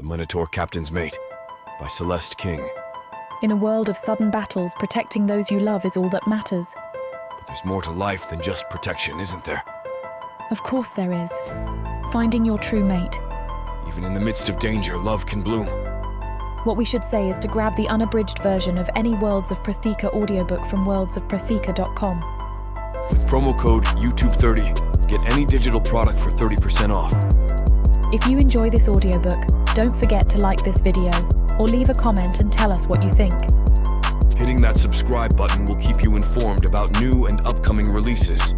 Minotaur Captain's Mate by Celeste King. In a world of sudden battles, protecting those you love is all that matters. But there's more to life than just protection, isn't there? Of course there is. Finding your true mate. Even in the midst of danger, love can bloom. What we should say is to grab the unabridged version of any Worlds of Protheka audiobook from worldsofprotheka.com. With promo code YouTube30, get any digital product for 30% off. If you enjoy this audiobook, don't forget to like this video, or leave a comment and tell us what you think. Hitting that subscribe button will keep you informed about new and upcoming releases.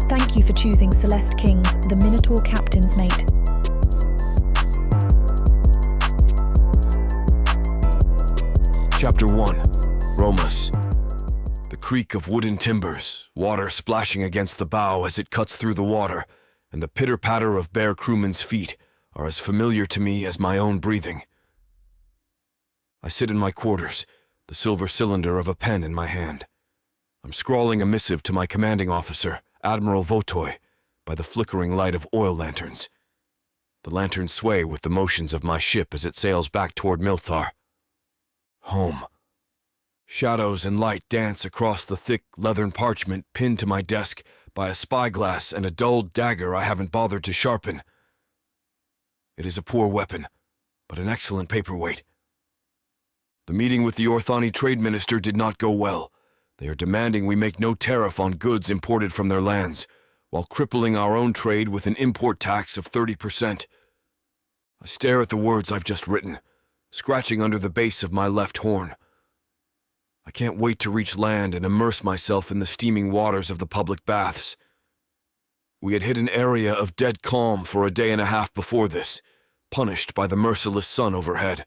Thank you for choosing Celeste King's The Minotaur Captain's Mate. Chapter 1. Romos. The creak of wooden timbers, water splashing against the bow as it cuts through the water, and the pitter-patter of bare crewmen's feet are as familiar to me as my own breathing. I sit in my quarters, the silver cylinder of a pen in my hand. I'm scrawling a missive to my commanding officer, Admiral Votoy, by the flickering light of oil lanterns. The lanterns sway with the motions of my ship as it sails back toward Minotaur. Home. Shadows and light dance across the thick leathern parchment pinned to my desk by a spyglass and a dulled dagger I haven't bothered to sharpen. It is a poor weapon, but an excellent paperweight. The meeting with the Orthani trade minister did not go well. They are demanding we make no tariff on goods imported from their lands, while crippling our own trade with an import tax of 30%. I stare at the words I've just written, scratching under the base of my left horn. I can't wait to reach land and immerse myself in the steaming waters of the public baths. We had hit an area of dead calm for a day and a half before this, punished by the merciless sun overhead.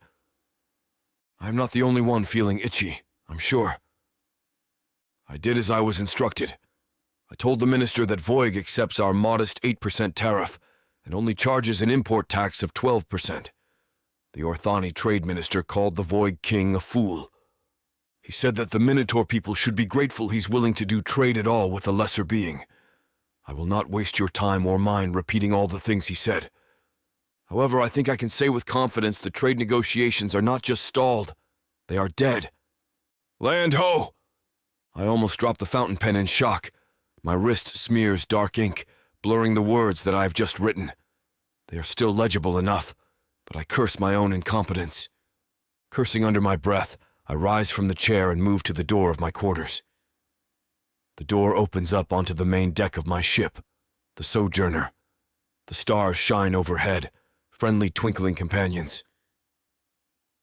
I'm not the only one feeling itchy, I'm sure. I did as I was instructed. I told the minister that Voig accepts our modest 8% tariff and only charges an import tax of 12%. The Orthani trade minister called the Voig king a fool. He said that the Minotaur people should be grateful he's willing to do trade at all with a lesser being. I will not waste your time or mine repeating all the things he said. However, I think I can say with confidence the trade negotiations are not just stalled, they are dead. Land ho! I almost dropped the fountain pen in shock. My wrist smears dark ink, blurring the words that I have just written. They are still legible enough, but I curse my own incompetence. Cursing under my breath, I rise from the chair and move to the door of my quarters. The door opens up onto the main deck of my ship, the Sojourner. The stars shine overhead, friendly twinkling companions.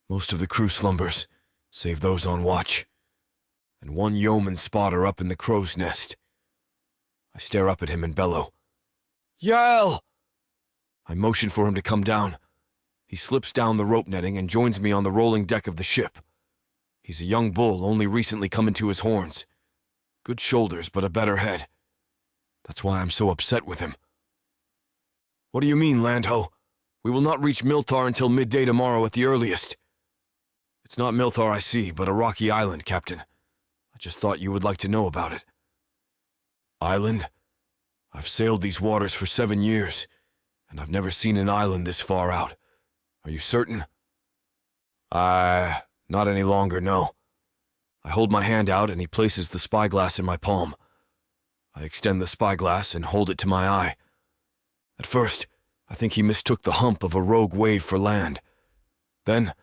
Most of the crew slumbers, save those on watch, and one yeoman spotter up in the crow's nest. I stare up at him and bellow, "Yell!" I motion for him to come down. He slips down the rope netting and joins me on the rolling deck of the ship. He's a young bull only recently come into his horns. Good shoulders, but a better head. That's why I'm so upset with him. What do you mean, Landho? We will not reach Minotaur until midday tomorrow at the earliest. It's not Minotaur I see, but a rocky island, Captain. I just thought you would like to know about it. Island? I've sailed these waters for 7 years, and I've never seen an island this far out. Are you certain? Not any longer, no. I hold my hand out and he places the spyglass in my palm. I extend the spyglass and hold it to my eye. At first, I think he mistook the hump of a rogue wave for land. Then,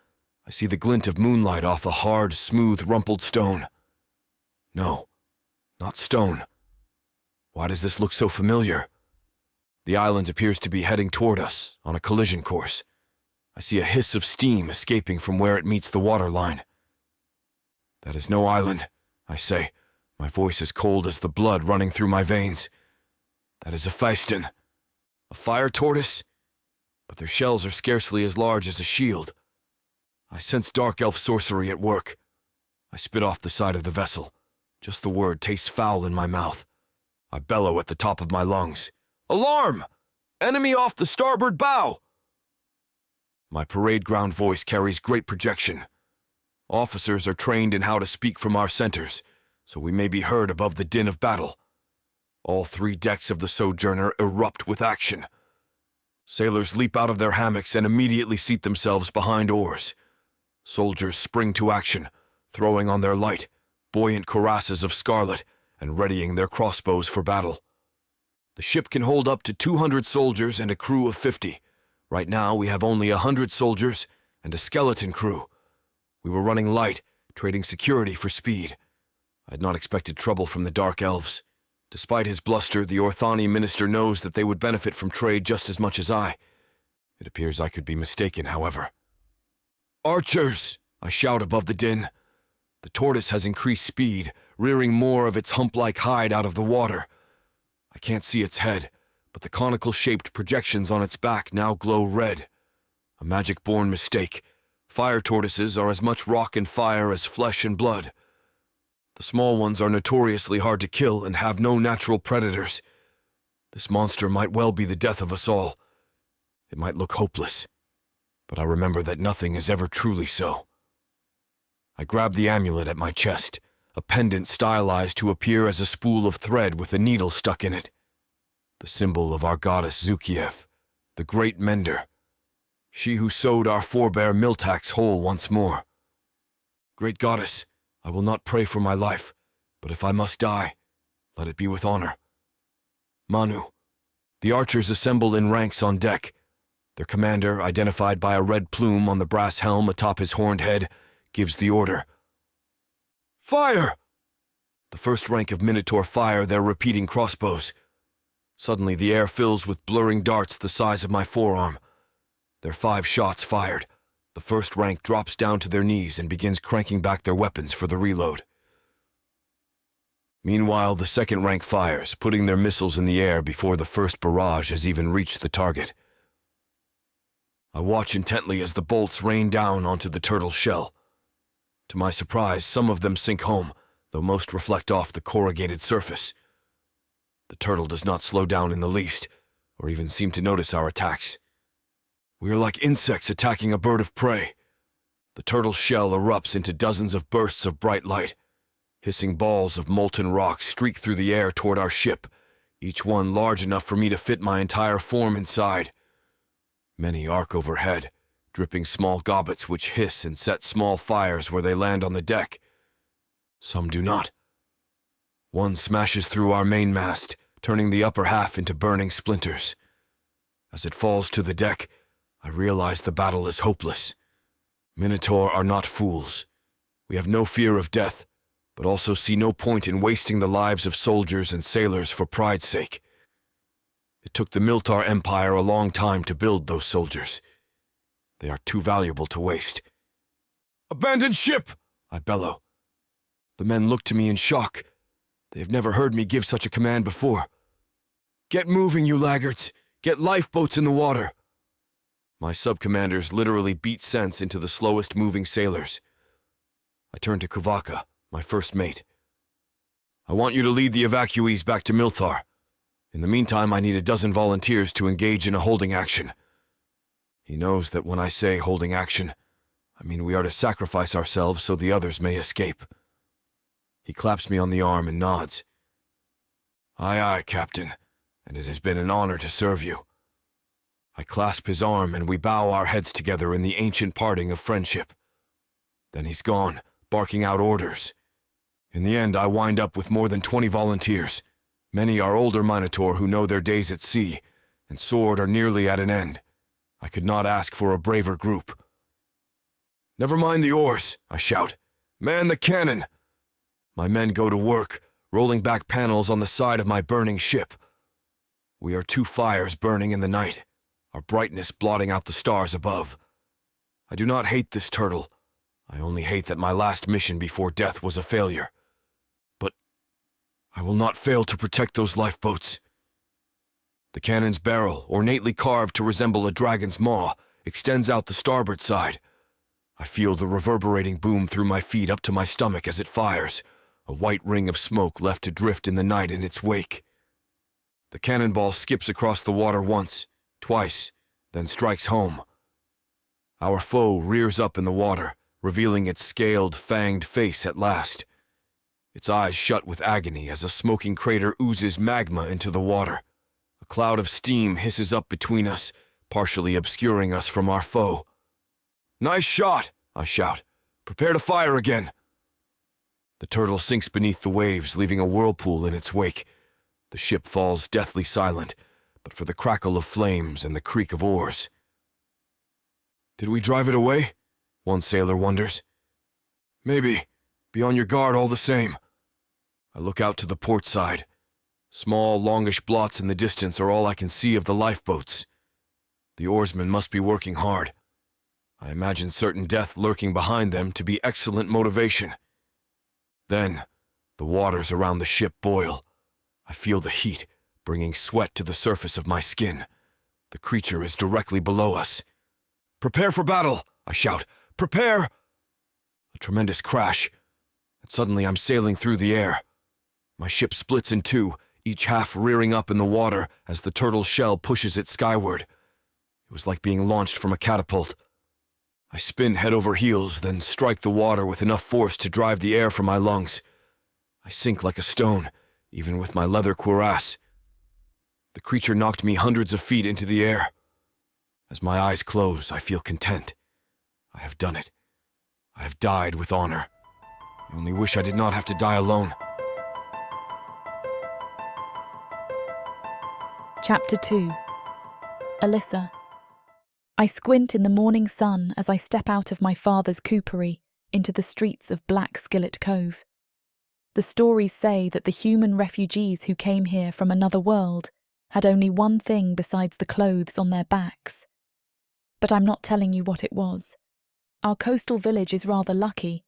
I see the glint of moonlight off a hard, smooth, rumpled stone. No, not stone. Why does this look so familiar? The island appears to be heading toward us, on a collision course. I see a hiss of steam escaping from where it meets the waterline. That is no island, I say, my voice as cold as the blood running through my veins. That is a feiston. A fire tortoise? But their shells are scarcely as large as a shield. I sense Dark Elf sorcery at work. I spit off the side of the vessel. Just the word tastes foul in my mouth. I bellow at the top of my lungs. Alarm! Enemy off the starboard bow! My parade ground voice carries great projection. Officers are trained in how to speak from our centers, so we may be heard above the din of battle. All 3 decks of the Sojourner erupt with action. Sailors leap out of their hammocks and immediately seat themselves behind oars. Soldiers spring to action, throwing on their light, buoyant cuirasses of scarlet and readying their crossbows for battle. The ship can hold up to 200 soldiers and a crew of 50. Right now we have only 100 soldiers and a skeleton crew. We were running light, trading security for speed. I had not expected trouble from the Dark Elves. Despite his bluster, the Orthani minister knows that they would benefit from trade just as much as I. It appears I could be mistaken, however. "Archers!" I shout above the din. The tortoise has increased speed, rearing more of its hump-like hide out of the water. I can't see its head, but the conical-shaped projections on its back now glow red. A magic-born mistake. Fire tortoises are as much rock and fire as flesh and blood. The small ones are notoriously hard to kill and have no natural predators. This monster might well be the death of us all. It might look hopeless, but I remember that nothing is ever truly so. I grab the amulet at my chest, a pendant stylized to appear as a spool of thread with a needle stuck in it. The symbol of our goddess Zukiev, the great mender. She who sewed our forebear Miltax whole once more. Great goddess, I will not pray for my life, but if I must die, let it be with honor. Manu. The archers assemble in ranks on deck. Their commander, identified by a red plume on the brass helm atop his horned head, gives the order. Fire! The first rank of Minotaur fire their repeating crossbows. Suddenly the air fills with blurring darts the size of my forearm. Their 5 shots fired. The first rank drops down to their knees and begins cranking back their weapons for the reload. Meanwhile, the second rank fires, putting their missiles in the air before the first barrage has even reached the target. I watch intently as the bolts rain down onto the turtle's shell. To my surprise, some of them sink home, though most reflect off the corrugated surface. The turtle does not slow down in the least, or even seem to notice our attacks. We are like insects attacking a bird of prey. The turtle's shell erupts into dozens of bursts of bright light. Hissing balls of molten rock streak through the air toward our ship, each one large enough for me to fit my entire form inside. Many arc overhead, dripping small gobbets which hiss and set small fires where they land on the deck. Some do not. One smashes through our mainmast, turning the upper half into burning splinters. As it falls to the deck, I realize the battle is hopeless. Minotaur are not fools. We have no fear of death, but also see no point in wasting the lives of soldiers and sailors for pride's sake. It took the Minotaur Empire a long time to build those soldiers. They are too valuable to waste. "Abandon ship!" I bellow. The men look to me in shock. They have never heard me give such a command before. "Get moving, you laggards! Get lifeboats in the water!" My sub-commanders literally beat sense into the slowest moving sailors. I turn to Kuvaka, my first mate. "I want you to lead the evacuees back to Milthar. In the meantime, I need a dozen volunteers to engage in a holding action." He knows that when I say holding action, I mean we are to sacrifice ourselves so the others may escape. He claps me on the arm and nods. "Aye, aye, Captain, and it has been an honor to serve you." I clasp his arm and we bow our heads together in the ancient parting of friendship. Then he's gone, barking out orders. In the end, I wind up with more than 20 volunteers. Many are older Minotaur who know their days at sea, and sword are nearly at an end. I could not ask for a braver group. "Never mind the oars," I shout. "Man the cannon!" My men go to work, rolling back panels on the side of my burning ship. We are 2 fires burning in the night, our brightness blotting out the stars above. I do not hate this turtle. I only hate that my last mission before death was a failure. But I will not fail to protect those lifeboats. The cannon's barrel, ornately carved to resemble a dragon's maw, extends out the starboard side. I feel the reverberating boom through my feet up to my stomach as it fires, a white ring of smoke left to drift in the night in its wake. The cannonball skips across the water once, twice, then strikes home. Our foe rears up in the water, revealing its scaled, fanged face at last. Its eyes shut with agony as a smoking crater oozes magma into the water. A cloud of steam hisses up between us, partially obscuring us from our foe. "Nice shot!" I shout. "Prepare to fire again." The turtle sinks beneath the waves, leaving a whirlpool in its wake. The ship falls deathly silent, but for the crackle of flames and the creak of oars. "Did we drive it away?" one sailor wonders. "Maybe. Be on your guard all the same." I look out to the port side. Small, longish blots in the distance are all I can see of the lifeboats. The oarsmen must be working hard. I imagine certain death lurking behind them to be excellent motivation. Then, the waters around the ship boil. I feel the heat, bringing sweat to the surface of my skin. The creature is directly below us. "Prepare for battle!" I shout. "Prepare!" A tremendous crash, and suddenly I'm sailing through the air. My ship splits in two, each half rearing up in the water as the turtle's shell pushes it skyward. It was like being launched from a catapult. I spin head over heels, then strike the water with enough force to drive the air from my lungs. I sink like a stone, even with my leather cuirass. The creature knocked me hundreds of feet into the air. As my eyes close, I feel content. I have done it. I have died with honor. I only wish I did not have to die alone. Chapter 2. Alyssa. I squint in the morning sun as I step out of my father's coopery into the streets of Black Skillet Cove. The stories say that the human refugees who came here from another world had only one thing besides the clothes on their backs. But I'm not telling you what it was. Our coastal village is rather lucky.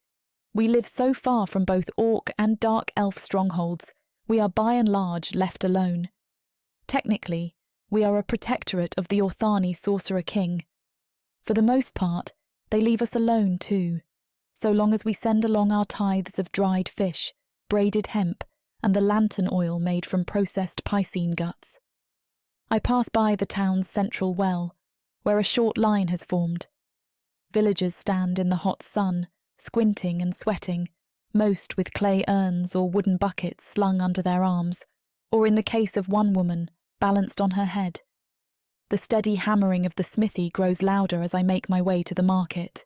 We live so far from both Orc and Dark Elf strongholds, we are by and large left alone. Technically, we are a protectorate of the Orthani Sorcerer King. For the most part, they leave us alone too, so long as we send along our tithes of dried fish, braided hemp, and the lantern oil made from processed piscine guts. I pass by the town's central well, where a short line has formed. Villagers stand in the hot sun, squinting and sweating, most with clay urns or wooden buckets slung under their arms, or in the case of one woman, balanced on her head. The steady hammering of the smithy grows louder as I make my way to the market.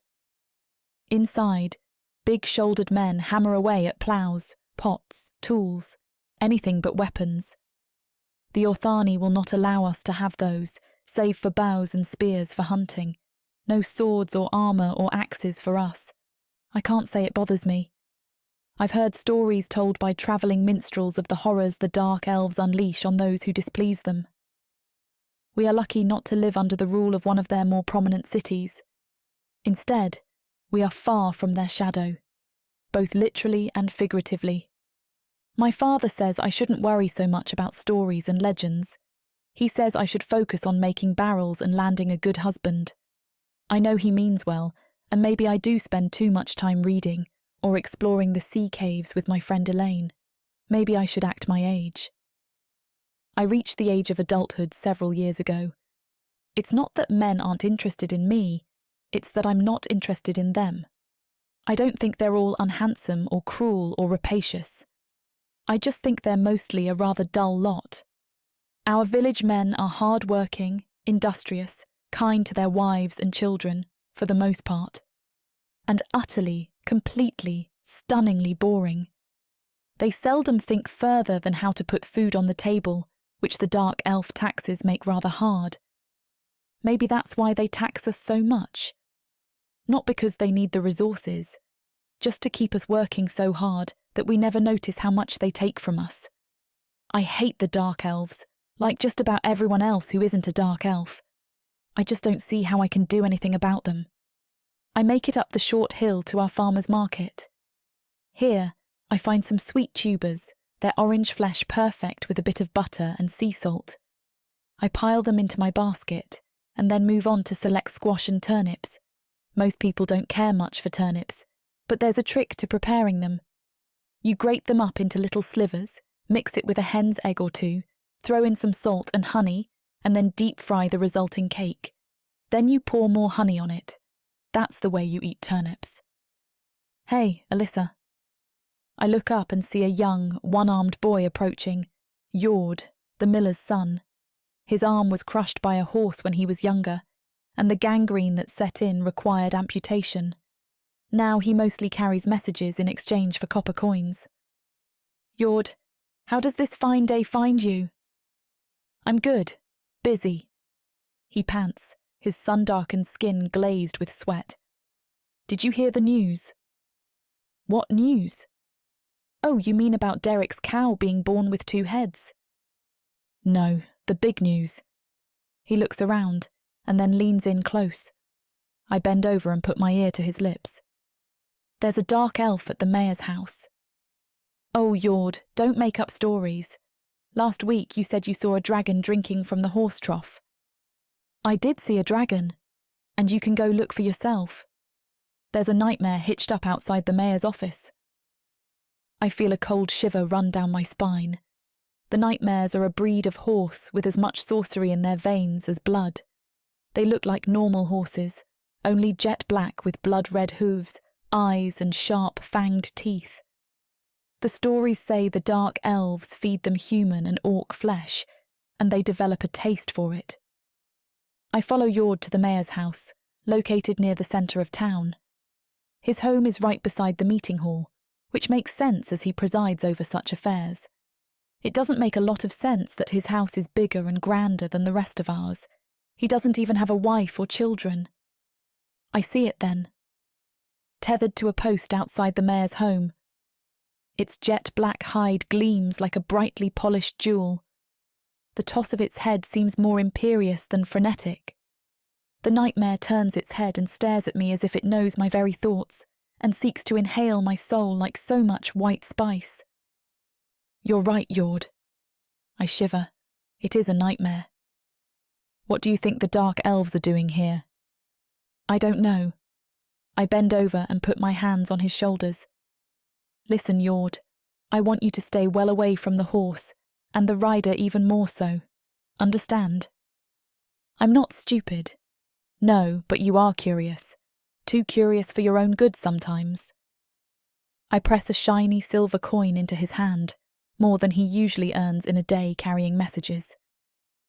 Inside, big-shouldered men hammer away at ploughs, pots, tools, anything but weapons. The Orthani will not allow us to have those, save for bows and spears for hunting. No swords or armour or axes for us. I can't say it bothers me. I've heard stories told by travelling minstrels of the horrors the Dark Elves unleash on those who displease them. We are lucky not to live under the rule of one of their more prominent cities. Instead, we are far from their shadow, both literally and figuratively. My father says I shouldn't worry so much about stories and legends. He says I should focus on making barrels and landing a good husband. I know he means well, and maybe I do spend too much time reading or exploring the sea caves with my friend Elaine. Maybe I should act my age. I reached the age of adulthood several years ago. It's not that men aren't interested in me, it's that I'm not interested in them. I don't think they're all unhandsome or cruel or rapacious. I just think they're mostly a rather dull lot. Our village men are hard-working, industrious, kind to their wives and children, for the most part, and utterly, completely, stunningly boring. They seldom think further than how to put food on the table, which the Dark Elf taxes make rather hard. Maybe that's why they tax us so much. Not because they need the resources, just to keep us working so hard that we never notice how much they take from us. I hate the Dark Elves, like just about everyone else who isn't a Dark Elf. I just don't see how I can do anything about them. I make it up the short hill to our farmer's market. Here, I find some sweet tubers, their orange flesh perfect with a bit of butter and sea salt. I pile them into my basket, and then move on to select squash and turnips. Most people don't care much for turnips, but there's a trick to preparing them. You grate them up into little slivers, mix it with a hen's egg or two, throw in some salt and honey, and then deep fry the resulting cake. Then you pour more honey on it. That's the way you eat turnips. Hey, Alyssa. I look up and see a young, one-armed boy approaching, Jord, the miller's son. His arm was crushed by a horse when he was younger, and the gangrene that set in required amputation. Now he mostly carries messages in exchange for copper coins. Yord, how does this fine day find you? I'm good. Busy. He pants, his sun-darkened skin glazed with sweat. Did you hear the news? What news? Oh, you mean about Derek's cow being born with 2 heads? No, the big news. He looks around and then leans in close. I bend over and put my ear to his lips. There's a dark elf at the mayor's house. Oh, Yord, don't make up stories. Last week you said you saw a dragon drinking from the horse trough. I did see a dragon, and you can go look for yourself. There's a nightmare hitched up outside the mayor's office. I feel a cold shiver run down my spine. The nightmares are a breed of horse with as much sorcery in their veins as blood. They look like normal horses, only jet black with blood-red hooves, eyes and sharp fanged teeth. The stories say the Dark Elves feed them human and orc flesh, and they develop a taste for it. I follow Yord to the mayor's house, located near the centre of town. His home is right beside the meeting hall, which makes sense as he presides over such affairs. It doesn't make a lot of sense that his house is bigger and grander than the rest of ours. He doesn't even have a wife or children. I see it then. Tethered to a post outside the mayor's home. Its jet-black hide gleams like a brightly polished jewel. The toss of its head seems more imperious than frenetic. The nightmare turns its head and stares at me as if it knows my very thoughts, and seeks to inhale my soul like so much white spice. You're right, Yord. I shiver. It is a nightmare. What do you think the Dark Elves are doing here? I don't know. I bend over and put my hands on his shoulders. Listen, Yord. I want you to stay well away from the horse, and the rider even more so. Understand? I'm not stupid. No, but you are curious. Too curious for your own good sometimes. I press a shiny silver coin into his hand, more than he usually earns in a day carrying messages.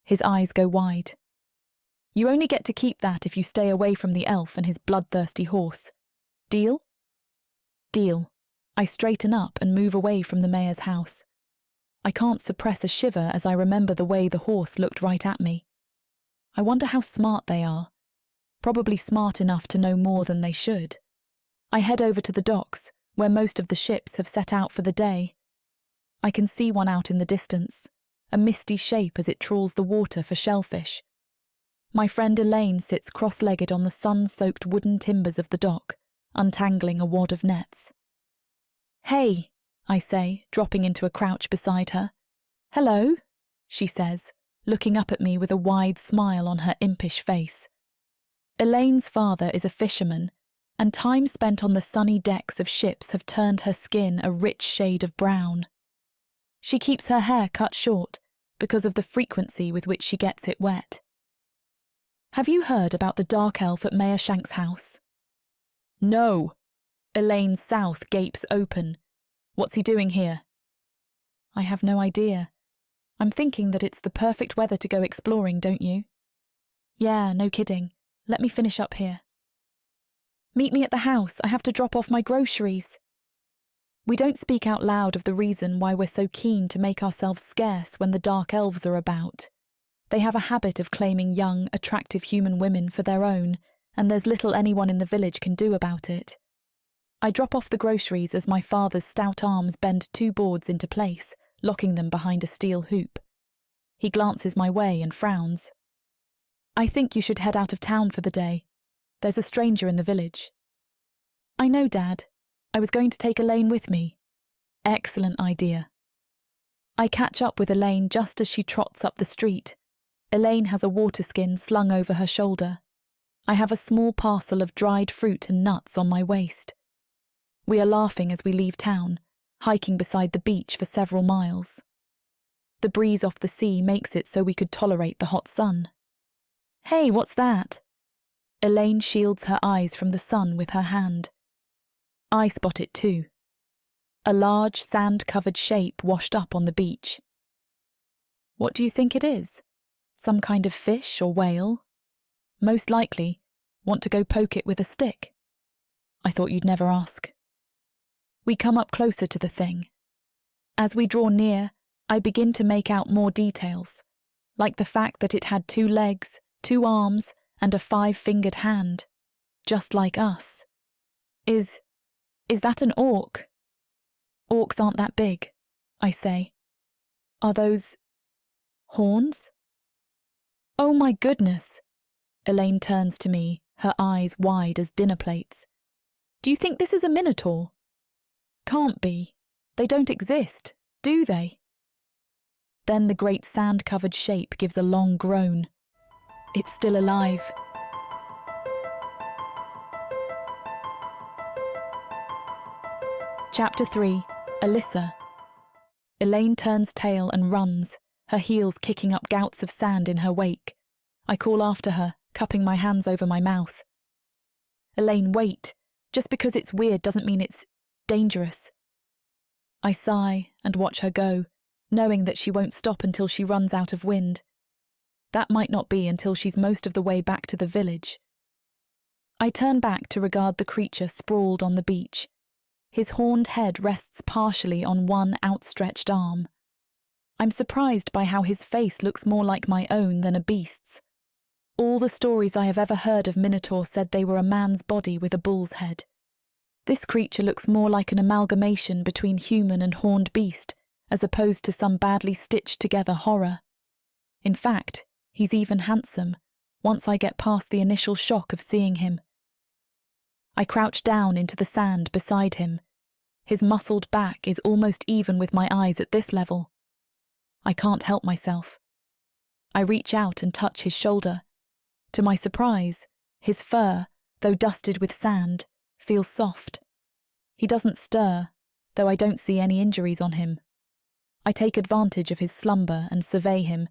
His eyes go wide. You only get to keep that if you stay away from the elf and his bloodthirsty horse. Deal? Deal. I straighten up and move away from the mayor's house. I can't suppress a shiver as I remember the way the horse looked right at me. I wonder how smart they are. Probably smart enough to know more than they should. I head over to the docks, where most of the ships have set out for the day. I can see one out in the distance, a misty shape as it trawls the water for shellfish. My friend Elaine sits cross-legged on the sun-soaked wooden timbers of the dock, untangling a wad of nets. Hey, I say, dropping into a crouch beside her. Hello, she says, looking up at me with a wide smile on her impish face. Elaine's father is a fisherman, and time spent on the sunny decks of ships have turned her skin a rich shade of brown. She keeps her hair cut short because of the frequency with which she gets it wet. Have you heard about the Dark Elf at Mayor Shank's house? No. Elaine's south gapes open. What's he doing here? I have no idea. I'm thinking that it's the perfect weather to go exploring, don't you? Yeah, no kidding. Let me finish up here. Meet me at the house. I have to drop off my groceries. We don't speak out loud of the reason why we're so keen to make ourselves scarce when the Dark Elves are about. They have a habit of claiming young, attractive human women for their own, and there's little anyone in the village can do about it. I drop off the groceries as my father's stout arms bend 2 boards into place, locking them behind a steel hoop. He glances my way and frowns. I think you should head out of town for the day. There's a stranger in the village. I know, Dad. I was going to take Elaine with me. Excellent idea. I catch up with Elaine just as she trots up the street. Elaine has a water skin slung over her shoulder. I have a small parcel of dried fruit and nuts on my waist. We are laughing as we leave town, hiking beside the beach for several miles. The breeze off the sea makes it so we could tolerate the hot sun. Hey, what's that? Elaine shields her eyes from the sun with her hand. I spot it too. A large, sand-covered shape washed up on the beach. What do you think it is? Some kind of fish or whale? Most likely. Want to go poke it with a stick? I thought you'd never ask. We come up closer to the thing. As we draw near, I begin to make out more details, like the fact that it had 2 legs, 2 arms, and a 5-fingered hand, just like us. Is that an orc? Orcs aren't that big, I say. Are those horns? Oh my goodness! Elaine turns to me, her eyes wide as dinner plates. Do you think this is a Minotaur? Can't be. They don't exist, do they? Then the great sand-covered shape gives a long groan. It's still alive. Chapter 3. Alyssa. Elaine turns tail and runs, her heels kicking up gouts of sand in her wake. I call after her, cupping my hands over my mouth. Elaine, wait. Just because it's weird doesn't mean it's dangerous. I sigh and watch her go, knowing that she won't stop until she runs out of wind. That might not be until she's most of the way back to the village. I turn back to regard the creature sprawled on the beach. His horned head rests partially on one outstretched arm. I'm surprised by how his face looks more like my own than a beast's. All the stories I have ever heard of Minotaur said they were a man's body with a bull's head. This creature looks more like an amalgamation between human and horned beast, as opposed to some badly stitched-together horror. In fact, he's even handsome, once I get past the initial shock of seeing him. I crouch down into the sand beside him. His muscled back is almost even with my eyes at this level. I can't help myself. I reach out and touch his shoulder. To my surprise, his fur, though dusted with sand, feels soft. He doesn't stir, though I don't see any injuries on him. I take advantage of his slumber and survey him,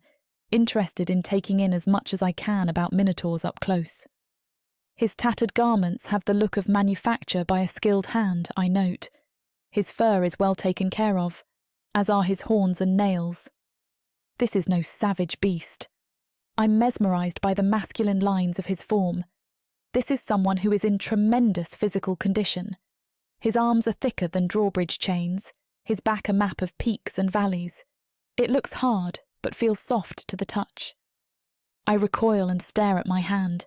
interested in taking in as much as I can about Minotaurs up close. His tattered garments have the look of manufacture by a skilled hand, I note. His fur is well taken care of, as are his horns and nails. This is no savage beast. I'm mesmerised by the masculine lines of his form. This is someone who is in tremendous physical condition. His arms are thicker than drawbridge chains, his back a map of peaks and valleys. It looks hard, but feels soft to the touch. I recoil and stare at my hand.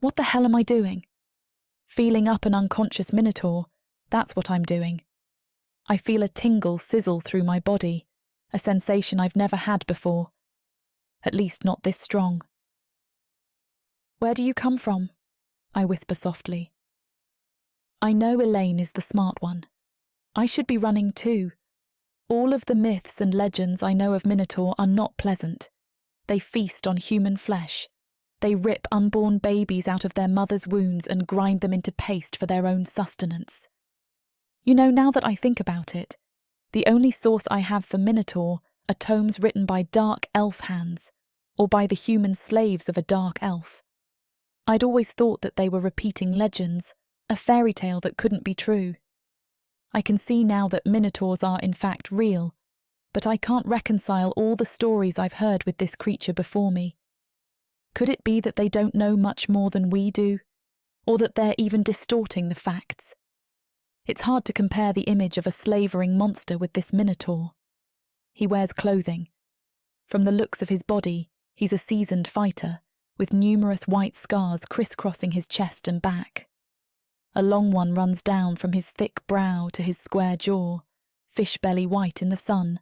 What the hell am I doing? Feeling up an unconscious Minotaur, that's what I'm doing. I feel a tingle sizzle through my body, a sensation I've never had before. At least not this strong. Where do you come from? I whisper softly. I know Elaine is the smart one. I should be running too. All of the myths and legends I know of Minotaur are not pleasant. They feast on human flesh. They rip unborn babies out of their mother's wounds and grind them into paste for their own sustenance. You know, now that I think about it, the only source I have for Minotaur are tomes written by Dark Elf hands, or by the human slaves of a Dark Elf. I'd always thought that they were repeating legends, a fairy tale that couldn't be true. I can see now that Minotaurs are in fact real, but I can't reconcile all the stories I've heard with this creature before me. Could it be that they don't know much more than we do, or that they're even distorting the facts? It's hard to compare the image of a slavering monster with this Minotaur. He wears clothing. From the looks of his body, he's a seasoned fighter, with numerous white scars crisscrossing his chest and back. A long one runs down from his thick brow to his square jaw, fish belly white in the sun.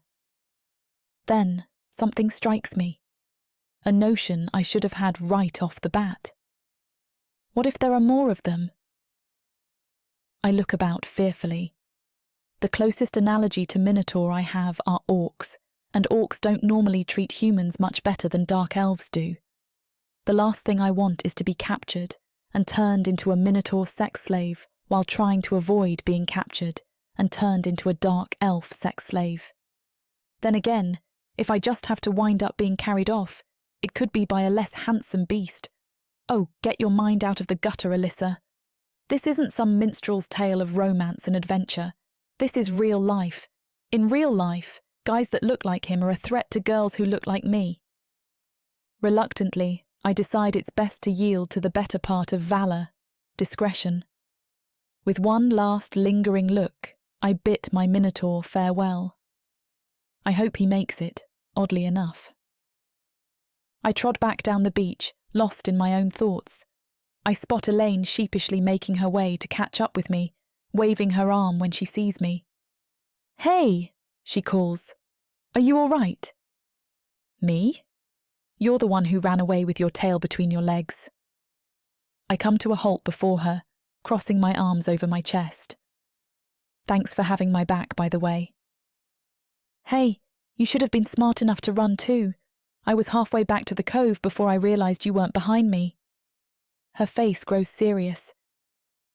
Then something strikes me. A notion I should have had right off the bat. What if there are more of them? I look about fearfully. The closest analogy to Minotaur I have are orcs, and orcs don't normally treat humans much better than Dark Elves do. The last thing I want is to be captured and turned into a Minotaur sex slave while trying to avoid being captured and turned into a Dark Elf sex slave. Then again, if I just have to wind up being carried off, it could be by a less handsome beast. Oh, get your mind out of the gutter, Alyssa. This isn't some minstrel's tale of romance and adventure. This is real life. In real life, guys that look like him are a threat to girls who look like me. Reluctantly, I decide it's best to yield to the better part of valor, discretion. With one last lingering look, I bid my Minotaur farewell. I hope he makes it, oddly enough. I trod back down the beach, lost in my own thoughts. I spot Elaine sheepishly making her way to catch up with me, waving her arm when she sees me. "Hey," she calls. "Are you all right?" "Me? You're the one who ran away with your tail between your legs." I come to a halt before her, crossing my arms over my chest. "Thanks for having my back, by the way." "Hey, you should have been smart enough to run too. I was halfway back to the cove before I realised you weren't behind me." Her face grows serious.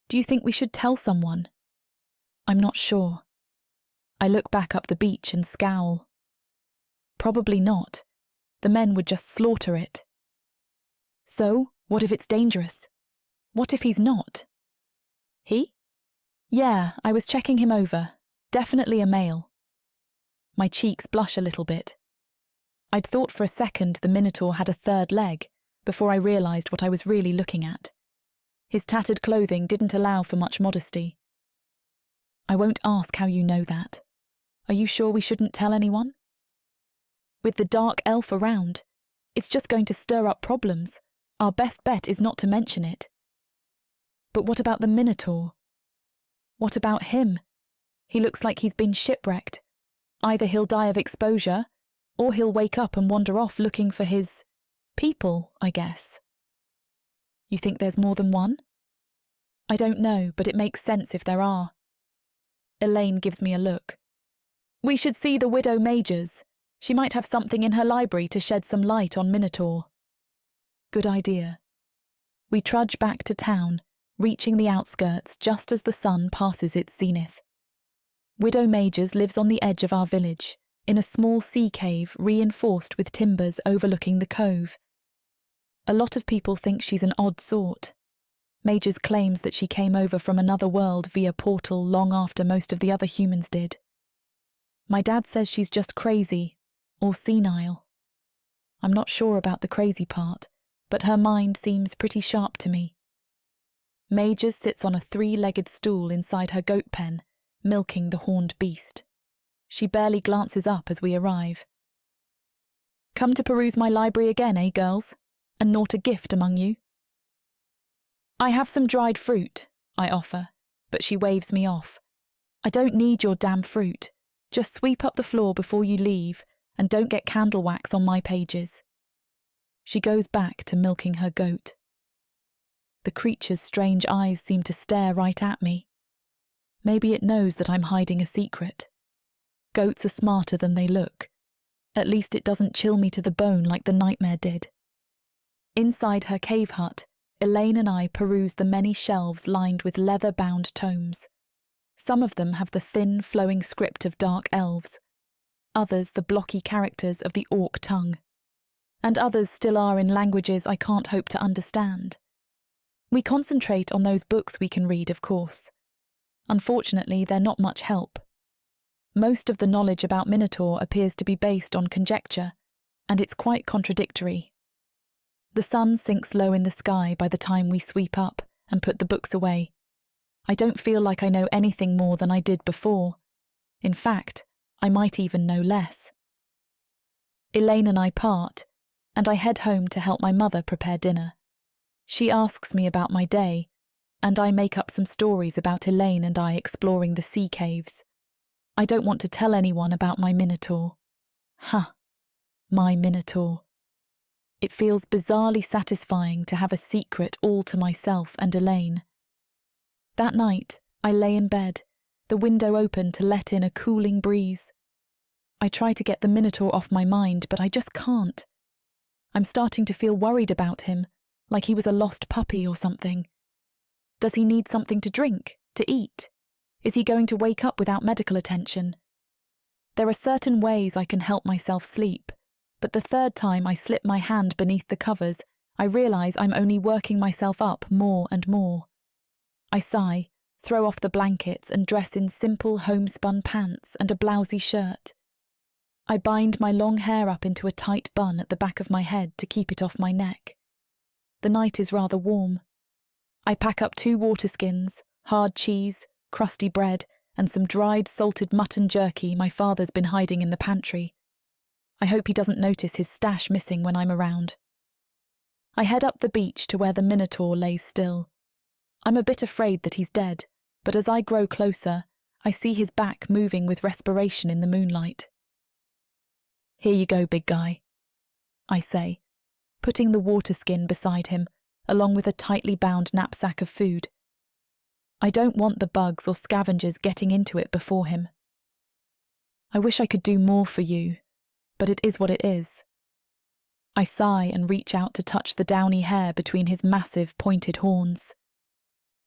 "Do you think we should tell someone?" "I'm not sure." I look back up the beach and scowl. "Probably not. The men would just slaughter it." "So, what if it's dangerous? What if he's not?" "He? Yeah, I was checking him over. Definitely a male." My cheeks blush a little bit. I'd thought for a second the Minotaur had a third leg, before I realised what I was really looking at. His tattered clothing didn't allow for much modesty. "I won't ask how you know that. Are you sure we shouldn't tell anyone?" "With the Dark Elf around, it's just going to stir up problems. Our best bet is not to mention it." "But what about the Minotaur? What about him? He looks like he's been shipwrecked. Either he'll die of exposure, or he'll wake up and wander off looking for his people, I guess." "You think there's more than one?" "I don't know, but it makes sense if there are." Elaine gives me a look. "We should see the widow Majors. She might have something in her library to shed some light on Minotaur." Good idea. We trudge back to town, reaching the outskirts just as the sun passes its zenith. Widow Majors lives on the edge of our village, in a small sea cave reinforced with timbers overlooking the cove. A lot of people think she's an odd sort. Majors claims that she came over from another world via portal long after most of the other humans did. My dad says she's just crazy, or senile. I'm not sure about the crazy part, but her mind seems pretty sharp to me. Majors sits on a 3-legged stool inside her goat pen, milking the horned beast. She barely glances up as we arrive. "Come to peruse my library again, eh, girls? And naught a gift among you?" "I have some dried fruit," I offer, but she waves me off. "I don't need your damn fruit. Just sweep up the floor before you leave, and don't get candle wax on my pages." She goes back to milking her goat. The creature's strange eyes seem to stare right at me. Maybe it knows that I'm hiding a secret. Goats are smarter than they look. At least it doesn't chill me to the bone like the nightmare did. Inside her cave hut, Elaine and I peruse the many shelves lined with leather-bound tomes. Some of them have the thin, flowing script of Dark Elves, others the blocky characters of the Orc tongue, and others still are in languages I can't hope to understand. We concentrate on those books we can read, of course. Unfortunately, they're not much help. Most of the knowledge about Minotaur appears to be based on conjecture, and it's quite contradictory. The sun sinks low in the sky by the time we sweep up and put the books away. I don't feel like I know anything more than I did before. In fact, I might even know less. Elaine and I part, and I head home to help my mother prepare dinner. She asks me about my day, and I make up some stories about Elaine and I exploring the sea caves. I don't want to tell anyone about my Minotaur. My Minotaur. It feels bizarrely satisfying to have a secret all to myself and Elaine. That night, I lay in bed, the window open to let in a cooling breeze. I try to get the Minotaur off my mind, but I just can't. I'm starting to feel worried about him, like he was a lost puppy or something. Does he need something to drink, to eat? Is he going to wake up without medical attention? There are certain ways I can help myself sleep, but the third time I slip my hand beneath the covers, I realise I'm only working myself up more and more. I sigh, throw off the blankets and dress in simple homespun pants and a blousy shirt. I bind my long hair up into a tight bun at the back of my head to keep it off my neck. The night is rather warm. I pack up 2 water skins, hard cheese, crusty bread, and some dried salted mutton jerky my father's been hiding in the pantry. I hope he doesn't notice his stash missing when I'm around. I head up the beach to where the Minotaur lays still. I'm a bit afraid that he's dead, but as I grow closer, I see his back moving with respiration in the moonlight. "Here you go, big guy," I say, putting the water skin beside him, along with a tightly bound knapsack of food. I don't want the bugs or scavengers getting into it before him. I wish I could do more for you, but it is what it is. I sigh and reach out to touch the downy hair between his massive, pointed horns.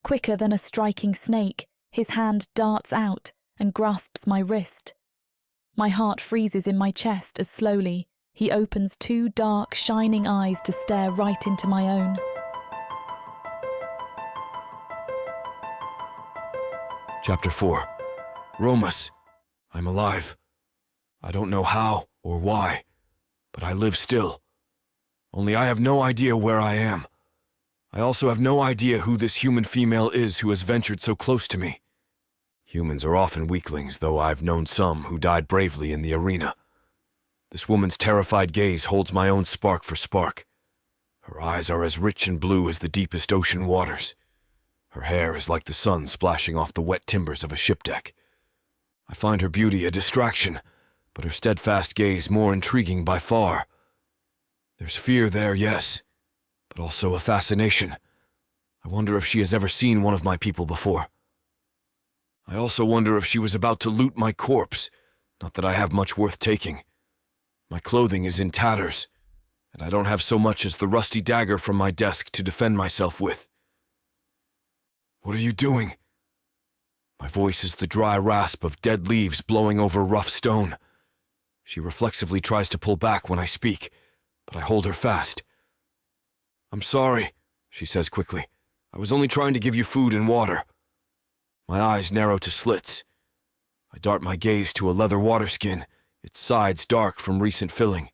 Quicker than a striking snake, his hand darts out and grasps my wrist. My heart freezes in my chest as slowly he opens 2 dark, shining eyes to stare right into my own. Chapter 4. Romos. I'm alive. I don't know how or why, but I live still. Only I have no idea where I am. I also have no idea who this human female is who has ventured so close to me. Humans are often weaklings, though I've known some who died bravely in the arena. This woman's terrified gaze holds my own spark for spark. Her eyes are as rich and blue as the deepest ocean waters. Her hair is like the sun splashing off the wet timbers of a ship deck. I find her beauty a distraction, but her steadfast gaze more intriguing by far. There's fear there, yes, but also a fascination. I wonder if she has ever seen one of my people before. I also wonder if she was about to loot my corpse, not that I have much worth taking. My clothing is in tatters, and I don't have so much as the rusty dagger from my desk to defend myself with. What are you doing? My voice is the dry rasp of dead leaves blowing over rough stone. She reflexively tries to pull back when I speak, but I hold her fast. I'm sorry, she says quickly. I was only trying to give you food and water. My eyes narrow to slits. I dart my gaze to a leather water skin, its sides dark from recent filling.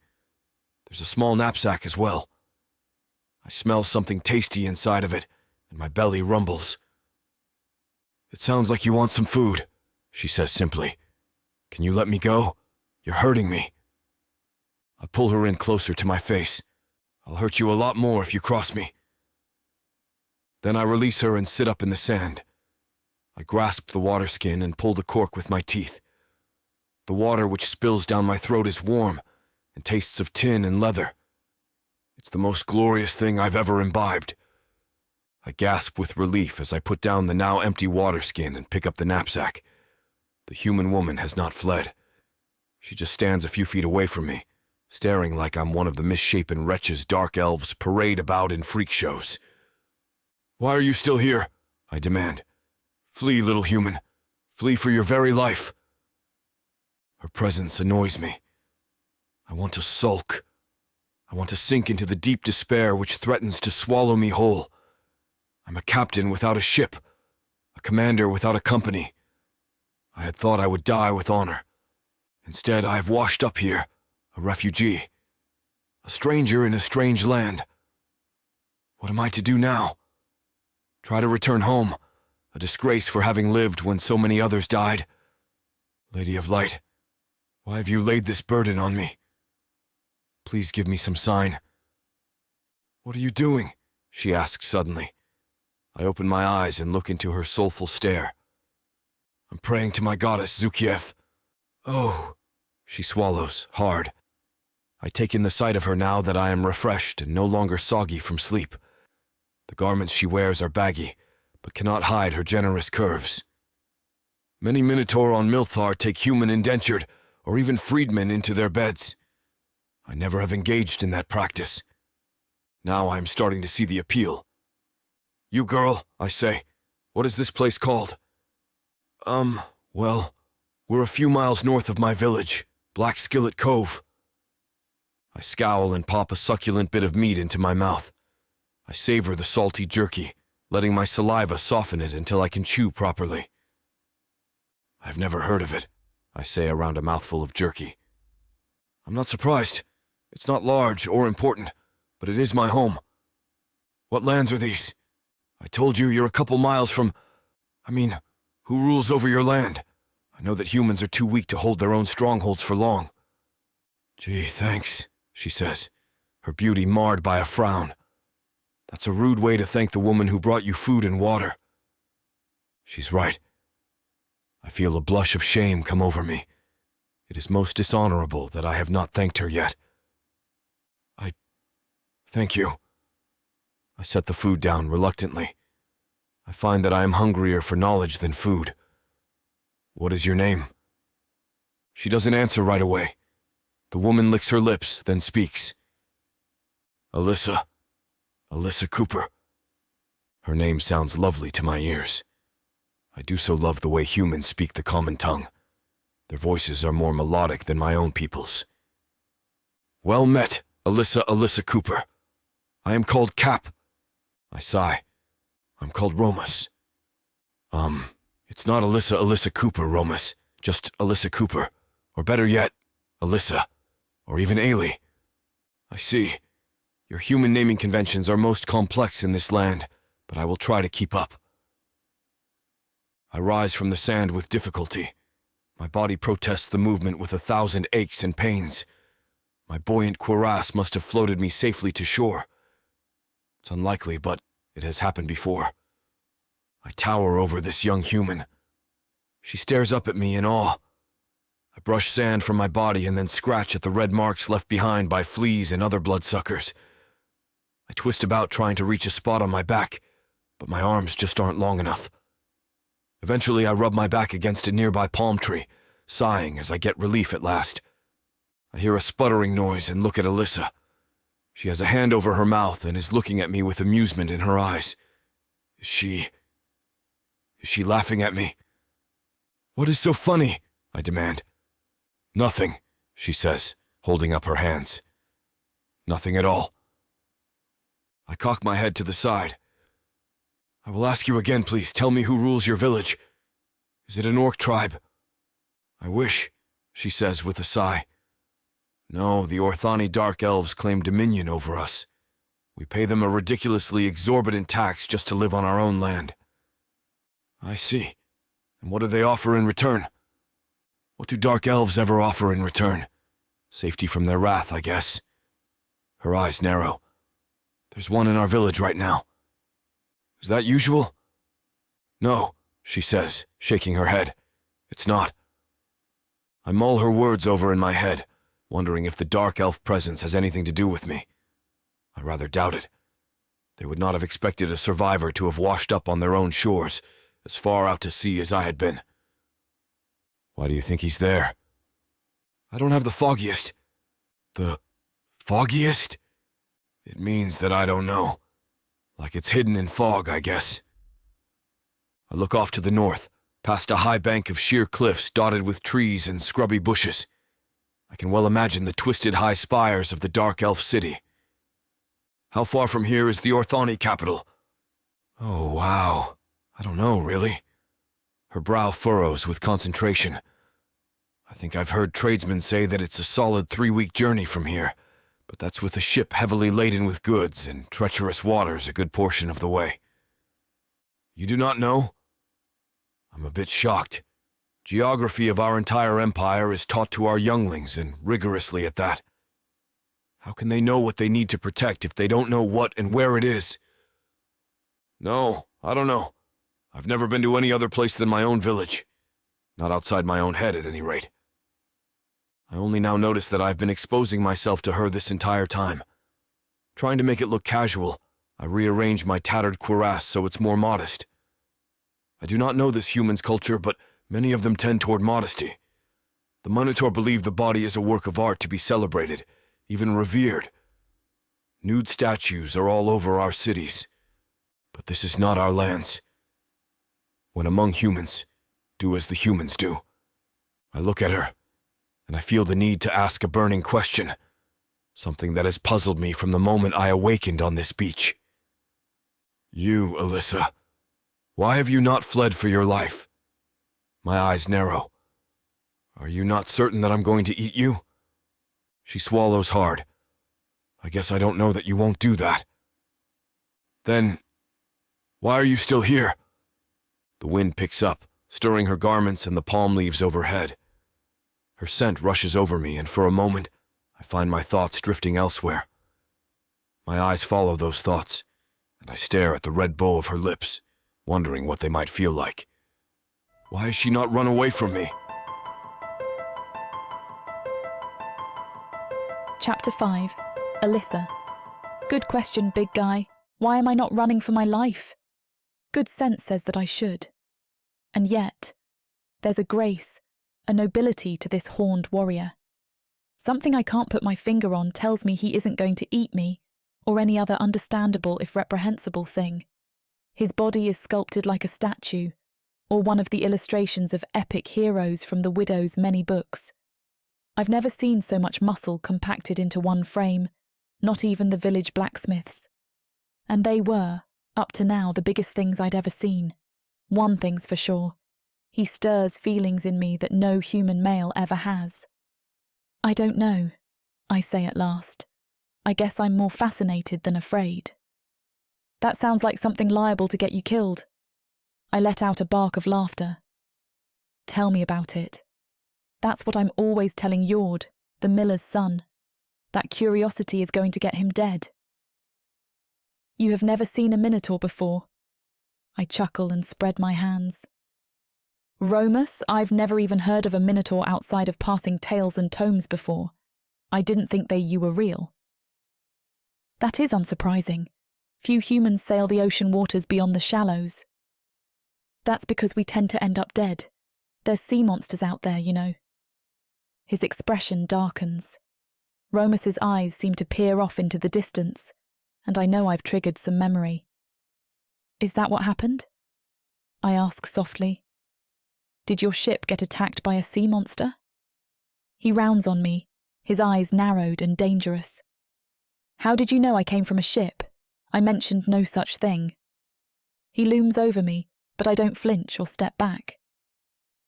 There's a small knapsack as well. I smell something tasty inside of it, and my belly rumbles. It sounds like you want some food, she says simply. Can you let me go? You're hurting me. I pull her in closer to my face. I'll hurt you a lot more if you cross me. Then I release her and sit up in the sand. I grasp the water skin and pull the cork with my teeth. The water which spills down my throat is warm and tastes of tin and leather. It's the most glorious thing I've ever imbibed. I gasp with relief as I put down the now empty water skin and pick up the knapsack. The human woman has not fled. She just stands a few feet away from me, staring like I'm one of the misshapen wretches Dark Elves parade about in freak shows. Why are you still here? I demand. Flee, little human. Flee for your very life. Her presence annoys me. I want to sulk. I want to sink into the deep despair which threatens to swallow me whole. I'm a captain without a ship, a commander without a company. I had thought I would die with honor. Instead, I have washed up here, a refugee, a stranger in a strange land. What am I to do now? Try to return home, a disgrace for having lived when so many others died. Lady of Light, why have you laid this burden on me? Please give me some sign. What are you doing? She asks suddenly. I open my eyes and look into her soulful stare. I'm praying to my goddess, Zukiev. Oh, she swallows, hard. I take in the sight of her now that I am refreshed and no longer soggy from sleep. The garments she wears are baggy, but cannot hide her generous curves. Many Minotaur on Milthar take human indentured, or even freedmen into their beds. I never have engaged in that practice. Now I am starting to see the appeal. You girl, I say, what is this place called? Well, we're a few miles north of my village, Black Skillet Cove. I scowl and pop a succulent bit of meat into my mouth. I savor the salty jerky, letting my saliva soften it until I can chew properly. I've never heard of it, I say around a mouthful of jerky. I'm not surprised. It's not large or important, but it is my home. What lands are these? I told you you're a couple miles from... who rules over your land? I know that humans are too weak to hold their own strongholds for long. Gee, thanks, she says, her beauty marred by a frown. That's a rude way to thank the woman who brought you food and water. She's right. I feel a blush of shame come over me. It is most dishonorable that I have not thanked her yet. Thank you. I set the food down reluctantly. I find that I am hungrier for knowledge than food. What is your name? She doesn't answer right away. The woman licks her lips, then speaks. Alyssa. Alyssa Cooper. Her name sounds lovely to my ears. I do so love the way humans speak the common tongue. Their voices are more melodic than my own people's. Well met, Alyssa Cooper. I am called Cap. I sigh. I'm called Romos. It's not Alyssa Cooper, Romas. Just Alyssa Cooper. Or better yet, Alyssa. Or even Ailey. I see. Your human naming conventions are most complex in this land, but I will try to keep up. I rise from the sand with difficulty. My body protests the movement with 1,000 aches and pains. My buoyant cuirass must have floated me safely to shore. It's unlikely, but it has happened before. I tower over this young human. She stares up at me in awe. I brush sand from my body and then scratch at the red marks left behind by fleas and other bloodsuckers. I twist about trying to reach a spot on my back, but my arms just aren't long enough. Eventually, I rub my back against a nearby palm tree, sighing as I get relief at last. I hear a sputtering noise and look at Alyssa. She has a hand over her mouth and is looking at me with amusement in her eyes. Is she laughing at me? What is so funny? I demand. Nothing, she says, holding up her hands. Nothing at all. I cock my head to the side. I will ask you again, please. Tell me who rules your village. Is it an orc tribe? I wish, she says with a sigh. No, the Orthani Dark Elves claim dominion over us. We pay them a ridiculously exorbitant tax just to live on our own land. I see. And what do they offer in return? What do Dark Elves ever offer in return? Safety from their wrath, I guess. Her eyes narrow. There's one in our village right now. Is that usual? No, she says, shaking her head. It's not. I mull her words over in my head, wondering if the Dark Elf presence has anything to do with me. I rather doubt it. They would not have expected a survivor to have washed up on their own shores, as far out to sea as I had been. Why do you think he's there? I don't have the foggiest. The foggiest? It means that I don't know. Like it's hidden in fog, I guess. I look off to the north, past a high bank of sheer cliffs dotted with trees and scrubby bushes. I can well imagine the twisted high spires of the Dark Elf city. How far from here is the Orthani capital? Oh, wow. I don't know, really. Her brow furrows with concentration. I think I've heard tradesmen say that it's a solid 3-week journey from here, but that's with a ship heavily laden with goods and treacherous waters a good portion of the way. You do not know? I'm a bit shocked. Geography of our entire empire is taught to our younglings, and rigorously at that. How can they know what they need to protect if they don't know what and where it is? No, I don't know. I've never been to any other place than my own village. Not outside my own head, at any rate. I only now notice that I've been exposing myself to her this entire time. Trying to make it look casual, I rearrange my tattered cuirass so it's more modest. I do not know this human's culture, but many of them tend toward modesty. The Minotaur believe the body is a work of art to be celebrated, even revered. Nude statues are all over our cities. But this is not our lands. When among humans, do as the humans do. I look at her, and I feel the need to ask a burning question, something that has puzzled me from the moment I awakened on this beach. You, Alyssa, why have you not fled for your life? My eyes narrow. Are you not certain that I'm going to eat you? She swallows hard. I guess I don't know that you won't do that. Then, why are you still here? The wind picks up, stirring her garments and the palm leaves overhead. Her scent rushes over me, and for a moment, I find my thoughts drifting elsewhere. My eyes follow those thoughts, and I stare at the red bow of her lips, wondering what they might feel like. Why has she not run away from me? Chapter 5. Alyssa. Good question, big guy. Why am I not running for my life? Good sense says that I should. And yet, there's a grace, a nobility to this horned warrior. Something I can't put my finger on tells me he isn't going to eat me, or any other understandable if reprehensible thing. His body is sculpted like a statue, or one of the illustrations of epic heroes from the widow's many books. I've never seen so much muscle compacted into one frame, not even the village blacksmiths. And they were, up to now, the biggest things I'd ever seen. One thing's for sure. He stirs feelings in me that no human male ever has. I don't know, I say at last. I guess I'm more fascinated than afraid. That sounds like something liable to get you killed. I let out a bark of laughter. Tell me about it. That's what I'm always telling Jord, the miller's son. That curiosity is going to get him dead. You have never seen a Minotaur before. I chuckle and spread my hands. Romas, I've never even heard of a Minotaur outside of passing tales and tomes before. I didn't think you were real. That is unsurprising. Few humans sail the ocean waters beyond the shallows. That's because we tend to end up dead. There's sea monsters out there, you know. His expression darkens. Romas's eyes seem to peer off into the distance, and I know I've triggered some memory. Is that what happened? I ask softly. Did your ship get attacked by a sea monster? He rounds on me, his eyes narrowed and dangerous. How did you know I came from a ship? I mentioned no such thing. He looms over me, but I don't flinch or step back.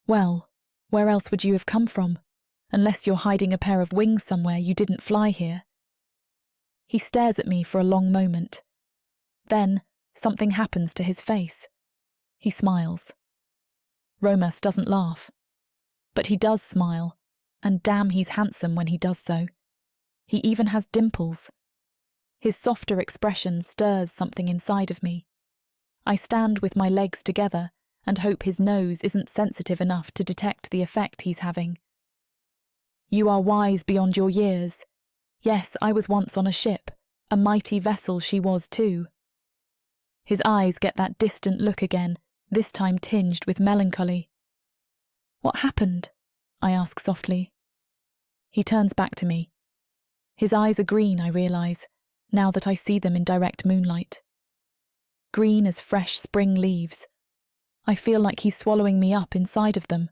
Well, where else would you have come from? Unless you're hiding a pair of wings somewhere you didn't fly here. He stares at me for a long moment. Then, something happens to his face. He smiles. Romas doesn't laugh. But he does smile, and damn, he's handsome when he does so. He even has dimples. His softer expression stirs something inside of me. I stand with my legs together and hope his nose isn't sensitive enough to detect the effect he's having. You are wise beyond your years. Yes, I was once on a ship, a mighty vessel she was too. His eyes get that distant look again, this time tinged with melancholy. What happened? I ask softly. He turns back to me. His eyes are green, I realise, now that I see them in direct moonlight. Green as fresh spring leaves. I feel like he's swallowing me up inside of them.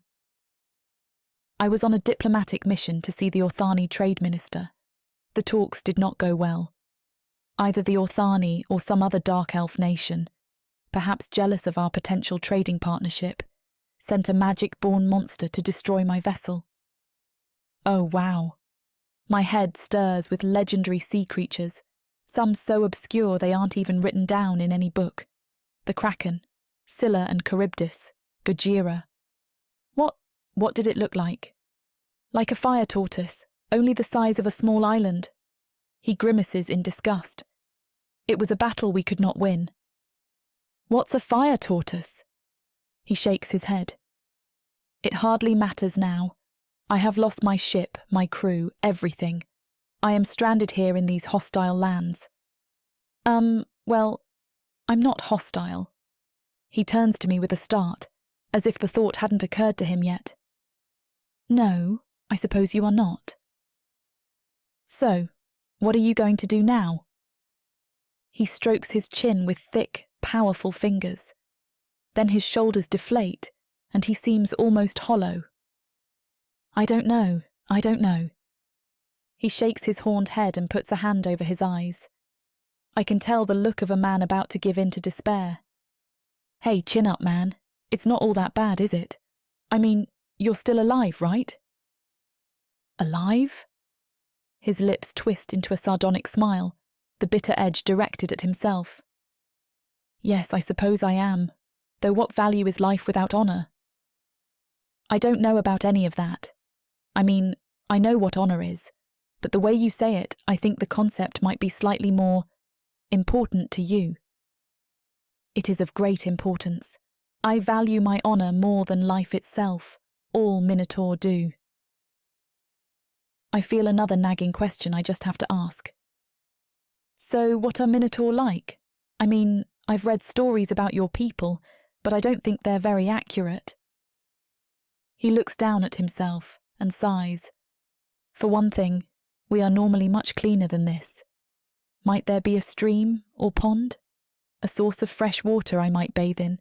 I was on a diplomatic mission to see the Orthani trade minister. The talks did not go well. Either the Orthani or some other Dark Elf nation, perhaps jealous of our potential trading partnership, sent a magic-born monster to destroy my vessel. Oh, wow. My head stirs with legendary sea creatures, some so obscure they aren't even written down in any book. The Kraken, Scylla and Charybdis, Gojira. What did it look like? Like a fire tortoise, only the size of a small island. He grimaces in disgust. It was a battle we could not win. What's a fire tortoise? He shakes his head. It hardly matters now. I have lost my ship, my crew, everything. I am stranded here in these hostile lands. Well, I'm not hostile. He turns to me with a start, as if the thought hadn't occurred to him yet. No, I suppose you are not. So, what are you going to do now? He strokes his chin with thick, powerful fingers. Then his shoulders deflate, and he seems almost hollow. I don't know. He shakes his horned head and puts a hand over his eyes. I can tell the look of a man about to give in to despair. Hey, chin up, man. It's not all that bad, is it? I mean, you're still alive, right? Alive? His lips twist into a sardonic smile, the bitter edge directed at himself. Yes, I suppose I am, though what value is life without honour? I don't know about any of that. I mean, I know what honour is, but the way you say it, I think the concept might be slightly more important to you. It is of great importance. I value my honour more than life itself. All Minotaur do. I feel another nagging question I just have to ask. So what are Minotaur like? I mean, I've read stories about your people, but I don't think they're very accurate. He looks down at himself and sighs. For one thing, we are normally much cleaner than this. Might there be a stream or pond? A source of fresh water I might bathe in?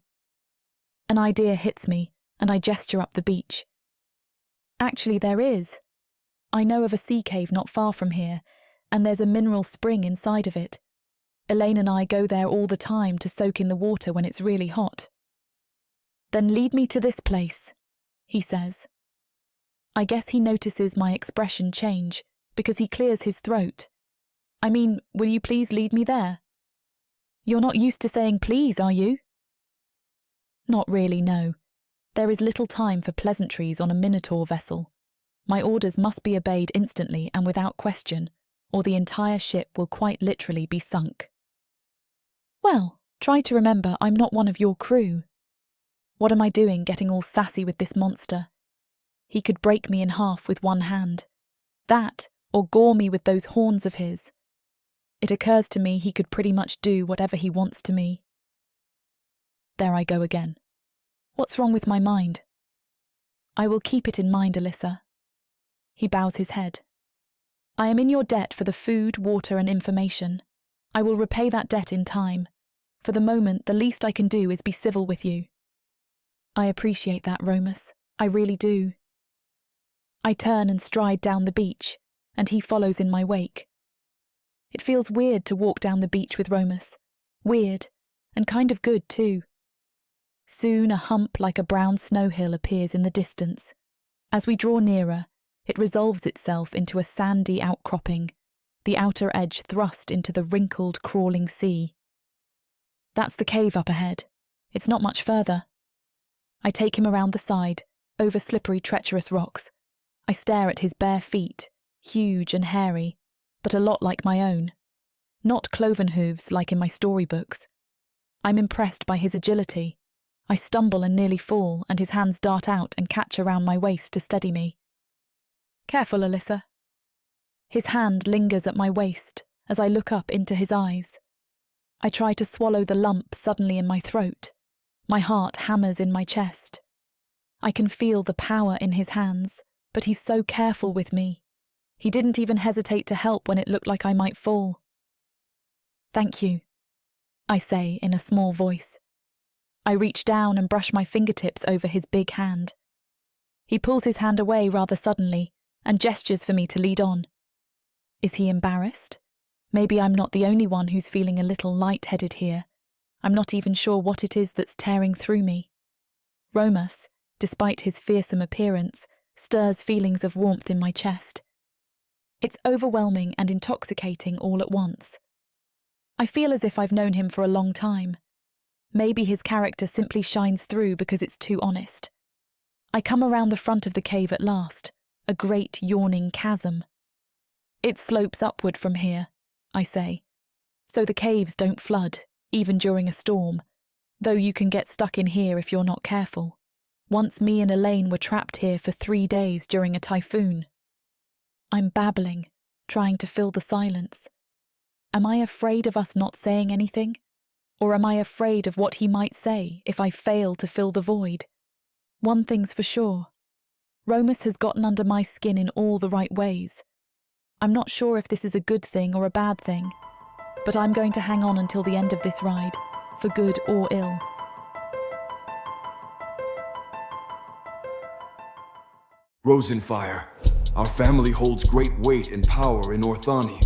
An idea hits me, and I gesture up the beach. Actually, there is. I know of a sea cave not far from here, and there's a mineral spring inside of it. Elaine and I go there all the time to soak in the water when it's really hot. Then lead me to this place, he says. I guess he notices my expression change, because he clears his throat. I mean, will you please lead me there? You're not used to saying please, are you? Not really, no. There is little time for pleasantries on a Minotaur vessel. My orders must be obeyed instantly and without question, or the entire ship will quite literally be sunk. Well, try to remember I'm not one of your crew. What am I doing getting all sassy with this monster? He could break me in half with one hand. That, or gore me with those horns of his. It occurs to me he could pretty much do whatever he wants to me. There I go again. What's wrong with my mind? I will keep it in mind, Alyssa. He bows his head. I am in your debt for the food, water and information. I will repay that debt in time. For the moment, the least I can do is be civil with you. I appreciate that, Romos. I really do. I turn and stride down the beach, and he follows in my wake. It feels weird to walk down the beach with Romos. Weird, and kind of good too. Soon a hump like a brown snow hill appears in the distance. As we draw nearer, it resolves itself into a sandy outcropping, the outer edge thrust into the wrinkled, crawling sea. That's the cave up ahead. It's not much further. I take him around the side, over slippery, treacherous rocks. I stare at his bare feet, huge and hairy, but a lot like my own. Not cloven hooves like in my storybooks. I'm impressed by his agility. I stumble and nearly fall, and his hands dart out and catch around my waist to steady me. Careful, Alyssa. His hand lingers at my waist as I look up into his eyes. I try to swallow the lump suddenly in my throat. My heart hammers in my chest. I can feel the power in his hands, but he's so careful with me. He didn't even hesitate to help when it looked like I might fall. Thank you, I say in a small voice. I reach down and brush my fingertips over his big hand. He pulls his hand away rather suddenly and gestures for me to lead on. Is he embarrassed? Maybe I'm not the only one who's feeling a little light-headed here. I'm not even sure what it is that's tearing through me. Romos, despite his fearsome appearance, stirs feelings of warmth in my chest. It's overwhelming and intoxicating all at once. I feel as if I've known him for a long time. Maybe his character simply shines through because it's too honest. I come around the front of the cave at last, a great yawning chasm. It slopes upward from here, I say, so the caves don't flood, even during a storm, though you can get stuck in here if you're not careful. Once me and Elaine were trapped here for 3 days during a typhoon. I'm babbling, trying to fill the silence. Am I afraid of us not saying anything? Or am I afraid of what he might say if I fail to fill the void? One thing's for sure. Romos has gotten under my skin in all the right ways. I'm not sure if this is a good thing or a bad thing, but I'm going to hang on until the end of this ride, for good or ill. Rosenfire, our family holds great weight and power in Orthani,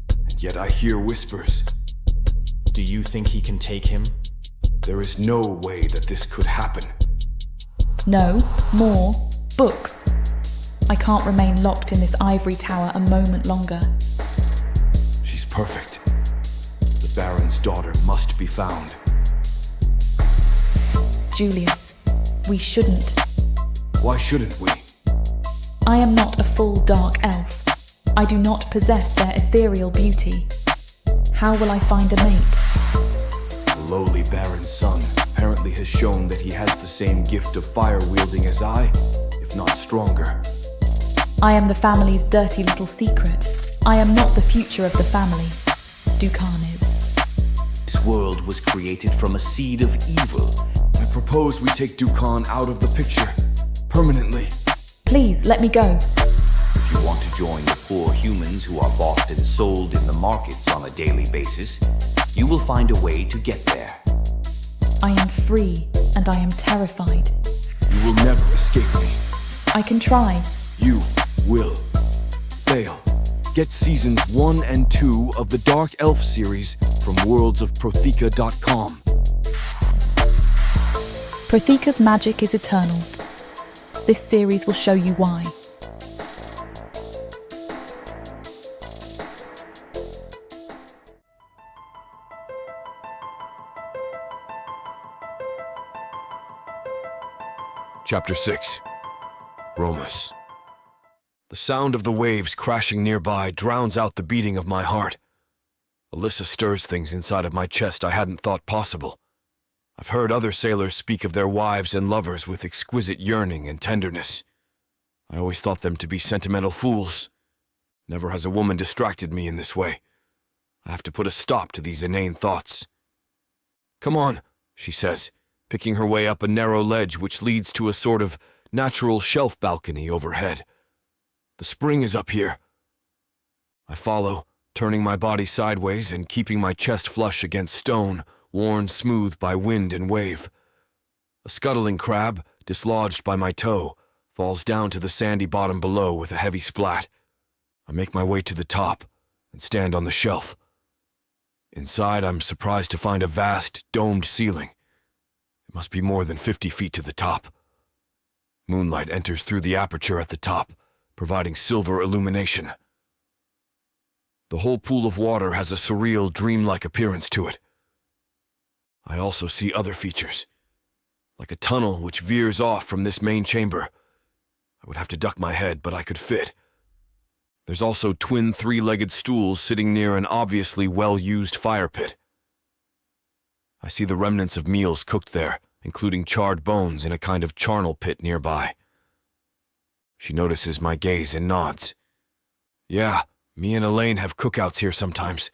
and yet I hear whispers. Do you think he can take him? There is no way that this could happen. No, more books. I can't remain locked in this ivory tower a moment longer. She's perfect. The Baron's daughter must be found. Julius, we shouldn't. Why shouldn't we? I am not a full Dark Elf. I do not possess their ethereal beauty. How will I find a mate? The lowly Baron's son apparently has shown that he has the same gift of fire-wielding as I, if not stronger. I am the family's dirty little secret. I am not the future of the family. Dukan is. This world was created from a seed of evil. I propose we take Dukan out of the picture, permanently. Please, let me go. If you want to join the poor humans who are bought and sold in the markets on a daily basis, you will find a way to get there. I am free, and I am terrified. You will never escape me. I can try. You will fail. Get seasons 1 and 2 of the Dark Elf series from worldsofprotheka.com. Protheka's magic is eternal. This series will show you why. Chapter 6. Romos. The sound of the waves crashing nearby drowns out the beating of my heart. Alyssa stirs things inside of my chest I hadn't thought possible. I've heard other sailors speak of their wives and lovers with exquisite yearning and tenderness. I always thought them to be sentimental fools. Never has a woman distracted me in this way. I have to put a stop to these inane thoughts. "Come on," she says, picking her way up a narrow ledge which leads to a sort of natural shelf balcony overhead. "The spring is up here." I follow, turning my body sideways and keeping my chest flush against stone, worn smooth by wind and wave. A scuttling crab, dislodged by my toe, falls down to the sandy bottom below with a heavy splat. I make my way to the top and stand on the shelf. Inside, I'm surprised to find a vast, domed ceiling. It must be more than 50 feet to the top. Moonlight enters through the aperture at the top, providing silver illumination. The whole pool of water has a surreal, dreamlike appearance to it. I also see other features, like a tunnel which veers off from this main chamber. I would have to duck my head, but I could fit. There's also twin three-legged stools sitting near an obviously well-used fire pit. I see the remnants of meals cooked there, including charred bones in a kind of charnel pit nearby. She notices my gaze and nods. "Yeah, me and Elaine have cookouts here sometimes.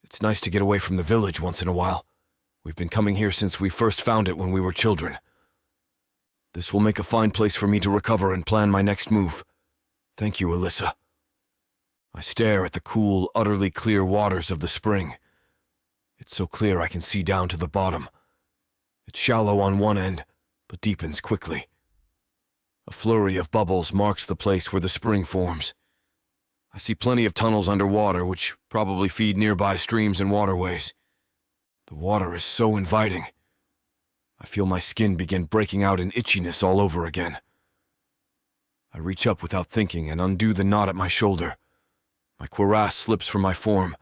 It's nice to get away from the village once in a while. We've been coming here since we first found it when we were children. This will make a fine place for me to recover and plan my next move. Thank you, Alyssa." I stare at the cool, utterly clear waters of the spring. It's so clear I can see down to the bottom. It's shallow on one end, but deepens quickly. A flurry of bubbles marks the place where the spring forms. I see plenty of tunnels underwater, which probably feed nearby streams and waterways. The water is so inviting. I feel my skin begin breaking out in itchiness all over again. I reach up without thinking and undo the knot at my shoulder. My cuirass slips from my form,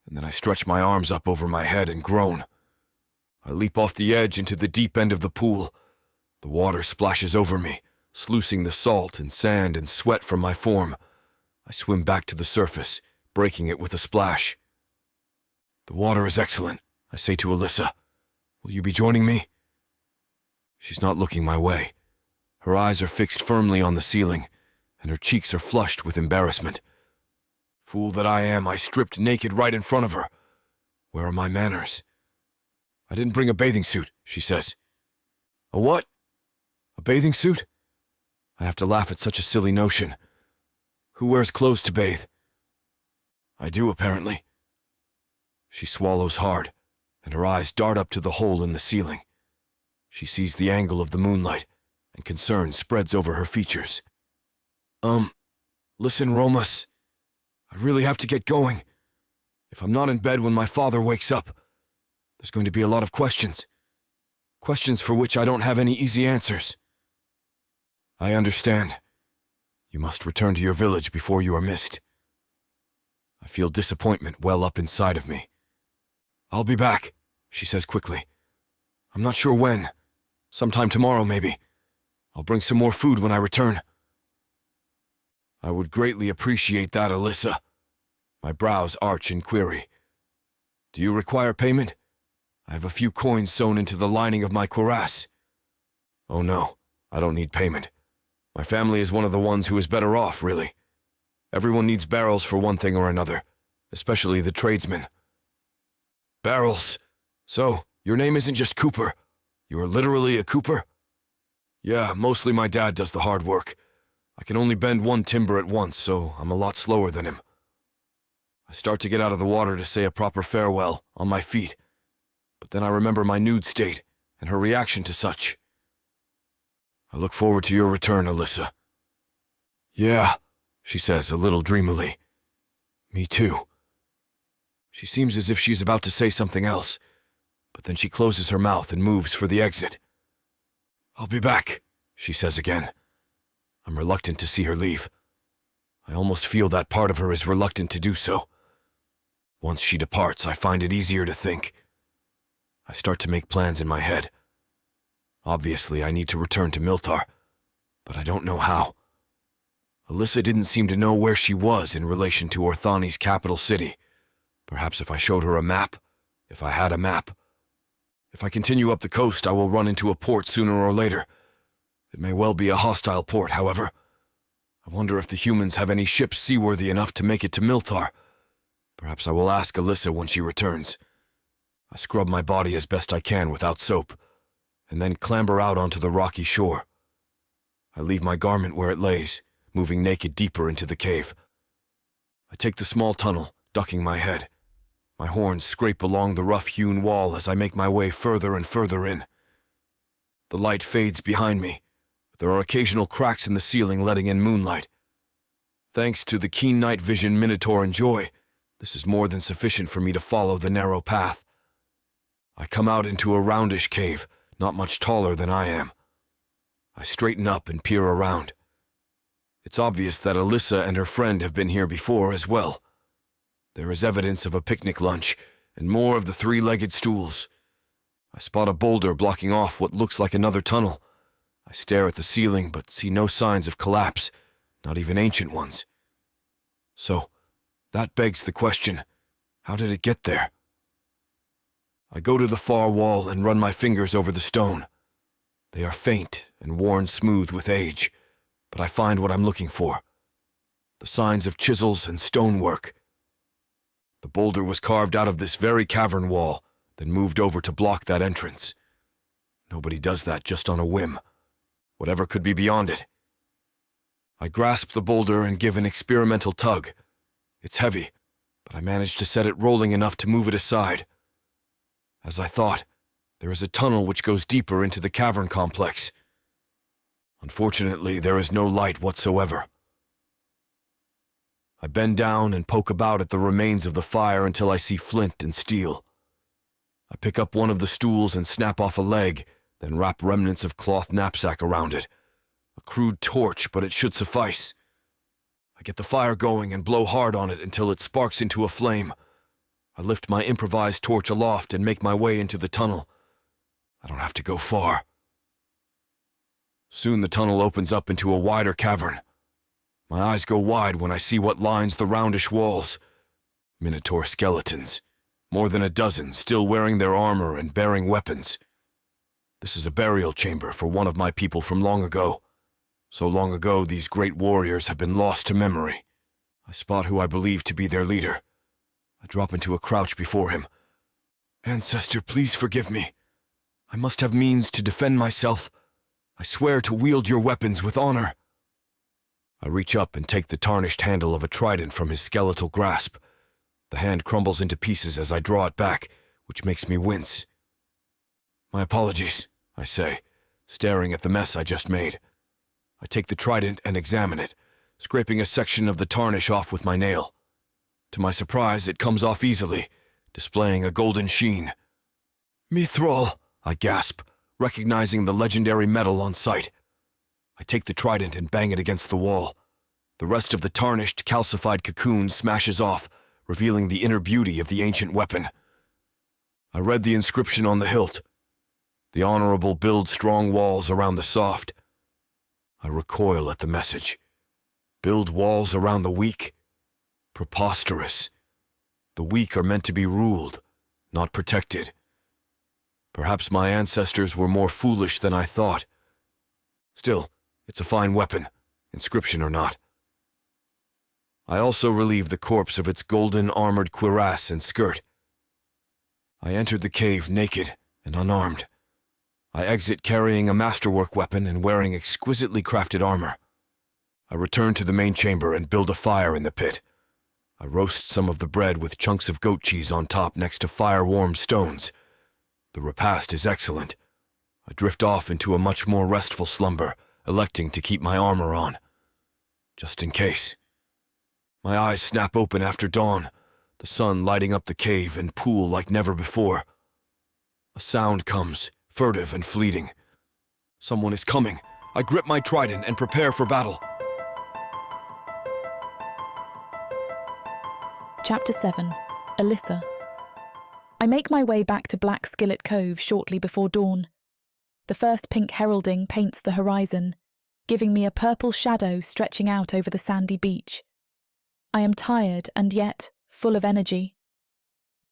and then I stretch my arms up over my head and groan. I leap off the edge into the deep end of the pool. The water splashes over me, sluicing the salt and sand and sweat from my form. I swim back to the surface, breaking it with a splash. "The water is excellent," I say to Alyssa. "Will you be joining me?" She's not looking my way. Her eyes are fixed firmly on the ceiling, and her cheeks are flushed with embarrassment. Fool that I am, I stripped naked right in front of her. Where are my manners? "I didn't bring a bathing suit," she says. "A what? A bathing suit?" I have to laugh at such a silly notion. Who wears clothes to bathe? I do, apparently. She swallows hard, and her eyes dart up to the hole in the ceiling. She sees the angle of the moonlight, and concern spreads over her features. Listen, Romas. I really have to get going. If I'm not in bed when my father wakes up, there's going to be a lot of questions. Questions for which I don't have any easy answers." "I understand. You must return to your village before you are missed. I feel disappointment well up inside of me. I'll be back, she says quickly. I'm not sure when. Sometime tomorrow, maybe. I'll bring some more food when I return. I would greatly appreciate that, Alyssa. My brows arch in query. Do you require payment? I have a few coins sewn into the lining of my cuirass. Oh no, I don't need payment. My family is one of the ones who is better off, really. Everyone needs barrels for one thing or another, especially the tradesmen. Barrels. So, your name isn't just Cooper. You are literally a Cooper? Yeah, mostly my dad does the hard work. I can only bend one timber at once, so I'm a lot slower than him. I start to get out of the water to say a proper farewell, on my feet. But then I remember my nude state, and her reaction to such. I look forward to your return, Alyssa. Yeah, she says a little dreamily. Me too. She seems as if she's about to say something else, but then she closes her mouth and moves for the exit. I'll be back, she says again. I'm reluctant to see her leave. I almost feel that part of her is reluctant to do so. Once she departs, I find it easier to think. I start to make plans in my head. Obviously, I need to return to Miltar, but I don't know how. Alyssa didn't seem to know where she was in relation to Orthani's capital city. Perhaps if I showed her a map, if I had a map. If I continue up the coast, I will run into a port sooner or later. It may well be a hostile port, however. I wonder if the humans have any ships seaworthy enough to make it to Miltar. Perhaps I will ask Alyssa when she returns. I scrub my body as best I can without soap, and then clamber out onto the rocky shore. I leave my garment where it lays, moving naked deeper into the cave. I take the small tunnel, ducking my head. My horns scrape along the rough-hewn wall as I make my way further and further in. The light fades behind me, but there are occasional cracks in the ceiling letting in moonlight. Thanks to the keen night vision Minotaur enjoy, this is more than sufficient for me to follow the narrow path. I come out into a roundish cave, not much taller than I am. I straighten up and peer around. It's obvious that Alyssa and her friend have been here before as well. There is evidence of a picnic lunch, and more of the three-legged stools. I spot a boulder blocking off what looks like another tunnel. I stare at the ceiling, but see no signs of collapse, not even ancient ones. So, that begs the question, how did it get there? I go to the far wall and run my fingers over the stone. They are faint and worn smooth with age, but I find what I'm looking for. The signs of chisels and stonework. The boulder was carved out of this very cavern wall, then moved over to block that entrance. Nobody does that just on a whim. Whatever could be beyond it. I grasp the boulder and give an experimental tug. It's heavy, but I manage to set it rolling enough to move it aside. As I thought, there is a tunnel which goes deeper into the cavern complex. Unfortunately, there is no light whatsoever. I bend down and poke about at the remains of the fire until I see flint and steel. I pick up one of the stools and snap off a leg, then wrap remnants of cloth knapsack around it. A crude torch, but it should suffice. I get the fire going and blow hard on it until it sparks into a flame. I lift my improvised torch aloft and make my way into the tunnel. I don't have to go far. Soon the tunnel opens up into a wider cavern. My eyes go wide when I see what lines the roundish walls. Minotaur skeletons. More than a dozen, still wearing their armor and bearing weapons. This is a burial chamber for one of my people from long ago. So long ago, these great warriors have been lost to memory. I spot who I believe to be their leader. I drop into a crouch before him. Ancestor, please forgive me. I must have means to defend myself. I swear to wield your weapons with honor. I reach up and take the tarnished handle of a trident from his skeletal grasp. The hand crumbles into pieces as I draw it back, which makes me wince. My apologies, I say, staring at the mess I just made. I take the trident and examine it, scraping a section of the tarnish off with my nail. To my surprise, it comes off easily, displaying a golden sheen. Mithril, I gasp, recognizing the legendary metal on sight. I take the trident and bang it against the wall. The rest of the tarnished, calcified cocoon smashes off, revealing the inner beauty of the ancient weapon. I read the inscription on the hilt. The honorable build strong walls around the soft. I recoil at the message. Build walls around the weak? Preposterous. The weak are meant to be ruled, not protected. Perhaps my ancestors were more foolish than I thought. Still, it's a fine weapon, inscription or not. I also relieved the corpse of its golden armored cuirass and skirt. I entered the cave naked and unarmed. I exit carrying a masterwork weapon and wearing exquisitely crafted armor. I return to the main chamber and build a fire in the pit. I roast some of the bread with chunks of goat cheese on top next to fire-warmed stones. The repast is excellent. I drift off into a much more restful slumber, electing to keep my armor on. Just in case. My eyes snap open after dawn, the sun lighting up the cave and pool like never before. A sound comes, furtive and fleeting. Someone is coming. I grip my trident and prepare for battle. Chapter 7. Alyssa. I make my way back to Black Skillet Cove shortly before dawn. The first pink heralding paints the horizon, giving me a purple shadow stretching out over the sandy beach. I am tired and yet full of energy.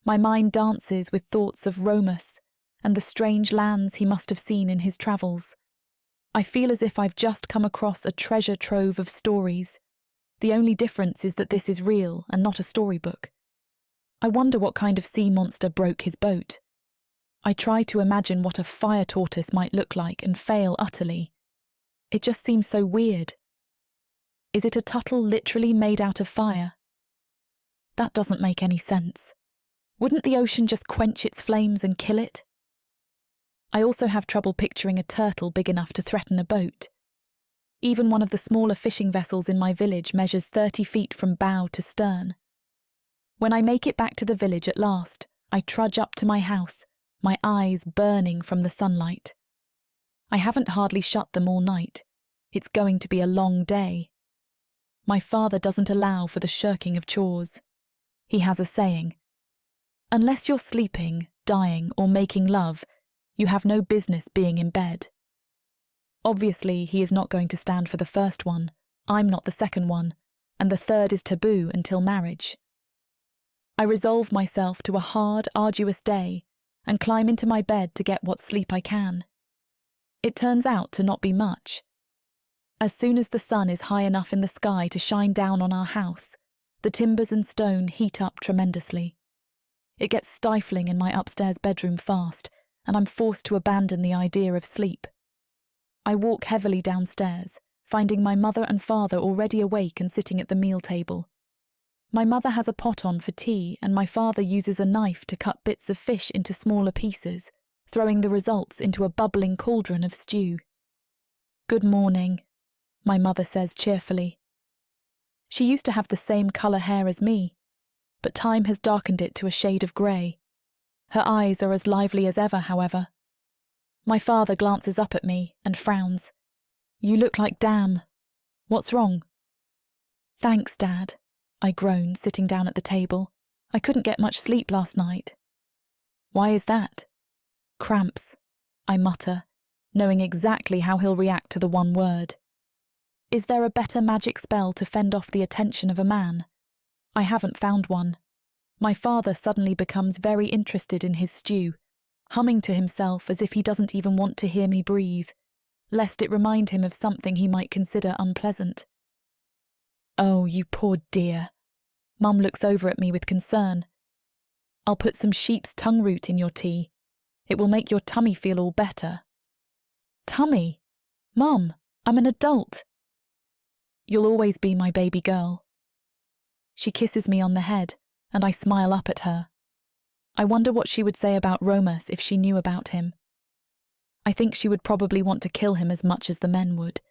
My mind dances with thoughts of Romos and the strange lands he must have seen in his travels. I feel as if I've just come across a treasure trove of stories. The only difference is that this is real and not a storybook. I wonder what kind of sea monster broke his boat. I try to imagine what a fire tortoise might look like and fail utterly. It just seems so weird. Is it a tuttle literally made out of fire? That doesn't make any sense. Wouldn't the ocean just quench its flames and kill it? I also have trouble picturing a turtle big enough to threaten a boat. Even one of the smaller fishing vessels in my village measures 30 feet from bow to stern. When I make it back to the village at last, I trudge up to my house, my eyes burning from the sunlight. I haven't hardly shut them all night. It's going to be a long day. My father doesn't allow for the shirking of chores. He has a saying, "Unless you're sleeping, dying, or making love, you have no business being in bed." Obviously, he is not going to stand for the first one. I'm not the second one, and the third is taboo until marriage. I resolve myself to a hard, arduous day and climb into my bed to get what sleep I can. It turns out to not be much. As soon as the sun is high enough in the sky to shine down on our house, the timbers and stone heat up tremendously. It gets stifling in my upstairs bedroom fast, and I'm forced to abandon the idea of sleep. I walk heavily downstairs, finding my mother and father already awake and sitting at the meal table. My mother has a pot on for tea, and my father uses a knife to cut bits of fish into smaller pieces, throwing the results into a bubbling cauldron of stew. "Good morning," my mother says cheerfully. She used to have the same colour hair as me, but time has darkened it to a shade of grey. Her eyes are as lively as ever, however. My father glances up at me and frowns. "You look like damn. What's wrong?" "Thanks, Dad," I groan, sitting down at the table. "I couldn't get much sleep last night." "Why is that?" "Cramps," I mutter, knowing exactly how he'll react to the one word. Is there a better magic spell to fend off the attention of a man? I haven't found one. My father suddenly becomes very interested in his stew, humming to himself as if he doesn't even want to hear me breathe, lest it remind him of something he might consider unpleasant. "Oh, you poor dear." Mum looks over at me with concern. "I'll put some sheep's tongue root in your tea. It will make your tummy feel all better." "Tummy? Mum, I'm an adult." "You'll always be my baby girl." She kisses me on the head, and I smile up at her. I wonder what she would say about Romos if she knew about him. I think she would probably want to kill him as much as the men would.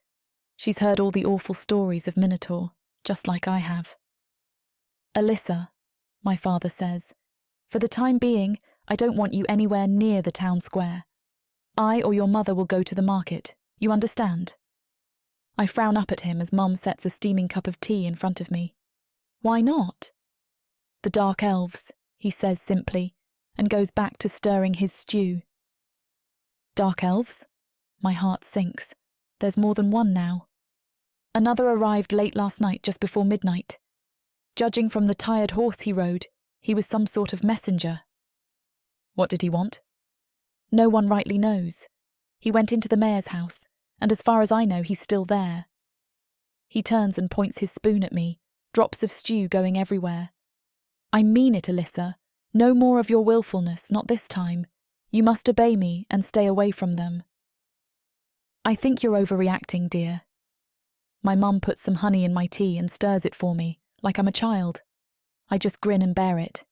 She's heard all the awful stories of Minotaur, just like I have. "Alyssa," my father says, "for the time being, I don't want you anywhere near the town square. I or your mother will go to the market. You understand?" I frown up at him as Mum sets a steaming cup of tea in front of me. Why not? The Dark Elves, he says simply, and goes back to stirring his stew. Dark Elves? My heart sinks. There's more than one now. Another arrived late last night, just before midnight. Judging from the tired horse he rode, he was some sort of messenger. What did he want? No one rightly knows. He went into the mayor's house, and as far as I know, he's still there. He turns and points his spoon at me, drops of stew going everywhere. I mean it, Alyssa. No more of your willfulness, not this time. You must obey me and stay away from them. I think you're overreacting, dear. My mum puts some honey in my tea and stirs it for me, like I'm a child. I just grin and bear it.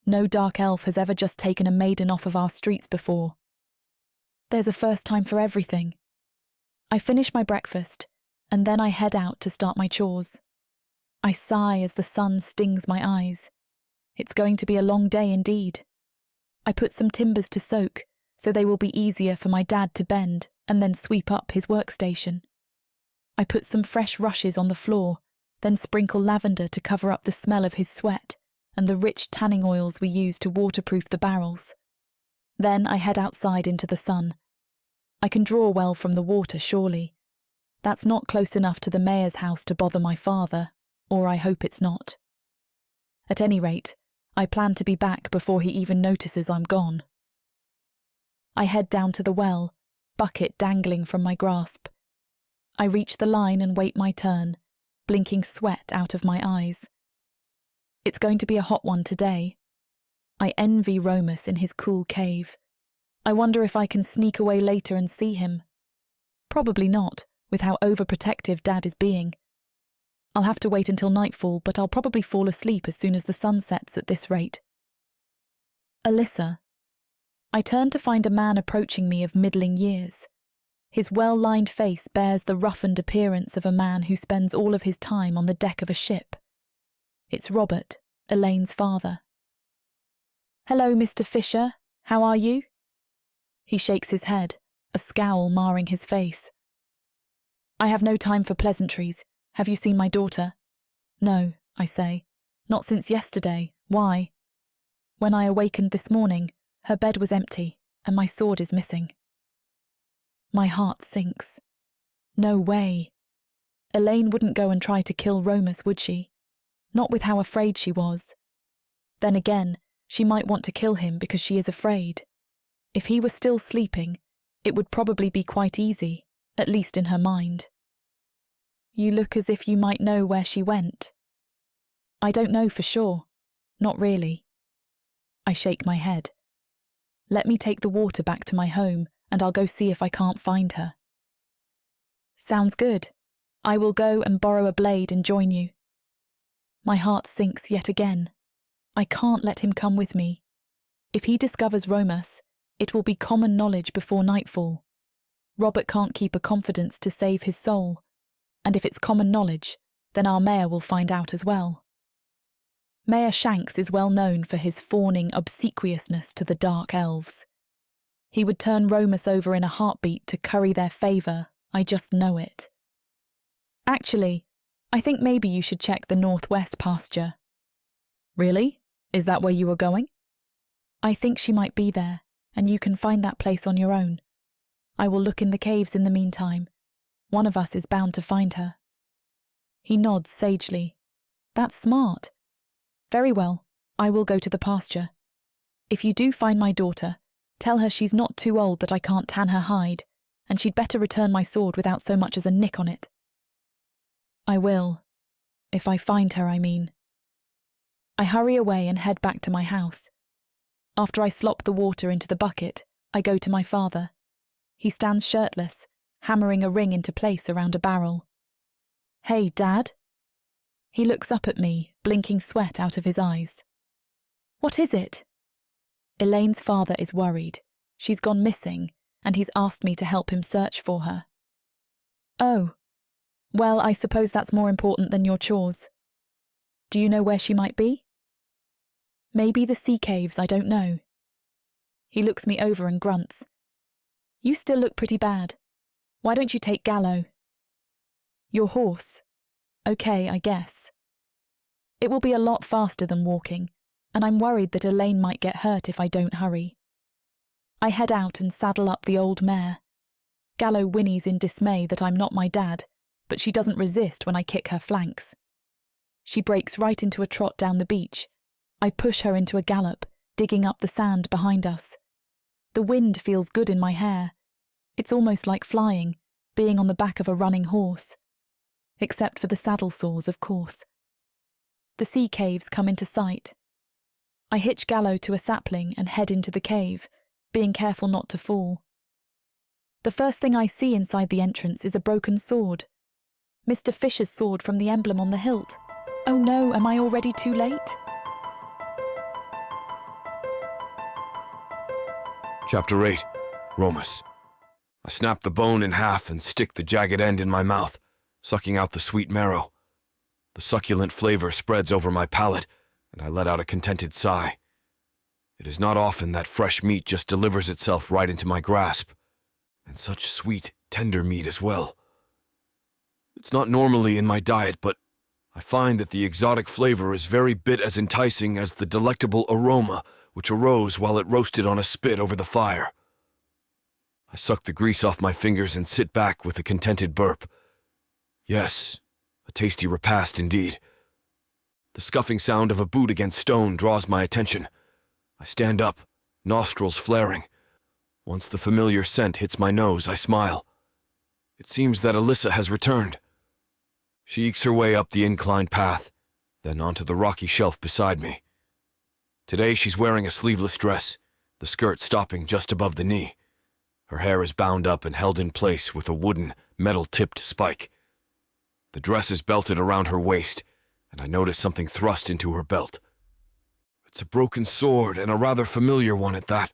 No dark elf has ever just taken a maiden off of our streets before. There's a first time for everything. I finish my breakfast, and then I head out to start my chores. I sigh as the sun stings my eyes. It's going to be a long day indeed. I put some timbers to soak, so they will be easier for my dad to bend and then sweep up his workstation. I put some fresh rushes on the floor, then sprinkle lavender to cover up the smell of his sweat and the rich tanning oils we use to waterproof the barrels. Then I head outside into the sun. I can draw well from the water, surely. That's not close enough to the mayor's house to bother my father, or I hope it's not. At any rate, I plan to be back before he even notices I'm gone. I head down to the well, bucket dangling from my grasp. I reach the line and wait my turn, blinking sweat out of my eyes. It's going to be a hot one today. I envy Romos in his cool cave. I wonder if I can sneak away later and see him. Probably not, with how overprotective Dad is being. I'll have to wait until nightfall, but I'll probably fall asleep as soon as the sun sets at this rate. Alyssa. I turn to find a man approaching me of middling years. His well-lined face bears the roughened appearance of a man who spends all of his time on the deck of a ship. It's Robert, Elaine's father. Hello, Mr. Fisher. How are you? He shakes his head, a scowl marring his face. I have no time for pleasantries. Have you seen my daughter? No, I say. Not since yesterday. Why? When I awakened this morning, her bed was empty, and my sword is missing. My heart sinks. No way. Elaine wouldn't go and try to kill Romos, would she? Not with how afraid she was. Then again, she might want to kill him because she is afraid. If he were still sleeping, it would probably be quite easy, at least in her mind. You look as if you might know where she went. I don't know for sure. Not really. I shake my head. Let me take the water back to my home, and I'll go see if I can't find her. Sounds good. I will go and borrow a blade and join you. My heart sinks yet again. I can't let him come with me. If he discovers Romos, it will be common knowledge before nightfall. Robert can't keep a confidence to save his soul, and if it's common knowledge, then our mayor will find out as well. Mayor Shanks is well known for his fawning obsequiousness to the Dark Elves. He would turn Romos over in a heartbeat to curry their favour, I just know it. Actually, I think maybe you should check the northwest pasture. Really? Is that where you are going? I think she might be there, and you can find that place on your own. I will look in the caves in the meantime. One of us is bound to find her. He nods sagely. That's smart. Very well, I will go to the pasture. If you do find my daughter, tell her she's not too old that I can't tan her hide, and she'd better return my sword without so much as a nick on it. I will. If I find her, I mean. I hurry away and head back to my house. After I slop the water into the bucket, I go to my father. He stands shirtless, hammering a ring into place around a barrel. Hey, Dad? He looks up at me, blinking sweat out of his eyes. What is it? Elaine's father is worried. She's gone missing, and he's asked me to help him search for her. Oh. Well, I suppose that's more important than your chores. Do you know where she might be? Maybe the sea caves, I don't know. He looks me over and grunts. You still look pretty bad. Why don't you take Gallo? Your horse. Okay, I guess. It will be a lot faster than walking, and I'm worried that Elaine might get hurt if I don't hurry. I head out and saddle up the old mare. Gallo whinnies in dismay that I'm not my dad, but she doesn't resist when I kick her flanks. She breaks right into a trot down the beach. I push her into a gallop, digging up the sand behind us. The wind feels good in my hair. It's almost like flying, being on the back of a running horse. Except for the saddle sores, of course. The sea caves come into sight. I hitch Gallo to a sapling and head into the cave, being careful not to fall. The first thing I see inside the entrance is a broken sword. Mr. Fisher's sword from the emblem on the hilt. Oh no, am I already too late? Chapter 8. Romos. I snap the bone in half and stick the jagged end in my mouth, sucking out the sweet marrow. The succulent flavor spreads over my palate, and I let out a contented sigh. It is not often that fresh meat just delivers itself right into my grasp, and such sweet, tender meat as well. It's not normally in my diet, but I find that the exotic flavor is very bit as enticing as the delectable aroma which arose while it roasted on a spit over the fire. I suck the grease off my fingers and sit back with a contented burp. Yes, a tasty repast indeed. The scuffing sound of a boot against stone draws my attention. I stand up, nostrils flaring. Once the familiar scent hits my nose, I smile. It seems that Alyssa has returned. She ekes her way up the inclined path, then onto the rocky shelf beside me. Today she's wearing a sleeveless dress, the skirt stopping just above the knee. Her hair is bound up and held in place with a wooden, metal-tipped spike. The dress is belted around her waist, and I notice something thrust into her belt. It's a broken sword, and a rather familiar one at that.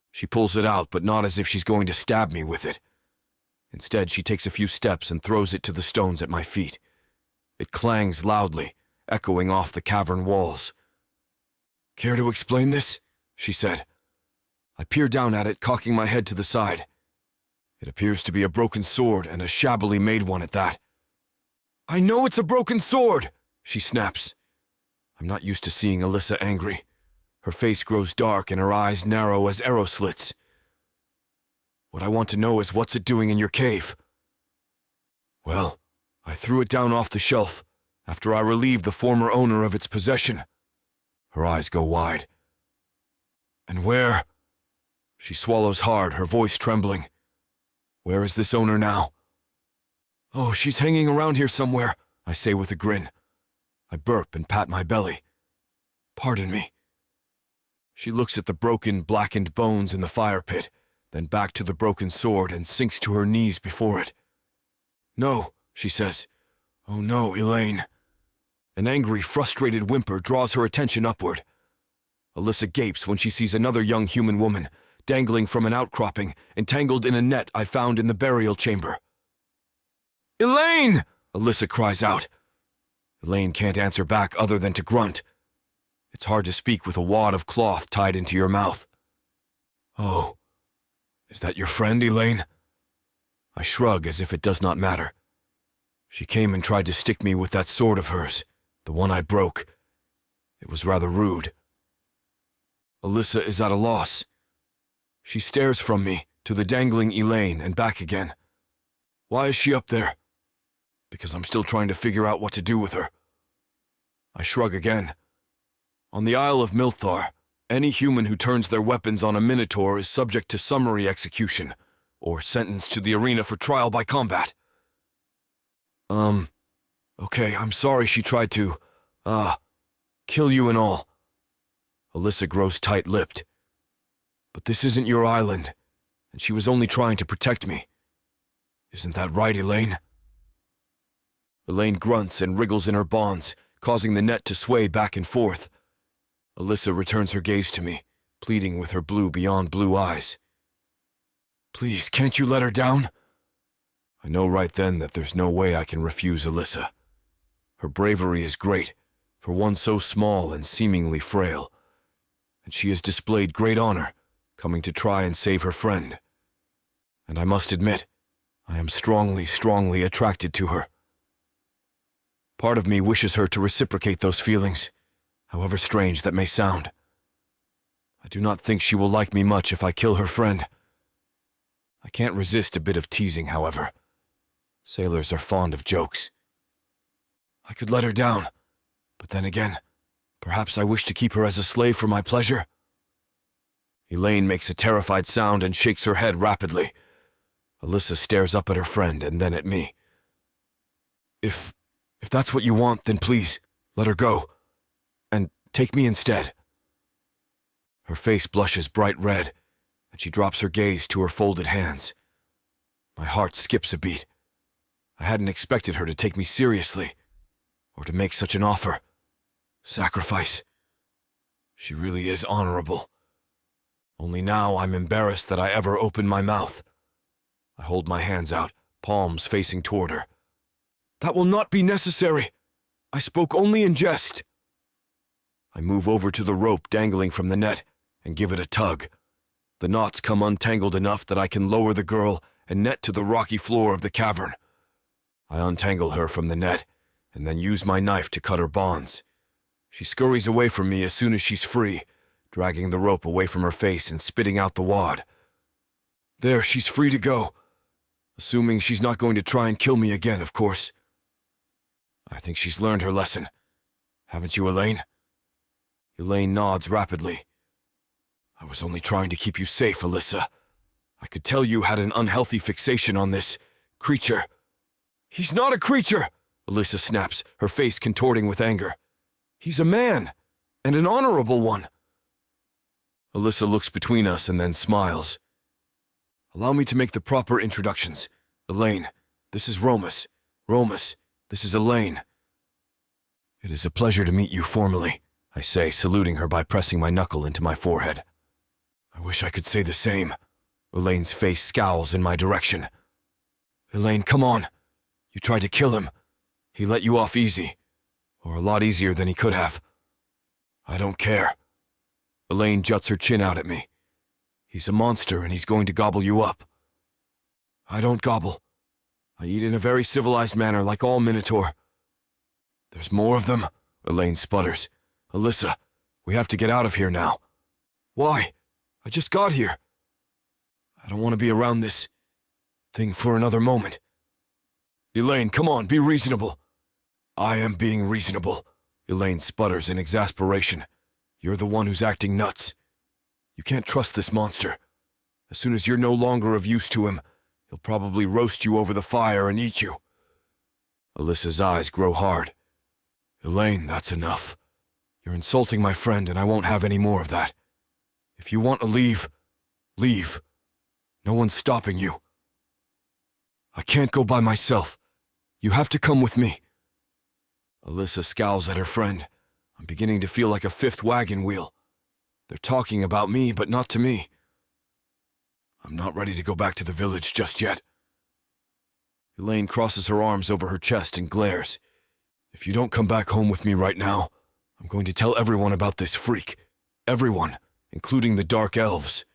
She pulls it out, but not as if she's going to stab me with it. Instead, she takes a few steps and throws it to the stones at my feet. It clangs loudly, echoing off the cavern walls. "Care to explain this?" she said. I peer down at it, cocking my head to the side. It appears to be a broken sword, and a shabbily made one at that. "I know it's a broken sword!" she snaps. I'm not used to seeing Alyssa angry. Her face grows dark and her eyes narrow as arrow slits. "What I want to know is what's it doing in your cave?" "Well, I threw it down off the shelf after I relieved the former owner of its possession." Her eyes go wide. "And where?" She swallows hard, her voice trembling. "Where is this owner now?" "Oh, she's hanging around here somewhere," I say with a grin. I burp and pat my belly. "Pardon me." She looks at the broken, blackened bones in the fire pit, then back to the broken sword and sinks to her knees before it. "No," she says. "Oh no, Elaine." An angry, frustrated whimper draws her attention upward. Alyssa gapes when she sees another young human woman, dangling from an outcropping, entangled in a net I found in the burial chamber. "Elaine!" Alyssa cries out. Elaine can't answer back other than to grunt. It's hard to speak with a wad of cloth tied into your mouth. "Oh, is that your friend, Elaine?" I shrug as if it does not matter. "She came and tried to stick me with that sword of hers, the one I broke. It was rather rude." Alyssa is at a loss. She stares from me to the dangling Elaine and back again. "Why is she up there?" "Because I'm still trying to figure out what to do with her." I shrug again. On the Isle of Minotaur, any human who turns their weapons on a Minotaur is subject to summary execution, or sentenced to the arena for trial by combat. Okay, I'm sorry she tried to, kill you and all." Alyssa grows tight-lipped. "But this isn't your island, and she was only trying to protect me. Isn't that right, Elaine?" Elaine grunts and wriggles in her bonds, causing the net to sway back and forth. Alyssa returns her gaze to me, pleading with her blue beyond blue eyes. "Please, can't you let her down?" I know right then that there's no way I can refuse Alyssa. Her bravery is great, for one so small and seemingly frail, and she has displayed great honor, coming to try and save her friend. And I must admit, I am strongly, strongly attracted to her. Part of me wishes her to reciprocate those feelings, however strange that may sound. I do not think she will like me much if I kill her friend. I can't resist a bit of teasing, however. Sailors are fond of jokes. I could let her down, but then again, perhaps I wish to keep her as a slave for my pleasure. Elaine makes a terrified sound and shakes her head rapidly. Alyssa stares up at her friend and then at me. If that's what you want, then please, let her go. And take me instead. Her face blushes bright red, and she drops her gaze to her folded hands. My heart skips a beat. I hadn't expected her to take me seriously, or to make such an offer. Sacrifice. She really is honorable. Only now I'm embarrassed that I ever opened my mouth. I hold my hands out, palms facing toward her. That will not be necessary. I spoke only in jest. I move over to the rope dangling from the net and give it a tug. The knots come untangled enough that I can lower the girl and net to the rocky floor of the cavern. I untangle her from the net and then use my knife to cut her bonds. She scurries away from me as soon as she's free, dragging the rope away from her face and spitting out the wad. There, she's free to go. Assuming she's not going to try and kill me again, of course. I think she's learned her lesson. Haven't you, Elaine? Elaine nods rapidly. I was only trying to keep you safe, Alyssa. I could tell you had an unhealthy fixation on this creature. He's not a creature, Alyssa snaps, her face contorting with anger. He's a man, and an honorable one. Alyssa looks between us and then smiles. Allow me to make the proper introductions. Elaine, this is Romas. Romas, this is Elaine. It is a pleasure to meet you formally, I say, saluting her by pressing my knuckle into my forehead. I wish I could say the same. Elaine's face scowls in my direction. Elaine, come on. You tried to kill him. He let you off easy, or a lot easier than he could have. I don't care. Elaine juts her chin out at me. He's a monster and he's going to gobble you up. I don't gobble. I eat in a very civilized manner like all Minotaur. There's more of them, Elaine sputters. Alyssa, we have to get out of here now. Why? I just got here. I don't want to be around this thing for another moment. Elaine, come on, be reasonable. I am being reasonable, Elaine sputters in exasperation. You're the one who's acting nuts. You can't trust this monster. As soon as you're no longer of use to him, he'll probably roast you over the fire and eat you. Alyssa's eyes grow hard. Elaine, that's enough. You're insulting my friend and I won't have any more of that. If you want to leave, leave. No one's stopping you. I can't go by myself. You have to come with me. Alyssa scowls at her friend. I'm beginning to feel like a fifth wagon wheel. They're talking about me, but not to me. I'm not ready to go back to the village just yet. Elaine crosses her arms over her chest and glares. If you don't come back home with me right now, I'm going to tell everyone about this freak. Everyone, including the Dark Elves.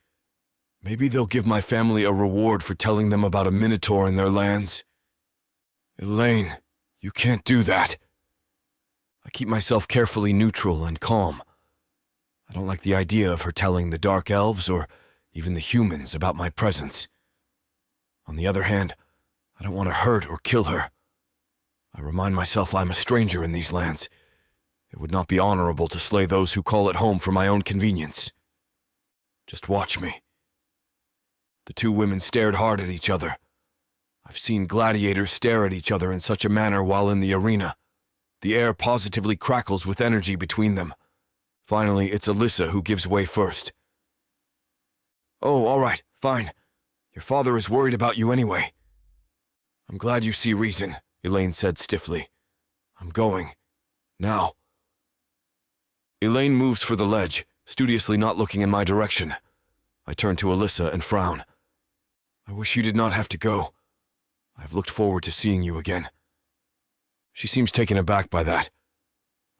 Maybe they'll give my family a reward for telling them about a Minotaur in their lands. Elaine, you can't do that. I keep myself carefully neutral and calm. I don't like the idea of her telling the Dark Elves or even the humans about my presence. On the other hand, I don't want to hurt or kill her. I remind myself I'm a stranger in these lands. It would not be honorable to slay those who call it home for my own convenience. Just watch me. The two women stared hard at each other. I've seen gladiators stare at each other in such a manner while in the arena. The air positively crackles with energy between them. Finally, it's Alyssa who gives way first. Oh, all right, fine. Your father is worried about you anyway. I'm glad you see reason, Elaine said stiffly. I'm going. Now. Elaine moves for the ledge, studiously not looking in my direction. I turn to Alyssa and frown. I wish you did not have to go. I've looked forward to seeing you again. She seems taken aback by that.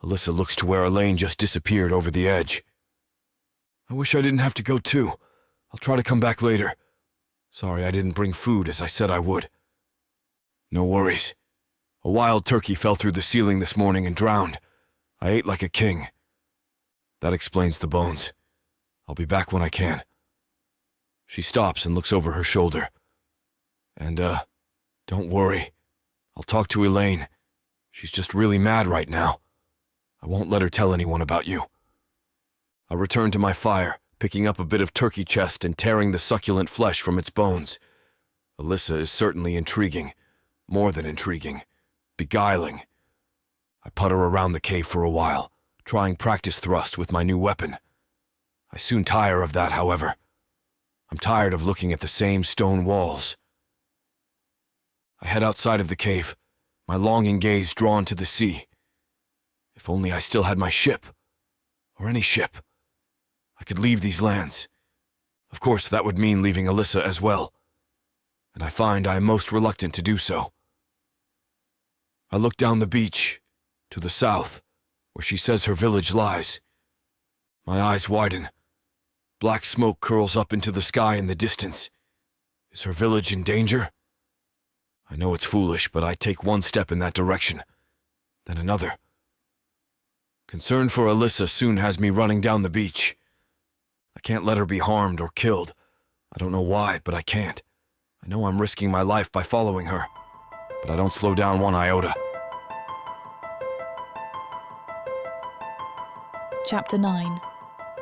Alyssa looks to where Elaine just disappeared over the edge. I wish I didn't have to go too. I'll try to come back later. Sorry I didn't bring food as I said I would. No worries. A wild turkey fell through the ceiling this morning and drowned. I ate like a king. That explains the bones. I'll be back when I can. She stops and looks over her shoulder. And, don't worry. I'll talk to Elaine. She's just really mad right now. I won't let her tell anyone about you. I return to my fire, picking up a bit of turkey chest and tearing the succulent flesh from its bones. Alyssa is certainly intriguing. More than intriguing. Beguiling. I putter around the cave for a while, trying practice thrust with my new weapon. I soon tire of that, however. I'm tired of looking at the same stone walls. I head outside of the cave, my longing gaze drawn to the sea. If only I still had my ship. Or any ship. I could leave these lands. Of course, that would mean leaving Alyssa as well. And I find I am most reluctant to do so. I look down the beach, to the south, where she says her village lies. My eyes widen. Black smoke curls up into the sky in the distance. Is her village in danger? I know it's foolish, but I take one step in that direction, then another. Concern for Alyssa soon has me running down the beach. I can't let her be harmed or killed. I don't know why, but I can't. I know I'm risking my life by following her, but I don't slow down one iota. Chapter 9.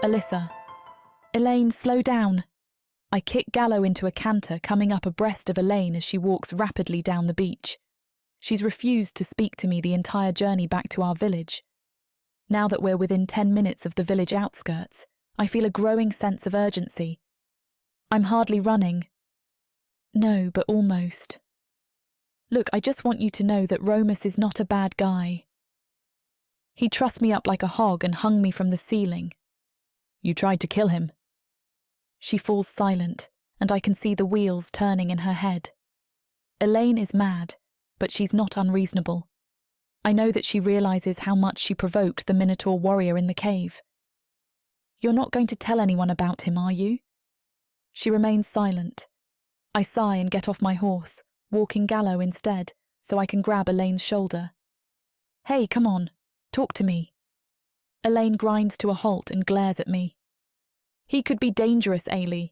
Alyssa. Elaine, slow down. I kick Gallo into a canter, coming up abreast of Elaine as she walks rapidly down the beach. She's refused to speak to me the entire journey back to our village. Now that we're within 10 minutes of the village outskirts, I feel a growing sense of urgency. I'm hardly running. No, but almost. Look, I just want you to know that Romos is not a bad guy. He trussed me up like a hog and hung me from the ceiling. You tried to kill him. She falls silent, and I can see the wheels turning in her head. Elaine is mad, but she's not unreasonable. I know that she realizes how much she provoked the Minotaur warrior in the cave. You're not going to tell anyone about him, are you? She remains silent. I sigh and get off my horse, walking Gallo instead, so I can grab Elaine's shoulder. Hey, come on, talk to me. Elaine grinds to a halt and glares at me. He could be dangerous, Ailey.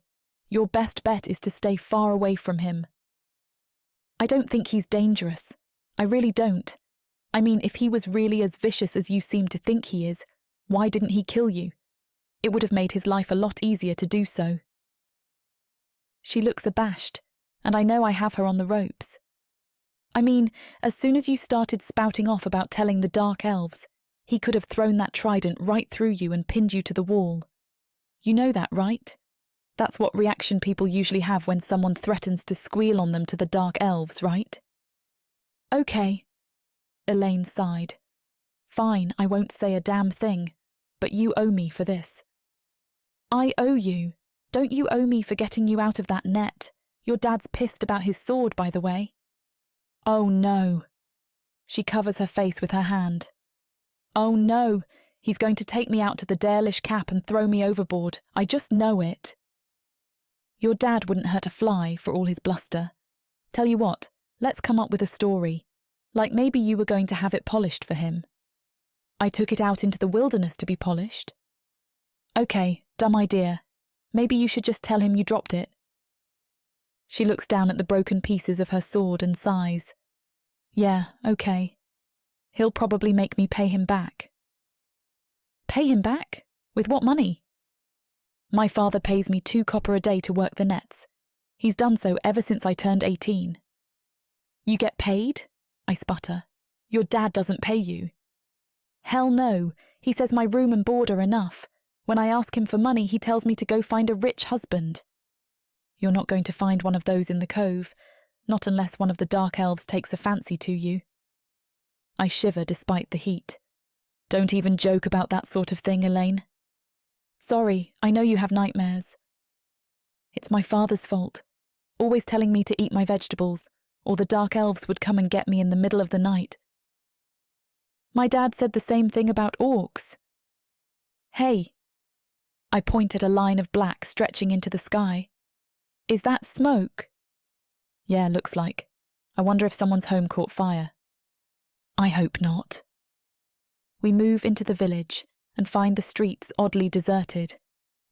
Your best bet is to stay far away from him. I don't think he's dangerous. I really don't. I mean, if he was really as vicious as you seem to think he is, why didn't he kill you? It would have made his life a lot easier to do so. She looks abashed, and I know I have her on the ropes. I mean, as soon as you started spouting off about telling the Dark Elves, he could have thrown that trident right through you and pinned you to the wall. You know that, right? That's what reaction people usually have when someone threatens to squeal on them to the Dark Elves, right? Okay. Elaine sighed. Fine, I won't say a damn thing, but you owe me for this. I owe you. Don't you owe me for getting you out of that net? Your dad's pissed about his sword, by the way. Oh no. She covers her face with her hand. Oh no, he's going to take me out to the Dalish cap and throw me overboard. I just know it. Your dad wouldn't hurt a fly for all his bluster. Tell you what, let's come up with a story. Like maybe you were going to have it polished for him. I took it out into the wilderness to be polished. Okay, dumb idea. Maybe you should just tell him you dropped it. She looks down at the broken pieces of her sword and sighs. Yeah, okay. He'll probably make me pay him back. Pay him back? With what money? My father pays me 2 copper a day to work the nets. He's done so ever since I turned 18. You get paid? I sputter. Your dad doesn't pay you. Hell no. He says my room and board are enough. When I ask him for money, he tells me to go find a rich husband. You're not going to find one of those in the cove, not unless one of the Dark Elves takes a fancy to you. I shiver despite the heat. Don't even joke about that sort of thing, Elaine. Sorry, I know you have nightmares. It's my father's fault, always telling me to eat my vegetables, or the Dark Elves would come and get me in the middle of the night. My dad said the same thing about orcs. Hey. I point at a line of black stretching into the sky. Is that smoke? Yeah, looks like. I wonder if someone's home caught fire. I hope not. We move into the village and find the streets oddly deserted.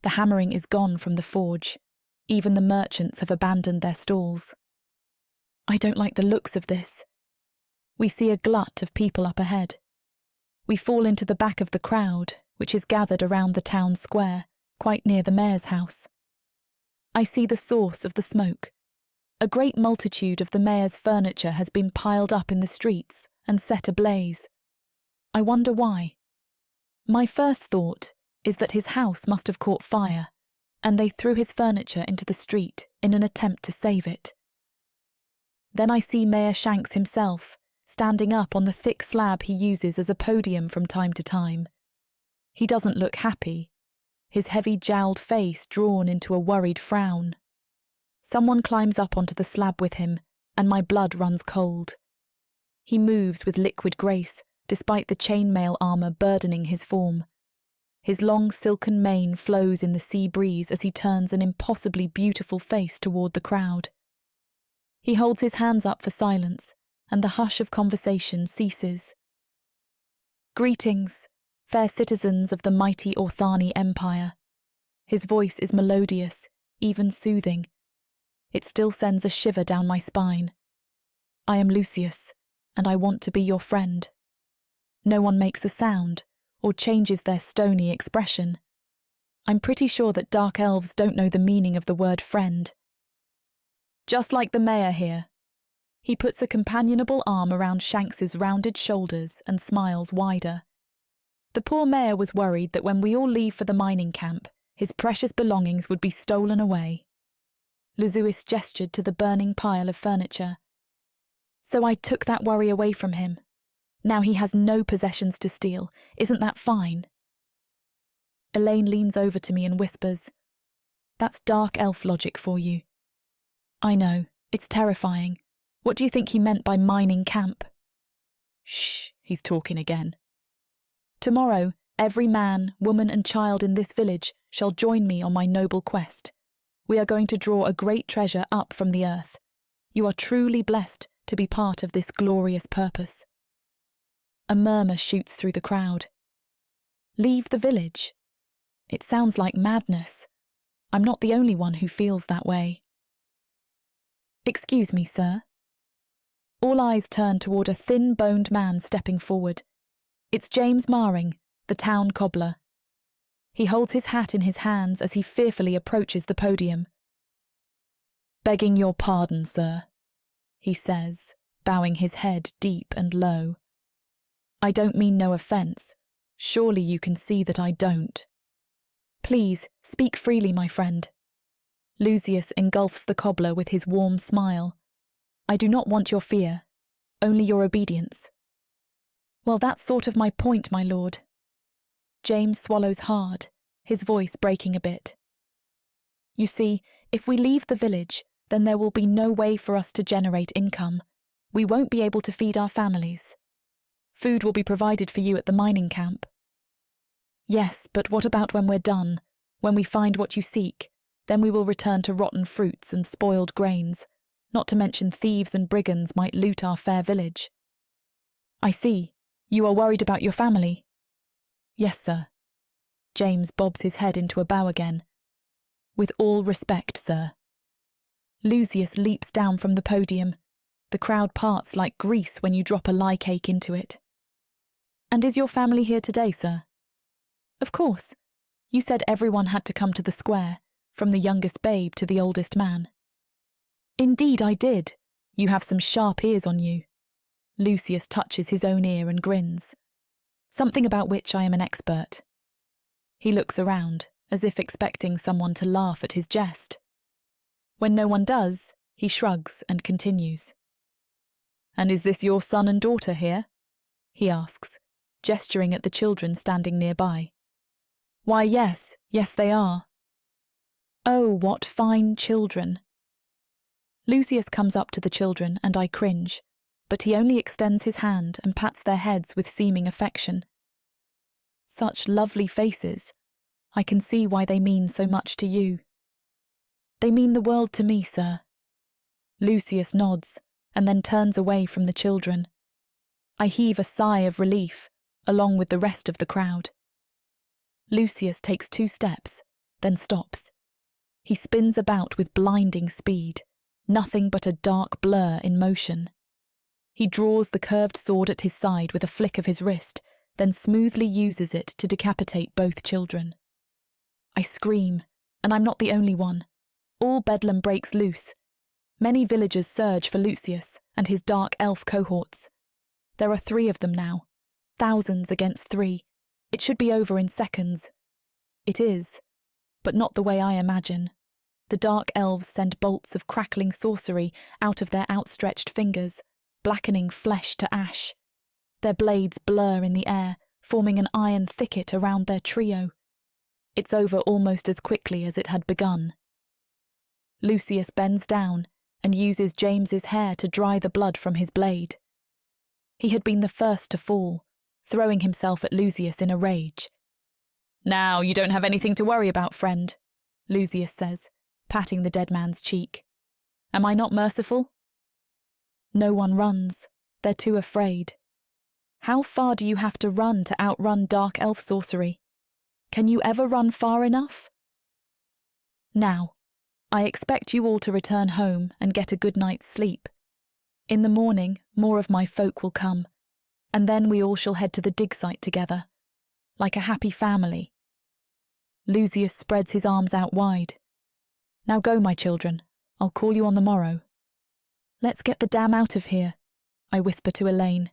The hammering is gone from the forge. Even the merchants have abandoned their stalls. I don't like the looks of this. We see a glut of people up ahead. We fall into the back of the crowd, which is gathered around the town square, quite near the mayor's house. I see the source of the smoke. A great multitude of the mayor's furniture has been piled up in the streets and set ablaze. I wonder why. My first thought is that his house must have caught fire, and they threw his furniture into the street in an attempt to save it. Then I see Mayor Shanks himself, standing up on the thick slab he uses as a podium from time to time. He doesn't look happy, his heavy jowled face drawn into a worried frown. Someone climbs up onto the slab with him, and my blood runs cold. He moves with liquid grace, despite the chainmail armour burdening his form. His long silken mane flows in the sea breeze as he turns an impossibly beautiful face toward the crowd. He holds his hands up for silence, and the hush of conversation ceases. Greetings, fair citizens of the mighty Orthani Empire. His voice is melodious, even soothing. It still sends a shiver down my spine. I am Lucius, and I want to be your friend. No one makes a sound, or changes their stony expression. I'm pretty sure that Dark Elves don't know the meaning of the word friend. Just like the mayor here. He puts a companionable arm around Shanks's rounded shoulders and smiles wider. The poor mayor was worried that when we all leave for the mining camp, his precious belongings would be stolen away. Lucius gestured to the burning pile of furniture. So I took that worry away from him. Now he has no possessions to steal. Isn't that fine? Elaine leans over to me and whispers, "That's dark elf logic for you." I know, it's terrifying. What do you think he meant by mining camp? Shh, he's talking again. Tomorrow, every man, woman and child in this village shall join me on my noble quest. We are going to draw a great treasure up from the earth. You are truly blessed to be part of this glorious purpose. A murmur shoots through the crowd. Leave the village? It sounds like madness. I'm not the only one who feels that way. Excuse me, sir. All eyes turn toward a thin-boned man stepping forward. It's James Marring, the town cobbler. He holds his hat in his hands as he fearfully approaches the podium. "Begging your pardon, sir," he says, bowing his head deep and low. "I don't mean no offence. Surely you can see that I don't." "Please, speak freely, my friend." Lucius engulfs the cobbler with his warm smile. "I do not want your fear, only your obedience." "Well, that's sort of my point, my lord." James swallows hard, his voice breaking a bit. "You see, if we leave the village, then there will be no way for us to generate income. We won't be able to feed our families. Food will be provided for you at the mining camp." "Yes, but what about when we're done? When we find what you seek, then we will return to rotten fruits and spoiled grains, not to mention thieves and brigands might loot our fair village." "I see. You are worried about your family?" "Yes, sir." James bobs his head into a bow again. "With all respect, sir." Lucius leaps down from the podium. The crowd parts like grease when you drop a lie cake into it. "And is your family here today, sir?" "Of course. You said everyone had to come to the square, from the youngest babe to the oldest man." "Indeed I did. You have some sharp ears on you." Lucius touches his own ear and grins. "Something about which I am an expert." He looks around, as if expecting someone to laugh at his jest. When no one does, he shrugs and continues. "And is this your son and daughter here?" he asks, gesturing at the children standing nearby. "Why, yes, they are." "Oh, what fine children." Lucius comes up to the children and I cringe, but he only extends his hand and pats their heads with seeming affection. "Such lovely faces. I can see why they mean so much to you." "They mean the world to me, sir." Lucius nods and then turns away from the children. I heave a sigh of relief, along with the rest of the crowd. Lucius takes 2 steps, then stops. He spins about with blinding speed, nothing but a dark blur in motion. He draws the curved sword at his side with a flick of his wrist, then smoothly uses it to decapitate both children. I scream, and I'm not the only one. All Bedlam breaks loose. Many villagers surge for Lucius and his Dark Elf cohorts. There are 3 of them now. Thousands against 3. It should be over in seconds. It is, but not the way I imagine. The Dark Elves send bolts of crackling sorcery out of their outstretched fingers, blackening flesh to ash. Their blades blur in the air, forming an iron thicket around their trio. It's over almost as quickly as it had begun. Lucius bends down and uses James's hair to dry the blood from his blade. He had been the first to fall, throwing himself at Lucius in a rage. "Now you don't have anything to worry about, friend," Lucius says, patting the dead man's cheek. "Am I not merciful?" No one runs. They're too afraid. How far do you have to run to outrun Dark Elf sorcery? Can you ever run far enough? Now, I expect you all to return home and get a good night's sleep. In the morning, more of my folk will come, and then we all shall head to the dig site together, like a happy family. Lucius spreads his arms out wide. "Now go, my children. I'll call you on the morrow." "Let's get the dam out of here," I whisper to Elaine.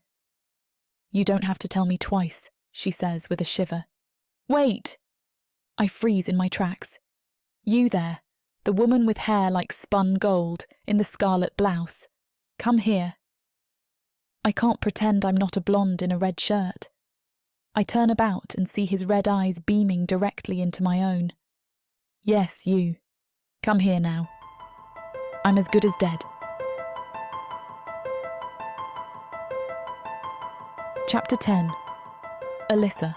"You don't have to tell me twice," she says with a shiver. "Wait!" I freeze in my tracks. "You there, the woman with hair like spun gold in the scarlet blouse. Come here." I can't pretend I'm not a blonde in a red shirt. I turn about and see his red eyes beaming directly into my own. "Yes, you. Come here now. I'm as good as dead." Chapter 10. Alyssa.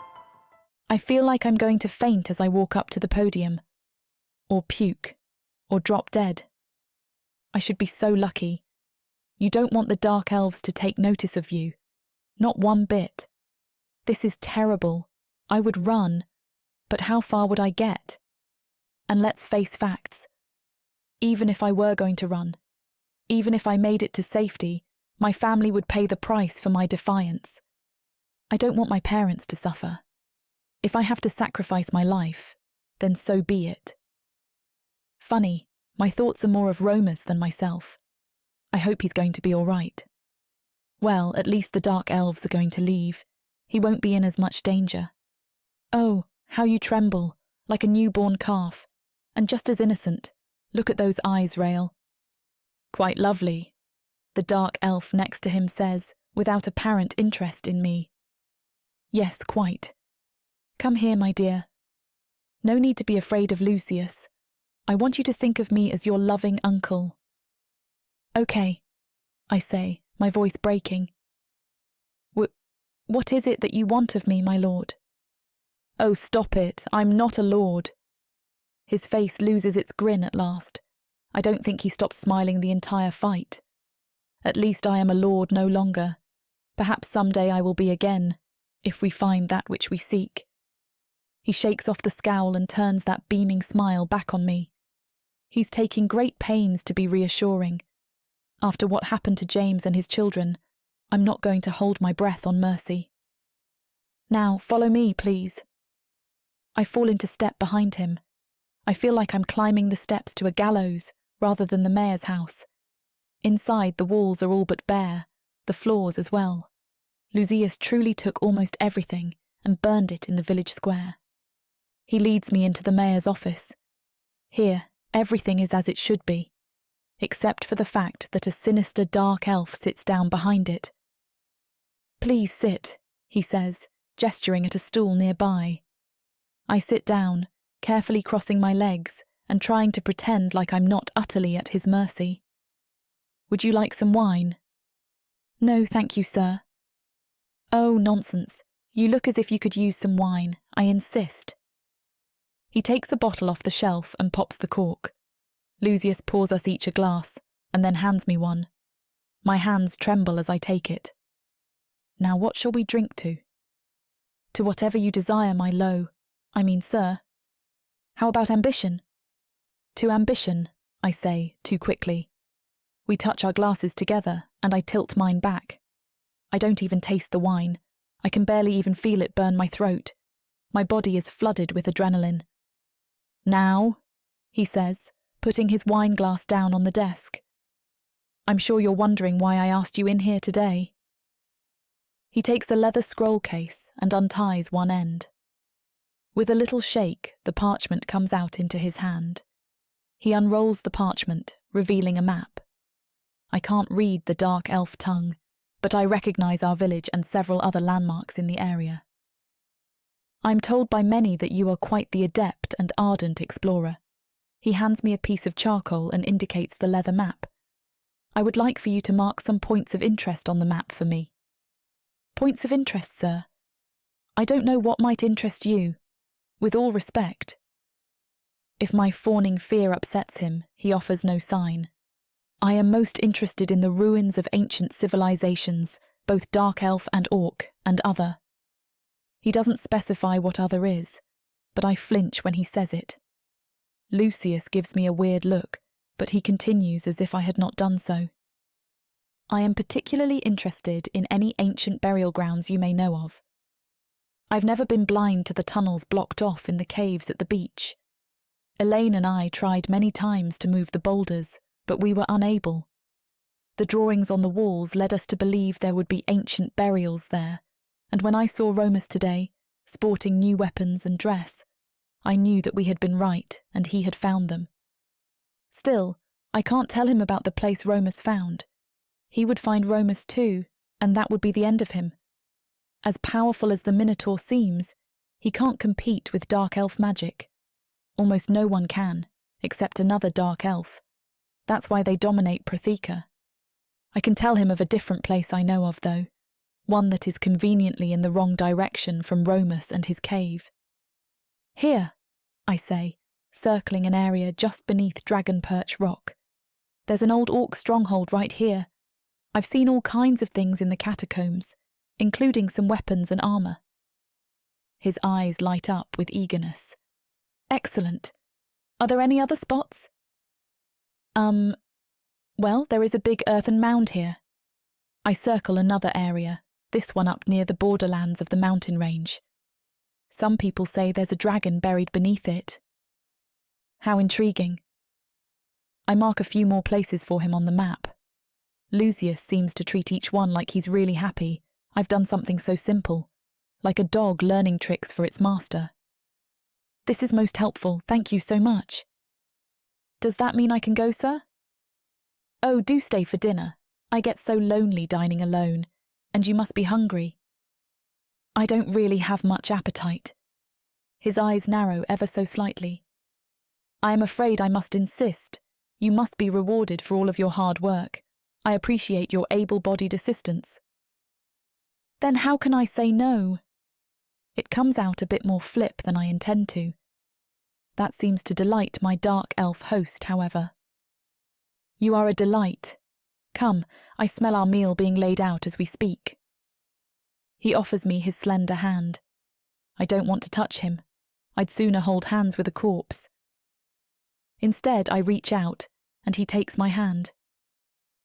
I feel like I'm going to faint as I walk up to the podium. Or puke. Or drop dead. I should be so lucky. You don't want the Dark Elves to take notice of you. Not one bit. This is terrible. I would run. But how far would I get? And let's face facts. Even if I were going to run, even if I made it to safety, my family would pay the price for my defiance. I don't want my parents to suffer. If I have to sacrifice my life, then so be it. Funny, my thoughts are more of Romos than myself. I hope he's going to be all right. Well, at least the Dark Elves are going to leave. He won't be in as much danger. Oh, how you tremble, like a newborn calf. And just as innocent. Look at those eyes, Rael. Quite lovely, the Dark Elf next to him says, without apparent interest in me. Yes, quite. Come here, my dear. No need to be afraid of Lucius. I want you to think of me as your loving uncle. Okay, I say, my voice breaking. What is it that you want of me, my lord? Oh, stop it. I'm not a lord. His face loses its grin at last. I don't think he stops smiling the entire fight. At least I am a lord no longer. Perhaps someday I will be again, if we find that which we seek. He shakes off the scowl and turns that beaming smile back on me. He's taking great pains to be reassuring. After what happened to James and his children, I'm not going to hold my breath on mercy. Now, follow me, please. I fall into step behind him. I feel like I'm climbing the steps to a gallows rather than the mayor's house. Inside, the walls are all but bare, the floors as well. Lucius truly took almost everything and burned it in the village square. He leads me into the mayor's office. Here, everything is as it should be, except for the fact that a sinister dark elf sits down behind it. Please sit, he says, gesturing at a stool nearby. I sit down, carefully crossing my legs and trying to pretend like I'm not utterly at his mercy. Would you like some wine? No, thank you, sir. Oh, nonsense. You look as if you could use some wine. I insist. He takes a bottle off the shelf and pops the cork. Lucius pours us each a glass and then hands me one. My hands tremble as I take it. Now what shall we drink to? To whatever you desire, sir. How about ambition? To ambition, I say, too quickly. We touch our glasses together, and I tilt mine back. I don't even taste the wine. I can barely even feel it burn my throat. My body is flooded with adrenaline. Now, he says, putting his wine glass down on the desk. I'm sure you're wondering why I asked you in here today. He takes a leather scroll case and unties one end. With a little shake, the parchment comes out into his hand. He unrolls the parchment, revealing a map. I can't read the Dark Elf tongue, but I recognize our village and several other landmarks in the area. I'm told by many that you are quite the adept and ardent explorer. He hands me a piece of charcoal and indicates the leather map. I would like for you to mark some points of interest on the map for me. Points of interest, sir? I don't know what might interest you. With all respect. If my fawning fear upsets him, he offers no sign. I am most interested in the ruins of ancient civilizations, both Dark Elf and Orc, and other. He doesn't specify what other is, but I flinch when he says it. Lucius gives me a weird look, but he continues as if I had not done so. I am particularly interested in any ancient burial grounds you may know of. I've never been blind to the tunnels blocked off in the caves at the beach. Elaine and I tried many times to move the boulders, but we were unable. The drawings on the walls led us to believe there would be ancient burials there, and when I saw Romos today, sporting new weapons and dress, I knew that we had been right and he had found them. Still, I can't tell him about the place Romos found. He would find Romos too, and that would be the end of him. As powerful as the Minotaur seems, he can't compete with Dark Elf magic. Almost no one can, except another Dark Elf. That's why they dominate Protheka. I can tell him of a different place I know of, though, one that is conveniently in the wrong direction from Romos and his cave. Here, I say, circling an area just beneath Dragon Perch Rock. There's an old orc stronghold right here. I've seen all kinds of things in the catacombs, including some weapons and armour. His eyes light up with eagerness. Excellent. Are there any other spots? Well, there is a big earthen mound here. I circle another area, this one up near the borderlands of the mountain range. Some people say there's a dragon buried beneath it. How intriguing. I mark a few more places for him on the map. Lucius seems to treat each one like he's really happy. I've done something so simple, like a dog learning tricks for its master. This is most helpful, thank you so much. Does that mean I can go, sir? Oh, do stay for dinner. I get so lonely dining alone, and you must be hungry. I don't really have much appetite. His eyes narrow ever so slightly. I am afraid I must insist. You must be rewarded for all of your hard work. I appreciate your able-bodied assistance. Then how can I say no? It comes out a bit more flip than I intend to. That seems to delight my Dark Elf host, however. You are a delight. Come, I smell our meal being laid out as we speak. He offers me his slender hand. I don't want to touch him. I'd sooner hold hands with a corpse. Instead, I reach out, and he takes my hand.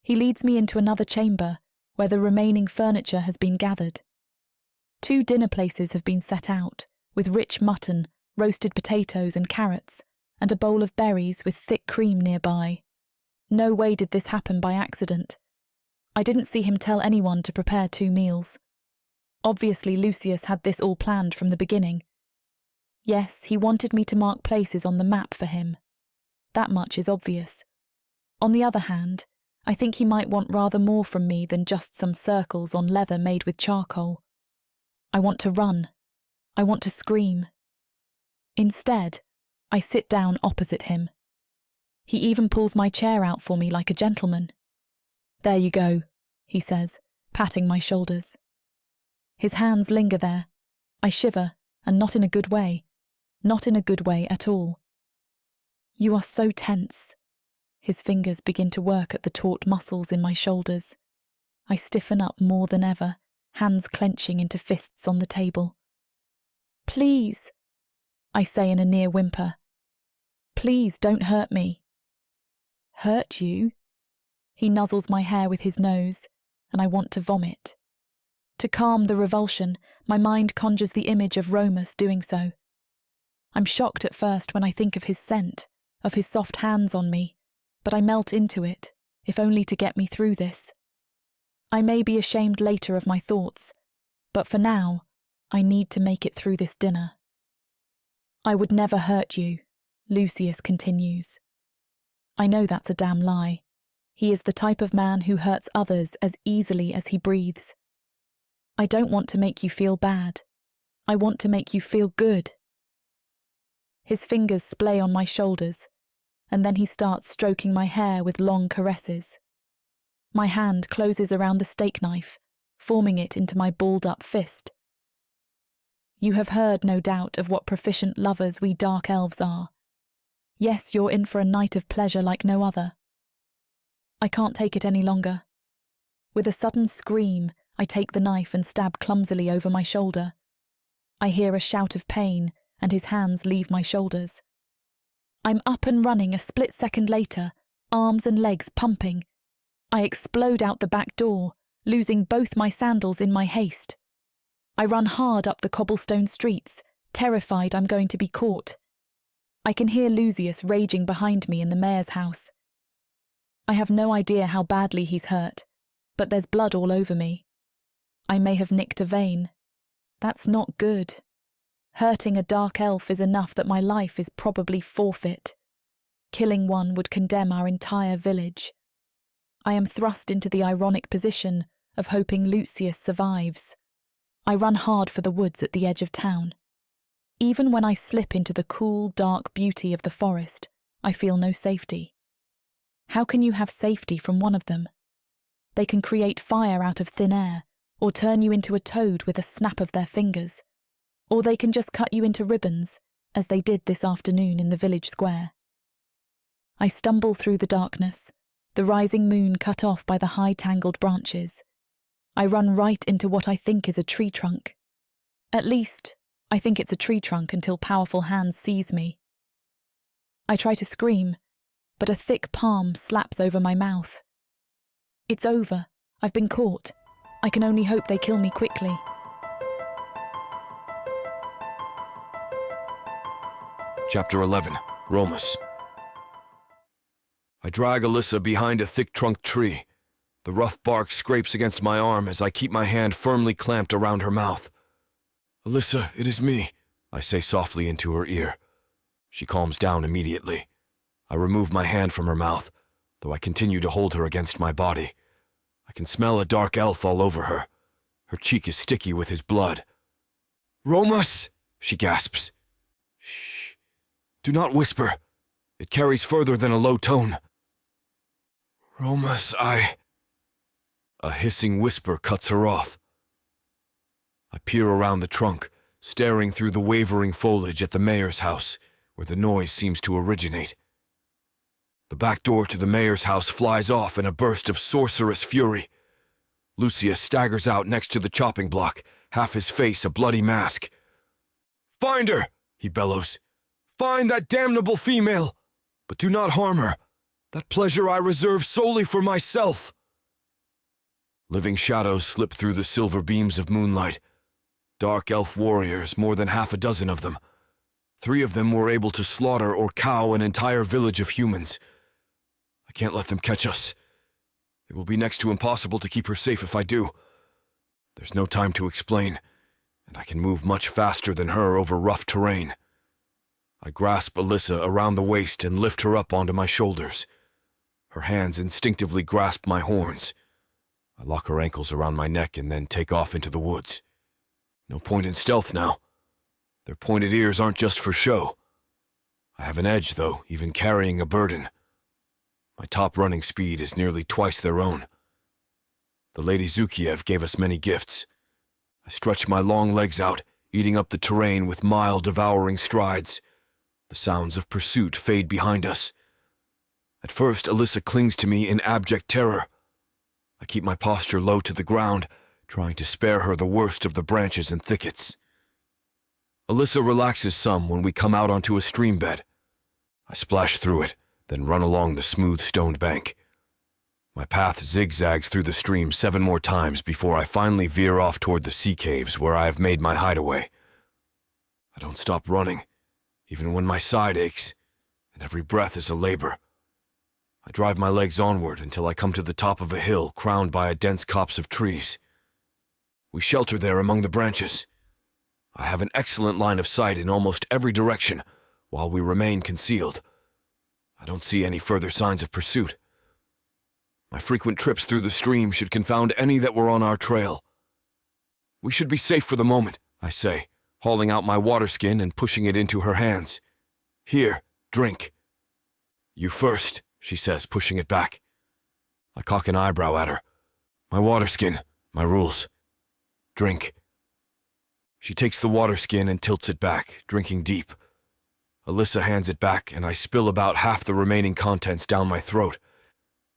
He leads me into another chamber, where the remaining furniture has been gathered. 2 dinner places have been set out, with rich mutton, roasted potatoes and carrots, and a bowl of berries with thick cream nearby. No way did this happen by accident. I didn't see him tell anyone to prepare 2 meals. Obviously, Lucius had this all planned from the beginning. Yes, he wanted me to mark places on the map for him. That much is obvious. On the other hand, I think he might want rather more from me than just some circles on leather made with charcoal. I want to run. I want to scream. Instead, I sit down opposite him. He even pulls my chair out for me like a gentleman. There you go, he says, patting my shoulders. His hands linger there. I shiver, and not in a good way. Not in a good way at all. You are so tense. His fingers begin to work at the taut muscles in my shoulders. I stiffen up more than ever, hands clenching into fists on the table. "Please," I say in a near whimper. "Please don't hurt me." "Hurt you?" He nuzzles my hair with his nose, and I want to vomit. To calm the revulsion, my mind conjures the image of Romos doing so. I'm shocked at first when I think of his scent, of his soft hands on me, but I melt into it, if only to get me through this. I may be ashamed later of my thoughts, but for now, I need to make it through this dinner. "I would never hurt you," Lucius continues. I know that's a damn lie. He is the type of man who hurts others as easily as he breathes. "I don't want to make you feel bad. I want to make you feel good." His fingers splay on my shoulders, and then he starts stroking my hair with long caresses. My hand closes around the steak knife, forming it into my balled-up fist. "You have heard, no doubt, of what proficient lovers we Dark Elves are. Yes, you're in for a night of pleasure like no other." I can't take it any longer. With a sudden scream, I take the knife and stab clumsily over my shoulder. I hear a shout of pain, and his hands leave my shoulders. I'm up and running a split second later, arms and legs pumping. I explode out the back door, losing both my sandals in my haste. I run hard up the cobblestone streets, terrified I'm going to be caught. I can hear Lucius raging behind me in the mayor's house. I have no idea how badly he's hurt, but there's blood all over me. I may have nicked a vein. That's not good. Hurting a dark elf is enough that my life is probably forfeit. Killing one would condemn our entire village. I am thrust into the ironic position of hoping Lucius survives. I run hard for the woods at the edge of town. Even when I slip into the cool, dark beauty of the forest, I feel no safety. How can you have safety from one of them? They can create fire out of thin air, or turn you into a toad with a snap of their fingers. Or they can just cut you into ribbons, as they did this afternoon in the village square. I stumble through the darkness, the rising moon cut off by the high tangled branches. I run right into what I think is a tree trunk. At least, I think it's a tree trunk until powerful hands seize me. I try to scream, but a thick palm slaps over my mouth. It's over. I've been caught. I can only hope they kill me quickly. Chapter 11. Romos. I drag Alyssa behind a thick-trunked tree. The rough bark scrapes against my arm as I keep my hand firmly clamped around her mouth. "Alyssa, it is me," I say softly into her ear. She calms down immediately. I remove my hand from her mouth, though I continue to hold her against my body. I can smell a dark elf all over her. Her cheek is sticky with his blood. "Romos!" she gasps. "Shh. Do not whisper. It carries further than a low tone." "Romos, A hissing whisper cuts her off. I peer around the trunk, staring through the wavering foliage at the mayor's house, where the noise seems to originate. The back door to the mayor's house flies off in a burst of sorcerous fury. Lucius staggers out next to the chopping block, half his face a bloody mask. "Find her!" he bellows. "Find that damnable female! But do not harm her. That pleasure I reserve solely for myself." Living shadows slip through the silver beams of moonlight. Dark elf warriors, more than half a dozen of them. 3 of them were able to slaughter or cow an entire village of humans. I can't let them catch us. It will be next to impossible to keep her safe if I do. There's no time to explain, and I can move much faster than her over rough terrain. I grasp Alyssa around the waist and lift her up onto my shoulders. Her hands instinctively grasp my horns. I lock her ankles around my neck and then take off into the woods. No point in stealth now. Their pointed ears aren't just for show. I have an edge, though, even carrying a burden. My top running speed is nearly twice their own. The Lady Zukiev gave us many gifts. I stretch my long legs out, eating up the terrain with mile devouring strides. The sounds of pursuit fade behind us. At first, Alyssa clings to me in abject terror. I keep my posture low to the ground, trying to spare her the worst of the branches and thickets. Alyssa relaxes some when we come out onto a stream bed. I splash through it, then run along the smooth stoned bank. My path zigzags through the stream 7 more times before I finally veer off toward the sea caves where I have made my hideaway. I don't stop running, even when my side aches, and every breath is a labor. I drive my legs onward until I come to the top of a hill crowned by a dense copse of trees. We shelter there among the branches. I have an excellent line of sight in almost every direction while we remain concealed. I don't see any further signs of pursuit. My frequent trips through the stream should confound any that were on our trail. We should be safe for the moment, I say, hauling out my water skin and pushing it into her hands. Here, drink. You first, she says, pushing it back. I cock an eyebrow at her. My water skin, my rules. Drink. She takes the water skin and tilts it back, drinking deep. Alyssa hands it back, and I spill about half the remaining contents down my throat.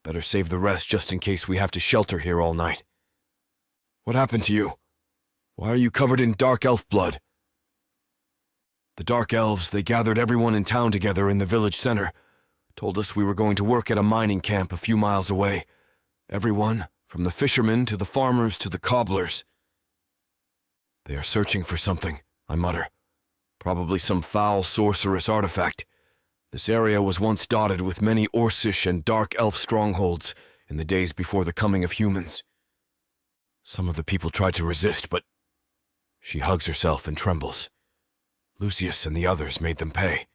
Better save the rest just in case we have to shelter here all night. What happened to you? Why are you covered in Dark Elf blood? The Dark Elves, they gathered everyone in town together in the village center, told us we were going to work at a mining camp a few miles away. Everyone, from the fishermen to the farmers to the cobblers. They are searching for something, I mutter. Probably some foul sorcerous artifact. This area was once dotted with many Orcish and Dark Elf strongholds in the days before the coming of humans. Some of the people tried to resist, but she hugs herself and trembles. Lucius and the others made them pay.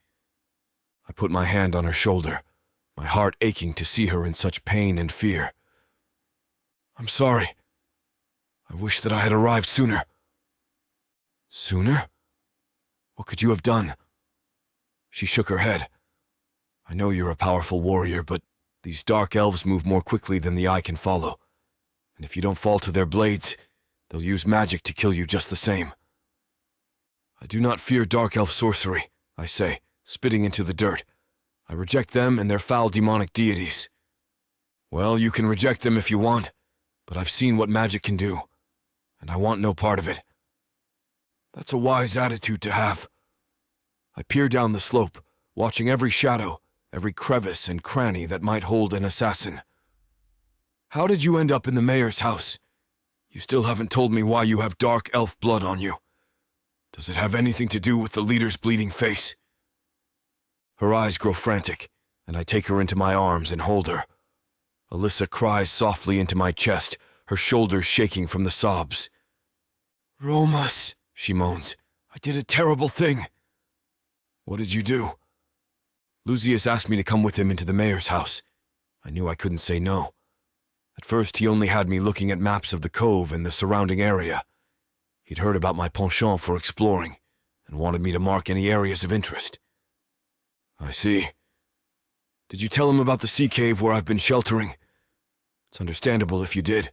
I put my hand on her shoulder, my heart aching to see her in such pain and fear. I'm sorry. I wish that I had arrived sooner. Sooner? What could you have done? She shook her head. I know you're a powerful warrior, but these Dark Elves move more quickly than the eye can follow. And if you don't fall to their blades, they'll use magic to kill you just the same. I do not fear Dark Elf sorcery, I say, spitting into the dirt. I reject them and their foul demonic deities. Well, you can reject them if you want, but I've seen what magic can do, and I want no part of it. That's a wise attitude to have. I peer down the slope, watching every shadow, every crevice and cranny that might hold an assassin. How did you end up in the mayor's house? You still haven't told me why you have Dark Elf blood on you. Does it have anything to do with the leader's bleeding face? Her eyes grow frantic, and I take her into my arms and hold her. Alyssa cries softly into my chest, her shoulders shaking from the sobs. Romas, she moans. I did a terrible thing. What did you do? Lucius asked me to come with him into the mayor's house. I knew I couldn't say no. At first, he only had me looking at maps of the cove and the surrounding area. He'd heard about my penchant for exploring and wanted me to mark any areas of interest. I see. Did you tell him about the sea cave where I've been sheltering? It's understandable if you did.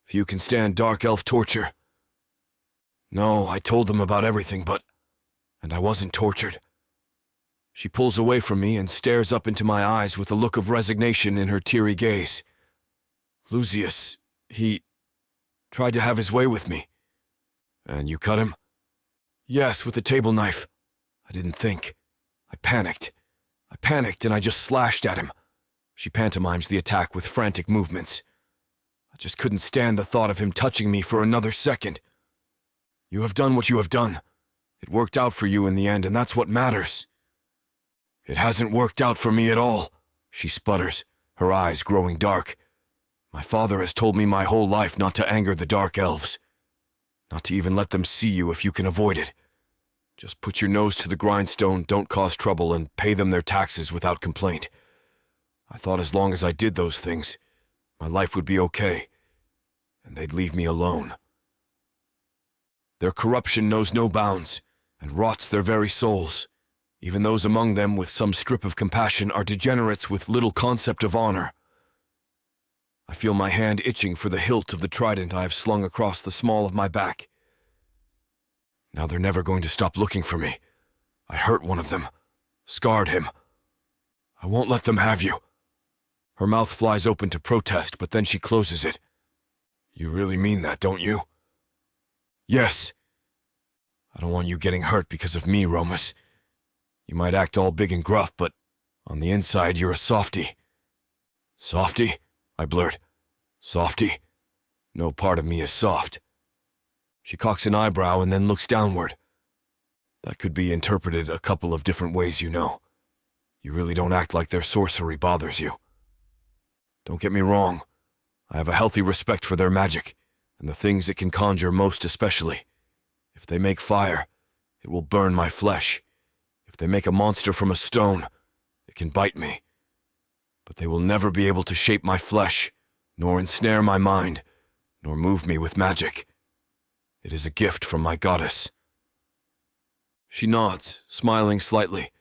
Few can stand Dark Elf torture. No, I told them about everything, and I wasn't tortured. She pulls away from me and stares up into my eyes with a look of resignation in her teary gaze. Lucius, he tried to have his way with me. And you cut him? Yes, with a table knife. I didn't think. I panicked and I just slashed at him. She pantomimes the attack with frantic movements. I just couldn't stand the thought of him touching me for another second. You have done what you have done. It worked out for you in the end, and that's what matters. It hasn't worked out for me at all, she sputters, her eyes growing dark. My father has told me my whole life not to anger the Dark Elves. Not to even let them see you if you can avoid it. Just put your nose to the grindstone, don't cause trouble, and pay them their taxes without complaint. I thought as long as I did those things, my life would be okay, and they'd leave me alone. Their corruption knows no bounds, and rots their very souls. Even those among them with some strip of compassion are degenerates with little concept of honor. I feel my hand itching for the hilt of the trident I have slung across the small of my back. Now they're never going to stop looking for me. I hurt one of them, scarred him. I won't let them have you. Her mouth flies open to protest, but then she closes it. You really mean that, don't you? Yes. I don't want you getting hurt because of me, Romas. You might act all big and gruff, but on the inside you're a softy. Softy? I blurt. Softy? No part of me is soft. She cocks an eyebrow and then looks downward. That could be interpreted a couple of different ways, you know. You really don't act like their sorcery bothers you. Don't get me wrong. I have a healthy respect for their magic, and the things it can conjure most especially. If they make fire, it will burn my flesh. If they make a monster from a stone, it can bite me. But they will never be able to shape my flesh, nor ensnare my mind, nor move me with magic. It is a gift from my goddess. She nods, smiling slightly.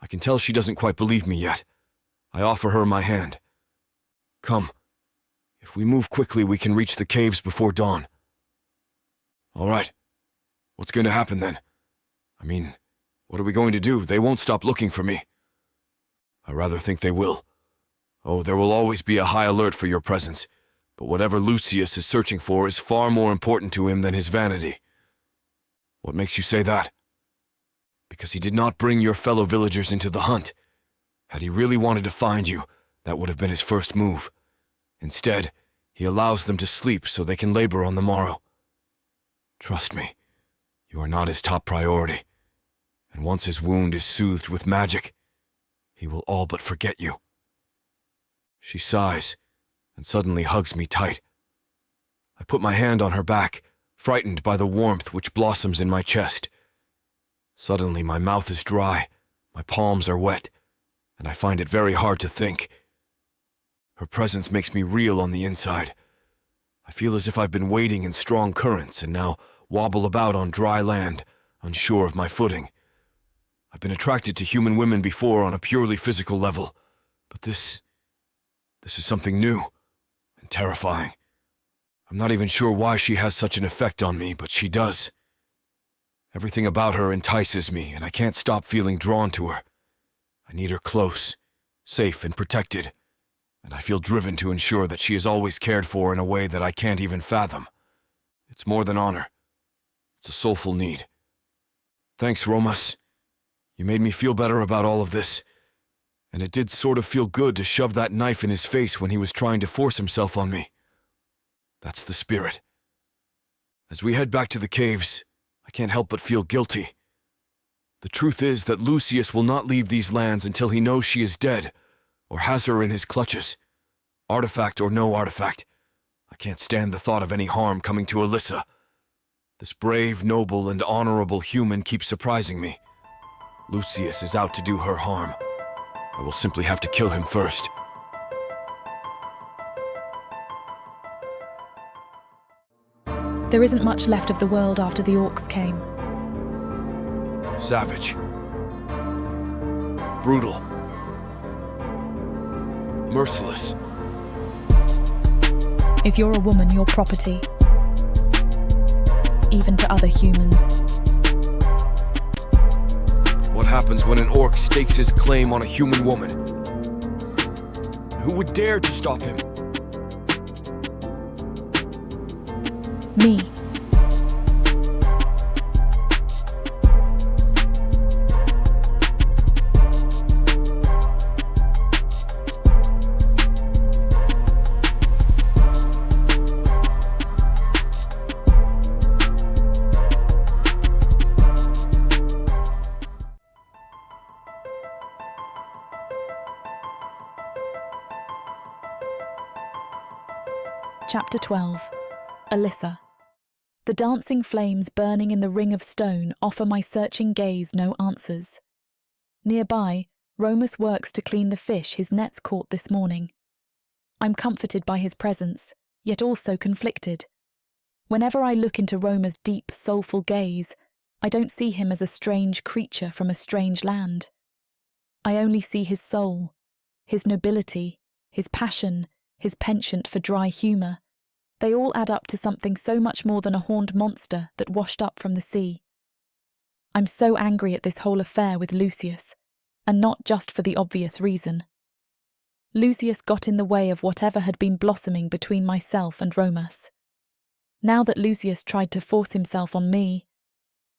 I can tell she doesn't quite believe me yet. I offer her my hand. Come. If we move quickly, we can reach the caves before dawn. All right. What's going to happen then? I mean, what are we going to do? They won't stop looking for me. I rather think they will. Oh, there will always be a high alert for your presence, but whatever Lucius is searching for is far more important to him than his vanity. What makes you say that? Because he did not bring your fellow villagers into the hunt. Had he really wanted to find you, that would have been his first move. Instead, he allows them to sleep so they can labor on the morrow. Trust me, you are not his top priority, and once his wound is soothed with magic, he will all but forget you. She sighs, and suddenly hugs me tight. I put my hand on her back, frightened by the warmth which blossoms in my chest. Suddenly my mouth is dry, my palms are wet, and I find it very hard to think. Her presence makes me reel on the inside. I feel as if I've been wading in strong currents and now wobble about on dry land, unsure of my footing. I've been attracted to human women before on a purely physical level, but this is something new and terrifying. I'm not even sure why she has such an effect on me, but she does. Everything about her entices me, and I can't stop feeling drawn to her. I need her close, safe and protected, and I feel driven to ensure that she is always cared for in a way that I can't even fathom. It's more than honor. It's a soulful need. Thanks, Romas. You made me feel better about all of this, and it did sort of feel good to shove that knife in his face when he was trying to force himself on me. That's the spirit. As we head back to the caves, I can't help but feel guilty. The truth is that Lucius will not leave these lands until he knows she is dead, or has her in his clutches. Artifact or no artifact, I can't stand the thought of any harm coming to Alyssa. This brave, noble, and honorable human keeps surprising me. Lucius is out to do her harm. I will simply have to kill him first. There isn't much left of the world after the orcs came. Savage. Brutal. Merciless. If you're a woman, you're property. Even to other humans. What happens when an orc stakes his claim on a human woman? Who would dare to stop him? Me. Chapter 12. Alyssa. The dancing flames burning in the ring of stone offer my searching gaze no answers. Nearby, Romos works to clean the fish his nets caught this morning. I'm comforted by his presence, yet also conflicted. Whenever I look into Roma's deep, soulful gaze, I don't see him as a strange creature from a strange land. I only see his soul, his nobility, his passion, his penchant for dry humour. They all add up to something so much more than a horned monster that washed up from the sea. I'm so angry at this whole affair with Lucius, and not just for the obvious reason. Lucius got in the way of whatever had been blossoming between myself and Romas. Now that Lucius tried to force himself on me,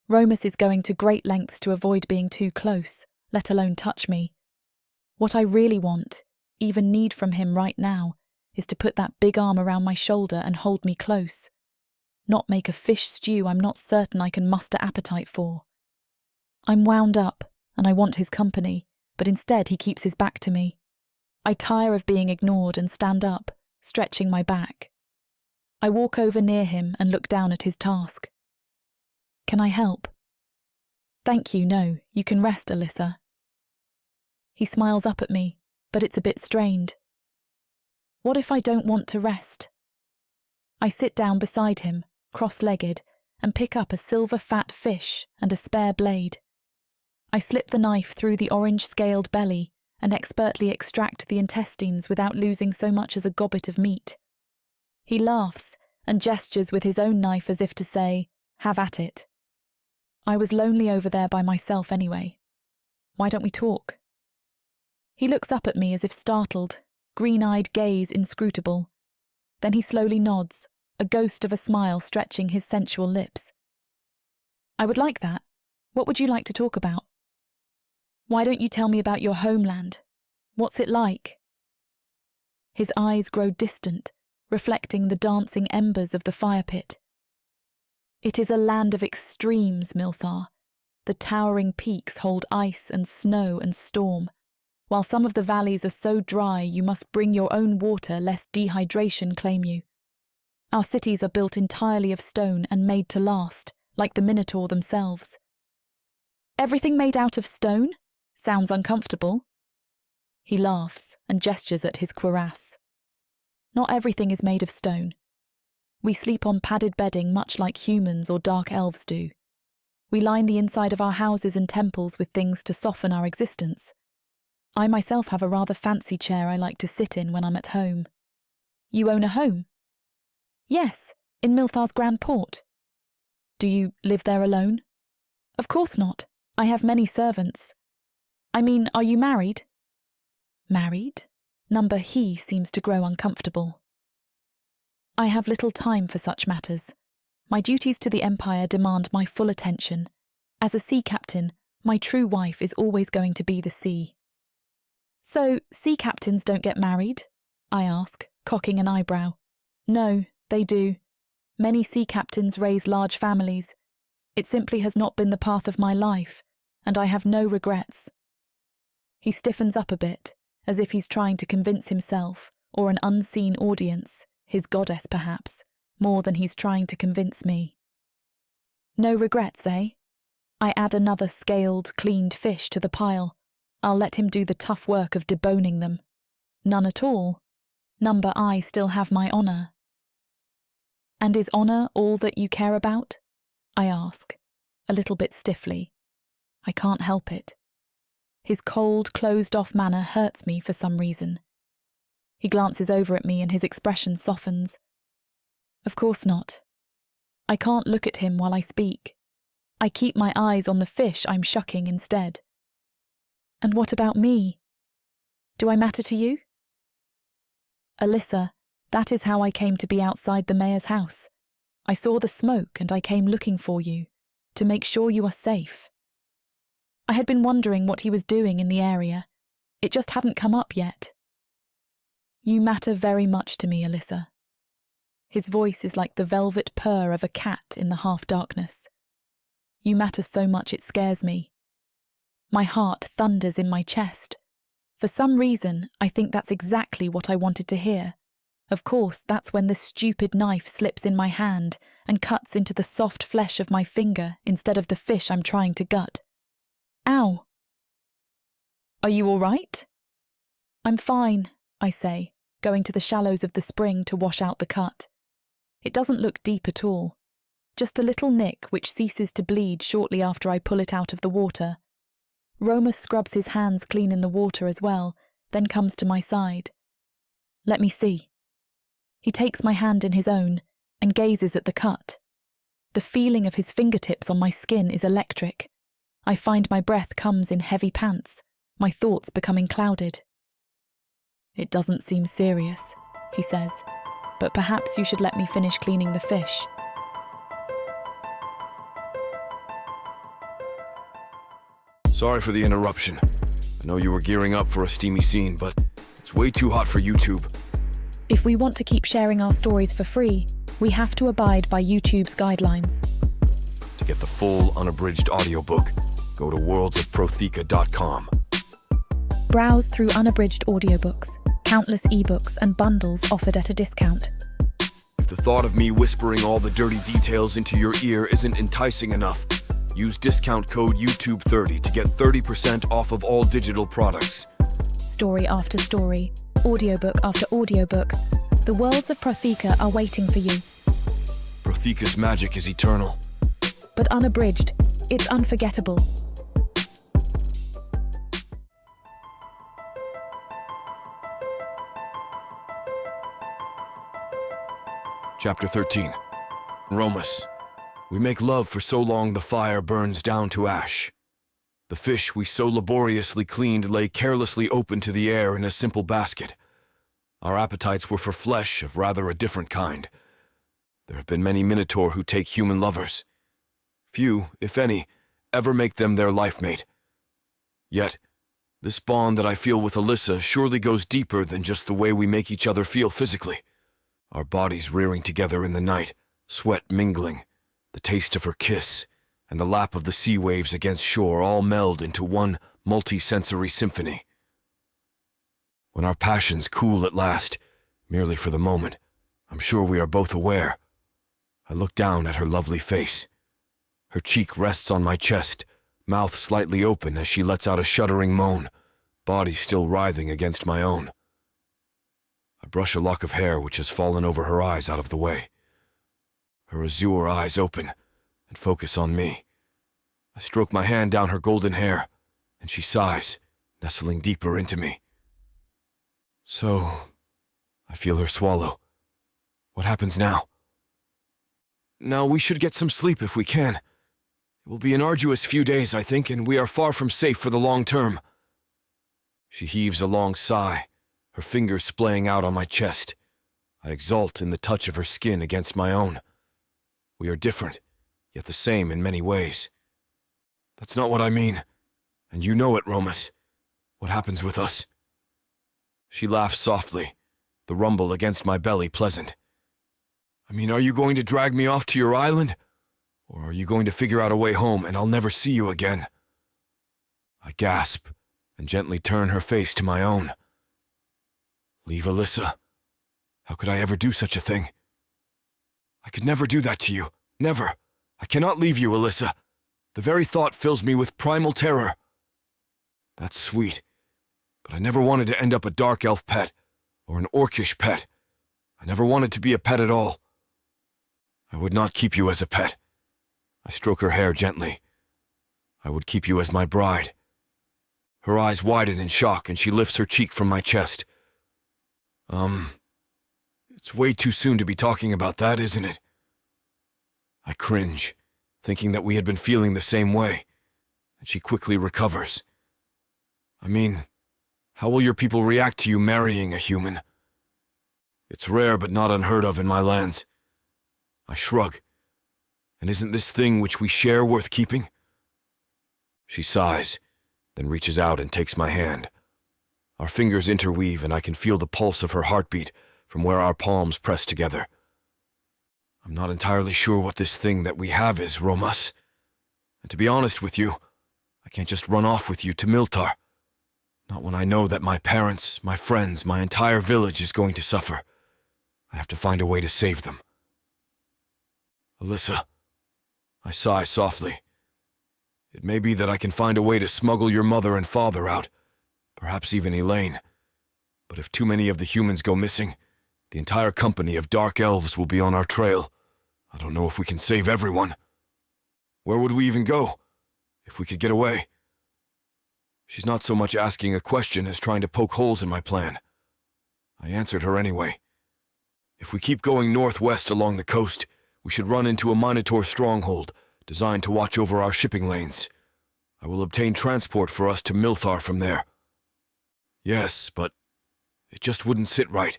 Romas is going to great lengths to avoid being too close, let alone touch me. What I really want, even need from him right now, is to put that big arm around my shoulder and hold me close. Not make a fish stew I'm not certain I can muster appetite for. I'm wound up, and I want his company, but instead he keeps his back to me. I tire of being ignored and stand up, stretching my back. I walk over near him and look down at his task. Can I help? Thank you, no, you can rest, Alyssa. He smiles up at me, but it's a bit strained. What if I don't want to rest? I sit down beside him, cross-legged, and pick up a silver fat fish and a spare blade. I slip the knife through the orange-scaled belly and expertly extract the intestines without losing so much as a gobbet of meat. He laughs and gestures with his own knife as if to say, "Have at it." I was lonely over there by myself anyway. Why don't we talk? He looks up at me as if startled, green-eyed gaze inscrutable. Then he slowly nods, a ghost of a smile stretching his sensual lips. I would like that. What would you like to talk about? Why don't you tell me about your homeland? What's it like? His eyes grow distant, reflecting the dancing embers of the fire pit. It is a land of extremes, Milthar. The towering peaks hold ice and snow and storm, while some of the valleys are so dry you must bring your own water lest dehydration claim you. Our cities are built entirely of stone and made to last, like the Minotaur themselves. Everything made out of stone? Sounds uncomfortable. He laughs and gestures at his cuirass. Not everything is made of stone. We sleep on padded bedding much like humans or Dark Elves do. We line the inside of our houses and temples with things to soften our existence. I myself have a rather fancy chair I like to sit in when I'm at home. You own a home? Yes, in Milthar's Grand Port. Do you live there alone? Of course not. I have many servants. I mean, are you married? Married? Number he seems to grow uncomfortable. I have little time for such matters. My duties to the Empire demand my full attention. As a sea captain, my true wife is always going to be the sea. So, sea captains don't get married? I ask, cocking an eyebrow. No, they do. Many sea captains raise large families. It simply has not been the path of my life, and I have no regrets. He stiffens up a bit, as if he's trying to convince himself, or an unseen audience, his goddess perhaps, more than he's trying to convince me. No regrets, eh? I add another scaled, cleaned fish to the pile. I'll let him do the tough work of deboning them. None at all. Number I still have my honour. And is honour all that you care about? I ask, a little bit stiffly. I can't help it. His cold, closed-off manner hurts me for some reason. He glances over at me and his expression softens. Of course not. I can't look at him while I speak. I keep my eyes on the fish I'm shucking instead. And what about me? Do I matter to you? Alyssa, that is how I came to be outside the mayor's house. I saw the smoke and I came looking for you, to make sure you are safe. I had been wondering what he was doing in the area. It just hadn't come up yet. You matter very much to me, Alyssa. His voice is like the velvet purr of a cat in the half-darkness. You matter so much it scares me. My heart thunders in my chest. For some reason, I think that's exactly what I wanted to hear. Of course, that's when the stupid knife slips in my hand and cuts into the soft flesh of my finger instead of the fish I'm trying to gut. Ow! Are you all right? I'm fine, I say, going to the shallows of the spring to wash out the cut. It doesn't look deep at all. Just a little nick which ceases to bleed shortly after I pull it out of the water. Romos scrubs his hands clean in the water as well, then comes to my side. Let me see. He takes my hand in his own and gazes at the cut. The feeling of his fingertips on my skin is electric. I find my breath comes in heavy pants, my thoughts becoming clouded. It doesn't seem serious, he says, but perhaps you should let me finish cleaning the fish. Sorry for the interruption. I know you were gearing up for a steamy scene, but it's way too hot for YouTube. If we want to keep sharing our stories for free, we have to abide by YouTube's guidelines. To get the full, unabridged audiobook, go to worldsofprotheka.com. Browse through unabridged audiobooks, countless ebooks, and bundles offered at a discount. If the thought of me whispering all the dirty details into your ear isn't enticing enough, use discount code YouTube30 to get 30% off of all digital products. Story after story, audiobook after audiobook, the worlds of Protheka are waiting for you. Protheka's magic is eternal. But unabridged, it's unforgettable. Chapter 13. Romos. We make love for so long the fire burns down to ash. The fish we so laboriously cleaned lay carelessly open to the air in a simple basket. Our appetites were for flesh of rather a different kind. There have been many Minotaur who take human lovers. Few, if any, ever make them their life-mate. Yet, this bond that I feel with Alyssa surely goes deeper than just the way we make each other feel physically. Our bodies rearing together in the night, sweat mingling, the taste of her kiss, and the lap of the sea waves against shore all meld into one multi-sensory symphony. When our passions cool at last, merely for the moment, I'm sure we are both aware. I look down at her lovely face. Her cheek rests on my chest, mouth slightly open as she lets out a shuddering moan, body still writhing against my own. I brush a lock of hair which has fallen over her eyes out of the way. Her azure eyes open and focus on me. I stroke my hand down her golden hair, and she sighs, nestling deeper into me. So, I feel her swallow. What happens now? Now we should get some sleep if we can. It will be an arduous few days, I think, and we are far from safe for the long term. She heaves a long sigh, her fingers splaying out on my chest. I exult in the touch of her skin against my own. We are different, yet the same in many ways. That's not what I mean, and you know it, Romas. What happens with us? She laughs softly, the rumble against my belly pleasant. I mean, are you going to drag me off to your island? Or are you going to figure out a way home and I'll never see you again? I gasp and gently turn her face to my own. Leave Alyssa? How could I ever do such a thing? I could never do that to you. Never. I cannot leave you, Alyssa. The very thought fills me with primal terror. That's sweet, but I never wanted to end up a Dark Elf pet, or an Orcish pet. I never wanted to be a pet at all. I would not keep you as a pet. I stroke her hair gently. I would keep you as my bride. Her eyes widen in shock and she lifts her cheek from my chest. It's way too soon to be talking about that, isn't it? I cringe, thinking that we had been feeling the same way, and she quickly recovers. I mean, how will your people react to you marrying a human? It's rare but not unheard of in my lands. I shrug. And isn't this thing which we share worth keeping? She sighs, then reaches out and takes my hand. Our fingers interweave and I can feel the pulse of her heartbeat from where our palms press together. I'm not entirely sure what this thing that we have is, Romas. And to be honest with you, I can't just run off with you to Milar. Not when I know that my parents, my friends, my entire village is going to suffer. I have to find a way to save them. Alyssa, I sigh softly. It may be that I can find a way to smuggle your mother and father out, perhaps even Elaine. But if too many of the humans go missing, the entire company of Dark Elves will be on our trail. I don't know if we can save everyone. Where would we even go, if we could get away? She's not so much asking a question as trying to poke holes in my plan. I answered her anyway. If we keep going northwest along the coast, we should run into a Minotaur stronghold, designed to watch over our shipping lanes. I will obtain transport for us to Milar from there. Yes, but It just wouldn't sit right,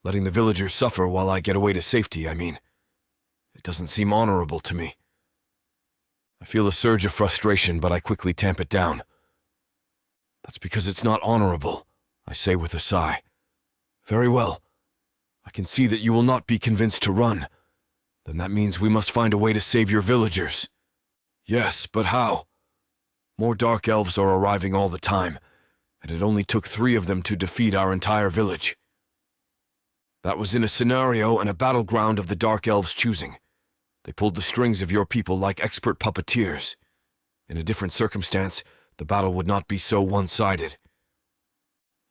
letting the villagers suffer while I get away to safety, I mean. It doesn't seem honorable to me. I feel a surge of frustration, but I quickly tamp it down. That's because it's not honorable, I say with a sigh. Very well. I can see that you will not be convinced to run. Then that means we must find a way to save your villagers. Yes, but how? More Dark Elves are arriving all the time, and it only took 3 of them to defeat our entire village. That was in a scenario and a battleground of the Dark Elves' choosing. They pulled the strings of your people like expert puppeteers. In a different circumstance, the battle would not be so one-sided.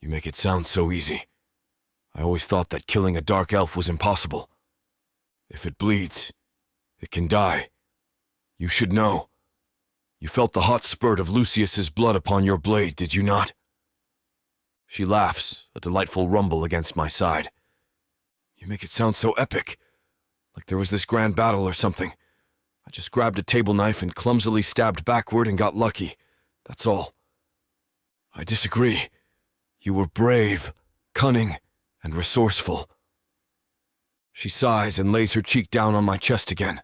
You make it sound so easy. I always thought that killing a Dark Elf was impossible. If it bleeds, it can die. You should know. You felt the hot spurt of Lucius's blood upon your blade, did you not? She laughs, a delightful rumble against my side. You make it sound so epic, like there was this grand battle or something. I just grabbed a table knife and clumsily stabbed backward and got lucky. That's all. I disagree. You were brave, cunning, and resourceful. She sighs and lays her cheek down on my chest again.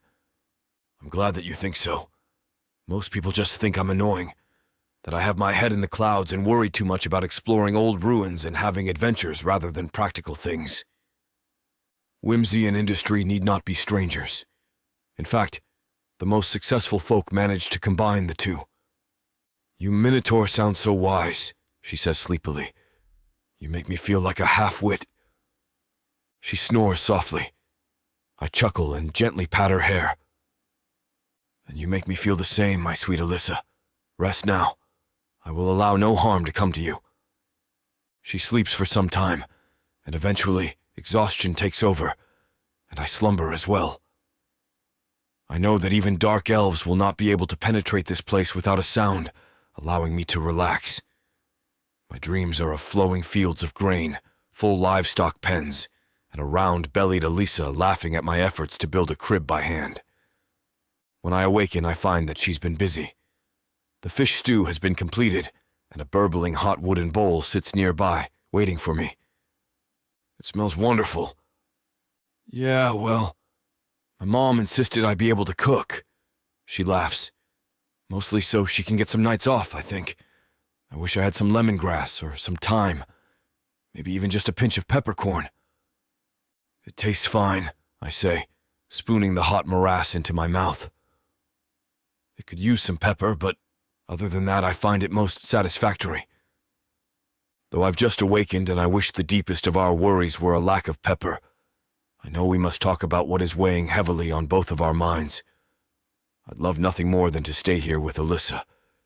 I'm glad that you think so. Most people just think I'm annoying, that I have my head in the clouds and worry too much about exploring old ruins and having adventures rather than practical things. Whimsy and industry need not be strangers. In fact, the most successful folk manage to combine the two. You Minotaur sound so wise, she says sleepily. You make me feel like a half-wit. She snores softly. I chuckle and gently pat her hair. And you make me feel the same, my sweet Alyssa. Rest now. I will allow no harm to come to you. She sleeps for some time, and eventually exhaustion takes over, and I slumber as well. I know that even Dark Elves will not be able to penetrate this place without a sound, allowing me to relax. My dreams are of flowing fields of grain, full livestock pens, and a round-bellied Alyssa laughing at my efforts to build a crib by hand. When I awaken, I find that she's been busy. The fish stew has been completed, and a burbling hot wooden bowl sits nearby, waiting for me. It smells wonderful. Yeah, well, my mom insisted I be able to cook. She laughs. Mostly so she can get some nights off, I think. I wish I had some lemongrass or some thyme. Maybe even just a pinch of peppercorn. It tastes fine, I say, spooning the hot morass into my mouth. It could use some pepper, but other than that, I find it most satisfactory. Though I've just awakened and I wish the deepest of our worries were a lack of pepper, I know we must talk about what is weighing heavily on both of our minds. I'd love nothing more than to stay here with Alyssa,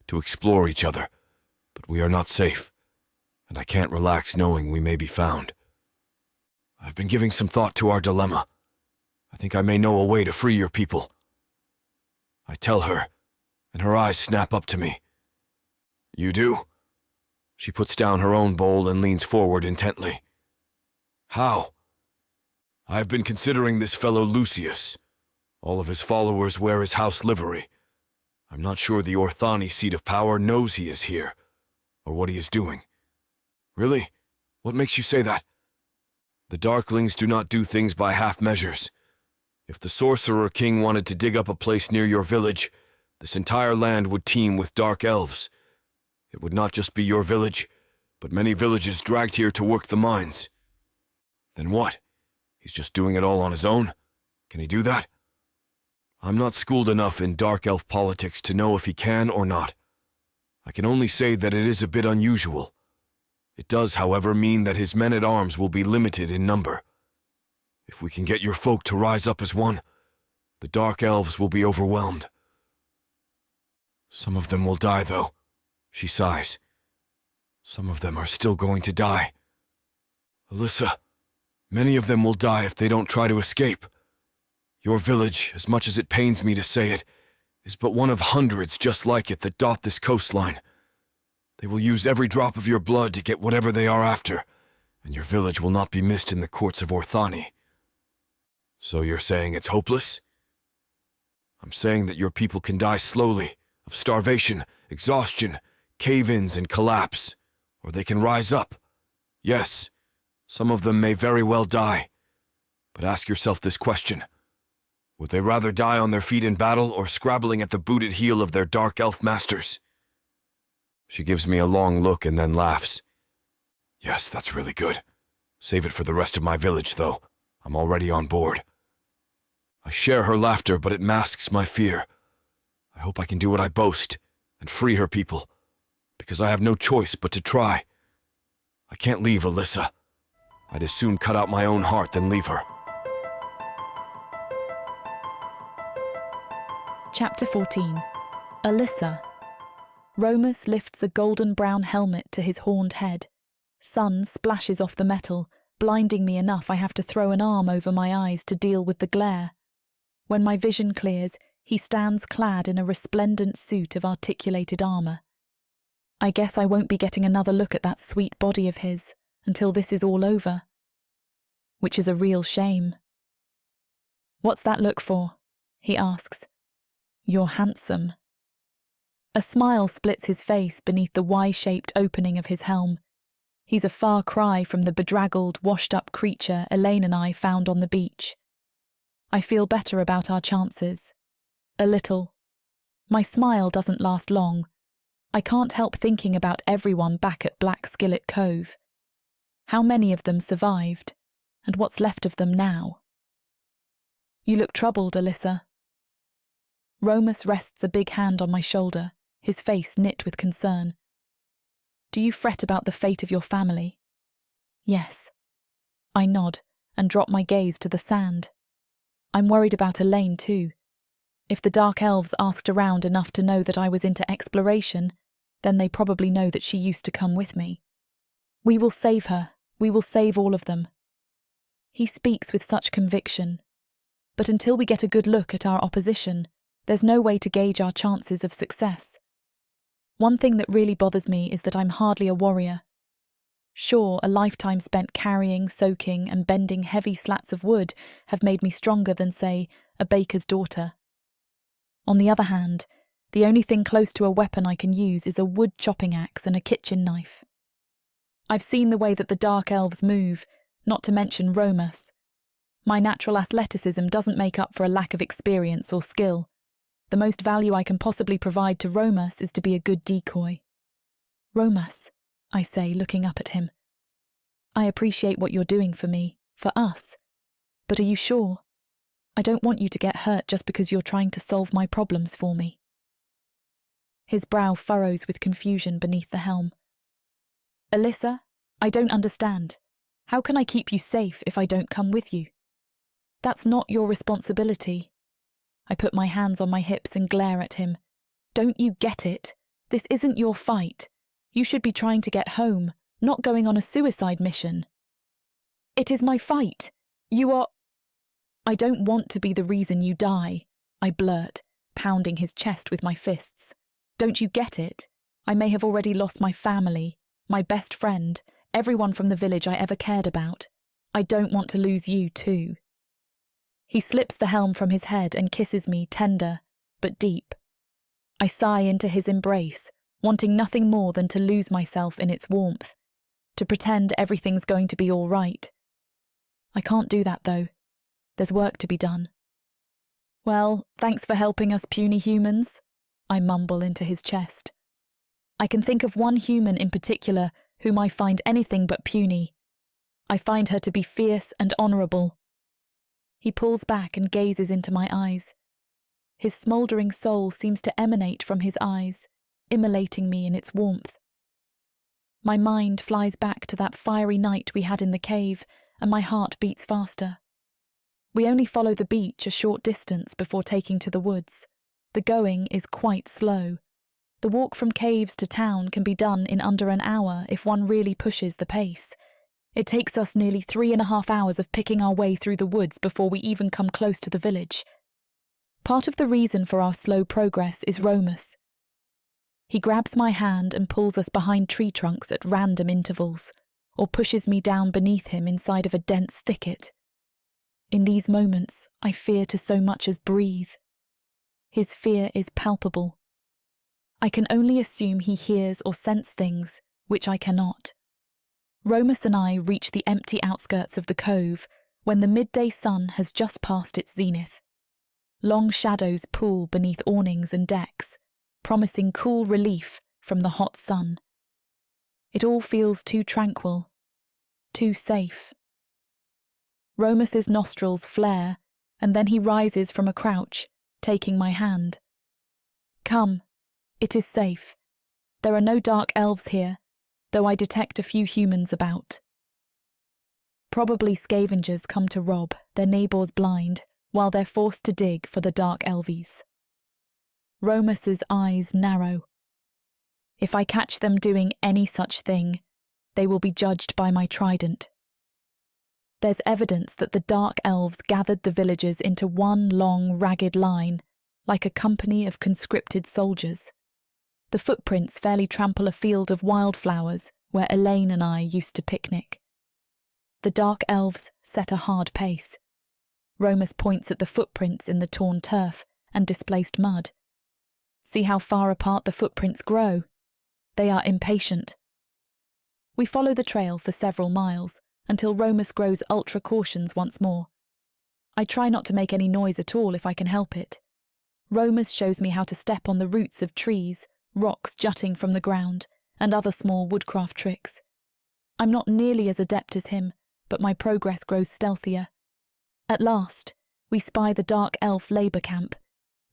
to explore each other, but we are not safe, and I can't relax knowing we may be found. I've been giving some thought to our dilemma. I think I may know a way to free your people. I tell her, and her eyes snap up to me. You do? She puts down her own bowl and leans forward intently. How? I've been considering this fellow Lucius. All of his followers wear his house livery. I'm not sure the Orthani seat of power knows he is here, or what he is doing. Really? What makes you say that? The Darklings do not do things by half measures. If the Sorcerer King wanted to dig up a place near your village, this entire land would teem with Dark Elves. It would not just be your village, but many villages dragged here to work the mines. Then what? He's just doing it all on his own? Can he do that? I'm not schooled enough in Dark Elf politics to know if he can or not. I can only say that it is a bit unusual. It does, however, mean that his men-at-arms will be limited in number. If we can get your folk to rise up as one, the Dark Elves will be overwhelmed. Some of them will die, though, she sighs. Some of them are still going to die. Alyssa, many of them will die if they don't try to escape. Your village, as much as it pains me to say it, is but one of hundreds just like it that dot this coastline. They will use every drop of your blood to get whatever they are after, and your village will not be missed in the courts of Orthani. So you're saying it's hopeless? I'm saying that your people can die slowly, of starvation, exhaustion, cave-ins, and collapse, or they can rise up. Yes, Some of them may very well die. But ask yourself this question. Would they rather die on their feet in battle or scrabbling at the booted heel of their dark elf masters? She gives me a long look and then laughs. Yes, that's really good. Save it for the rest of my village, though. I'm already on board. I share her laughter, but it masks my fear. I hope I can do what I boast and free her people, because I have no choice but to try. I can't leave Alyssa. I'd as soon cut out my own heart than leave her. Chapter 14. Alyssa. Romos lifts a golden-brown helmet to his horned head. Sun splashes off the metal, blinding me enough I have to throw an arm over my eyes to deal with the glare. When my vision clears, he stands clad in a resplendent suit of articulated armour. I guess I won't be getting another look at that sweet body of his until this is all over. Which is a real shame. "What's that look for?" he asks. "You're handsome." A smile splits his face beneath the Y-shaped opening of his helm. He's a far cry from the bedraggled, washed-up creature Elaine and I found on the beach. I feel better about our chances. A little. My smile doesn't last long. I can't help thinking about everyone back at Black Skillet Cove. How many of them survived, and what's left of them now? "You look troubled, Alyssa." Romos rests a big hand on my shoulder, his face knit with concern. "Do you fret about the fate of your family?" "Yes." I nod and drop my gaze to the sand. I'm worried about Elaine too. If the Dark Elves asked around enough to know that I was into exploration, then they probably know that she used to come with me. "We will save her. We will save all of them." He speaks with such conviction. But until we get a good look at our opposition, there's no way to gauge our chances of success. One thing that really bothers me is that I'm hardly a warrior. Sure, a lifetime spent carrying, soaking, and bending heavy slats of wood have made me stronger than, say, a baker's daughter. On the other hand, the only thing close to a weapon I can use is a wood chopping axe and a kitchen knife. I've seen the way that the Dark Elves move, not to mention Romos. My natural athleticism doesn't make up for a lack of experience or skill. The most value I can possibly provide to Romos is to be a good decoy. "Romos," I say, looking up at him. "I appreciate what you're doing for me, for us. But are you sure? I don't want you to get hurt just because you're trying to solve my problems for me." His brow furrows with confusion beneath the helm. "Alyssa, I don't understand. How can I keep you safe if I don't come with you?" "That's not your responsibility." I put my hands on my hips and glare at him. "Don't you get it? This isn't your fight. You should be trying to get home, not going on a suicide mission." "It is my fight. You are—" "I don't want to be the reason you die," I blurt, pounding his chest with my fists. "Don't you get it? I may have already lost my family, my best friend, everyone from the village I ever cared about. I don't want to lose you too." He slips the helm from his head and kisses me tender, but deep. I sigh into his embrace, wanting nothing more than to lose myself in its warmth, to pretend everything's going to be all right. I can't do that, though. There's work to be done. "Well, thanks for helping us puny humans," I mumble into his chest. I can think of one human in particular whom I find anything but puny. I find her to be fierce and honourable. He pulls back and gazes into my eyes. His smouldering soul seems to emanate from his eyes, immolating me in its warmth. My mind flies back to that fiery night we had in the cave, and my heart beats faster. We only follow the beach a short distance before taking to the woods. The going is quite slow. The walk from caves to town can be done in under an hour if one really pushes the pace. It takes us nearly 3.5 hours of picking our way through the woods before we even come close to the village. Part of the reason for our slow progress is Romos. He grabs my hand and pulls us behind tree trunks at random intervals, or pushes me down beneath him inside of a dense thicket. In these moments, I fear to so much as breathe. His fear is palpable. I can only assume he hears or senses things, which I cannot. Romas and I reach the empty outskirts of the cove when the midday sun has just passed its zenith. Long shadows pool beneath awnings and decks, promising cool relief from the hot sun. It all feels too tranquil, too safe. Romas's nostrils flare, and then he rises from a crouch, taking my hand. Come, it is safe. There are no dark elves here, though I detect a few humans about. Probably scavengers come to rob their neighbours blind while they're forced to dig for the Dark Elves. Romas's eyes narrow. If I catch them doing any such thing, they will be judged by my trident. There's evidence that the Dark Elves gathered the villagers into one long, ragged line, like a company of conscripted soldiers. The footprints fairly trample a field of wildflowers where Elaine and I used to picnic. The Dark Elves set a hard pace. Romas points at the footprints in the torn turf and displaced mud. See how far apart the footprints grow. They are impatient. We follow the trail for several miles until Romas grows ultra-cautious once more. I try not to make any noise at all if I can help it. Romas shows me how to step on the roots of trees, rocks jutting from the ground, and other small woodcraft tricks. I'm not nearly as adept as him, but my progress grows stealthier. At last, we spy the Dark Elf labour camp.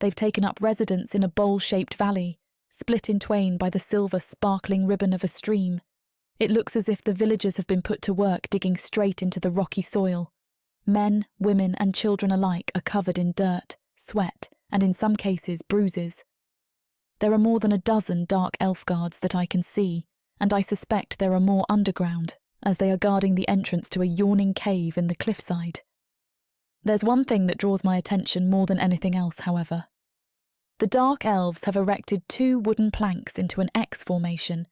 They've taken up residence in a bowl-shaped valley, split in twain by the silver sparkling ribbon of a stream. It looks as if the villagers have been put to work digging straight into the rocky soil. Men, women and children alike are covered in dirt, sweat, and in some cases bruises. There are more than a dozen Dark Elf guards that I can see, and I suspect there are more underground, as they are guarding the entrance to a yawning cave in the cliffside. There's one thing that draws my attention more than anything else, however. The Dark Elves have erected 2 wooden planks into an X formation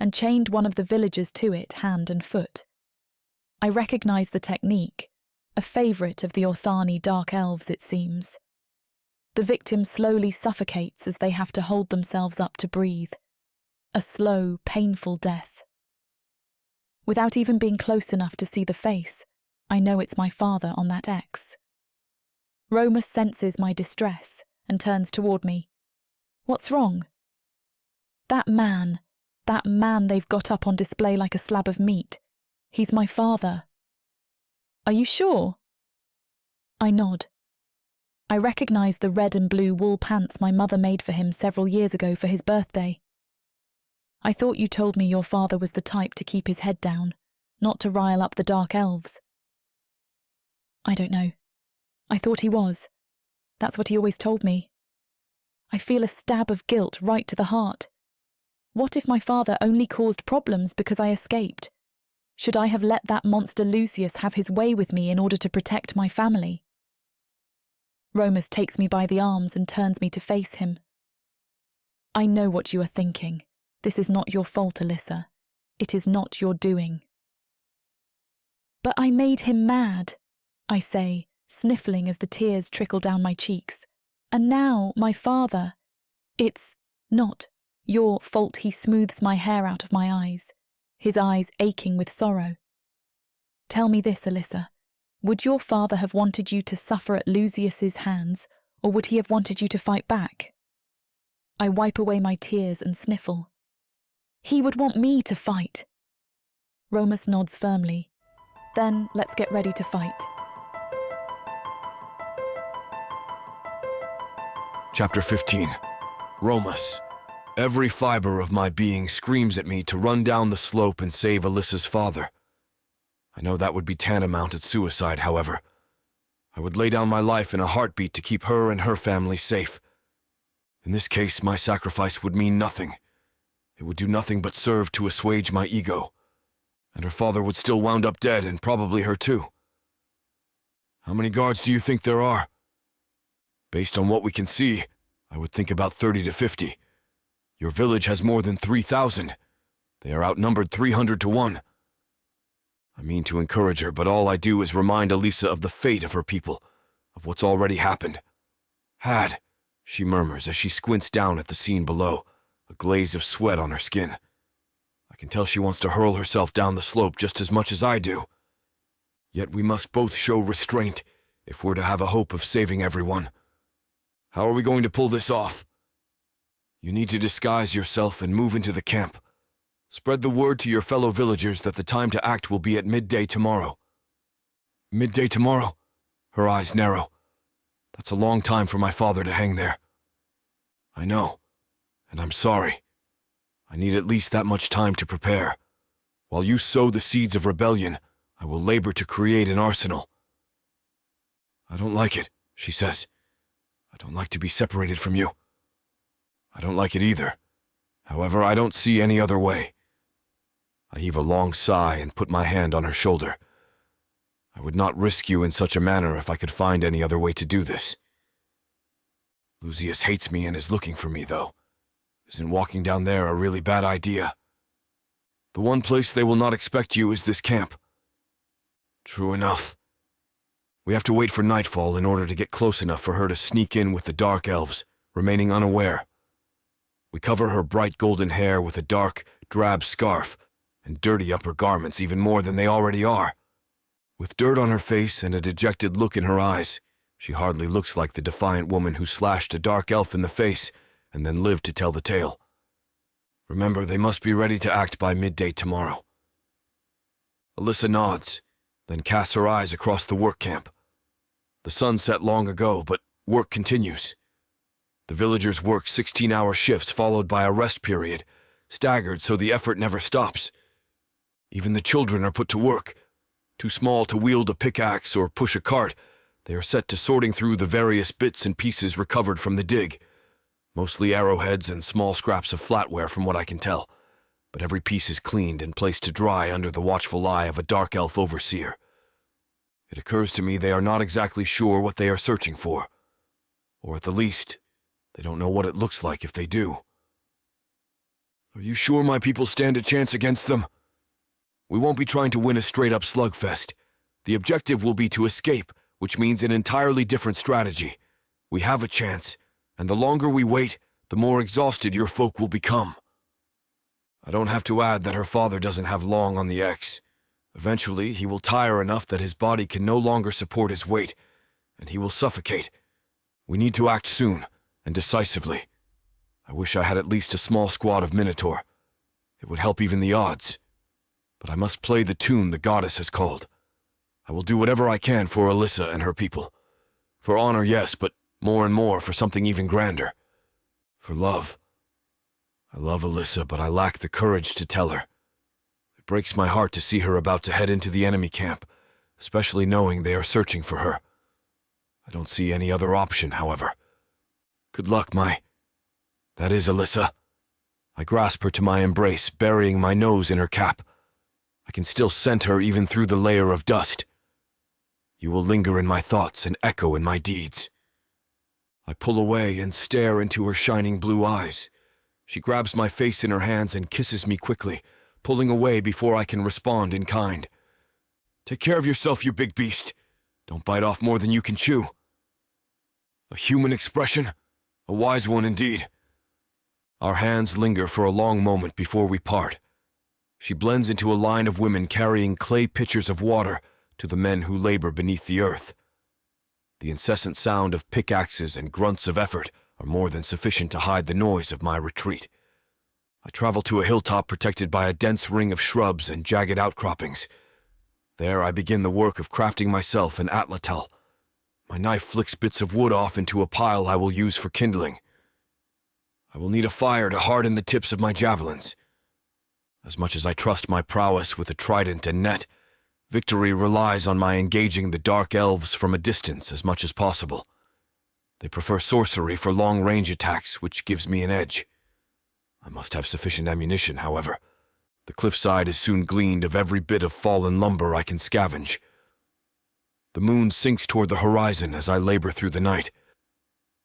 and chained one of the villagers to it hand and foot. I recognise the technique, a favourite of the Orthani Dark Elves, it seems. The victim slowly suffocates as they have to hold themselves up to breathe. A slow, painful death. Without even being close enough to see the face, I know it's my father on that X. Romas senses my distress and turns toward me. What's wrong? That man they've got up on display like a slab of meat. He's my father. Are you sure? I nod. I recognise the red and blue wool pants my mother made for him several years ago for his birthday. I thought you told me your father was the type to keep his head down, not to rile up the Dark Elves. I don't know. I thought he was. That's what he always told me. I feel a stab of guilt right to the heart. What if my father only caused problems because I escaped? Should I have let that monster Lucius have his way with me in order to protect my family? Romas takes me by the arms and turns me to face him. I know what you are thinking. This is not your fault, Alyssa. It is not your doing. But I made him mad, I say, sniffling as the tears trickle down my cheeks. And now, my father, it's not your fault. He smooths my hair out of my eyes, his eyes aching with sorrow. Tell me this, Alyssa. Would your father have wanted you to suffer at Lucius's hands, or would he have wanted you to fight back? I wipe away my tears and sniffle. He would want me to fight. Romas nods firmly. Then let's get ready to fight. Chapter 15. Romas. Every fibre of my being screams at me to run down the slope and save Alyssa's father. I know that would be tantamount at suicide, however. I would lay down my life in a heartbeat to keep her and her family safe. In this case, my sacrifice would mean nothing. It would do nothing but serve to assuage my ego. And her father would still wound up dead, and probably her too. How many guards do you think there are? Based on what we can see, I would think about 30 to 50. Your village has more than 3,000. They are outnumbered 300 to 1. I mean to encourage her, but all I do is remind Alyssa of the fate of her people, of what's already happened. Had, she murmurs as she squints down at the scene below, a glaze of sweat on her skin. I can tell she wants to hurl herself down the slope just as much as I do. Yet we must both show restraint if we're to have a hope of saving everyone. How are we going to pull this off? You need to disguise yourself and move into the camp. Spread the word to your fellow villagers that the time to act will be at midday tomorrow. Midday tomorrow? Her eyes narrow. That's a long time for my father to hang there. I know, and I'm sorry. I need at least that much time to prepare. While you sow the seeds of rebellion, I will labor to create an arsenal. I don't like it, she says. I don't like to be separated from you. I don't like it either. However, I don't see any other way. I heave a long sigh and put my hand on her shoulder. I would not risk you in such a manner if I could find any other way to do this. Lucius hates me and is looking for me, though. Isn't walking down there a really bad idea? The one place they will not expect you is this camp. True enough. We have to wait for nightfall in order to get close enough for her to sneak in with the Dark Elves, remaining unaware. We cover her bright golden hair with a dark, drab scarf, and dirty upper garments even more than they already are. With dirt on her face and a dejected look in her eyes, she hardly looks like the defiant woman who slashed a dark elf in the face and then lived to tell the tale. Remember, they must be ready to act by midday tomorrow. Alyssa nods, then casts her eyes across the work camp. The sun set long ago, but work continues. The villagers work 16-hour shifts followed by a rest period, staggered so the effort never stops. Even the children are put to work. Too small to wield a pickaxe or push a cart, they are set to sorting through the various bits and pieces recovered from the dig. Mostly arrowheads and small scraps of flatware from what I can tell, but every piece is cleaned and placed to dry under the watchful eye of a dark elf overseer. It occurs to me they are not exactly sure what they are searching for, or at the least, they don't know what it looks like if they do. Are you sure my people stand a chance against them? We won't be trying to win a straight-up slugfest. The objective will be to escape, which means an entirely different strategy. We have a chance, and the longer we wait, the more exhausted your folk will become. I don't have to add that her father doesn't have long on the X. Eventually, he will tire enough that his body can no longer support his weight, and he will suffocate. We need to act soon, and decisively. I wish I had at least a small squad of Minotaur. It would help even the odds. But I must play the tune the goddess has called. I will do whatever I can for Alyssa and her people. For honor, yes, but more and more for something even grander. For love. I love Alyssa, but I lack the courage to tell her. It breaks my heart to see her about to head into the enemy camp, especially knowing they are searching for her. I don't see any other option, however. Good luck, That is Alyssa. I grasp her to my embrace, burying my nose in her cap. I can still scent her even through the layer of dust. You will linger in my thoughts and echo in my deeds. I pull away and stare into her shining blue eyes. She grabs my face in her hands and kisses me quickly, pulling away before I can respond in kind. Take care of yourself, you big beast. Don't bite off more than you can chew. A human expression? A wise one indeed. Our hands linger for a long moment before we part. She blends into a line of women carrying clay pitchers of water to the men who labor beneath the earth. The incessant sound of pickaxes and grunts of effort are more than sufficient to hide the noise of my retreat. I travel to a hilltop protected by a dense ring of shrubs and jagged outcroppings. There I begin the work of crafting myself an atlatl. My knife flicks bits of wood off into a pile I will use for kindling. I will need a fire to harden the tips of my javelins. As much as I trust my prowess with a trident and net, victory relies on my engaging the Dark Elves from a distance as much as possible. They prefer sorcery for long-range attacks, which gives me an edge. I must have sufficient ammunition, however. The cliffside is soon gleaned of every bit of fallen lumber I can scavenge. The moon sinks toward the horizon as I labor through the night.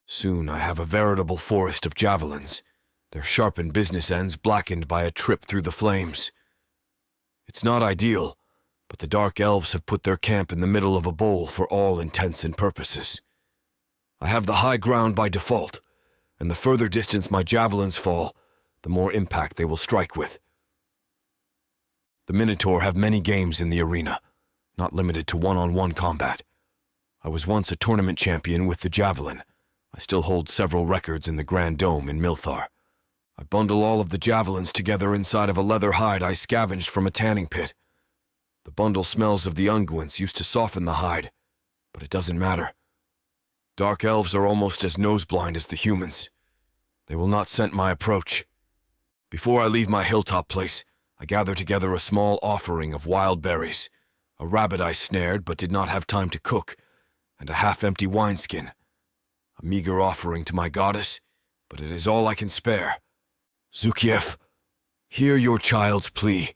Soon I have a veritable forest of javelins, their sharpened business ends blackened by a trip through the flames. It's not ideal, but the Dark Elves have put their camp in the middle of a bowl for all intents and purposes. I have the high ground by default, and the further distance my javelins fall, the more impact they will strike with. The Minotaur have many games in the arena, not limited to one-on-one combat. I was once a tournament champion with the javelin. I still hold several records in the Grand Dome in Milthar. I bundle all of the javelins together inside of a leather hide I scavenged from a tanning pit. The bundle smells of the unguents used to soften the hide, but it doesn't matter. Dark Elves are almost as nose-blind as the humans. They will not scent my approach. Before I leave my hilltop place, I gather together a small offering of wild berries, a rabbit I snared but did not have time to cook, and a half-empty wineskin. A meager offering to my goddess, but it is all I can spare. Zukiev, hear your child's plea.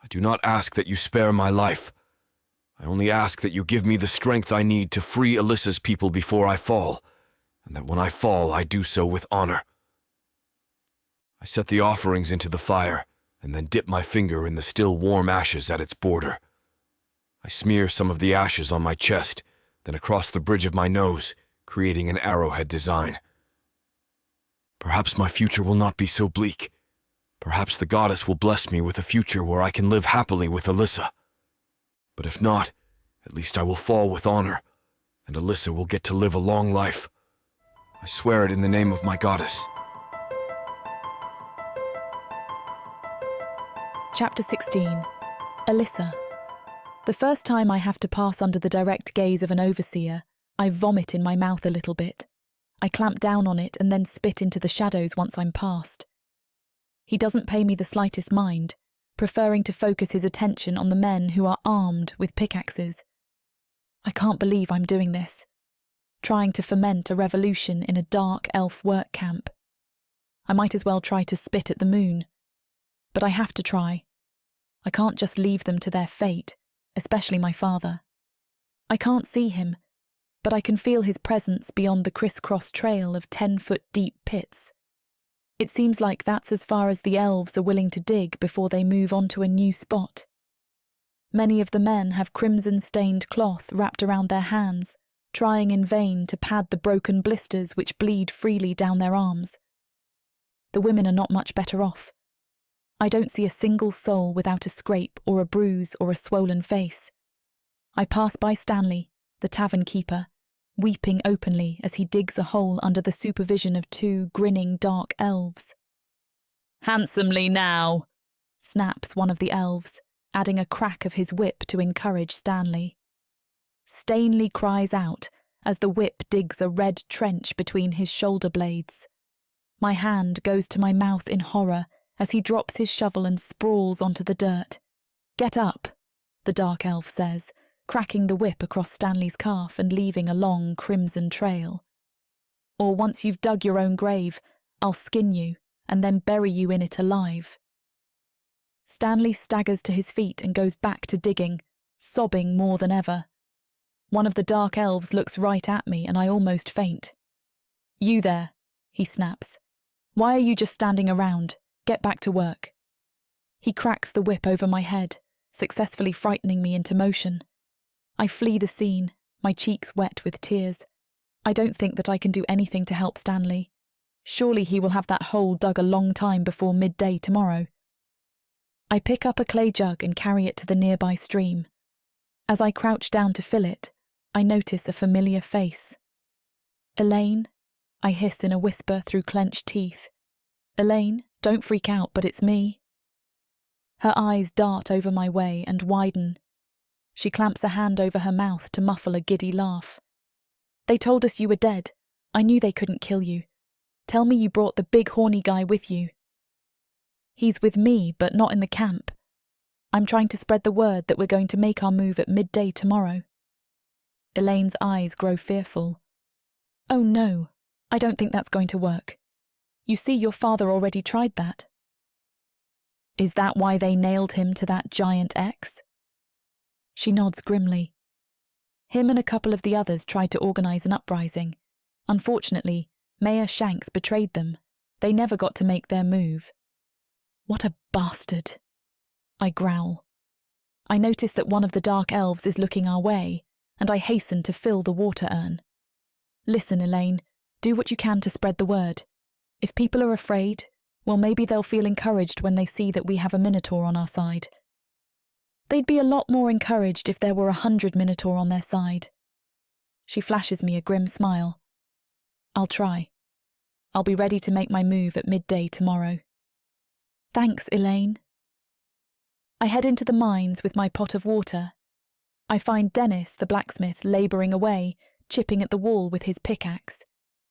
I do not ask that you spare my life. I only ask that you give me the strength I need to free Alyssa's people before I fall, and that when I fall, I do so with honor. I set the offerings into the fire, and then dip my finger in the still warm ashes at its border. I smear some of the ashes on my chest, then across the bridge of my nose, creating an arrowhead design. Perhaps my future will not be so bleak. Perhaps the goddess will bless me with a future where I can live happily with Alyssa. But if not, at least I will fall with honor, and Alyssa will get to live a long life. I swear it in the name of my goddess. Chapter 16. Alyssa. The first time I have to pass under the direct gaze of an overseer, I vomit in my mouth a little bit. I clamp down on it and then spit into the shadows once I'm past. He doesn't pay me the slightest mind, preferring to focus his attention on the men who are armed with pickaxes. I can't believe I'm doing this, trying to foment a revolution in a dark elf work camp. I might as well try to spit at the moon. But I have to try. I can't just leave them to their fate, especially my father. I can't see him, but I can feel his presence beyond the criss-cross trail of 10-foot-deep pits. It seems like that's as far as the elves are willing to dig before they move on to a new spot. Many of the men have crimson-stained cloth wrapped around their hands, trying in vain to pad the broken blisters which bleed freely down their arms. The women are not much better off. I don't see a single soul without a scrape or a bruise or a swollen face. I pass by Stanley, the tavern keeper, weeping openly as he digs a hole under the supervision of 2 grinning dark elves. "Handsomely now," snaps one of the elves, adding a crack of his whip to encourage Stanley. Stanley cries out as the whip digs a red trench between his shoulder blades. My hand goes to my mouth in horror as he drops his shovel and sprawls onto the dirt. "Get up," the dark elf says, cracking the whip across Stanley's calf and leaving a long crimson trail. "Or once you've dug your own grave, I'll skin you and then bury you in it alive." Stanley staggers to his feet and goes back to digging, sobbing more than ever. One of the dark elves looks right at me and I almost faint. "You there," he snaps. "Why are you just standing around? Get back to work." He cracks the whip over my head, successfully frightening me into motion. I flee the scene, my cheeks wet with tears. I don't think that I can do anything to help Stanley. Surely he will have that hole dug a long time before midday tomorrow. I pick up a clay jug and carry it to the nearby stream. As I crouch down to fill it, I notice a familiar face. "Elaine?" I hiss in a whisper through clenched teeth. "Elaine, don't freak out, but it's me." Her eyes dart over my way and widen. She clamps a hand over her mouth to muffle a giddy laugh. "They told us you were dead. I knew they couldn't kill you. Tell me you brought the big horny guy with you." "He's with me, but not in the camp. I'm trying to spread the word that we're going to make our move at midday tomorrow." Elaine's eyes grow fearful. "Oh no, I don't think that's going to work. You see, your father already tried that." "Is that why they nailed him to that giant X?" She nods grimly. "Him and a couple of the others tried to organise an uprising. Unfortunately, Mayor Shanks betrayed them. They never got to make their move." "What a bastard," I growl. I notice that one of the dark elves is looking our way, and I hasten to fill the water urn. "Listen, Elaine, do what you can to spread the word. If people are afraid, well, maybe they'll feel encouraged when they see that we have a Minotaur on our side. They'd be a lot more encouraged if there were 100 Minotaur on their side. She flashes me a grim smile. I'll try. I'll be ready to make my move at midday tomorrow. Thanks, Elaine. I head into the mines with my pot of water. I find Dennis, the blacksmith, labouring away, chipping at the wall with his pickaxe.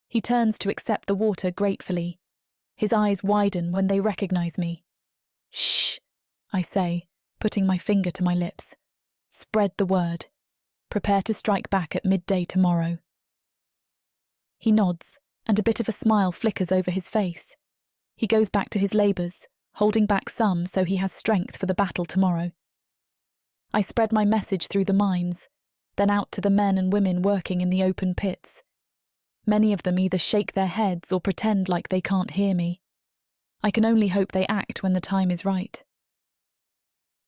He turns to accept the water gratefully. His eyes widen when they recognise me. Shh, I say, putting my finger to my lips. Spread the word. Prepare to strike back at midday tomorrow. He nods, and a bit of a smile flickers over his face. He goes back to his labours, holding back some so he has strength for the battle tomorrow. I spread my message through the mines, then out to the men and women working in the open pits. Many of them either shake their heads or pretend like they can't hear me. I can only hope they act when the time is right.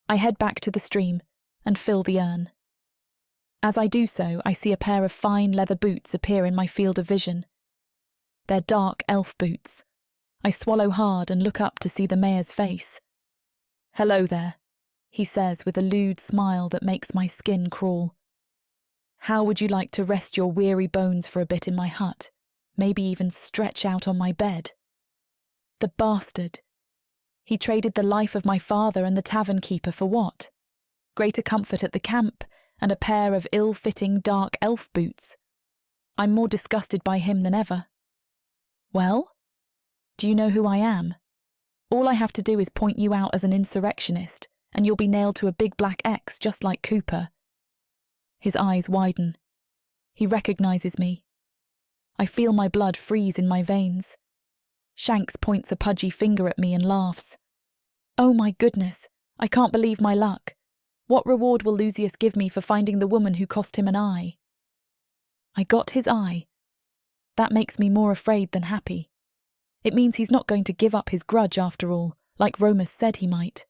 I head back to the stream and fill the urn. As I do so, I see a pair of fine leather boots appear in my field of vision. They're Dark Elf boots. I swallow hard and look up to see the mayor's face. Hello there, he says with a lewd smile that makes my skin crawl. How would you like to rest your weary bones for a bit in my hut, maybe even stretch out on my bed? The bastard. He traded the life of my father and the tavern keeper for what? Greater comfort at the camp and a pair of ill-fitting dark elf boots. I'm more disgusted by him than ever. Well? Do you know who I am? All I have to do is point you out as an insurrectionist, and you'll be nailed to a big black X just like Cooper. His eyes widen. He recognises me. I feel my blood freeze in my veins. Shanks points a pudgy finger at me and laughs. Oh my goodness, I can't believe my luck. What reward will Lucius give me for finding the woman who cost him an eye? I got his eye. That makes me more afraid than happy. It means he's not going to give up his grudge after all, like Romas said he might.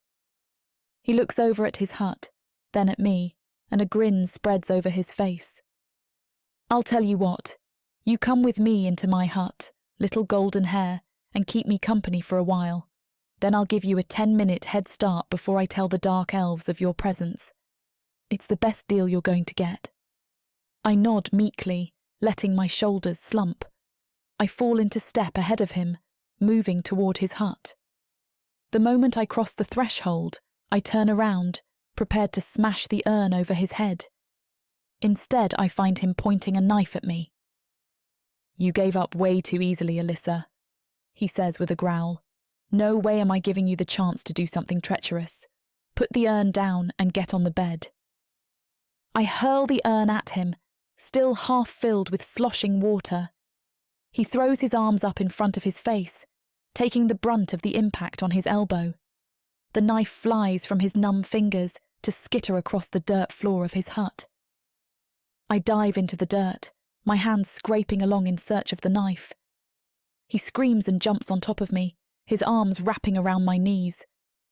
He looks over at his hut, then at me, and a grin spreads over his face. I'll tell you what, you come with me into my hut, little golden hair, and keep me company for a while. Then I'll give you a 10-minute head start before I tell the Dark Elves of your presence. It's the best deal you're going to get. I nod meekly, letting my shoulders slump. I fall into step ahead of him, moving toward his hut. The moment I cross the threshold, I turn around, prepared to smash the urn over his head. Instead, I find him pointing a knife at me. You gave up way too easily, Alyssa, he says with a growl. No way am I giving you the chance to do something treacherous. Put the urn down and get on the bed. I hurl the urn at him, still half filled with sloshing water. He throws his arms up in front of his face, taking the brunt of the impact on his elbow. The knife flies from his numb fingers to skitter across the dirt floor of his hut. I dive into the dirt, my hands scraping along in search of the knife. He screams and jumps on top of me, his arms wrapping around my knees.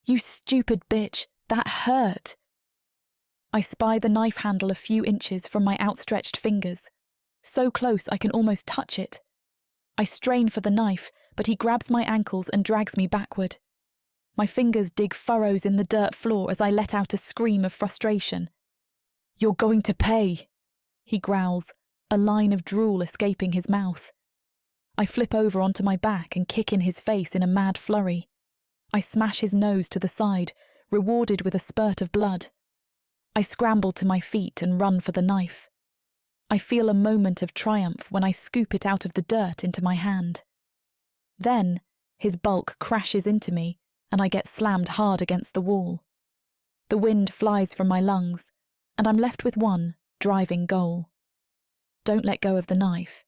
You stupid bitch, that hurt. I spy the knife handle a few inches from my outstretched fingers, so close I can almost touch it. I strain for the knife, but he grabs my ankles and drags me backward. My fingers dig furrows in the dirt floor as I let out a scream of frustration. You're going to pay, he growls, a line of drool escaping his mouth. I flip over onto my back and kick in his face in a mad flurry. I smash his nose to the side, rewarded with a spurt of blood. I scramble to my feet and run for the knife. I feel a moment of triumph when I scoop it out of the dirt into my hand. Then, his bulk crashes into me, and I get slammed hard against the wall. The wind flies from my lungs, and I'm left with one driving goal. Don't let go of the knife.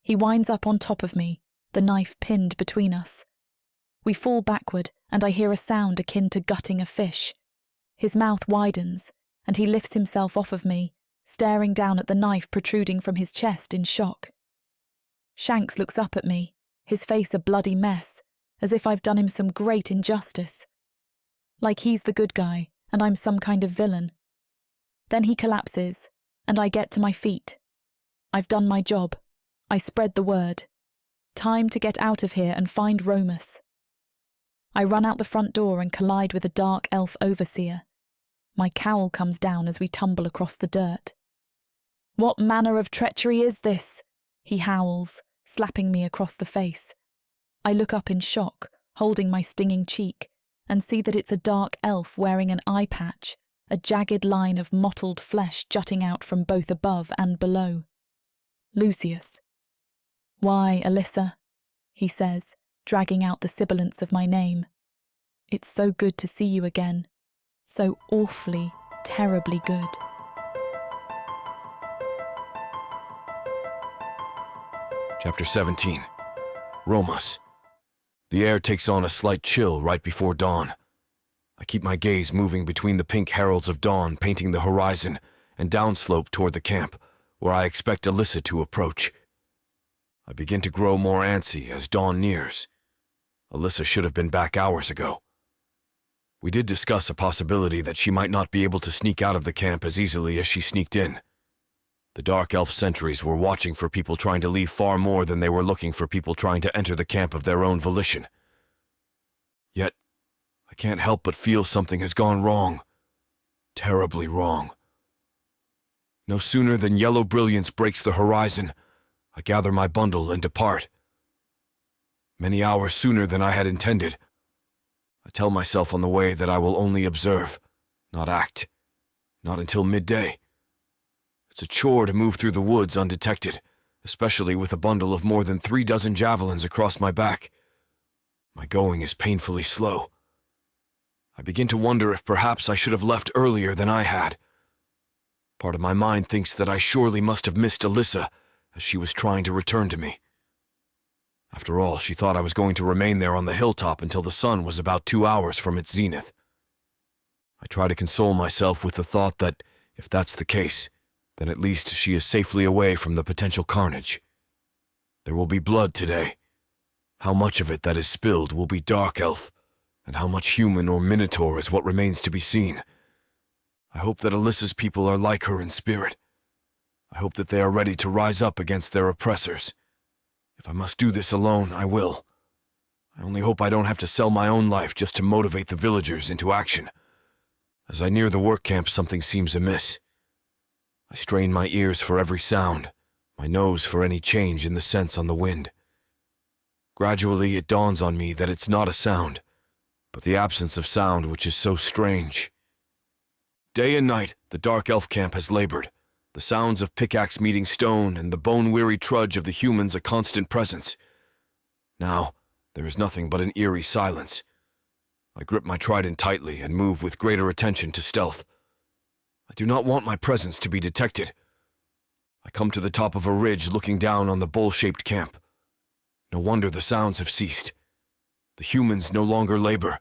He winds up on top of me, the knife pinned between us. We fall backward, and I hear a sound akin to gutting a fish. His mouth widens, and he lifts himself off of me, staring down at the knife protruding from his chest in shock. Shanks looks up at me, his face a bloody mess, as if I've done him some great injustice. Like he's the good guy, and I'm some kind of villain. Then he collapses, and I get to my feet. I've done my job. I spread the word. Time to get out of here and find Romos. I run out the front door and collide with a dark elf overseer. My cowl comes down as we tumble across the dirt. "What manner of treachery is this?" he howls, slapping me across the face. I look up in shock, holding my stinging cheek, and see that it's a dark elf wearing an eye patch, a jagged line of mottled flesh jutting out from both above and below. Lucius. "Why, Alyssa," he says, dragging out the sibilance of my name. "It's so good to see you again. So awfully, terribly good." Chapter 17. Romos. The air takes on a slight chill right before dawn. I keep my gaze moving between the pink heralds of dawn painting the horizon and downslope toward the camp, where I expect Alyssa to approach. I begin to grow more antsy as dawn nears. Alyssa should have been back hours ago. We did discuss a possibility that she might not be able to sneak out of the camp as easily as she sneaked in. The Dark Elf sentries were watching for people trying to leave far more than they were looking for people trying to enter the camp of their own volition. Yet, I can't help but feel something has gone wrong. Terribly wrong. No sooner than yellow brilliance breaks the horizon, I gather my bundle and depart. Many hours sooner than I had intended. I tell myself on the way that I will only observe, not act. Not until midday. It's a chore to move through the woods undetected, especially with a bundle of more than 3 dozen javelins across my back. My going is painfully slow. I begin to wonder if perhaps I should have left earlier than I had. Part of my mind thinks that I surely must have missed Alyssa as she was trying to return to me. After all, she thought I was going to remain there on the hilltop until the sun was about 2 hours from its zenith. I try to console myself with the thought that, if that's the case, then at least she is safely away from the potential carnage. There will be blood today. How much of it that is spilled will be Dark Elf, and how much human or Minotaur is what remains to be seen. I hope that Alyssa's people are like her in spirit. I hope that they are ready to rise up against their oppressors. If I must do this alone, I will. I only hope I don't have to sell my own life just to motivate the villagers into action. As I near the work camp, something seems amiss. I strain my ears for every sound, my nose for any change in the scents on the wind. Gradually, it dawns on me that it's not a sound, but the absence of sound which is so strange. Day and night, the Dark Elf camp has labored, the sounds of pickaxe meeting stone and the bone-weary trudge of the humans a constant presence. Now, there is nothing but an eerie silence. I grip my trident tightly and move with greater attention to stealth. I do not want my presence to be detected. I come to the top of a ridge looking down on the bowl-shaped camp. No wonder the sounds have ceased. The humans no longer labor.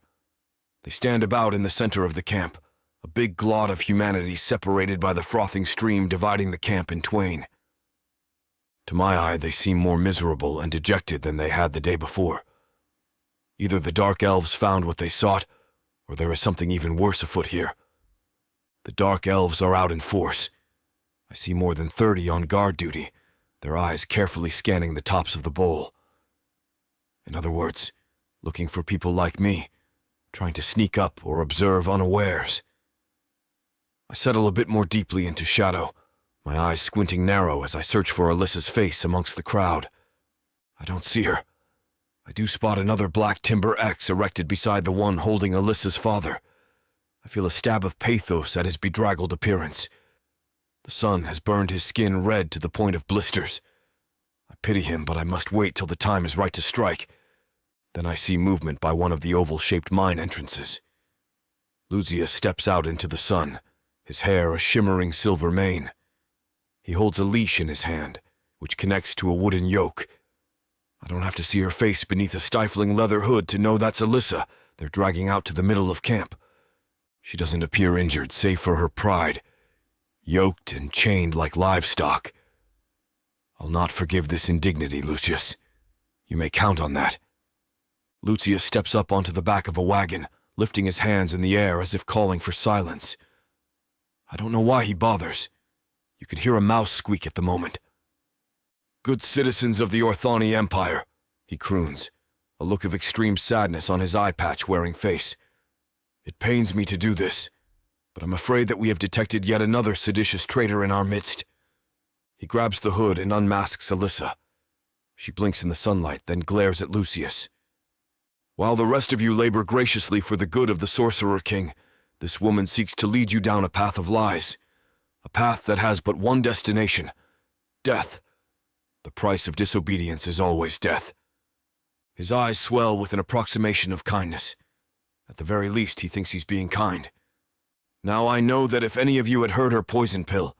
They stand about in the center of the camp, a big glot of humanity separated by the frothing stream dividing the camp in twain. To my eye, they seem more miserable and dejected than they had the day before. Either the Dark Elves found what they sought, or there is something even worse afoot here. The Dark Elves are out in force. I see more than 30 on guard duty, their eyes carefully scanning the tops of the bowl. In other words, looking for people like me, trying to sneak up or observe unawares. I settle a bit more deeply into shadow, my eyes squinting narrow as I search for Alyssa's face amongst the crowd. I don't see her. I do spot another black timber X erected beside the one holding Alyssa's father. I feel a stab of pathos at his bedraggled appearance. The sun has burned his skin red to the point of blisters. I pity him, but I must wait till the time is right to strike. Then I see movement by one of the oval-shaped mine entrances. Lucius steps out into the sun, his hair a shimmering silver mane. He holds a leash in his hand, which connects to a wooden yoke. I don't have to see her face beneath a stifling leather hood to know that's Alyssa they're dragging out to the middle of camp. She doesn't appear injured, save for her pride, yoked and chained like livestock. I'll not forgive this indignity, Lucius. You may count on that. Lucius steps up onto the back of a wagon, lifting his hands in the air as if calling for silence. I don't know why he bothers. You could hear a mouse squeak at the moment. "Good citizens of the Orthani Empire," he croons, a look of extreme sadness on his eye patch-wearing face. "It pains me to do this, but I'm afraid that we have detected yet another seditious traitor in our midst. He grabs the hood and unmasks Alyssa. She blinks in the sunlight, then glares at Lucius. While the rest of you labor graciously for the good of the Sorcerer King, this woman seeks to lead you down a path of lies, a path that has but one destination: death. The price of disobedience is always death. His eyes swell with an approximation of kindness. At the very least, he thinks he's being kind. Now I know that if any of you had heard her poison pill,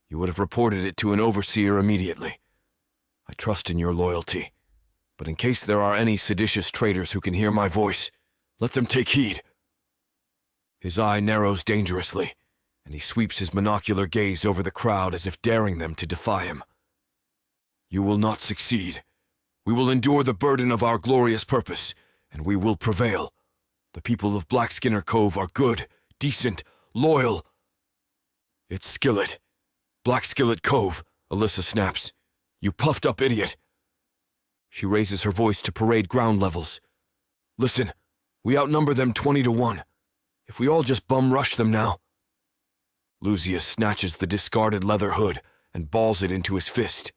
you would have reported it to an overseer immediately. I trust in your loyalty, but in case there are any seditious traitors who can hear my voice, let them take heed. His eye narrows dangerously, and he sweeps his monocular gaze over the crowd as if daring them to defy him. You will not succeed. We will endure the burden of our glorious purpose, and we will prevail. The people of Blackskinner Cove are good, decent, loyal. It's Skillet. Black Skillet Cove, Alyssa snaps. You puffed up idiot. She raises her voice to parade ground levels. Listen, we outnumber them 20-1. If we all just bum rush them now. Lucius snatches the discarded leather hood and balls it into his fist.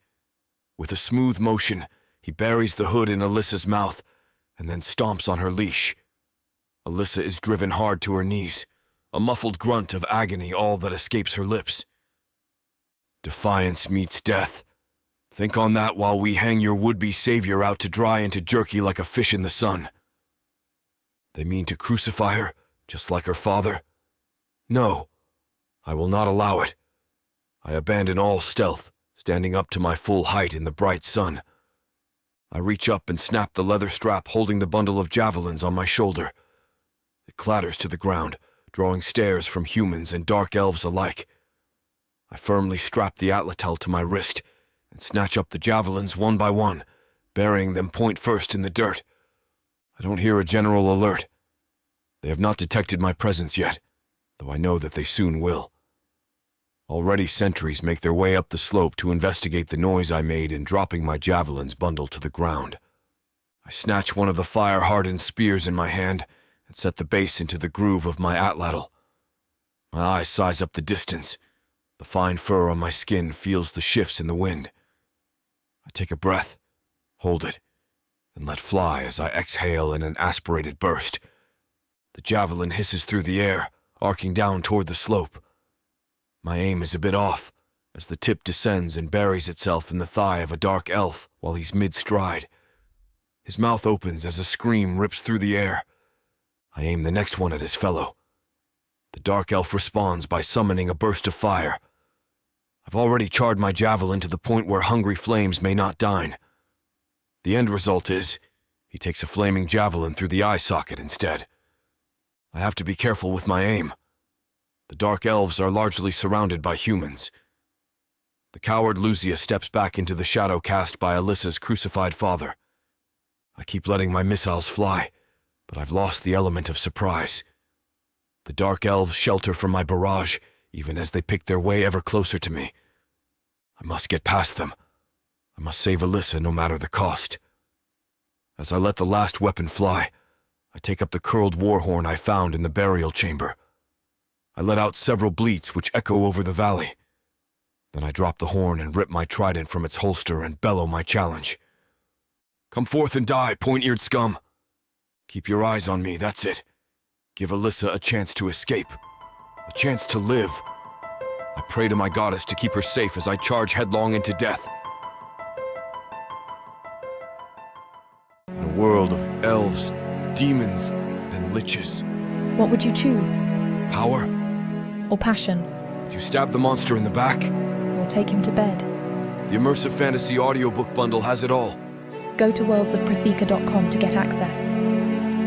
With a smooth motion, he buries the hood in Alyssa's mouth and then stomps on her leash. Alyssa is driven hard to her knees, a muffled grunt of agony all that escapes her lips. Defiance meets death. Think on that while we hang your would-be savior out to dry into jerky like a fish in the sun. They mean to crucify her, just like her father? No, I will not allow it. I abandon all stealth, standing up to my full height in the bright sun. I reach up and snap the leather strap holding the bundle of javelins on my shoulder. It clatters to the ground, drawing stares from humans and dark elves alike. I firmly strap the atlatl to my wrist and snatch up the javelins one by one, burying them point first in the dirt. I don't hear a general alert. They have not detected my presence yet, though I know that they soon will. Already sentries make their way up the slope to investigate the noise I made in dropping my javelins bundle to the ground. I snatch one of the fire-hardened spears in my hand and set the base into the groove of my atlatl. My eyes size up the distance. The fine fur on my skin feels the shifts in the wind. I take a breath, hold it, then let fly as I exhale in an aspirated burst. The javelin hisses through the air, arcing down toward the slope. My aim is a bit off, as the tip descends and buries itself in the thigh of a dark elf while he's mid-stride. His mouth opens as a scream rips through the air. I aim the next one at his fellow. The dark elf responds by summoning a burst of fire. I've already charred my javelin to the point where hungry flames may not dine. The end result is, he takes a flaming javelin through the eye socket instead. I have to be careful with my aim. The Dark Elves are largely surrounded by humans. The coward Lucius steps back into the shadow cast by Alyssa's crucified father. I keep letting my missiles fly, but I've lost the element of surprise. The Dark Elves shelter from my barrage, even as they pick their way ever closer to me. I must get past them. I must save Alyssa no matter the cost. As I let the last weapon fly, I take up the curled warhorn I found in the burial chamber. I let out several bleats which echo over the valley. Then I drop the horn and rip my trident from its holster and bellow my challenge. Come forth and die, point-eared scum. Keep your eyes on me, that's it. Give Alyssa a chance to escape. A chance to live. I pray to my goddess to keep her safe as I charge headlong into death. In a world of elves, demons, and liches. What would you choose? Power? Or passion? Would you stab the monster in the back? Or take him to bed? The Immersive Fantasy Audiobook bundle has it all. Go to worldsofprotheka.com to get access.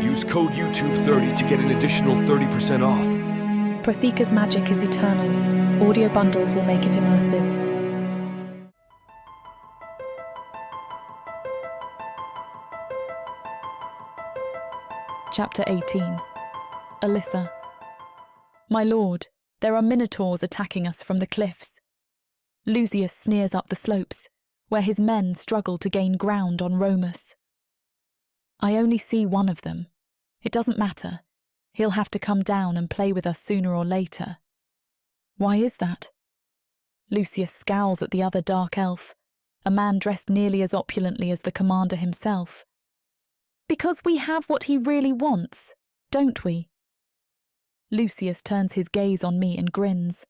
Use code YouTube30 to get an additional 30% off. Protheka's magic is eternal. Audio bundles will make it immersive. Chapter 18. Alyssa. My lord, there are Minotaurs attacking us from the cliffs. Lucius sneers up the slopes, where his men struggle to gain ground on Romos. I only see one of them. It doesn't matter. He'll have to come down and play with us sooner or later, Why is that? Lucius scowls at the other Dark Elf, a man dressed nearly as opulently as the commander himself. Because we have what he really wants, don't we? Lucius turns his gaze on me and grins.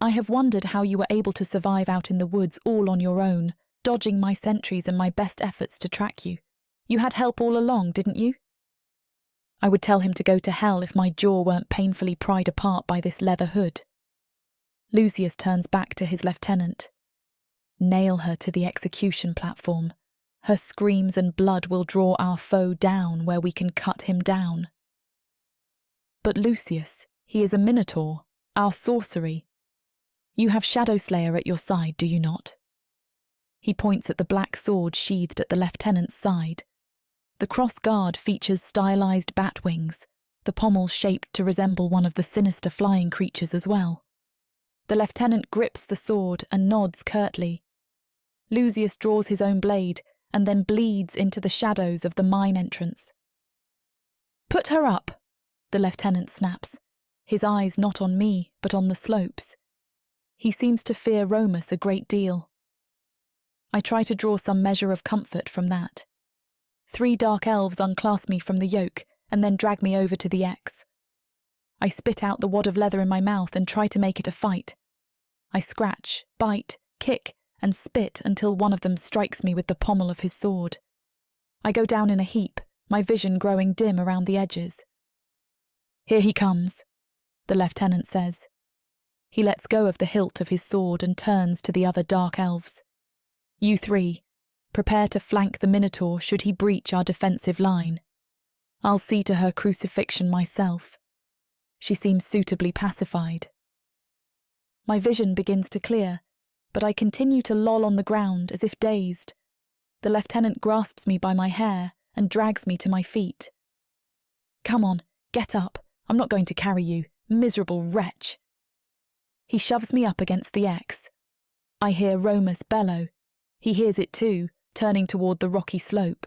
I have wondered how you were able to survive out in the woods all on your own, dodging my sentries and my best efforts to track you. You had help all along, didn't you? I would tell him to go to hell if my jaw weren't painfully pried apart by this leather hood. Lucius turns back to his lieutenant. Nail her to the execution platform. Her screams and blood will draw our foe down where we can cut him down. But Lucius, he is a Minotaur, our sorcery. You have Shadowslayer at your side, do you not? He points at the black sword sheathed at the lieutenant's side. The cross guard features stylized bat wings, the pommel shaped to resemble one of the sinister flying creatures as well. The lieutenant grips the sword and nods curtly. Lucius draws his own blade and then bleeds into the shadows of the mine entrance. Put her up, the lieutenant snaps, his eyes not on me but on the slopes. He seems to fear Romos a great deal. I try to draw some measure of comfort from that. 3 Dark Elves unclasp me from the yoke and then drag me over to the X. I spit out the wad of leather in my mouth and try to make it a fight. I scratch, bite, kick, and spit until one of them strikes me with the pommel of his sword. I go down in a heap, my vision growing dim around the edges. Here he comes, the lieutenant says. He lets go of the hilt of his sword and turns to the other Dark Elves. You 3, prepare to flank the Minotaur should he breach our defensive line. I'll see to her crucifixion myself. She seems suitably pacified. My vision begins to clear, but I continue to loll on the ground as if dazed. The lieutenant grasps me by my hair and drags me to my feet. Come on, get up. I'm not going to carry you, miserable wretch. He shoves me up against the X. I hear Romos bellow. He hears it too, turning toward the rocky slope.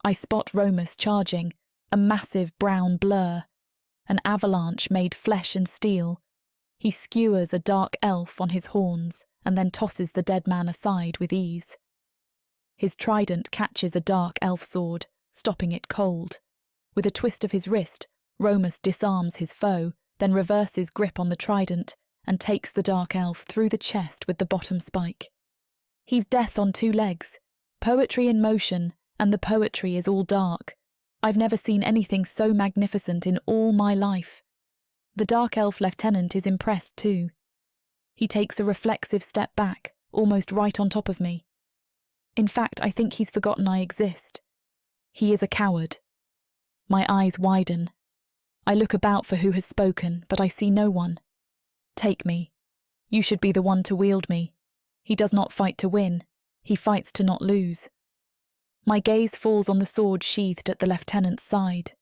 I spot Romos charging, a massive brown blur, an avalanche made flesh and steel. He skewers a Dark Elf on his horns and then tosses the dead man aside with ease. His trident catches a Dark Elf sword, stopping it cold. With a twist of his wrist, Romos disarms his foe, then reverses grip on the trident and takes the Dark Elf through the chest with the bottom spike. He's death on 2 legs, poetry in motion, and the poetry is all dark. I've never seen anything so magnificent in all my life. The Dark Elf lieutenant is impressed too. He takes a reflexive step back, almost right on top of me. In fact, I think he's forgotten I exist. He is a coward. My eyes widen. I look about for who has spoken, but I see no one. Take me. You should be the one to wield me. He does not fight to win. He fights to not lose. My gaze falls on the sword sheathed at the lieutenant's side.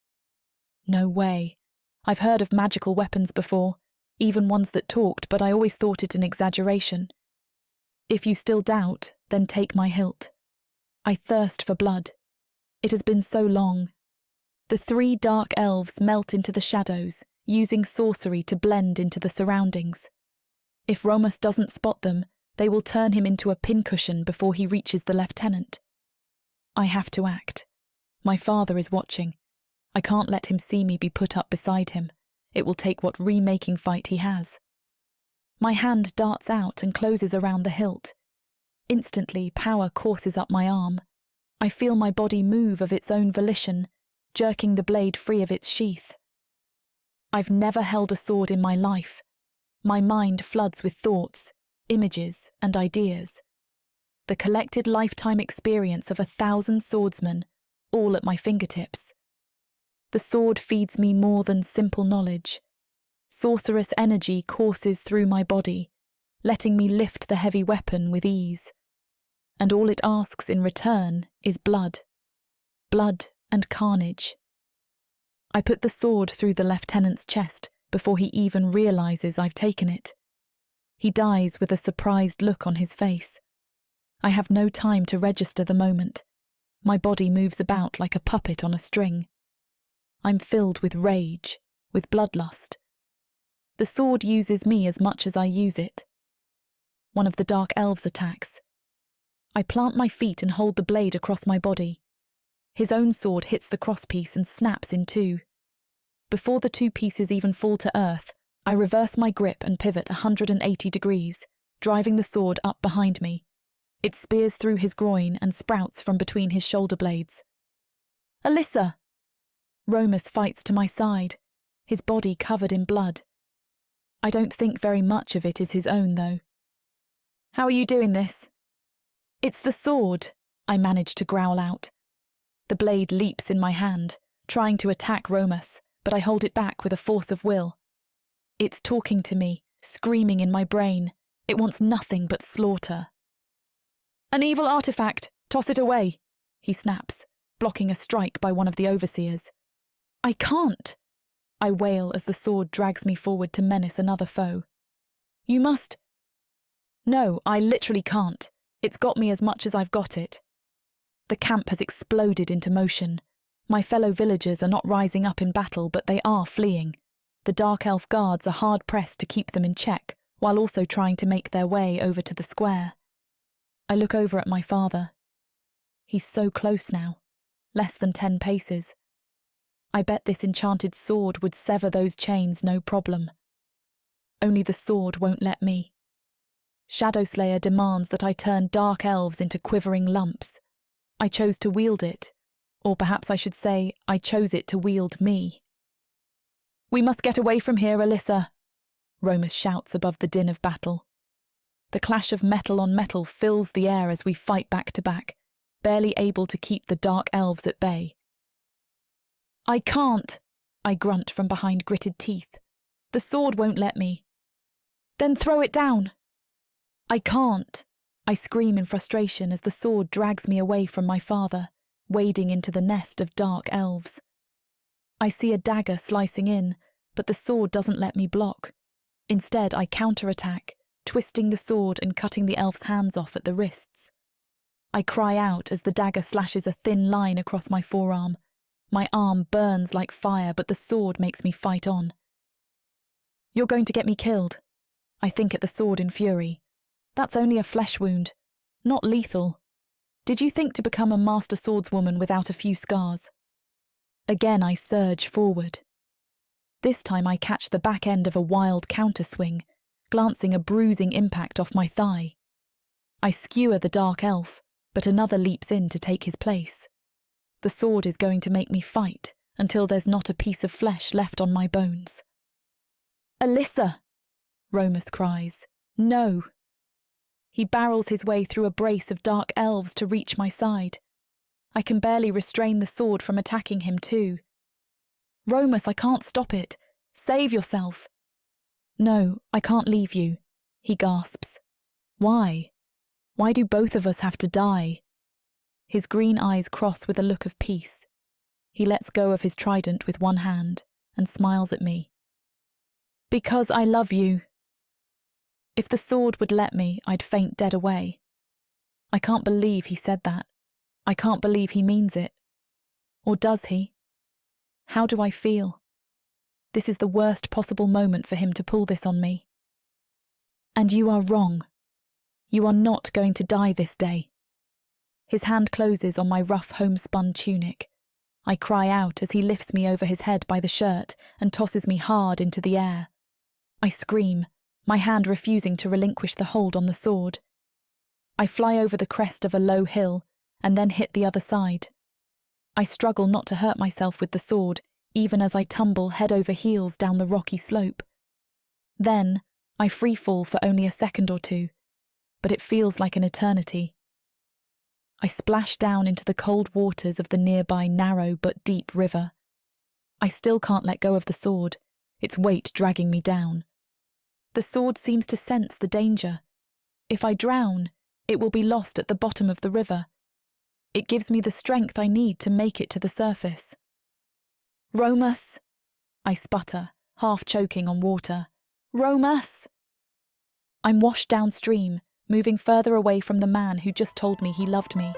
No way. I've heard of magical weapons before, even ones that talked, but I always thought it an exaggeration. If you still doubt, then take my hilt. I thirst for blood. It has been so long. The 3 Dark Elves melt into the shadows, using sorcery to blend into the surroundings. If Romos doesn't spot them, they will turn him into a pincushion before he reaches the lieutenant. I have to act. My father is watching. I can't let him see me be put up beside him. It will take what remaking fight he has. My hand darts out and closes around the hilt. Instantly, power courses up my arm. I feel my body move of its own volition, jerking the blade free of its sheath. I've never held a sword in my life. My mind floods with thoughts, images, and ideas. The collected lifetime experience of 1,000 swordsmen, all at my fingertips. The sword feeds me more than simple knowledge. Sorcerous energy courses through my body, letting me lift the heavy weapon with ease. And all it asks in return is blood. Blood and carnage. I put the sword through the lieutenant's chest before he even realizes I've taken it. He dies with a surprised look on his face. I have no time to register the moment. My body moves about like a puppet on a string. I'm filled with rage, with bloodlust. The sword uses me as much as I use it. One of the Dark Elves attacks. I plant my feet and hold the blade across my body. His own sword hits the crosspiece and snaps in two. Before the two pieces even fall to earth, I reverse my grip and pivot 180 degrees, driving the sword up behind me. It spears through his groin and sprouts from between his shoulder blades. Alyssa! Romos fights to my side, his body covered in blood. I don't think very much of it is his own, though. How are you doing this? It's the sword, I manage to growl out. The blade leaps in my hand, trying to attack Romos, but I hold it back with a force of will. It's talking to me, screaming in my brain. It wants nothing but slaughter. An evil artifact! Toss it away! He snaps, blocking a strike by one of the overseers. I can't! I wail as the sword drags me forward to menace another foe. You must... No, I literally can't. It's got me as much as I've got it. The camp has exploded into motion. My fellow villagers are not rising up in battle, but they are fleeing. The Dark Elf guards are hard-pressed to keep them in check, while also trying to make their way over to the square. I look over at my father. He's so close now, less than 10 paces. I bet this enchanted sword would sever those chains no problem. Only the sword won't let me. Shadowslayer demands that I turn Dark Elves into quivering lumps. I chose to wield it, or perhaps I should say, I chose it to wield me. We must get away from here, Alyssa, Romos shouts above the din of battle. The clash of metal on metal fills the air as we fight back to back, barely able to keep the Dark Elves at bay. I can't, I grunt from behind gritted teeth. The sword won't let me. Then throw it down. I can't, I scream in frustration as the sword drags me away from my father, wading into the nest of Dark Elves. I see a dagger slicing in, but the sword doesn't let me block. Instead, I counterattack, twisting the sword and cutting the elf's hands off at the wrists. I cry out as the dagger slashes a thin line across my forearm. My arm burns like fire, but the sword makes me fight on. You're going to get me killed. I think at the sword in fury. That's only a flesh wound, not lethal. Did you think to become a master swordswoman without a few scars? Again I surge forward. This time I catch the back end of a wild counterswing, glancing a bruising impact off my thigh. I skewer the Dark Elf, but another leaps in to take his place. The sword is going to make me fight until there's not a piece of flesh left on my bones. Alyssa! Romos cries. No! He barrels his way through a brace of Dark Elves to reach my side. I can barely restrain the sword from attacking him too. Romos, I can't stop it. Save yourself. No, I can't leave you, he gasps. Why? Why do both of us have to die? His green eyes cross with a look of peace. He lets go of his trident with one hand and smiles at me. Because I love you. If the sword would let me, I'd faint dead away. I can't believe he said that. I can't believe he means it. Or does he? How do I feel? This is the worst possible moment for him to pull this on me. And you are wrong. You are not going to die this day. His hand closes on my rough homespun tunic. I cry out as he lifts me over his head by the shirt and tosses me hard into the air. I scream, my hand refusing to relinquish the hold on the sword. I fly over the crest of a low hill and then hit the other side. I struggle not to hurt myself with the sword, even as I tumble head over heels down the rocky slope. Then, I free-fall for only a second or two, but it feels like an eternity. I splash down into the cold waters of the nearby narrow but deep river. I still can't let go of the sword, its weight dragging me down. The sword seems to sense the danger. If I drown, it will be lost at the bottom of the river. It gives me the strength I need to make it to the surface. Romos! I sputter, half choking on water. Romos! I'm washed downstream, moving further away from the man who just told me he loved me.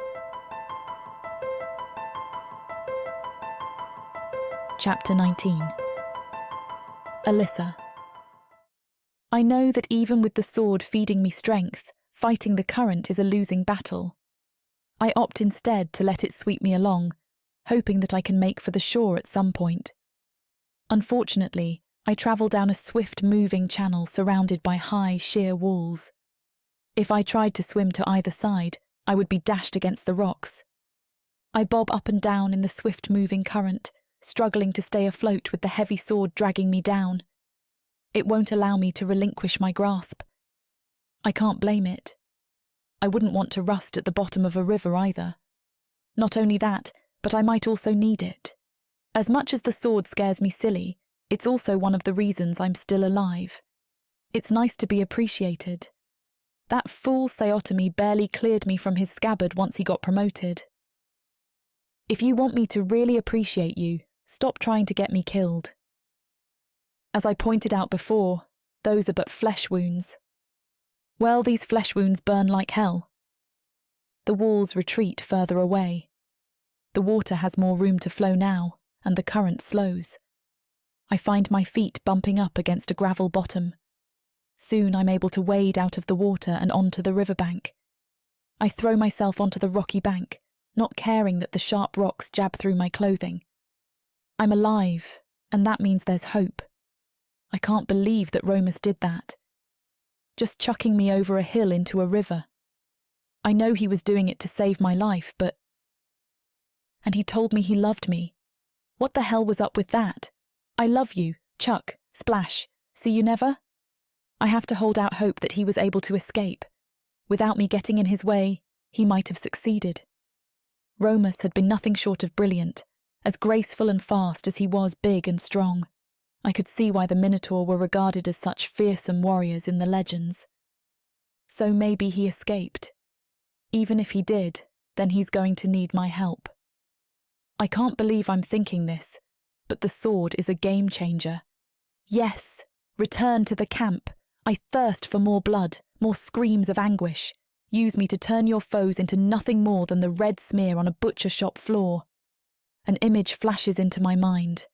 Chapter 19. Alyssa. I know that even with the sword feeding me strength, fighting the current is a losing battle. I opt instead to let it sweep me along, hoping that I can make for the shore at some point. Unfortunately, I travel down a swift-moving channel surrounded by high, sheer walls. If I tried to swim to either side, I would be dashed against the rocks. I bob up and down in the swift-moving current, struggling to stay afloat with the heavy sword dragging me down. It won't allow me to relinquish my grasp. I can't blame it. I wouldn't want to rust at the bottom of a river either. Not only that, but I might also need it. As much as the sword scares me silly, it's also one of the reasons I'm still alive. It's nice to be appreciated. That fool Saotome barely cleared me from his scabbard once he got promoted. If you want me to really appreciate you, stop trying to get me killed. As I pointed out before, those are but flesh wounds. Well, these flesh wounds burn like hell. The walls retreat further away. The water has more room to flow now, and the current slows. I find my feet bumping up against a gravel bottom. Soon I'm able to wade out of the water and onto the riverbank. I throw myself onto the rocky bank, not caring that the sharp rocks jab through my clothing. I'm alive, and that means there's hope. I can't believe that Romos did that. Just chucking me over a hill into a river. I know he was doing it to save my life, but... And he told me he loved me. What the hell was up with that? I love you, chuck, splash, see you never? I have to hold out hope that he was able to escape. Without me getting in his way, he might have succeeded. Romos had been nothing short of brilliant, as graceful and fast as he was big and strong. I could see why the Minotaur were regarded as such fearsome warriors in the legends. So maybe he escaped. Even if he did, then he's going to need my help. I can't believe I'm thinking this, but the sword is a game changer. Yes, return to the camp. I thirst for more blood, more screams of anguish. Use me to turn your foes into nothing more than the red smear on a butcher shop floor. An image flashes into my mind.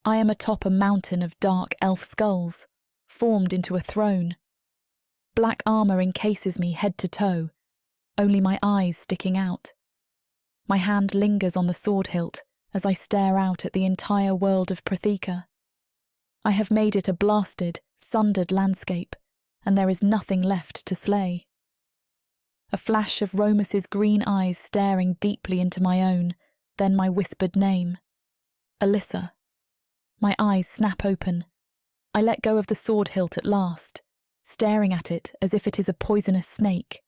I am atop a mountain of dark elf skulls, formed into a throne. Black armour encases me head to toe, only my eyes sticking out. My hand lingers on the sword hilt as I stare out at the entire world of Protheka. I have made it a blasted, sundered landscape, and there is nothing left to slay. A flash of Romos's green eyes staring deeply into my own, then my whispered name. Alyssa. My eyes snap open. I let go of the sword hilt at last, staring at it as if it is a poisonous snake.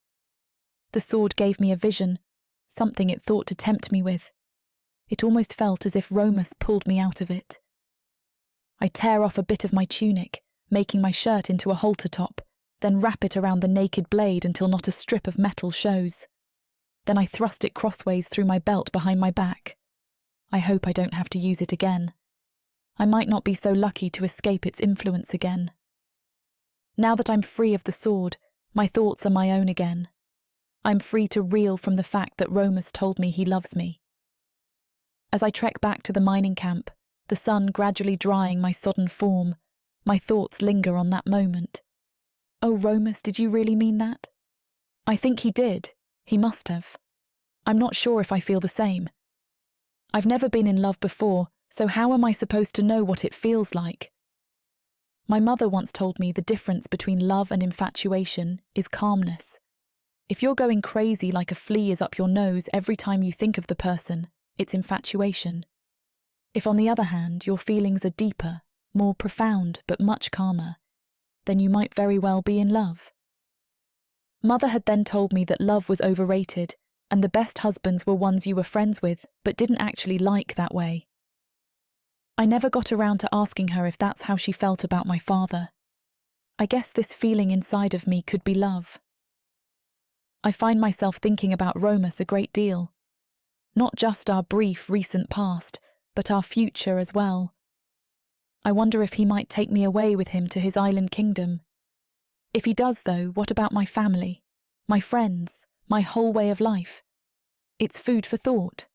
The sword gave me a vision, something it thought to tempt me with. It almost felt as if Romos pulled me out of it. I tear off a bit of my tunic, making my shirt into a halter top, then wrap it around the naked blade until not a strip of metal shows. Then I thrust it crossways through my belt behind my back. I hope I don't have to use it again. I might not be so lucky to escape its influence again. Now that I'm free of the sword, my thoughts are my own again. I'm free to reel from the fact that Romos told me he loves me. As I trek back to the mining camp, the sun gradually drying my sodden form, my thoughts linger on that moment. Oh, Romos, did you really mean that? I think he did. He must have. I'm not sure if I feel the same. I've never been in love before, so how am I supposed to know what it feels like? My mother once told me the difference between love and infatuation is calmness. If you're going crazy like a flea is up your nose every time you think of the person, it's infatuation. If, on the other hand, your feelings are deeper, more profound, but much calmer, then you might very well be in love. Mother had then told me that love was overrated, and the best husbands were ones you were friends with, but didn't actually like that way. I never got around to asking her if that's how she felt about my father. I guess this feeling inside of me could be love. I find myself thinking about Romos a great deal. Not just our brief recent past, but our future as well. I wonder if he might take me away with him to his island kingdom. If he does, though, what about my family, my friends, my whole way of life? It's food for thought.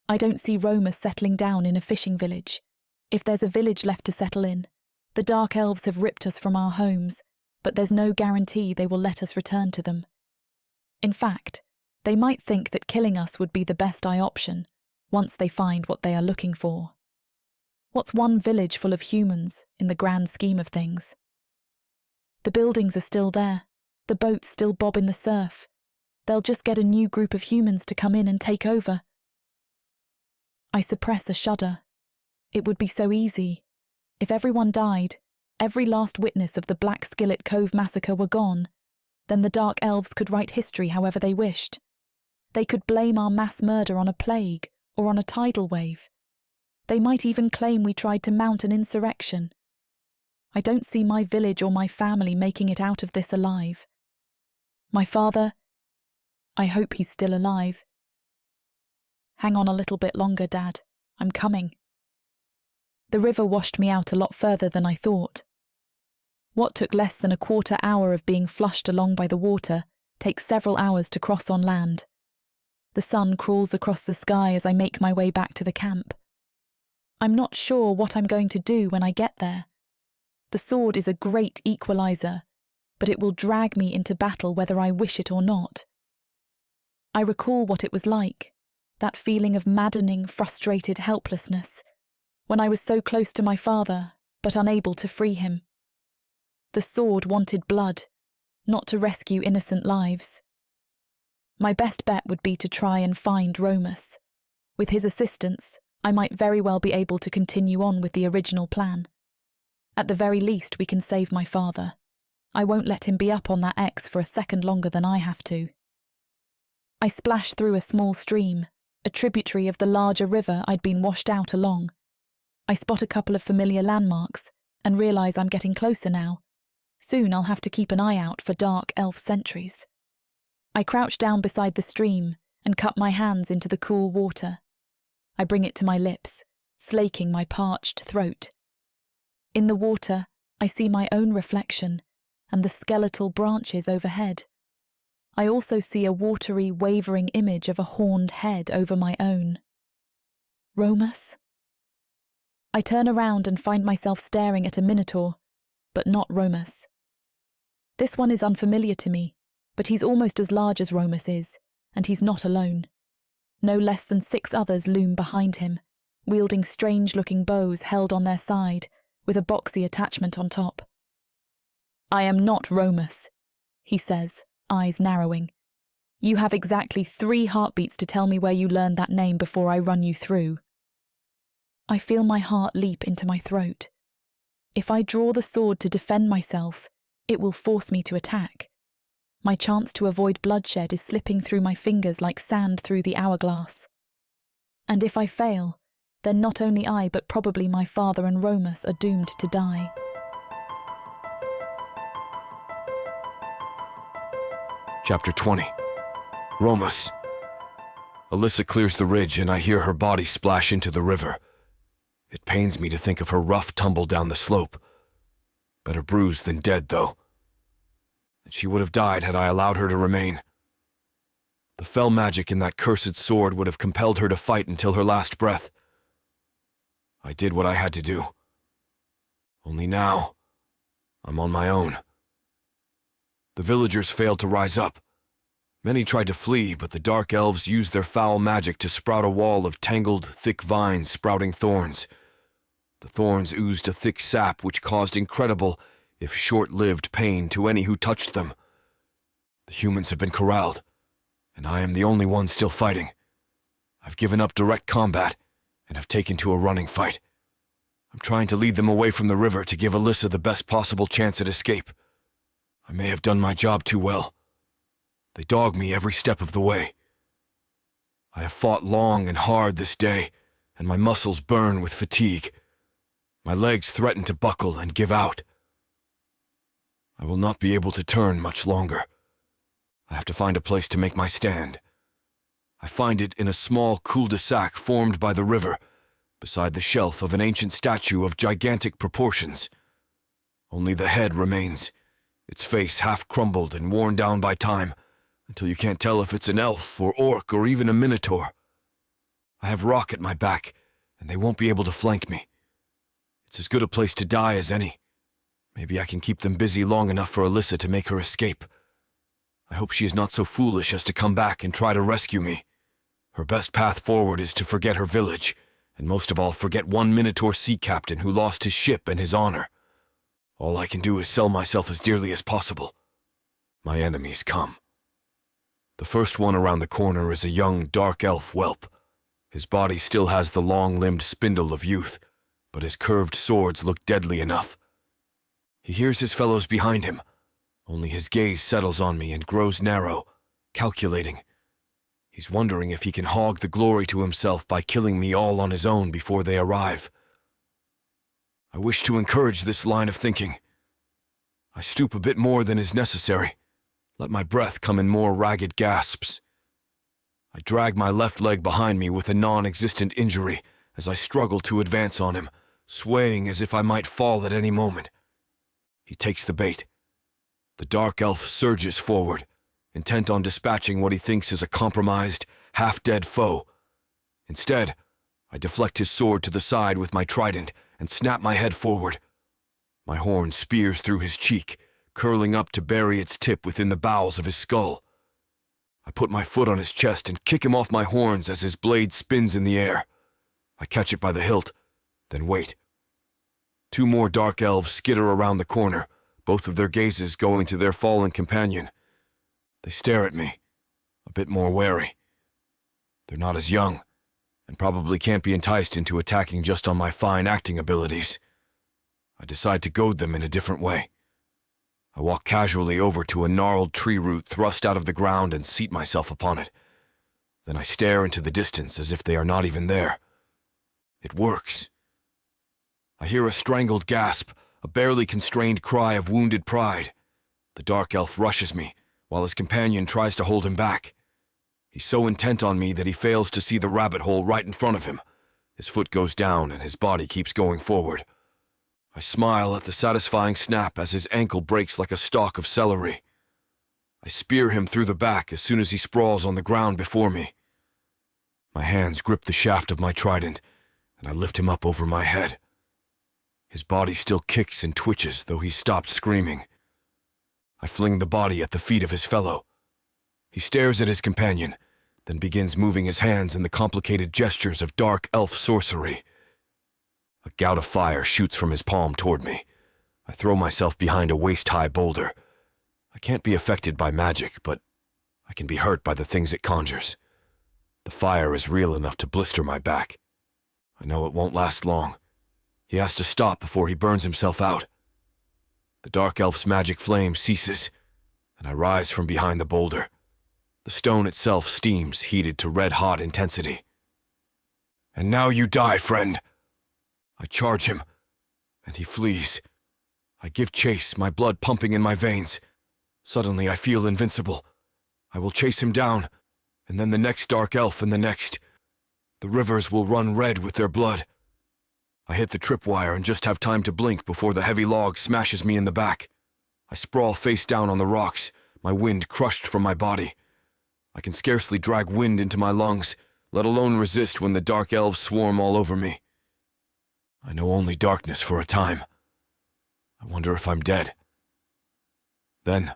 I don't see Romos settling down in a fishing village. If there's a village left to settle in, The Dark Elves have ripped us from our homes, but there's no guarantee they will let us return to them. In fact, they might think that killing us would be the best option once they find what they are looking for. What's one village full of humans in the grand scheme of things? The buildings are still there, the boats still bob in the surf. They'll just get a new group of humans to come in and take over. I suppress a shudder. It would be so easy. If everyone died, every last witness of the Black Skillet Cove massacre were gone, then the Dark Elves could write history however they wished. They could blame our mass murder on a plague or on a tidal wave. They might even claim we tried to mount an insurrection. I don't see my village or my family making it out of this alive. My father, I hope he's still alive. Hang on a little bit longer, Dad. I'm coming. The river washed me out a lot further than I thought. What took less than a quarter hour of being flushed along by the water takes several hours to cross on land. The sun crawls across the sky as I make my way back to the camp. I'm not sure what I'm going to do when I get there. The sword is a great equalizer, but it will drag me into battle whether I wish it or not. I recall what it was like, that feeling of maddening, frustrated helplessness, when I was so close to my father, but unable to free him. The sword wanted blood, not to rescue innocent lives. My best bet would be to try and find Romos. With his assistance, I might very well be able to continue on with the original plan. At the very least, we can save my father. I won't let him be up on that X for a second longer than I have to. I splash through a small stream, a tributary of the larger river I'd been washed out along. I spot a couple of familiar landmarks and realise I'm getting closer now. Soon I'll have to keep an eye out for Dark Elf sentries. I crouch down beside the stream and cup my hands into the cool water. I bring it to my lips, slaking my parched throat. In the water, I see my own reflection and the skeletal branches overhead. I also see a watery, wavering image of a horned head over my own. Romos? I turn around and find myself staring at a Minotaur, but not Romos. This one is unfamiliar to me, but he's almost as large as Romos is, and he's not alone. No less than 6 others loom behind him, wielding strange-looking bows held on their side, with a boxy attachment on top. I am not Romos, he says, eyes narrowing. You have exactly 3 heartbeats to tell me where you learned that name before I run you through. I feel my heart leap into my throat. If I draw the sword to defend myself, it will force me to attack. My chance to avoid bloodshed is slipping through my fingers like sand through the hourglass. And if I fail, then not only I but probably my father and Romos are doomed to die. Chapter 20. Romos. Alyssa clears the ridge and I hear her body splash into the river. It pains me to think of her rough tumble down the slope. Better bruised than dead, though. And she would have died had I allowed her to remain. The fell magic in that cursed sword would have compelled her to fight until her last breath. I did what I had to do. Only now, I'm on my own. The villagers failed to rise up. Many tried to flee, but the Dark Elves used their foul magic to sprout a wall of tangled, thick vines sprouting thorns. The thorns oozed a thick sap which caused incredible, if short-lived, pain to any who touched them. The humans have been corralled, and I am the only one still fighting. I've given up direct combat and have taken to a running fight. I'm trying to lead them away from the river to give Alyssa the best possible chance at escape. I may have done my job too well. They dog me every step of the way. I have fought long and hard this day, and my muscles burn with fatigue. My legs threaten to buckle and give out. I will not be able to turn much longer. I have to find a place to make my stand. I find it in a small cul-de-sac formed by the river, beside the shelf of an ancient statue of gigantic proportions. Only the head remains, its face half crumbled and worn down by time, until you can't tell if it's an elf or orc or even a minotaur. I have rock at my back, and they won't be able to flank me. It's as good a place to die as any. Maybe I can keep them busy long enough for Alyssa to make her escape. I hope she is not so foolish as to come back and try to rescue me. Her best path forward is to forget her village, and most of all forget one Minotaur sea captain who lost his ship and his honor. All I can do is sell myself as dearly as possible. My enemies come. The first one around the corner is a young dark elf whelp. His body still has the long-limbed spindle of youth, but his curved swords look deadly enough. He hears his fellows behind him, only his gaze settles on me and grows narrow, calculating. He's wondering if he can hog the glory to himself by killing me all on his own before they arrive. I wish to encourage this line of thinking. I stoop a bit more than is necessary, let my breath come in more ragged gasps. I drag my left leg behind me with a non-existent injury as I struggle to advance on him, swaying as if I might fall at any moment. He takes the bait. The dark elf surges forward, intent on dispatching what he thinks is a compromised, half-dead foe. Instead, I deflect his sword to the side with my trident and snap my head forward. My horn spears through his cheek, curling up to bury its tip within the bowels of his skull. I put my foot on his chest and kick him off my horns as his blade spins in the air. I catch it by the hilt, then wait. Two more dark elves skitter around the corner, both of their gazes going to their fallen companion. They stare at me, a bit more wary. They're not as young, and probably can't be enticed into attacking just on my fine acting abilities. I decide to goad them in a different way. I walk casually over to a gnarled tree root thrust out of the ground and seat myself upon it. Then I stare into the distance as if they are not even there. It works. I hear a strangled gasp, a barely constrained cry of wounded pride. The dark elf rushes me, while his companion tries to hold him back. He's so intent on me that he fails to see the rabbit hole right in front of him. His foot goes down and his body keeps going forward. I smile at the satisfying snap as his ankle breaks like a stalk of celery. I spear him through the back as soon as he sprawls on the ground before me. My hands grip the shaft of my trident, and I lift him up over my head. His body still kicks and twitches, though he's stopped screaming. I fling the body at the feet of his fellow. He stares at his companion, then begins moving his hands in the complicated gestures of dark elf sorcery. A gout of fire shoots from his palm toward me. I throw myself behind a waist-high boulder. I can't be affected by magic, but I can be hurt by the things it conjures. The fire is real enough to blister my back. I know it won't last long. He has to stop before he burns himself out. The dark elf's magic flame ceases, and I rise from behind the boulder. The stone itself steams, heated to red-hot intensity. And now you die, friend. I charge him, and he flees. I give chase, my blood pumping in my veins. Suddenly I feel invincible. I will chase him down, and then the next dark elf and the next. The rivers will run red with their blood. I hit the tripwire and just have time to blink before the heavy log smashes me in the back. I sprawl face down on the rocks, my wind crushed from my body. I can scarcely drag wind into my lungs, let alone resist when the dark elves swarm all over me. I know only darkness for a time. I wonder if I'm dead. Then,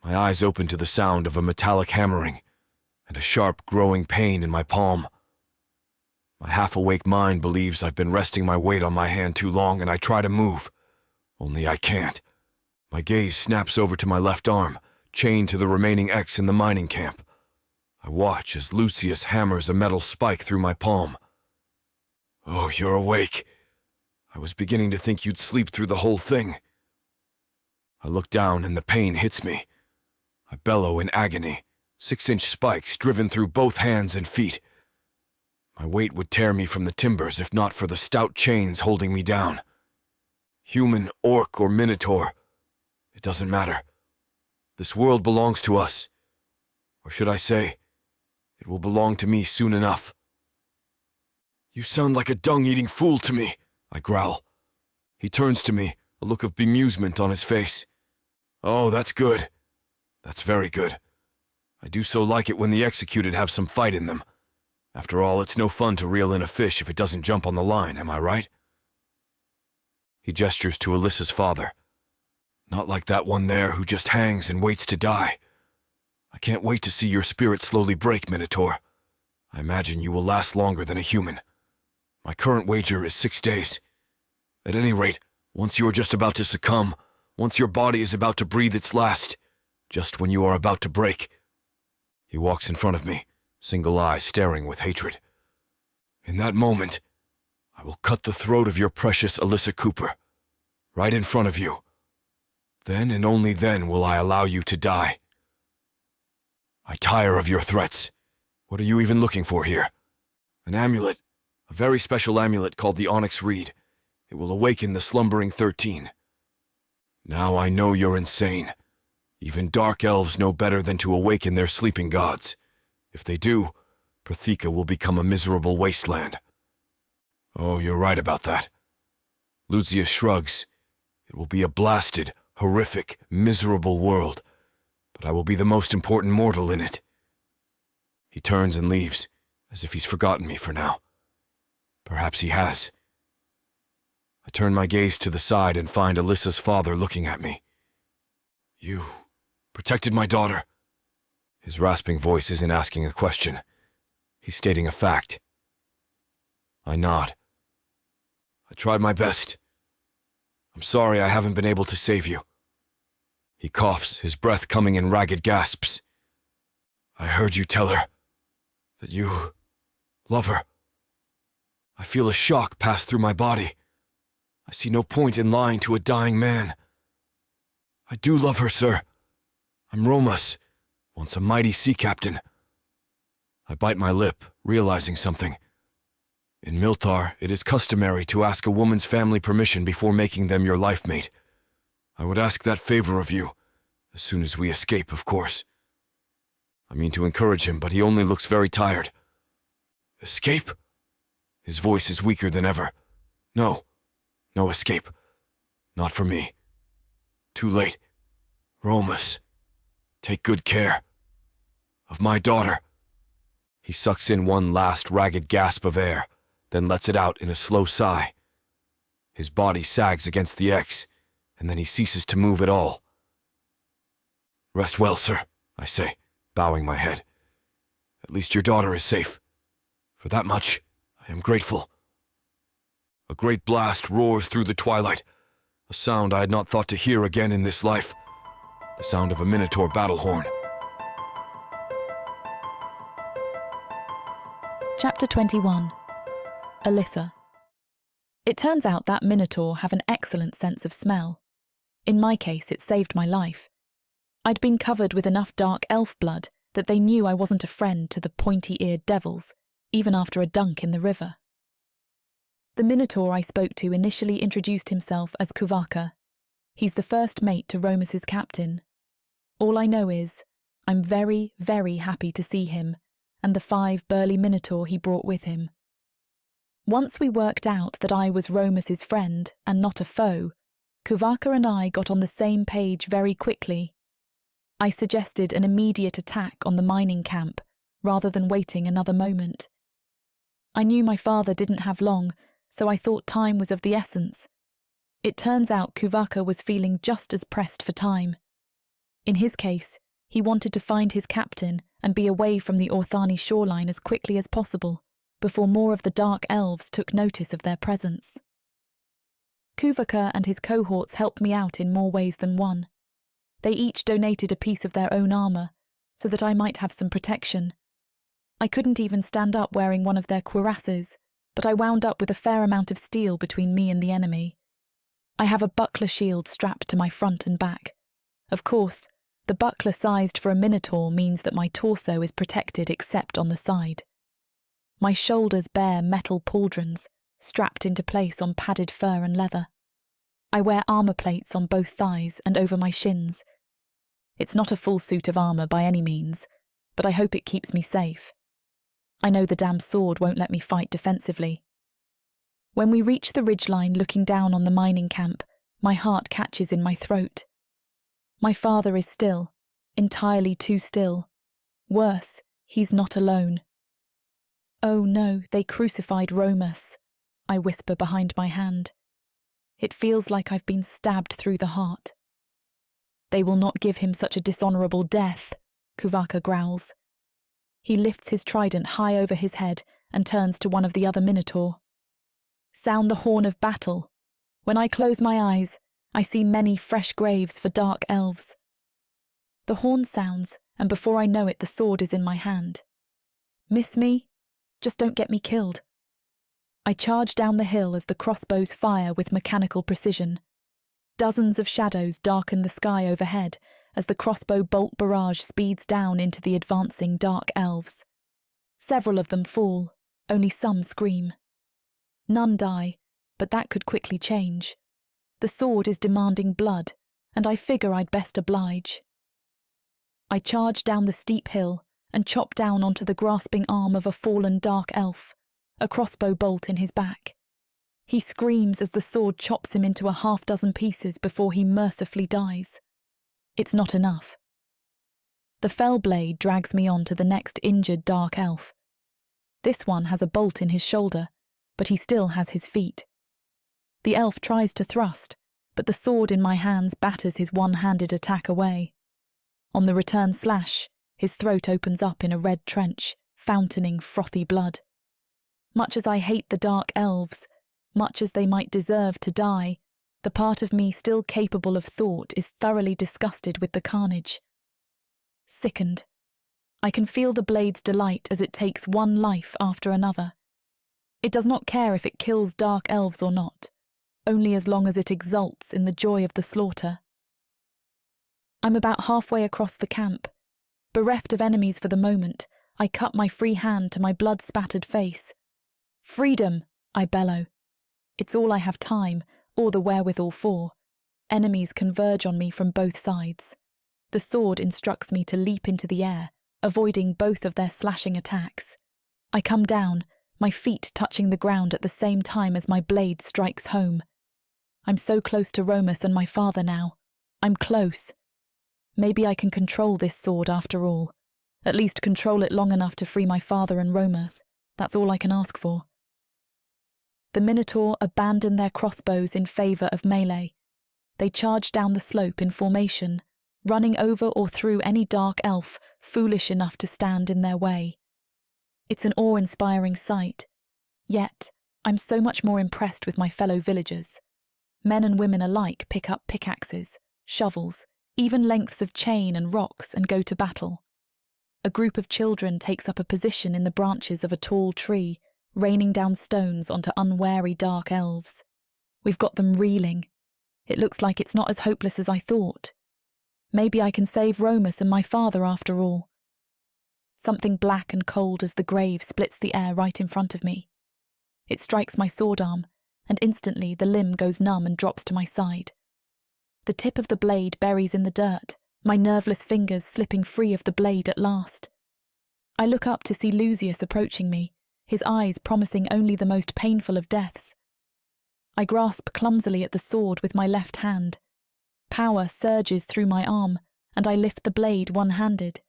my eyes open to the sound of a metallic hammering and a sharp, growing pain in my palm. My half-awake mind believes I've been resting my weight on my hand too long, and I try to move. Only I can't. My gaze snaps over to my left arm, chained to the remaining X in the mining camp. I watch as Lucius hammers a metal spike through my palm. Oh, you're awake. I was beginning to think you'd sleep through the whole thing. I look down and the pain hits me. I bellow in agony, 6-inch spikes driven through both hands and feet. My weight would tear me from the timbers if not for the stout chains holding me down. Human, orc, or minotaur, it doesn't matter. This world belongs to us. Or should I say, it will belong to me soon enough. You sound like a dung-eating fool to me, I growl. He turns to me, a look of bemusement on his face. Oh, that's good. That's very good. I do so like it when the executed have some fight in them. After all, it's no fun to reel in a fish if it doesn't jump on the line, am I right? He gestures to Alyssa's father. Not like that one there who just hangs and waits to die. I can't wait to see your spirit slowly break, Minotaur. I imagine you will last longer than a human. My current wager is 6 days. At any rate, once you are just about to succumb, once your body is about to breathe its last, just when you are about to break. He walks in front of me, single eye staring with hatred. In that moment, I will cut the throat of your precious Alyssa Cooper, right in front of you. Then and only then will I allow you to die. I tire of your threats. What are you even looking for here? An amulet, a very special amulet called the Onyx Reed. It will awaken the slumbering 13. Now I know you're insane. Even Dark Elves know better than to awaken their sleeping gods. If they do, Protheka will become a miserable wasteland. Oh, you're right about that. Lucius shrugs. It will be a blasted, horrific, miserable world, but I will be the most important mortal in it. He turns and leaves, as if he's forgotten me for now. Perhaps he has. I turn my gaze to the side and find Alyssa's father looking at me. You protected my daughter. His rasping voice isn't asking a question. He's stating a fact. I nod. I tried my best. I'm sorry I haven't been able to save you. He coughs, his breath coming in ragged gasps. I heard you tell her that you love her. I feel a shock pass through my body. I see no point in lying to a dying man. I do love her, sir. I'm Romos, once a mighty sea captain. I bite my lip, realizing something. In Minotaur, it is customary to ask a woman's family permission before making them your life mate. I would ask that favor of you, as soon as we escape, of course. I mean to encourage him, but he only looks very tired. Escape? His voice is weaker than ever. No escape. Not for me. Too late. Romos, take good care of my daughter. He sucks in one last ragged gasp of air, then lets it out in a slow sigh. His body sags against the X, and then he ceases to move at all. Rest well, sir, I say, bowing my head. At least your daughter is safe. For that much, I am grateful. A great blast roars through the twilight, a sound I had not thought to hear again in this life. The sound of a Minotaur battle horn. Chapter 21. Alyssa. It turns out that Minotaur have an excellent sense of smell. In my case, it saved my life. I'd been covered with enough dark elf blood that they knew I wasn't a friend to the pointy-eared devils, even after a dunk in the river. The Minotaur I spoke to initially introduced himself as Protheka. He's the first mate to Romos's captain. All I know is, I'm very, very happy to see him, and the 5 burly Minotaur he brought with him. Once we worked out that I was Romos's friend and not a foe, Protheka and I got on the same page very quickly. I suggested an immediate attack on the mining camp, rather than waiting another moment. I knew my father didn't have long, so I thought time was of the essence. It turns out Protheka was feeling just as pressed for time. In his case, he wanted to find his captain and be away from the Orthani shoreline as quickly as possible, before more of the Dark Elves took notice of their presence. Protheka and his cohorts helped me out in more ways than one. They each donated a piece of their own armour, so that I might have some protection. I couldn't even stand up wearing one of their cuirasses, but I wound up with a fair amount of steel between me and the enemy. I have a buckler shield strapped to my front and back. Of course, the buckler sized for a Minotaur means that my torso is protected except on the side. My shoulders bear metal pauldrons, strapped into place on padded fur and leather. I wear armour plates on both thighs and over my shins. It's not a full suit of armour by any means, but I hope it keeps me safe. I know the damn sword won't let me fight defensively. When we reach the ridgeline looking down on the mining camp, my heart catches in my throat. My father is still, entirely too still. Worse, he's not alone. Oh no, they crucified Romos, I whisper behind my hand. It feels like I've been stabbed through the heart. They will not give him such a dishonourable death, Kuvaka growls. He lifts his trident high over his head and turns to one of the other Minotaur. Sound the horn of battle. When I close my eyes, I see many fresh graves for Dark Elves. The horn sounds, and before I know it, the sword is in my hand. Miss me? Just don't get me killed. I charge down the hill as the crossbows fire with mechanical precision. Dozens of shadows darken the sky overhead as the crossbow bolt barrage speeds down into the advancing Dark Elves. Several of them fall, only some scream. None die, but that could quickly change. The sword is demanding blood, and I figure I'd best oblige. I charge down the steep hill and chop down onto the grasping arm of a fallen Dark Elf, a crossbow bolt in his back. He screams as the sword chops him into a half-dozen pieces before he mercifully dies. It's not enough. The fell blade drags me on to the next injured Dark Elf. This one has a bolt in his shoulder, but he still has his feet. The elf tries to thrust, but the sword in my hands batters his one-handed attack away. On the return slash, his throat opens up in a red trench, fountaining frothy blood. Much as I hate the Dark Elves, much as they might deserve to die, the part of me still capable of thought is thoroughly disgusted with the carnage. Sickened. I can feel the blade's delight as it takes one life after another. It does not care if it kills Dark Elves or not, only as long as it exults in the joy of the slaughter. I'm about halfway across the camp. Bereft of enemies for the moment, I cut my free hand to my blood-spattered face. Freedom, I bellow. It's all I have time, or the wherewithal for. Enemies converge on me from both sides. The sword instructs me to leap into the air, avoiding both of their slashing attacks. I come down, my feet touching the ground at the same time as my blade strikes home. I'm so close to Romos and my father now. I'm close. Maybe I can control this sword after all. At least control it long enough to free my father and Romos. That's all I can ask for. The Minotaur abandon their crossbows in favour of melee. They charge down the slope in formation, running over or through any Dark Elf foolish enough to stand in their way. It's an awe-inspiring sight. Yet, I'm so much more impressed with my fellow villagers. Men and women alike pick up pickaxes, shovels, even lengths of chain and rocks and go to battle. A group of children takes up a position in the branches of a tall tree, raining down stones onto unwary Dark Elves. We've got them reeling. It looks like it's not as hopeless as I thought. Maybe I can save Romos and my father after all. Something black and cold as the grave splits the air right in front of me. It strikes my sword arm, and instantly the limb goes numb and drops to my side. The tip of the blade buries in the dirt, my nerveless fingers slipping free of the blade at last. I look up to see Lucius approaching me, his eyes promising only the most painful of deaths. I grasp clumsily at the sword with my left hand. Power surges through my arm, and I lift the blade one-handed.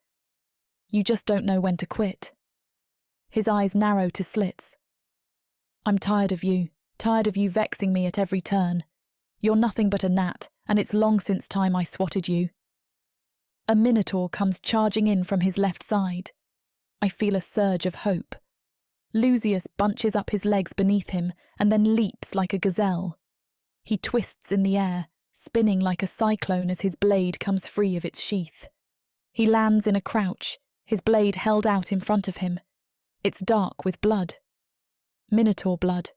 You just don't know when to quit. His eyes narrow to slits. I'm tired of you vexing me at every turn. You're nothing but a gnat, and it's long since time I swatted you. A Minotaur comes charging in from his left side. I feel a surge of hope. Lucius bunches up his legs beneath him and then leaps like a gazelle. He twists in the air, spinning like a cyclone as his blade comes free of its sheath. He lands in a crouch, his blade held out in front of him. It's dark with blood. Minotaur blood.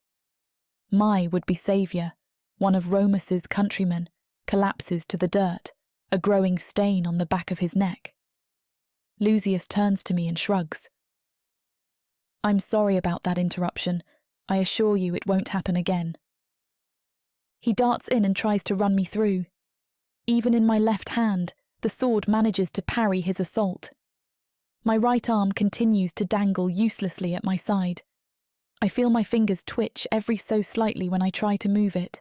My would-be saviour, one of Romos's countrymen, collapses to the dirt, a growing stain on the back of his neck. Lucius turns to me and shrugs. I'm sorry about that interruption. I assure you it won't happen again. He darts in and tries to run me through. Even in my left hand, the sword manages to parry his assault. My right arm continues to dangle uselessly at my side. I feel my fingers twitch every so slightly when I try to move it.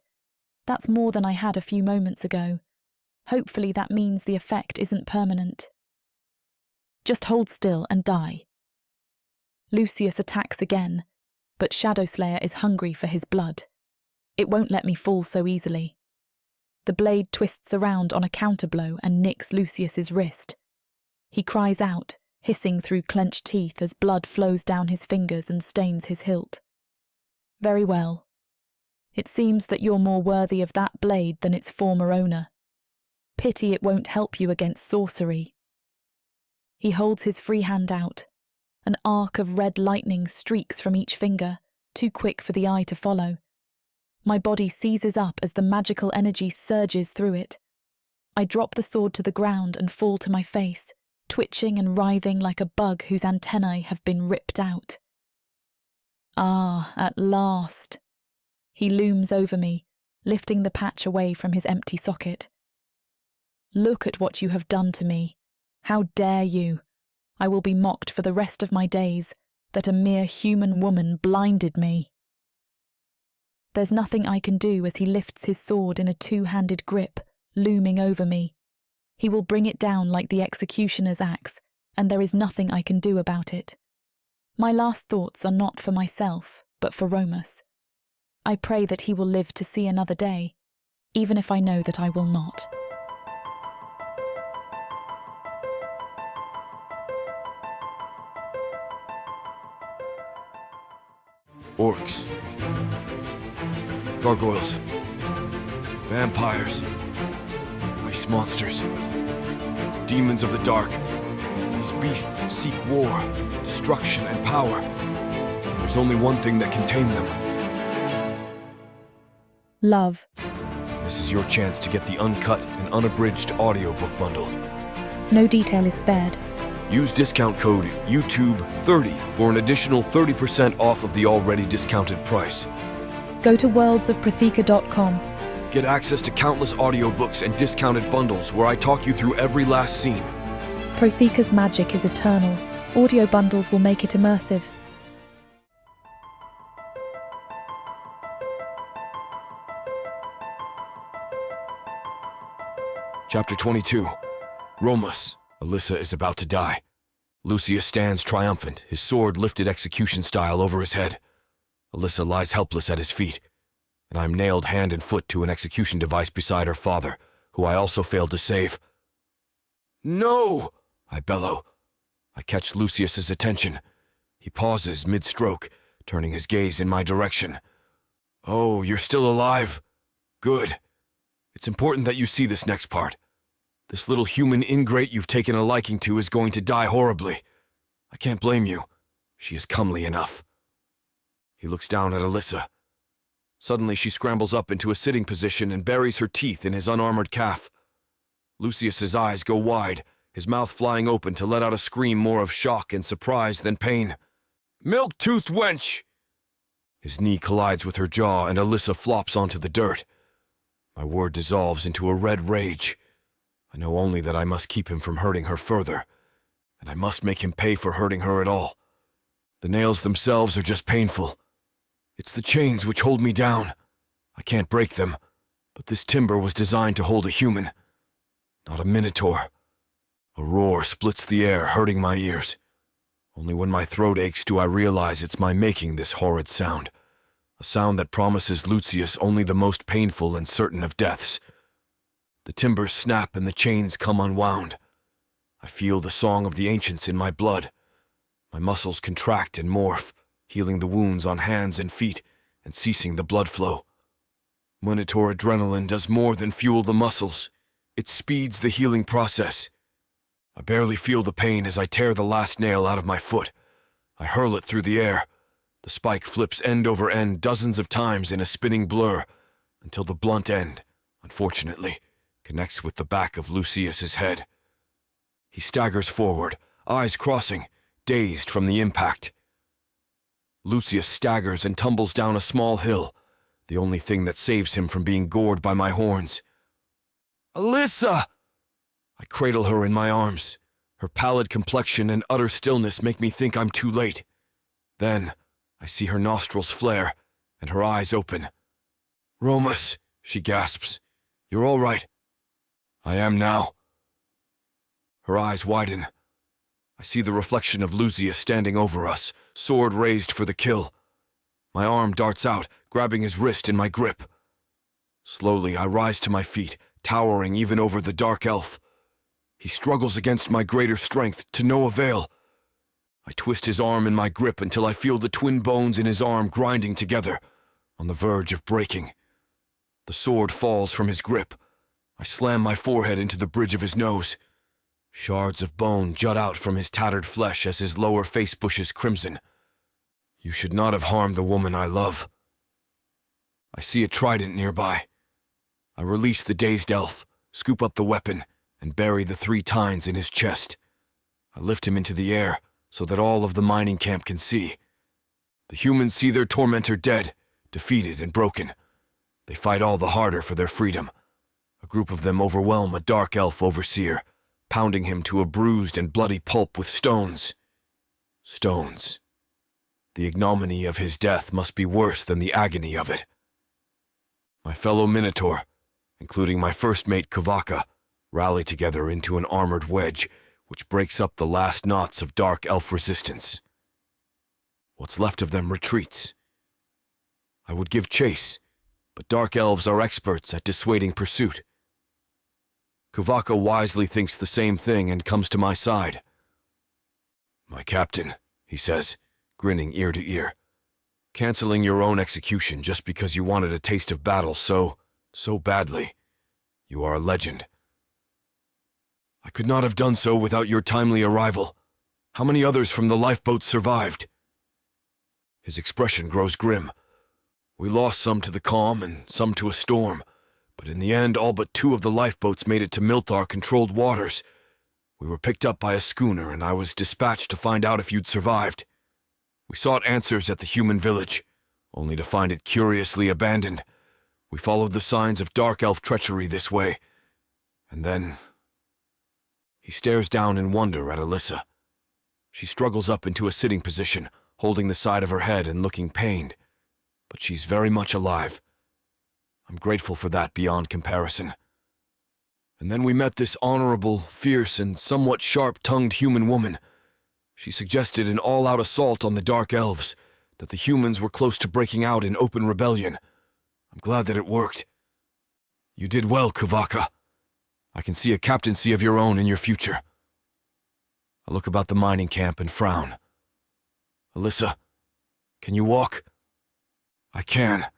That's more than I had a few moments ago. Hopefully that means the effect isn't permanent. Just hold still and die. Lucius attacks again, but Shadowslayer is hungry for his blood. It won't let me fall so easily. The blade twists around on a counterblow and nicks Lucius's wrist. He cries out, hissing through clenched teeth as blood flows down his fingers and stains his hilt. Very well. It seems that you're more worthy of that blade than its former owner. Pity it won't help you against sorcery. He holds his free hand out. An arc of red lightning streaks from each finger, too quick for the eye to follow. My body seizes up as the magical energy surges through it. I drop the sword to the ground and fall to my face, twitching and writhing like a bug whose antennae have been ripped out. Ah, at last. He looms over me, lifting the patch away from his empty socket. Look at what you have done to me. How dare you? I will be mocked for the rest of my days that a mere human woman blinded me. There's nothing I can do as he lifts his sword in a two-handed grip, looming over me. He will bring it down like the executioner's axe, and there is nothing I can do about it. My last thoughts are not for myself, but for Romos. I pray that he will live to see another day, even if I know that I will not. Orcs, gargoyles, vampires, ice monsters, demons of the dark. These beasts seek war, destruction, and power. And there's only one thing that can tame them. Love. This is your chance to get the uncut and unabridged audiobook bundle. No detail is spared. Use discount code YouTube30 for an additional 30% off of the already discounted price. Go to worldsofprotheka.com. Get access to countless audiobooks and discounted bundles where I talk you through every last scene. Protheka's magic is eternal. Audio bundles will make it immersive. Chapter 22. Romos. Alyssa is about to die. Lucius stands triumphant, his sword lifted execution style over his head. Alyssa lies helpless at his feet, and I'm nailed hand and foot to an execution device beside her father, who I also failed to save. No! I bellow. I catch Lucius's attention. He pauses mid-stroke, turning his gaze in my direction. Oh, you're still alive? Good. It's important that you see this next part. This little human ingrate you've taken a liking to is going to die horribly. I can't blame you. She is comely enough. He looks down at Alyssa. Suddenly she scrambles up into a sitting position and buries her teeth in his unarmored calf. Lucius's eyes go wide, his mouth flying open to let out a scream more of shock and surprise than pain. Milk-toothed wench! His knee collides with her jaw and Alyssa flops onto the dirt. My word dissolves into a red rage. I know only that I must keep him from hurting her further, and I must make him pay for hurting her at all. The nails themselves are just painful. It's the chains which hold me down. I can't break them, but this timber was designed to hold a human, not a Minotaur. A roar splits the air, hurting my ears. Only when my throat aches do I realize it's my making this horrid sound, a sound that promises Lucius only the most painful and certain of deaths. The timbers snap and the chains come unwound. I feel the song of the ancients in my blood. My muscles contract and morph, healing the wounds on hands and feet and ceasing the blood flow. Minotaur adrenaline does more than fuel the muscles. It speeds the healing process. I barely feel the pain as I tear the last nail out of my foot. I hurl it through the air. The spike flips end over end dozens of times in a spinning blur until the blunt end, unfortunately, connects with the back of Lucius's head. He staggers forward, eyes crossing, dazed from the impact. Lucius staggers and tumbles down a small hill, the only thing that saves him from being gored by my horns. Alyssa! I cradle her in my arms. Her pallid complexion and utter stillness make me think I'm too late. Then, I see her nostrils flare, and her eyes open. Romos, she gasps. You're all right. I am now. Her eyes widen. I see the reflection of Lucius standing over us, sword raised for the kill. My arm darts out, grabbing his wrist in my grip. Slowly, I rise to my feet, towering even over the Dark Elf. He struggles against my greater strength, to no avail. I twist his arm in my grip until I feel the twin bones in his arm grinding together, on the verge of breaking. The sword falls from his grip. I slam my forehead into the bridge of his nose. Shards of bone jut out from his tattered flesh as his lower face bushes crimson. You should not have harmed the woman I love. I see a trident nearby. I release the dazed elf, scoop up the weapon, and bury the 3 tines in his chest. I lift him into the air so that all of the mining camp can see. The humans see their tormentor dead, defeated and broken. They fight all the harder for their freedom. A group of them overwhelm a dark elf overseer, pounding him to a bruised and bloody pulp with stones. Stones. The ignominy of his death must be worse than the agony of it. My fellow Minotaur, including my first mate Protheka, rally together into an armored wedge which breaks up the last knots of dark elf resistance. What's left of them retreats. I would give chase, but dark elves are experts at dissuading pursuit. Protheka wisely thinks the same thing and comes to my side. "My captain," he says, grinning ear to ear, "canceling your own execution just because you wanted a taste of battle so badly. You are a legend. I could not have done so without your timely arrival. How many others from the lifeboats survived?" His expression grows grim. We lost some to the calm and some to a storm, but in the end all but 2 of the lifeboats made it to Milar-controlled waters. We were picked up by a schooner and I was dispatched to find out if you'd survived. We sought answers at the human village, only to find it curiously abandoned. We followed the signs of dark elf treachery this way, and then... He stares down in wonder at Alyssa. She struggles up into a sitting position, holding the side of her head and looking pained, but she's very much alive. I'm grateful for that beyond comparison. And then we met this honorable, fierce, and somewhat sharp-tongued human woman. She suggested an all-out assault on the Dark Elves, that the humans were close to breaking out in open rebellion. I'm glad that it worked. You did well, Protheka. I can see a captaincy of your own in your future. I look about the mining camp and frown. Alyssa, can you walk? I can.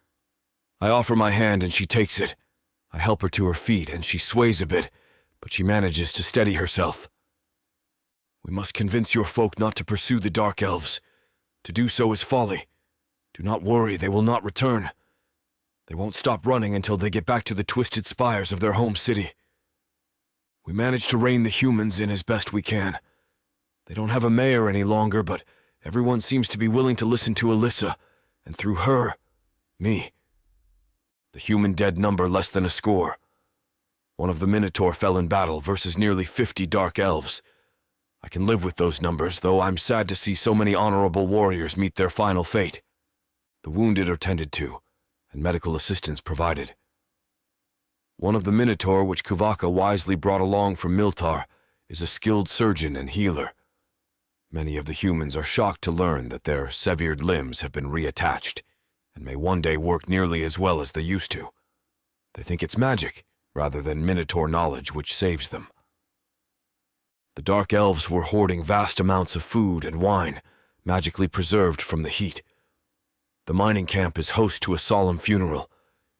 I offer my hand and she takes it. I help her to her feet and she sways a bit, but she manages to steady herself. We must convince your folk not to pursue the Dark Elves. To do so is folly. Do not worry, they will not return. They won't stop running until they get back to the twisted spires of their home city. We managed to rein the humans in as best we can. They don't have a mayor any longer, but everyone seems to be willing to listen to Alyssa, and through her, me. The human dead number less than a score. One of the Minotaur fell in battle versus nearly 50 Dark Elves. I can live with those numbers, though I'm sad to see so many honorable warriors meet their final fate. The wounded are tended to, and medical assistance provided. One of the Minotaur which Protheka wisely brought along from Milar is a skilled surgeon and healer. Many of the humans are shocked to learn that their severed limbs have been reattached, and may one day work nearly as well as they used to. They think it's magic, rather than Minotaur knowledge which saves them. The Dark Elves were hoarding vast amounts of food and wine, magically preserved from the heat. The mining camp is host to a solemn funeral,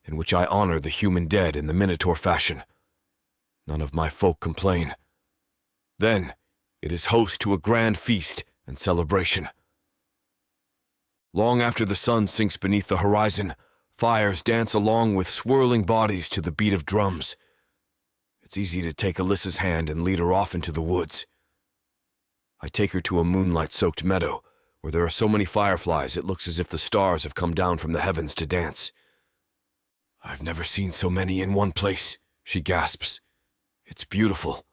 in which I honor the human dead in the Minotaur fashion. None of my folk complain. Then, it is host to a grand feast and celebration. Long after the sun sinks beneath the horizon, fires dance along with swirling bodies to the beat of drums. It's easy to take Alyssa's hand and lead her off into the woods. I take her to a moonlight-soaked meadow, where there are so many fireflies it looks as if the stars have come down from the heavens to dance. "I've never seen so many in one place," she gasps. "It's beautiful."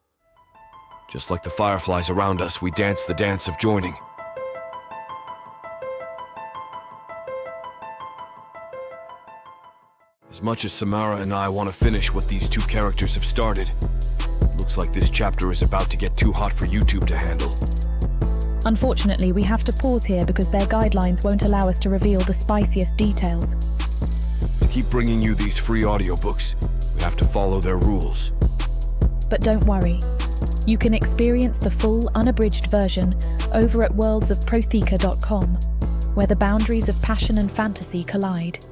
Just like the fireflies around us, we dance the dance of joining. As much as Samara and I want to finish what these 2 characters have started, looks like this chapter is about to get too hot for YouTube to handle. Unfortunately, we have to pause here because their guidelines won't allow us to reveal the spiciest details. The keep bringing you these free audiobooks. We have to follow their rules. But don't worry. You can experience the full, unabridged version over at worldsofprotheka.com, where the boundaries of passion and fantasy collide.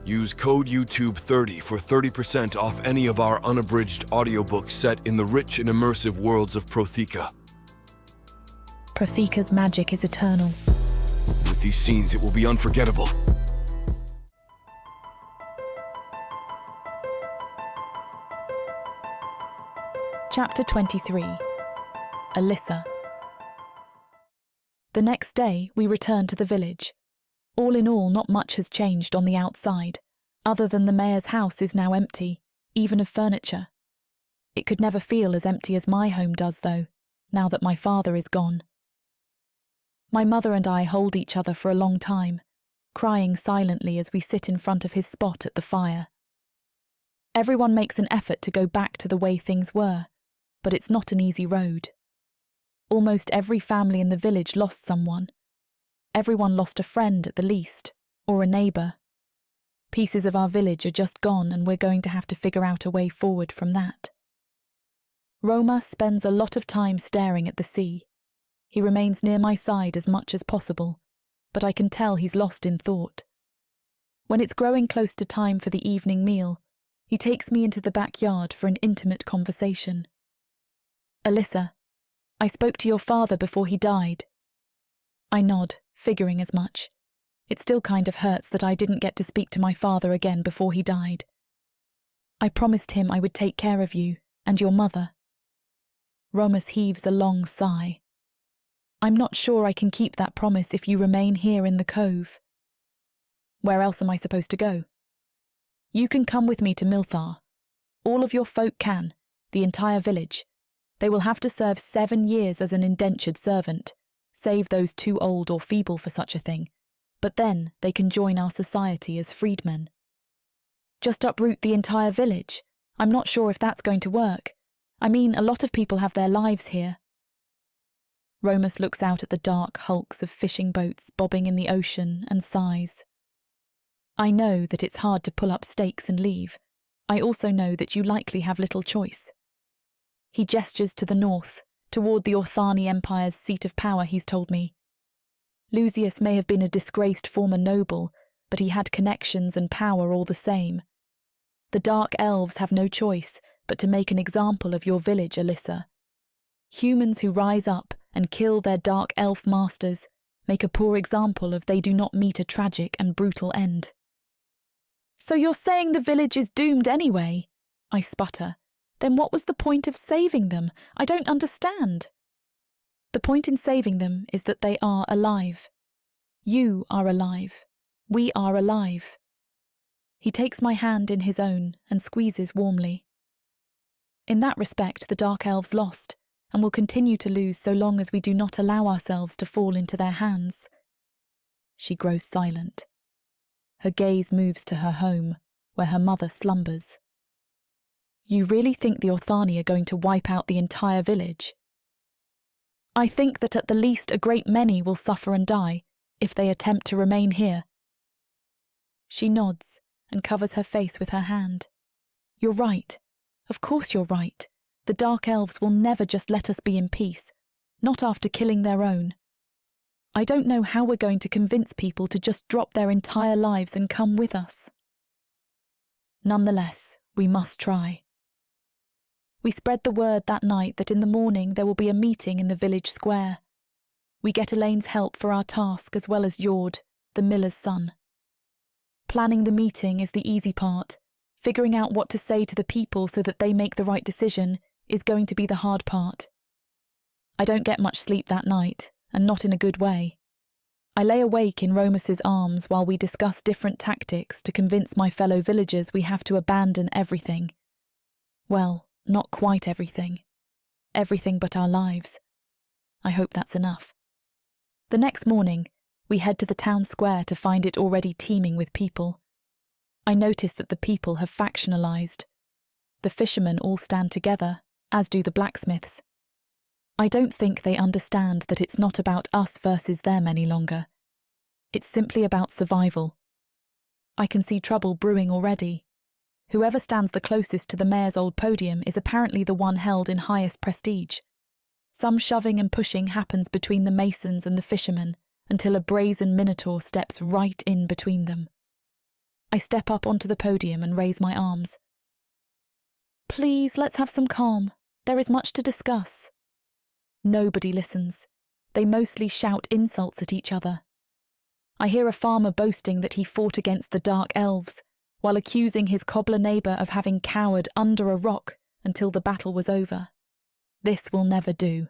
Use code YouTube30 for 30% off any of our unabridged audiobooks set in the rich and immersive worlds of Protheka. Protheka's magic is eternal. With these scenes, it will be unforgettable. Chapter 23. Alyssa. The next day, we returned to the village. All in all, not much has changed on the outside, other than the mayor's house is now empty, even of furniture. It could never feel as empty as my home does, though, now that my father is gone. My mother and I hold each other for a long time, crying silently as we sit in front of his spot at the fire. Everyone makes an effort to go back to the way things were, but it's not an easy road. Almost every family in the village lost someone. Everyone lost a friend at the least, or a neighbour. Pieces of our village are just gone, and we're going to have to figure out a way forward from that. Roma spends a lot of time staring at the sea. He remains near my side as much as possible, but I can tell he's lost in thought. When it's growing close to time for the evening meal, he takes me into the backyard for an intimate conversation. Alyssa, I spoke to your father before he died. I nod, figuring as much. It still kind of hurts that I didn't get to speak to my father again before he died. I promised him I would take care of you and your mother. Romos heaves a long sigh. I'm not sure I can keep that promise if you remain here in the cove. Where else am I supposed to go? You can come with me to Milar. All of your folk can, the entire village. They will have to serve 7 years as an indentured servant, save those too old or feeble for such a thing, but then they can join our society as freedmen. Just uproot the entire village? I'm not sure if that's going to work. I mean, a lot of people have their lives here. Romos looks out at the dark hulks of fishing boats bobbing in the ocean and sighs. I know that it's hard to pull up stakes and leave. I also know that you likely have little choice. He gestures to the north, toward the Orthani Empire's seat of power, he's told me. Lucius may have been a disgraced former noble, but he had connections and power all the same. The Dark Elves have no choice but to make an example of your village, Alyssa. Humans who rise up and kill their Dark Elf masters make a poor example if they do not meet a tragic and brutal end. So you're saying the village is doomed anyway? I sputter. Then what was the point of saving them? I don't understand. The point in saving them is that they are alive. You are alive. We are alive. He takes my hand in his own and squeezes warmly. In that respect, the Dark Elves lost, and will continue to lose so long as we do not allow ourselves to fall into their hands. She grows silent. Her gaze moves to her home, where her mother slumbers. You really think the Orthani are going to wipe out the entire village? I think that at the least a great many will suffer and die if they attempt to remain here. She nods and covers her face with her hand. You're right. Of course you're right. The Dark Elves will never just let us be in peace, not after killing their own. I don't know how we're going to convince people to just drop their entire lives and come with us. Nonetheless, we must try. We spread the word that night that in the morning there will be a meeting in the village square. We get Elaine's help for our task as well as Jord, the miller's son. Planning the meeting is the easy part. Figuring out what to say to the people so that they make the right decision is going to be the hard part. I don't get much sleep that night, and not in a good way. I lay awake in Romos's arms while we discuss different tactics to convince my fellow villagers we have to abandon everything. Well, not quite everything. Everything but our lives. I hope that's enough. The next morning, we head to the town square to find it already teeming with people. I notice that the people have factionalized. The fishermen all stand together, as do the blacksmiths. I don't think they understand that it's not about us versus them any longer. It's simply about survival. I can see trouble brewing already. Whoever stands the closest to the mayor's old podium is apparently the one held in highest prestige. Some shoving and pushing happens between the masons and the fishermen until a brazen Minotaur steps right in between them. I step up onto the podium and raise my arms. Please, let's have some calm. There is much to discuss. Nobody listens. They mostly shout insults at each other. I hear a farmer boasting that he fought against the Dark Elves, while accusing his cobbler neighbour of having cowered under a rock until the battle was over. This will never do.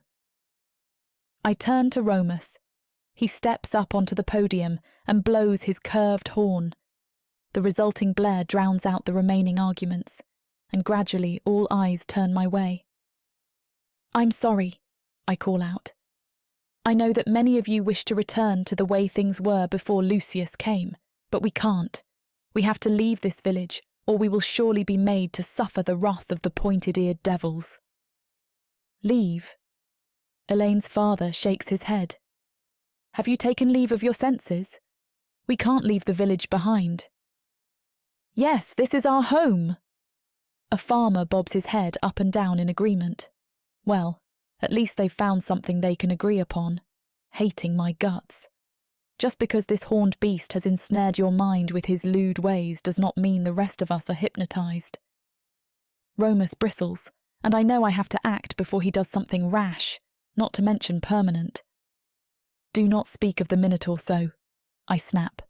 I turn to Romos. He steps up onto the podium and blows his curved horn. The resulting blare drowns out the remaining arguments, and gradually all eyes turn my way. I'm sorry, I call out. I know that many of you wish to return to the way things were before Lucius came, but we can't. We have to leave this village, or we will surely be made to suffer the wrath of the pointed-eared devils. Leave? Elaine's father shakes his head. Have you taken leave of your senses? We can't leave the village behind. Yes, this is our home. A farmer bobs his head up and down in agreement. Well, at least they've found something they can agree upon. Hating my guts. Just because this horned beast has ensnared your mind with his lewd ways does not mean the rest of us are hypnotised. Romos bristles, and I know I have to act before he does something rash, not to mention permanent. Do not speak of the Minotaur so, I snap.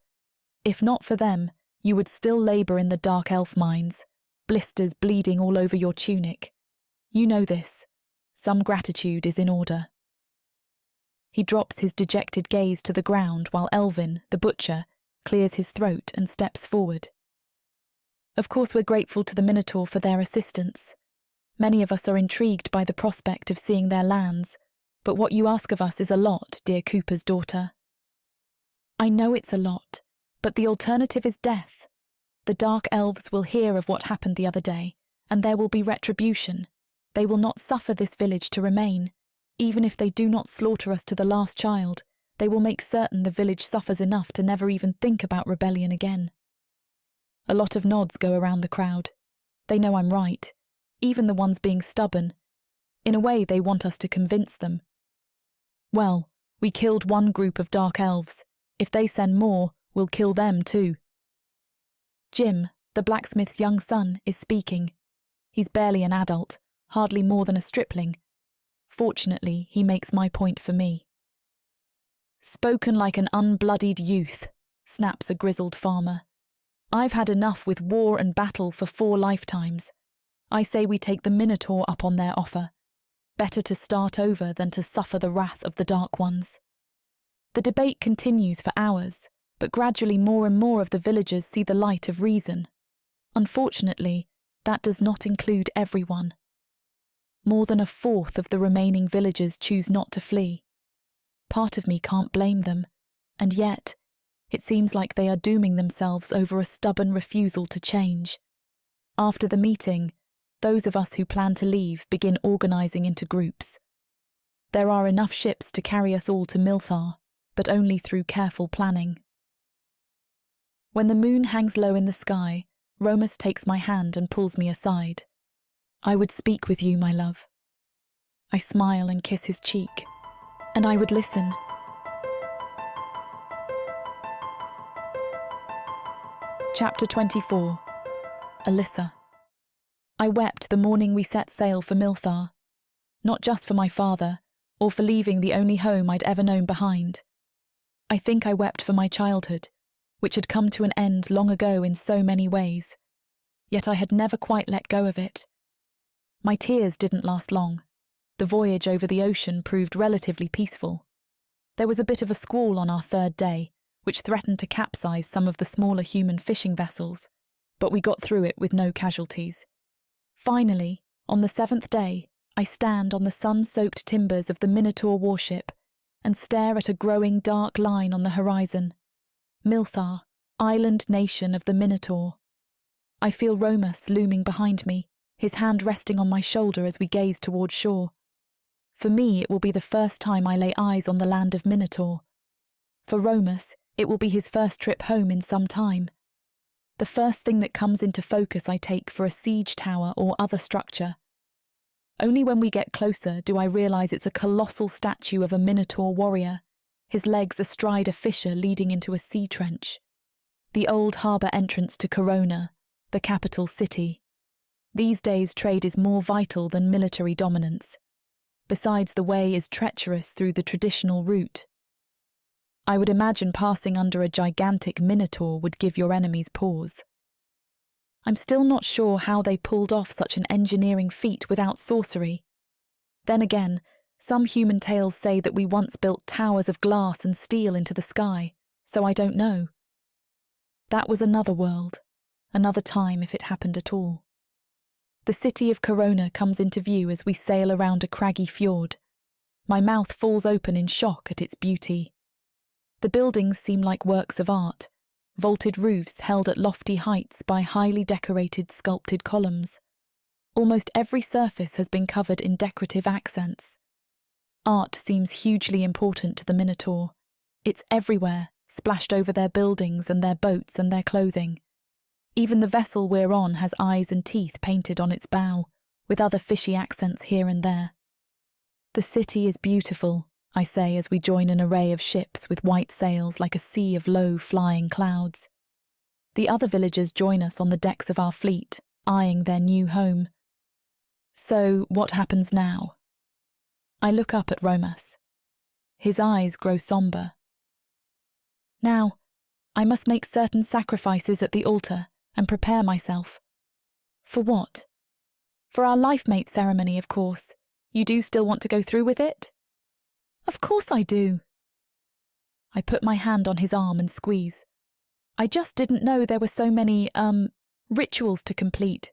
If not for them, you would still labour in the Dark Elf mines, blisters bleeding all over your tunic. You know this. Some gratitude is in order. He drops his dejected gaze to the ground while Elvin, the butcher, clears his throat and steps forward. Of course we're grateful to the Minotaur for their assistance. Many of us are intrigued by the prospect of seeing their lands, but what you ask of us is a lot, dear Cooper's daughter. I know it's a lot, but the alternative is death. The Dark Elves will hear of what happened the other day, and there will be retribution. They will not suffer this village to remain. Even if they do not slaughter us to the last child, they will make certain the village suffers enough to never even think about rebellion again. A lot of nods go around the crowd. They know I'm right, even the ones being stubborn. In a way, they want us to convince them. Well, we killed one group of Dark Elves. If they send more, we'll kill them too. Jim, the blacksmith's young son, is speaking. He's barely an adult, hardly more than a stripling. Fortunately, he makes my point for me. Spoken like an unbloodied youth, snaps a grizzled farmer. I've had enough with war and battle for 4 lifetimes. I say we take the Minotaur up on their offer. Better to start over than to suffer the wrath of the Dark Ones. The debate continues for hours, but gradually more and more of the villagers see the light of reason. Unfortunately, that does not include everyone. More than 1/4 of the remaining villagers choose not to flee. Part of me can't blame them, and yet, it seems like they are dooming themselves over a stubborn refusal to change. After the meeting, those of us who plan to leave begin organising into groups. There are enough ships to carry us all to Milar, but only through careful planning. When the moon hangs low in the sky, Romos takes my hand and pulls me aside. I would speak with you, my love. I smile and kiss his cheek, and I would listen. Chapter 24. Alyssa. I wept the morning we set sail for Milar, not just for my father, or for leaving the only home I'd ever known behind. I think I wept for my childhood, which had come to an end long ago in so many ways, yet I had never quite let go of it. My tears didn't last long. The voyage over the ocean proved relatively peaceful. There was a bit of a squall on our 3rd day, which threatened to capsize some of the smaller human fishing vessels, but we got through it with no casualties. Finally, on the 7th day, I stand on the sun-soaked timbers of the Minotaur warship and stare at a growing dark line on the horizon. Milar, island nation of the Minotaur. I feel Romos looming behind me, his hand resting on my shoulder as we gaze toward shore. For me, it will be the first time I lay eyes on the land of Minotaur. For Romos, it will be his first trip home in some time. the first thing that comes into focus I take for a siege tower or other structure. Only when we get closer do I realise it's a colossal statue of a Minotaur warrior, his legs astride a fissure leading into a sea trench. The old harbour entrance to Corona, the capital city. These days trade is more vital than military dominance. Besides, the way is treacherous through the traditional route. I would imagine passing under a gigantic Minotaur would give your enemies pause. I'm still not sure how they pulled off such an engineering feat without sorcery. Then again, some human tales say that we once built towers of glass and steel into the sky, so I don't know. That was another world, another time if it happened at all. The city of Corona comes into view as we sail around a craggy fjord. My mouth falls open in shock at its beauty. The buildings seem like works of art, vaulted roofs held at lofty heights by highly decorated sculpted columns. Almost every surface has been covered in decorative accents. Art seems hugely important to the Minotaur. It's everywhere, splashed over their buildings and their boats and their clothing. Even the vessel we're on has eyes and teeth painted on its bow, with other fishy accents here and there. The city is beautiful, I say as we join an array of ships with white sails like a sea of low flying clouds. The other villagers join us on the decks of our fleet, eyeing their new home. So, what happens now? I look up at Romos. His eyes grow sombre. Now, I must make certain sacrifices at the altar and prepare myself. For what? For our lifemate ceremony, of course. You do still want to go through with it? Of course I do. I put my hand on his arm and squeeze. I just didn't know there were so many, rituals to complete.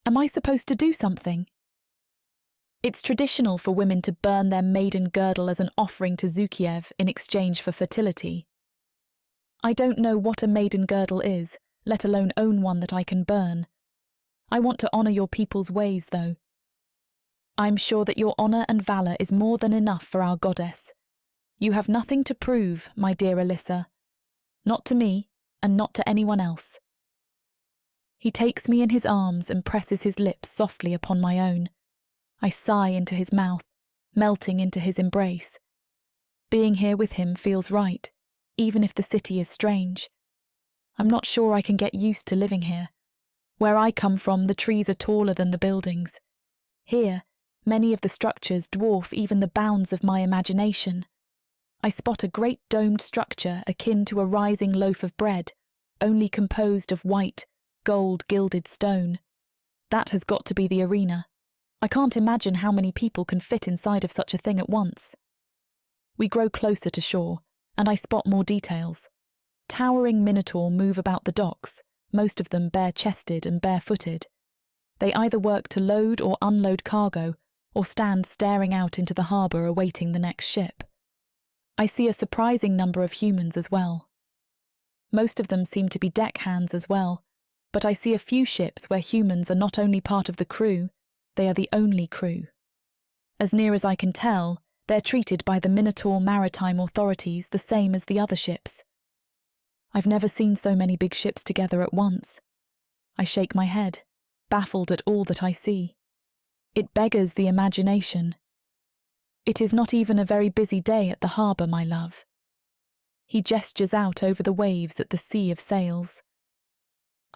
Am I supposed to do something? It's traditional for women to burn their maiden girdle as an offering to Zukiev in exchange for fertility. I don't know what a maiden girdle is, let alone own one that I can burn. I want to honour your people's ways, though. I'm sure that your honour and valour is more than enough for our goddess. You have nothing to prove, my dear Alyssa. Not to me, and not to anyone else. He takes me in his arms and presses his lips softly upon my own. I sigh into his mouth, melting into his embrace. Being here with him feels right, even if the city is strange. I'm not sure I can get used to living here. Where I come from, the trees are taller than the buildings. Here, many of the structures dwarf even the bounds of my imagination. I spot a great domed structure akin to a rising loaf of bread, only composed of white, gold-gilded stone. That has got to be the arena. I can't imagine how many people can fit inside of such a thing at once. We grow closer to shore, and I spot more details. Towering Minotaur move about the docks, most of them bare-chested and barefooted. They either work to load or unload cargo, or stand staring out into the harbour awaiting the next ship. I see a surprising number of humans as well. Most of them seem to be deckhands as well, but I see a few ships where humans are not only part of the crew, they are the only crew. As near as I can tell, they're treated by the Minotaur maritime authorities the same as the other ships. I've never seen so many big ships together at once. I shake my head, baffled at all that I see. It beggars the imagination. It is not even a very busy day at the harbour, my love. He gestures out over the waves at the sea of sails.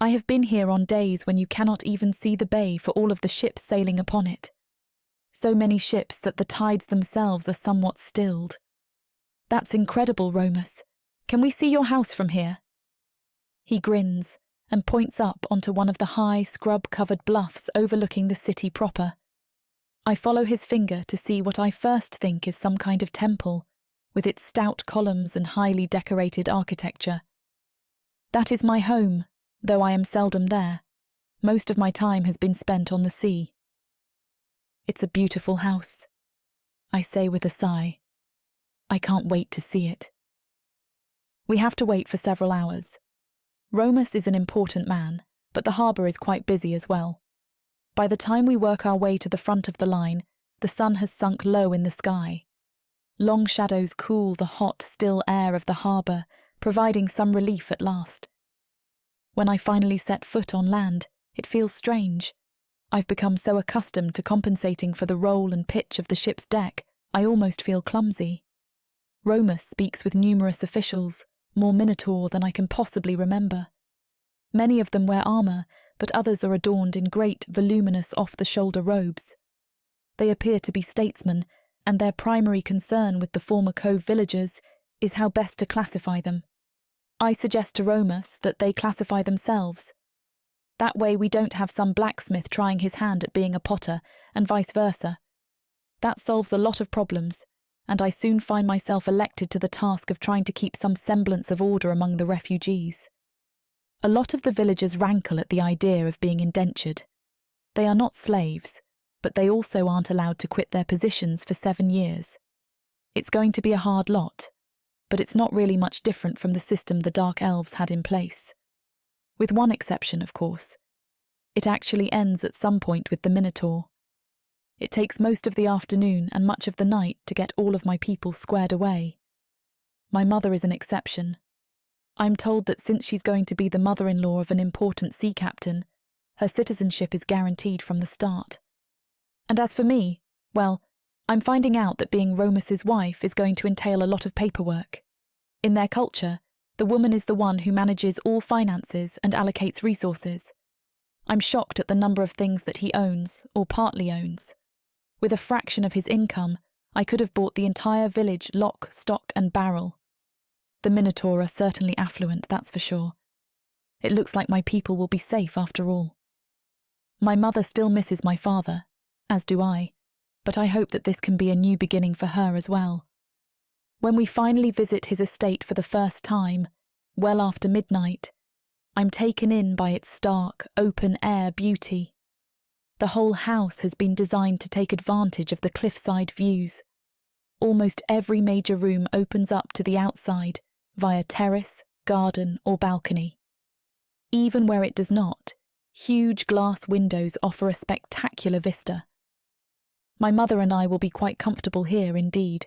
I have been here on days when you cannot even see the bay for all of the ships sailing upon it. So many ships that the tides themselves are somewhat stilled. That's incredible, Romos. Can we see your house from here? He grins and points up onto one of the high, scrub-covered bluffs overlooking the city proper. I follow his finger to see what I first think is some kind of temple, with its stout columns and highly decorated architecture. That is my home, though I am seldom there. Most of my time has been spent on the sea. It's a beautiful house, I say with a sigh. I can't wait to see it. We have to wait for several hours. Romas is an important man, but the harbour is quite busy as well. By the time we work our way to the front of the line, the sun has sunk low in the sky. Long shadows cool the hot, still air of the harbour, providing some relief at last. When I finally set foot on land, it feels strange. I've become so accustomed to compensating for the roll and pitch of the ship's deck, I almost feel clumsy. Romas speaks with numerous officials, more Minotaur than I can possibly remember. Many of them wear armour, but others are adorned in great, voluminous off-the-shoulder robes. They appear to be statesmen, and their primary concern with the former cove villagers is how best to classify them. I suggest to Romas that they classify themselves. That way we don't have some blacksmith trying his hand at being a potter, and vice versa. That solves a lot of problems, and I soon find myself elected to the task of trying to keep some semblance of order among the refugees. A lot of the villagers rankle at the idea of being indentured. They are not slaves, but they also aren't allowed to quit their positions for 7 years. It's going to be a hard lot, but it's not really much different from the system the Dark Elves had in place. With one exception, of course. It actually ends at some point with the Minotaur. It takes most of the afternoon and much of the night to get all of my people squared away. My mother is an exception. I'm told that since she's going to be the mother-in-law of an important sea captain, her citizenship is guaranteed from the start. And as for me, well, I'm finding out that being Romas's wife is going to entail a lot of paperwork. In their culture, the woman is the one who manages all finances and allocates resources. I'm shocked at the number of things that he owns, or partly owns. With a fraction of his income, I could have bought the entire village lock, stock and barrel. The Minotaur are certainly affluent, that's for sure. It looks like my people will be safe after all. My mother still misses my father, as do I, but I hope that this can be a new beginning for her as well. When we finally visit his estate for the first time, well after midnight, I'm taken in by its stark, open-air beauty. The whole house has been designed to take advantage of the cliffside views. Almost every major room opens up to the outside, via terrace, garden or balcony. Even where it does not, huge glass windows offer a spectacular vista. My mother and I will be quite comfortable here indeed.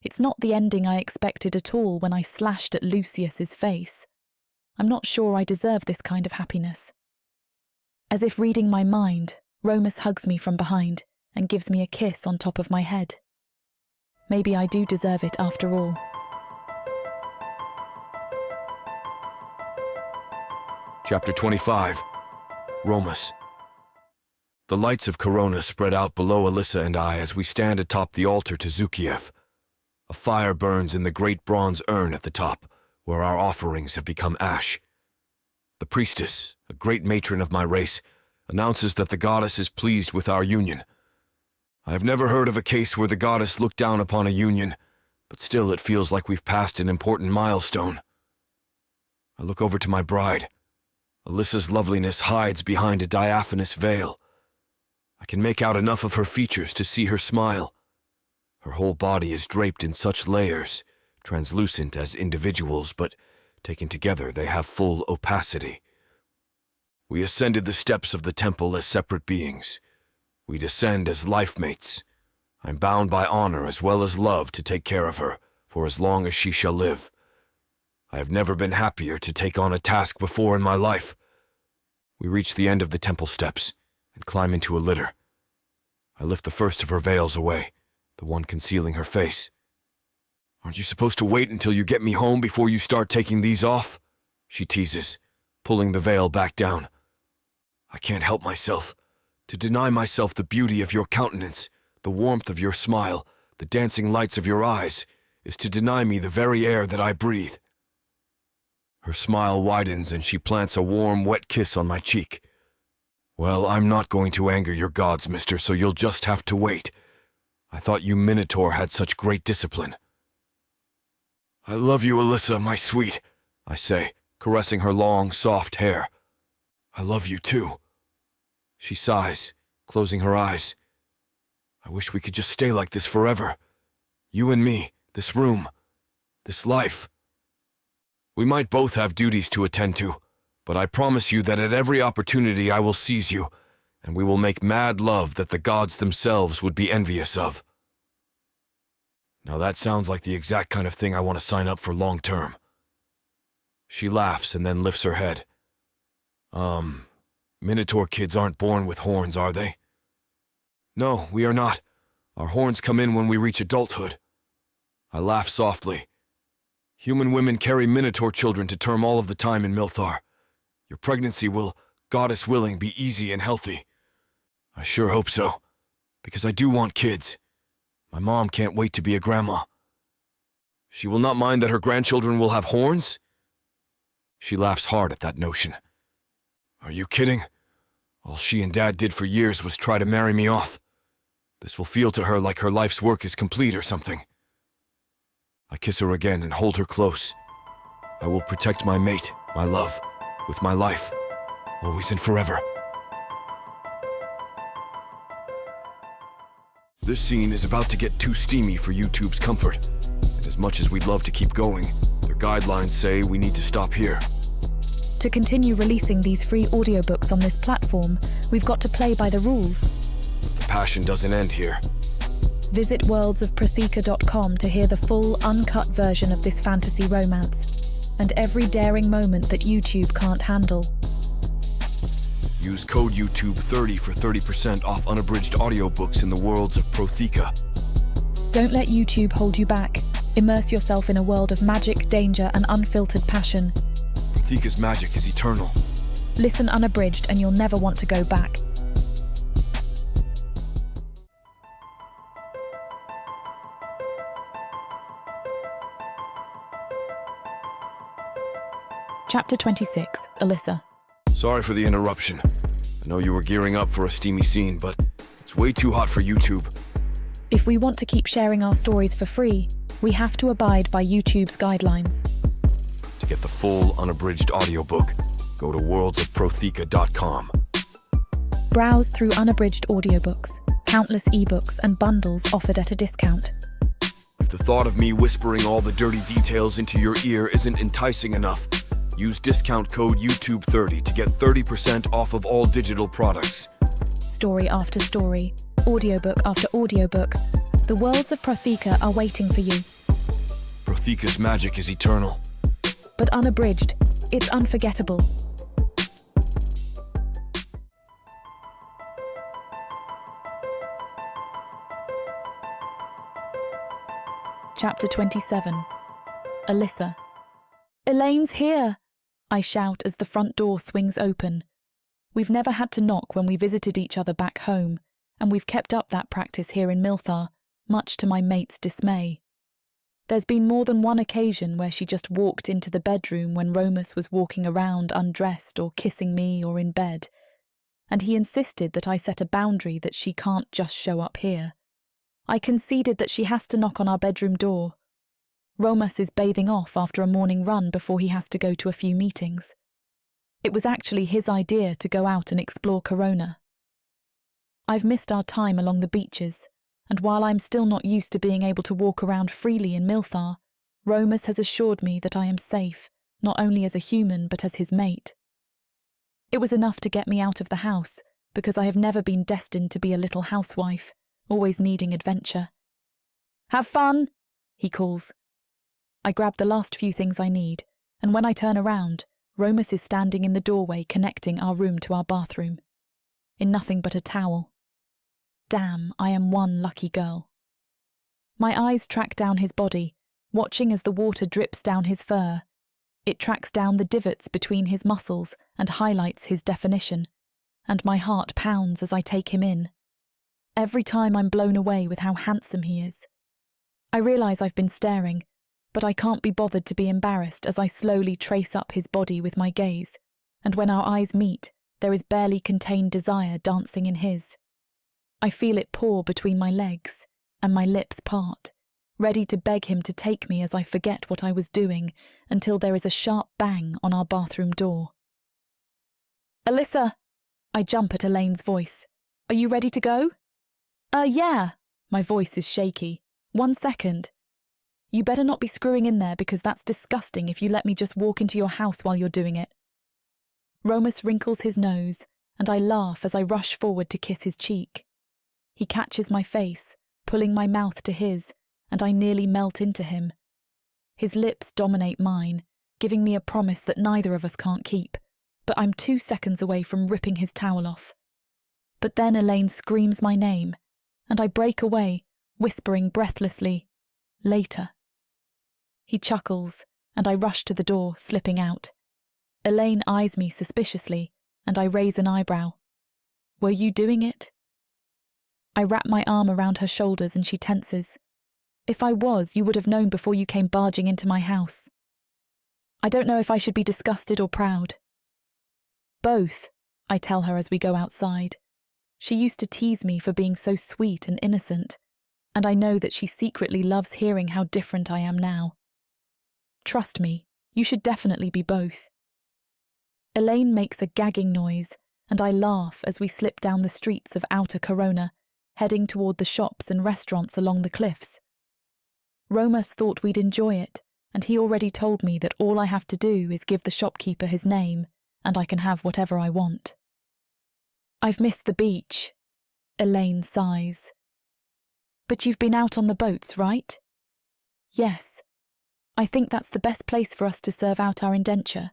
It's not the ending I expected at all when I slashed at Lucius's face. I'm not sure I deserve this kind of happiness. As if reading my mind, Romas hugs me from behind and gives me a kiss on top of my head. Maybe I do deserve it after all. Chapter 25. Romos. The lights of Corona spread out below Alyssa and I as we stand atop the altar to Zukiev. A fire burns in the great bronze urn at the top, where our offerings have become ash. The priestess, a great matron of my race, announces that the goddess is pleased with our union. I have never heard of a case where the goddess looked down upon a union, but still it feels like we've passed an important milestone. I look over to my bride. Alyssa's loveliness hides behind a diaphanous veil. I can make out enough of her features to see her smile. Her whole body is draped in such layers, translucent as individuals, but taken together they have full opacity. We ascended the steps of the temple as separate beings. We descend as lifemates. I'm bound by honor as well as love to take care of her, for as long as she shall live. I have never been happier to take on a task before in my life. We reach the end of the temple steps and climb into a litter. I lift the first of her veils away, the one concealing her face. "Aren't you supposed to wait until you get me home before you start taking these off?" she teases, pulling the veil back down. I can't help myself. To deny myself the beauty of your countenance, the warmth of your smile, the dancing lights of your eyes, is to deny me the very air that I breathe. Her smile widens and she plants a warm, wet kiss on my cheek. "Well, I'm not going to anger your gods, mister, so you'll just have to wait. I thought you Minotaur had such great discipline." "I love you, Alyssa, my sweet," I say, caressing her long, soft hair. "I love you too." She sighs, closing her eyes. "I wish we could just stay like this forever. You and me, this room, this life. We might both have duties to attend to, but I promise you that at every opportunity I will seize you, and we will make mad love that the gods themselves would be envious of." Now that sounds like the exact kind of thing I want to sign up for long term. She laughs and then lifts her head. Minotaur kids aren't born with horns, are they? No, we are not. Our horns come in when we reach adulthood. I laugh softly. Human women carry Minotaur children to term all of the time in Milthar. Your pregnancy will, goddess willing, be easy and healthy. I sure hope so, because I do want kids. My mom can't wait to be a grandma. She will not mind that her grandchildren will have horns? She laughs hard at that notion. Are you kidding? All she and Dad did for years was try to marry me off. This will feel to her like her life's work is complete or something. I kiss her again and hold her close. I will protect my mate, my love, with my life, always and forever. This scene is about to get too steamy for YouTube's comfort, and as much as we'd love to keep going, their guidelines say we need to stop here. To continue releasing these free audiobooks on this platform, we've got to play by the rules. The passion doesn't end here. Visit worldsofprotheka.com to hear the full, uncut version of this fantasy romance, and every daring moment that YouTube can't handle. Use code YouTube30 for 30% off unabridged audiobooks in the worlds of Protheka. Don't let YouTube hold you back. Immerse yourself in a world of magic, danger, and unfiltered passion. Protheka's magic is eternal. Listen unabridged and you'll never want to go back. Chapter 26, Alyssa. Sorry for the interruption. I know you were gearing up for a steamy scene, but it's way too hot for YouTube. If we want to keep sharing our stories for free, we have to abide by YouTube's guidelines. To get the full unabridged audiobook, go to worldsofprotheka.com. Browse through unabridged audiobooks, countless ebooks, and bundles offered at a discount. If the thought of me whispering all the dirty details into your ear isn't enticing enough, use discount code YouTube30 to get 30% off of all digital products. Story after story, audiobook after audiobook, the worlds of Protheka are waiting for you. Protheka's magic is eternal. But unabridged, it's unforgettable. Chapter 27, Alyssa. Elaine's here! I shout as the front door swings open. We've never had to knock when we visited each other back home, and we've kept up that practice here in Milthar, much to my mate's dismay. There's been more than one occasion where she just walked into the bedroom when Romos was walking around undressed or kissing me or in bed, and he insisted that I set a boundary that she can't just show up here. I conceded that she has to knock on our bedroom door. Romos is bathing off after a morning run before he has to go to a few meetings. It was actually his idea to go out and explore Corona. I've missed our time along the beaches, and while I'm still not used to being able to walk around freely in Milthar, Romos has assured me that I am safe, not only as a human but as his mate. It was enough to get me out of the house, because I have never been destined to be a little housewife, always needing adventure. "Have fun," he calls. I grab the last few things I need, and when I turn around, Romos is standing in the doorway connecting our room to our bathroom, in nothing but a towel. Damn, I am one lucky girl. My eyes track down his body, watching as the water drips down his fur. It tracks down the divots between his muscles and highlights his definition, and my heart pounds as I take him in. Every time I'm blown away with how handsome he is. I realise I've been staring, but I can't be bothered to be embarrassed as I slowly trace up his body with my gaze, and when our eyes meet, there is barely contained desire dancing in his. I feel it pour between my legs, and my lips part, ready to beg him to take me as I forget what I was doing until there is a sharp bang on our bathroom door. "Alyssa!" I jump at Elaine's voice. "Are you ready to go?" Yeah." My voice is shaky. "1 second. You better not be screwing in there because that's disgusting if you let me just walk into your house while you're doing it." Romos wrinkles his nose, and I laugh as I rush forward to kiss his cheek. He catches my face, pulling my mouth to his, and I nearly melt into him. His lips dominate mine, giving me a promise that neither of us can't keep, but I'm 2 seconds away from ripping his towel off. But then Elaine screams my name, and I break away, whispering breathlessly, "Later." He chuckles, and I rush to the door, slipping out. Elaine eyes me suspiciously, and I raise an eyebrow. "Were you doing it?" I wrap my arm around her shoulders and she tenses. "If I was, you would have known before you came barging into my house." I don't know if I should be disgusted or proud. "Both," I tell her as we go outside. She used to tease me for being so sweet and innocent, and I know that she secretly loves hearing how different I am now. "Trust me, you should definitely be both." Elaine makes a gagging noise, and I laugh as we slip down the streets of Outer Corona, heading toward the shops and restaurants along the cliffs. Romas thought we'd enjoy it, and he already told me that all I have to do is give the shopkeeper his name, and I can have whatever I want. "I've missed the beach," Elaine sighs. "But you've been out on the boats, right?" "Yes. I think that's the best place for us to serve out our indenture,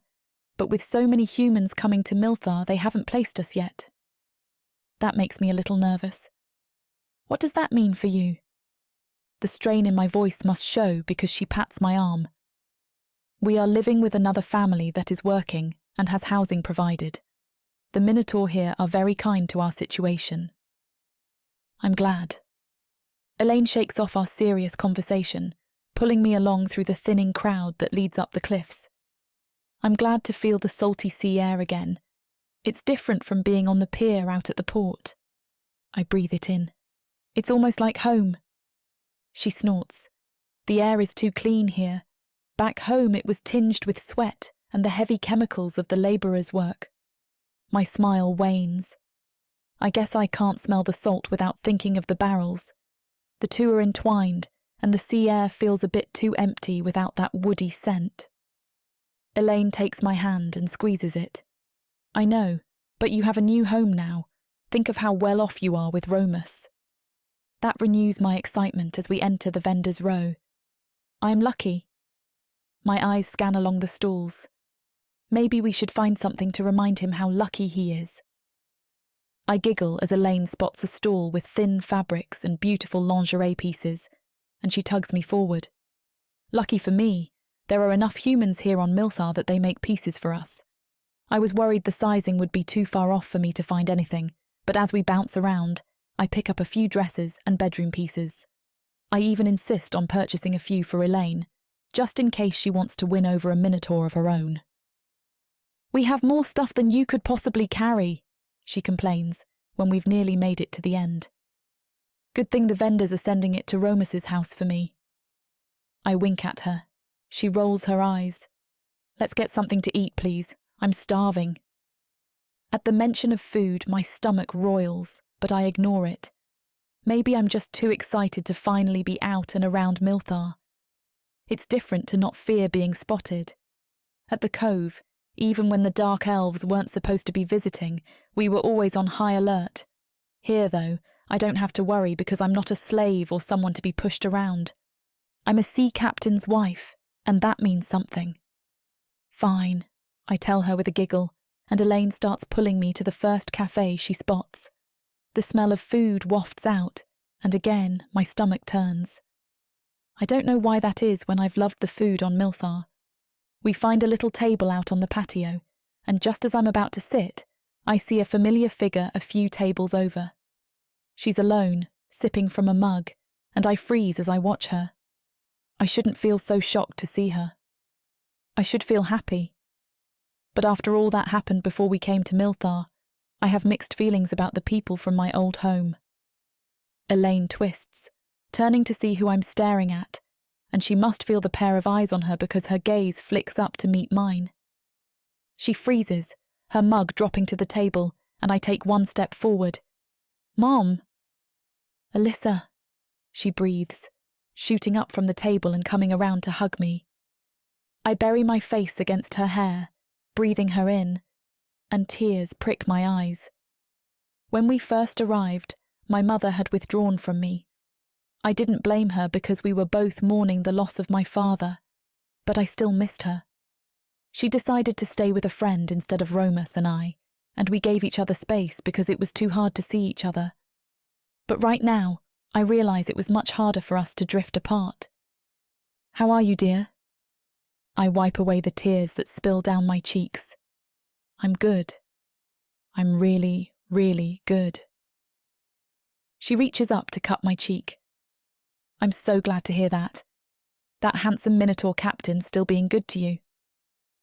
but with so many humans coming to Milthar, they haven't placed us yet." That makes me a little nervous. "What does that mean for you?" The strain in my voice must show because she pats my arm. "We are living with another family that is working and has housing provided. The Minotaur here are very kind to our situation." I'm glad. Elaine shakes off our serious conversation, pulling me along through the thinning crowd that leads up the cliffs. I'm glad to feel the salty sea air again. It's different from being on the pier out at the port. I breathe it in. It's almost like home. She snorts. The air is too clean here. Back home it was tinged with sweat and the heavy chemicals of the labourers' work. My smile wanes. I guess I can't smell the salt without thinking of the barrels. The two are entwined, and the sea air feels a bit too empty without that woody scent. Elaine takes my hand and squeezes it. "I know, but you have a new home now. Think of how well off you are with Romos." That renews my excitement as we enter the vendor's row. I am lucky. My eyes scan along the stalls. Maybe we should find something to remind him how lucky he is. I giggle as Elaine spots a stall with thin fabrics and beautiful lingerie pieces, and she tugs me forward. Lucky for me, there are enough humans here on Milthar that they make pieces for us. I was worried the sizing would be too far off for me to find anything, but as we bounce around, I pick up a few dresses and bedroom pieces. I even insist on purchasing a few for Elaine, just in case she wants to win over a Minotaur of her own. "We have more stuff than you could possibly carry," she complains when we've nearly made it to the end. "Good thing the vendors are sending it to Romos's house for me." I wink at her. She rolls her eyes. "Let's get something to eat, please. I'm starving." At the mention of food, my stomach roils, but I ignore it. Maybe I'm just too excited to finally be out and around Milthar. It's different to not fear being spotted. At the cove, even when the Dark Elves weren't supposed to be visiting, we were always on high alert. Here, though, I don't have to worry because I'm not a slave or someone to be pushed around. I'm a sea captain's wife, and that means something. "Fine," I tell her with a giggle, and Elaine starts pulling me to the first cafe she spots. The smell of food wafts out, and again my stomach turns. I don't know why that is when I've loved the food on Milthar. We find a little table out on the patio, and just as I'm about to sit, I see a familiar figure a few tables over. She's alone, sipping from a mug, and I freeze as I watch her. I shouldn't feel so shocked to see her. I should feel happy. But after all that happened before we came to Milthar, I have mixed feelings about the people from my old home. Elaine twists, turning to see who I'm staring at, and she must feel the pair of eyes on her because her gaze flicks up to meet mine. She freezes, her mug dropping to the table, and I take one step forward. "Mom!" "Alyssa," she breathes, shooting up from the table and coming around to hug me. I bury my face against her hair, breathing her in, and tears prick my eyes. When we first arrived, my mother had withdrawn from me. I didn't blame her because we were both mourning the loss of my father, but I still missed her. She decided to stay with a friend instead of Romos and I, and we gave each other space because it was too hard to see each other. But right now, I realise it was much harder for us to drift apart. How are you, dear? I wipe away the tears that spill down my cheeks. I'm good. I'm really, really good. She reaches up to cut my cheek. I'm so glad to hear that. That handsome Minotaur captain still being good to you.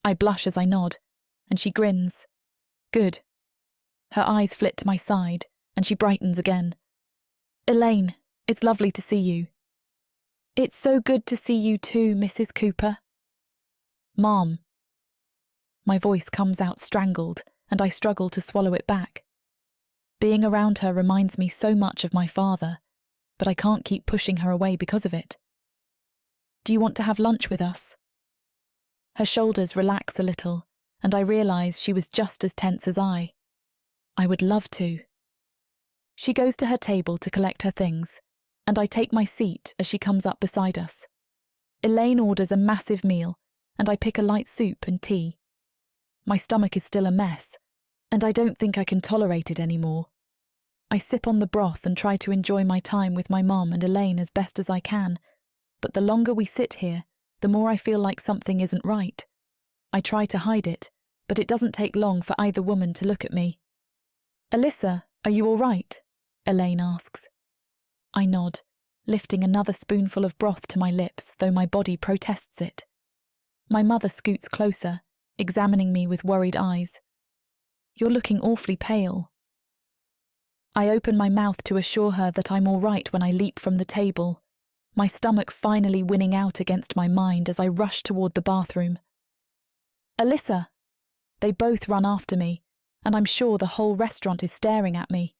I blush as I nod, and she grins. Good. Her eyes flit to my side, and she brightens again. Elaine, it's lovely to see you. It's so good to see you too, Mrs. Cooper. Mom. My voice comes out strangled, and I struggle to swallow it back. Being around her reminds me so much of my father, but I can't keep pushing her away because of it. Do you want to have lunch with us? Her shoulders relax a little, and I realise she was just as tense as I. I would love to. She goes to her table to collect her things, and I take my seat as she comes up beside us. Elaine orders a massive meal, and I pick a light soup and tea. My stomach is still a mess, and I don't think I can tolerate it anymore. I sip on the broth and try to enjoy my time with my mom and Elaine as best as I can, but the longer we sit here, the more I feel like something isn't right. I try to hide it, but it doesn't take long for either woman to look at me. Alyssa, are you all right? Elaine asks. I nod, lifting another spoonful of broth to my lips, though my body protests it. My mother scoots closer, examining me with worried eyes. You're looking awfully pale. I open my mouth to assure her that I'm all right when I leap from the table, my stomach finally winning out against my mind as I rush toward the bathroom. Alyssa! They both run after me, and I'm sure the whole restaurant is staring at me,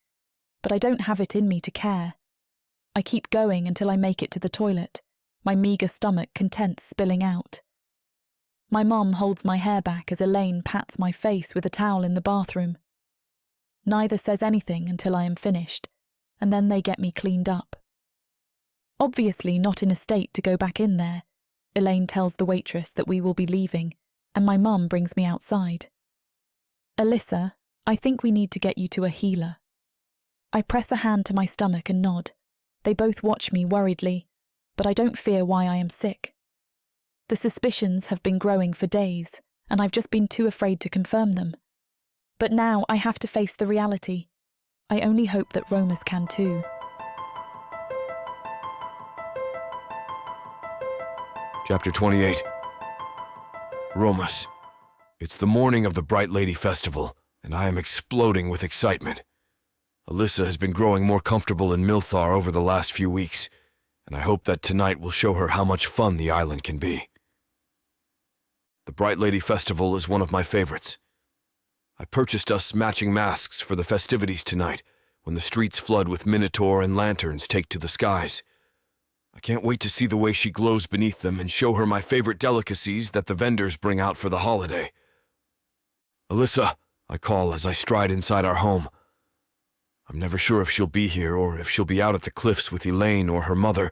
but I don't have it in me to care. I keep going until I make it to the toilet, my meagre stomach content spilling out. My mom holds my hair back as Elaine pats my face with a towel in the bathroom. Neither says anything until I am finished, and then they get me cleaned up. Obviously not in a state to go back in there, Elaine tells the waitress that we will be leaving, and my mum brings me outside. Alyssa, I think we need to get you to a healer. I press a hand to my stomach and nod. They both watch me worriedly, but I don't fear why I am sick. The suspicions have been growing for days, and I've just been too afraid to confirm them. But now I have to face the reality. I only hope that Romas can too. Chapter 28. Romos. It's the morning of the Bright Lady Festival, and I am exploding with excitement. Alyssa has been growing more comfortable in Minotaur over the last few weeks, and I hope that tonight will show her how much fun the island can be. The Bright Lady Festival is one of my favorites. I purchased us matching masks for the festivities tonight, when the streets flood with Minotaur and lanterns take to the skies. I can't wait to see the way she glows beneath them and show her my favorite delicacies that the vendors bring out for the holiday. Alyssa, I call as I stride inside our home. I'm never sure if she'll be here or if she'll be out at the cliffs with Elaine or her mother,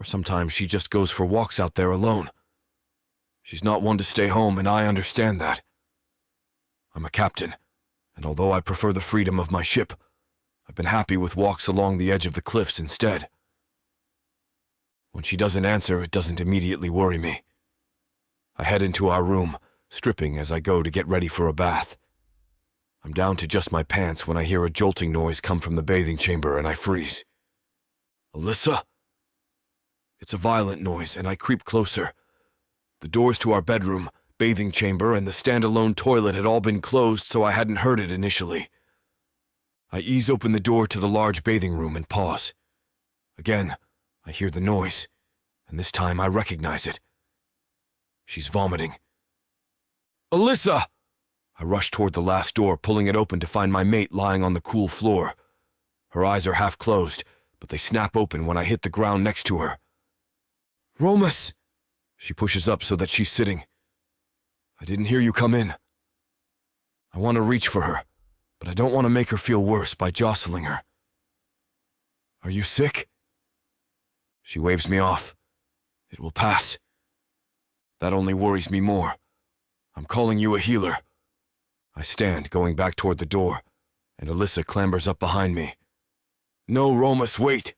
or sometimes she just goes for walks out there alone. She's not one to stay home, and I understand that. I'm a captain, and although I prefer the freedom of my ship, I've been happy with walks along the edge of the cliffs instead. When she doesn't answer, it doesn't immediately worry me. I head into our room, stripping as I go to get ready for a bath. I'm down to just my pants when I hear a jolting noise come from the bathing chamber and I freeze. Alyssa? It's a violent noise, and I creep closer. The doors to our bedroom, bathing chamber, and the standalone toilet had all been closed, so I hadn't heard it initially. I ease open the door to the large bathing room and pause. Again, I hear the noise, and this time I recognize it. She's vomiting. Alyssa! I rush toward the last door, pulling it open to find my mate lying on the cool floor. Her eyes are half closed, but they snap open when I hit the ground next to her. Romas! She pushes up so that she's sitting. I didn't hear you come in. I want to reach for her, but I don't want to make her feel worse by jostling her. Are you sick? She waves me off. It will pass. That only worries me more. I'm calling you a healer. I stand, going back toward the door, and Alyssa clambers up behind me. No, Romos, wait!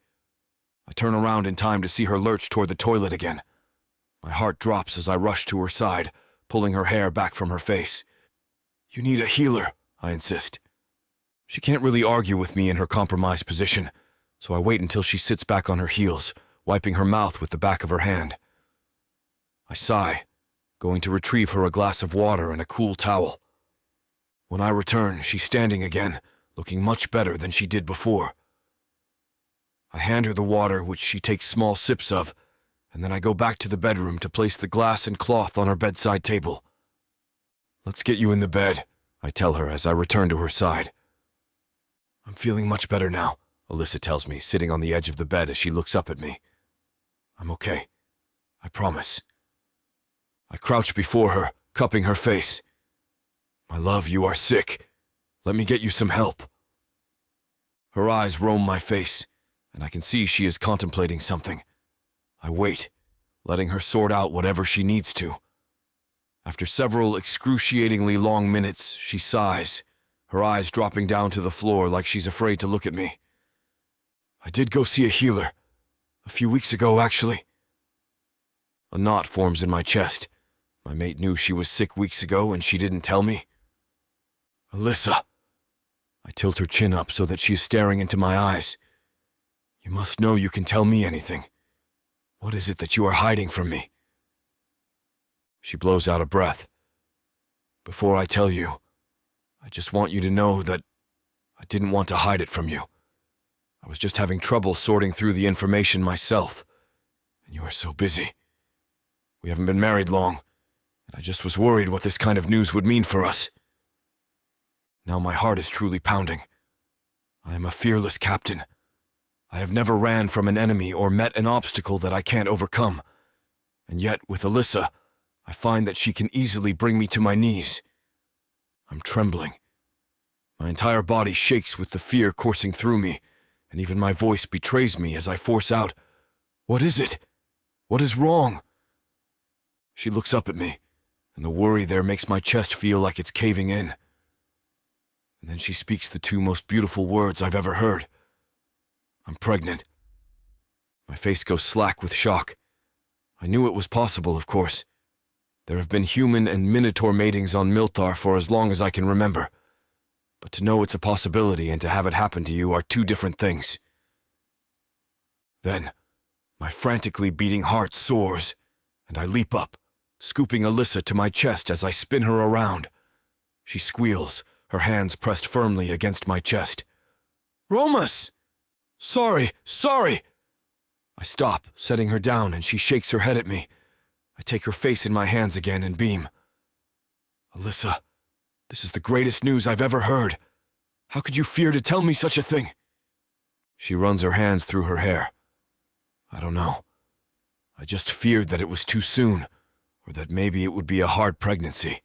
I turn around in time to see her lurch toward the toilet again. My heart drops as I rush to her side, pulling her hair back from her face. You need a healer, I insist. She can't really argue with me in her compromised position, so I wait until she sits back on her heels, wiping her mouth with the back of her hand. I sigh, going to retrieve her a glass of water and a cool towel. When I return, she's standing again, looking much better than she did before. I hand her the water, which she takes small sips of, and then I go back to the bedroom to place the glass and cloth on her bedside table. Let's get you in the bed, I tell her as I return to her side. I'm feeling much better now, Alyssa tells me, sitting on the edge of the bed as she looks up at me. I'm okay. I promise. I crouch before her, cupping her face. My love, you are sick. Let me get you some help. Her eyes roam my face, and I can see she is contemplating something. I wait, letting her sort out whatever she needs to. After several excruciatingly long minutes, she sighs, her eyes dropping down to the floor like she's afraid to look at me. I did go see a healer. A few weeks ago, actually. A knot forms in my chest. My mate knew she was sick weeks ago and she didn't tell me. Alyssa. I tilt her chin up so that she is staring into my eyes. You must know you can tell me anything. What is it that you are hiding from me? She blows out a breath. Before I tell you, I just want you to know that I didn't want to hide it from you. I was just having trouble sorting through the information myself, and you are so busy. We haven't been married long, and I just was worried what this kind of news would mean for us. Now my heart is truly pounding. I am a fearless captain. I have never ran from an enemy or met an obstacle that I can't overcome. And yet, with Alyssa, I find that she can easily bring me to my knees. I'm trembling. My entire body shakes with the fear coursing through me, and even my voice betrays me as I force out, "What is it? What is wrong?" She looks up at me, and the worry there makes my chest feel like it's caving in. And then she speaks the two most beautiful words I've ever heard. I'm pregnant. My face goes slack with shock. I knew it was possible, of course. There have been human and Minotaur matings on Minotaur for as long as I can remember. But to know it's a possibility and to have it happen to you are two different things. Then, my frantically beating heart soars, and I leap up, scooping Alyssa to my chest as I spin her around. She squeals, her hands pressed firmly against my chest. Romos! Sorry! I stop, setting her down, and she shakes her head at me. I take her face in my hands again and beam. Alyssa, this is the greatest news I've ever heard. How could you fear to tell me such a thing? She runs her hands through her hair. I don't know. I just feared that it was too soon, or that maybe it would be a hard pregnancy.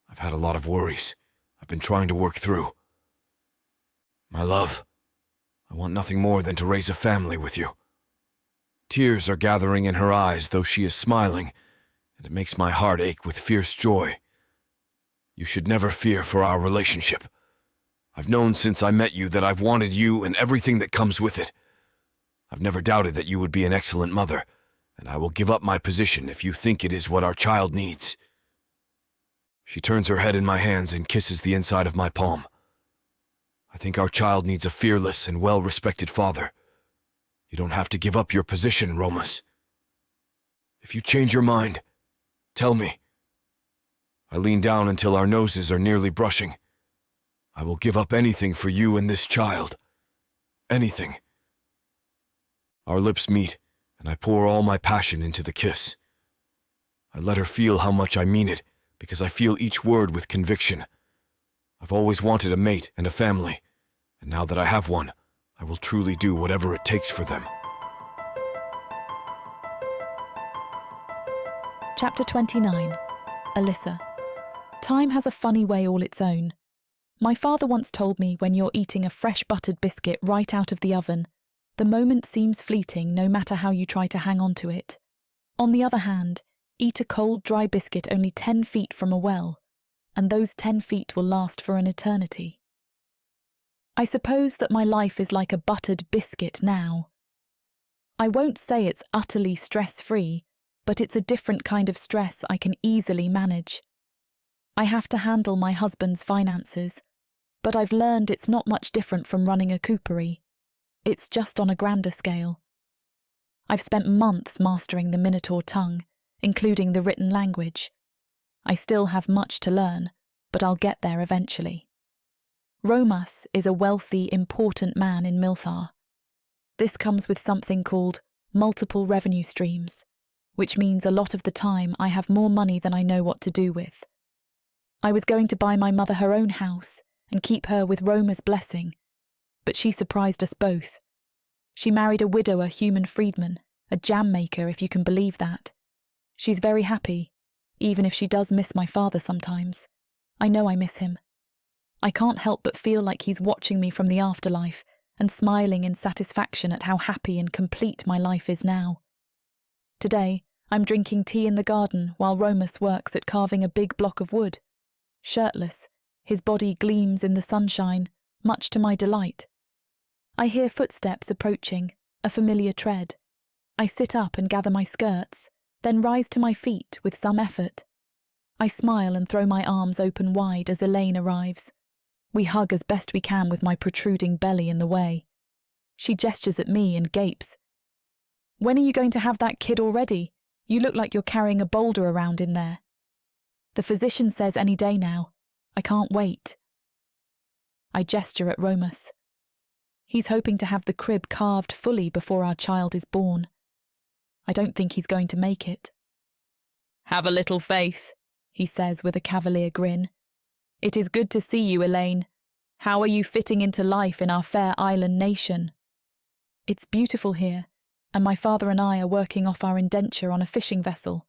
I've had a lot of worries. I've been trying to work through. My love, I want nothing more than to raise a family with you. Tears are gathering in her eyes, though she is smiling, and it makes my heart ache with fierce joy. You should never fear for our relationship. I've known since I met you that I've wanted you and everything that comes with it. I've never doubted that you would be an excellent mother, and I will give up my position if you think it is what our child needs. She turns her head in my hands and kisses the inside of my palm. I think our child needs a fearless and well-respected father. You don't have to give up your position, Romos. If you change your mind, tell me. I lean down until our noses are nearly brushing. I will give up anything for you and this child. Anything. Our lips meet, and I pour all my passion into the kiss. I let her feel how much I mean it, because I feel each word with conviction. I've always wanted a mate and a family, and now that I have one, I will truly do whatever it takes for them. Chapter 29. Alyssa. Time has a funny way all its own. My father once told me when you're eating a fresh buttered biscuit right out of the oven, the moment seems fleeting no matter how you try to hang on to it. On the other hand, Eat a cold, dry biscuit only 10 feet from a well, and those 10 feet will last for an eternity. I suppose that my life is like a buttered biscuit now. I won't say it's utterly stress-free, but it's a different kind of stress I can easily manage. I have to handle my husband's finances, but I've learned it's not much different from running a coopery. It's just on a grander scale. I've spent months mastering the Minotaur tongue, including the written language. I still have much to learn, but I'll get there eventually. Romas is a wealthy, important man in Milthar. This comes with something called multiple revenue streams, which means a lot of the time I have more money than I know what to do with. I was going to buy my mother her own house and keep her with Roma's blessing, but she surprised us both. She married a widower human freedman, a jam maker if you can believe that. She's very happy, even if she does miss my father sometimes. I know I miss him. I can't help but feel like he's watching me from the afterlife and smiling in satisfaction at how happy and complete my life is now. Today, I'm drinking tea in the garden while Romos works at carving a big block of wood. Shirtless, his body gleams in the sunshine, much to my delight. I hear footsteps approaching, a familiar tread. I sit up and gather my skirts, then rise to my feet with some effort. I smile and throw my arms open wide as Elaine arrives. We hug as best we can with my protruding belly in the way. She gestures at me and gapes. "When are you going to have that kid already? You look like you're carrying a boulder around in there." "The physician says any day now. I can't wait." I gesture at Romos. He's hoping to have the crib carved fully before our child is born. I don't think he's going to make it. "Have a little faith," he says with a cavalier grin. "It is good to see you, Elaine. How are you fitting into life in our fair island nation?" "It's beautiful here, and my father and I are working off our indenture on a fishing vessel.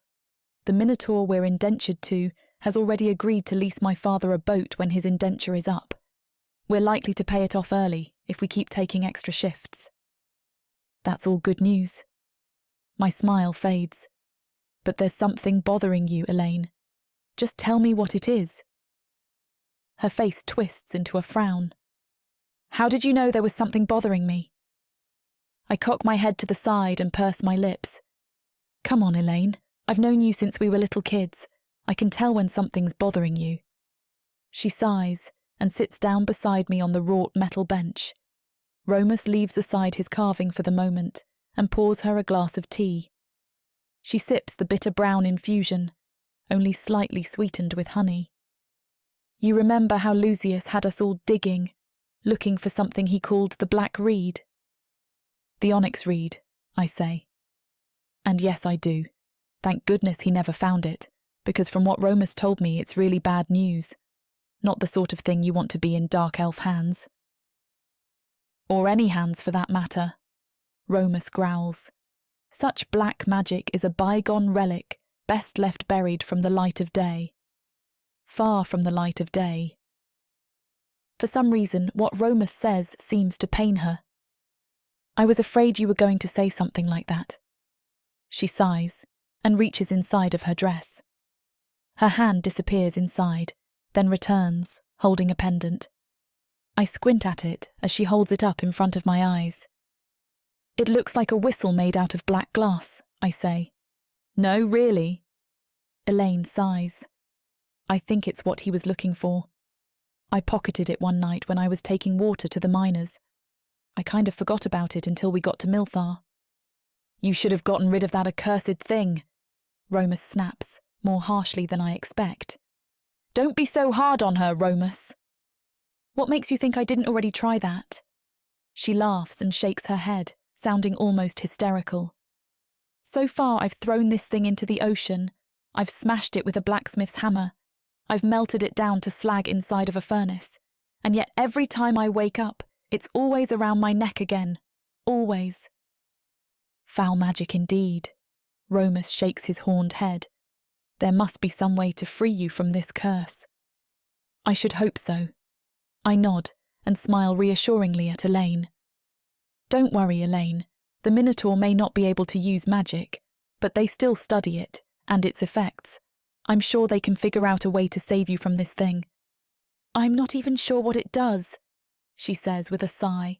The Minotaur we're indentured to has already agreed to lease my father a boat when his indenture is up. We're likely to pay it off early if we keep taking extra shifts." "That's all good news." My smile fades. "But there's something bothering you, Elaine. Just tell me what it is." Her face twists into a frown. "How did you know there was something bothering me?" I cock my head to the side and purse my lips. "Come on, Elaine. I've known you since we were little kids. I can tell when something's bothering you." She sighs and sits down beside me on the wrought metal bench. Romos leaves aside his carving for the moment and pours her a glass of tea. She sips the bitter brown infusion, only slightly sweetened with honey. "You remember how Lucius had us all digging, looking for something he called the black reed?" "The onyx reed," I say. And yes, I do. Thank goodness he never found it, because from what Romos told me, it's really bad news. Not the sort of thing you want to be in Dark Elf hands. "Or any hands for that matter," Romos growls. "Such black magic is a bygone relic, best left buried from the light of day. Far from the light of day." For some reason, what Romos says seems to pain her. "I was afraid you were going to say something like that." She sighs and reaches inside of her dress. Her hand disappears inside, then returns, holding a pendant. I squint at it as she holds it up in front of my eyes. "It looks like a whistle made out of black glass," I say. "No, really?" Elaine sighs. "I think it's what he was looking for. I pocketed it one night when I was taking water to the miners. I kind of forgot about it until we got to Milthar." "You should have gotten rid of that accursed thing," Romos snaps, more harshly than I expect. "Don't be so hard on her, Romos." "What makes you think I didn't already try that?" She laughs and shakes her head, sounding almost hysterical. "So far I've thrown this thing into the ocean. I've smashed it with a blacksmith's hammer. I've melted it down to slag inside of a furnace. And yet every time I wake up, it's always around my neck again. Always." "Foul magic indeed." Romos shakes his horned head. "There must be some way to free you from this curse." "I should hope so." I nod and smile reassuringly at Elaine. "Don't worry, Elaine. The Minotaur may not be able to use magic, but they still study it, and its effects. I'm sure they can figure out a way to save you from this thing. I'm not even sure what it does, she says with a sigh.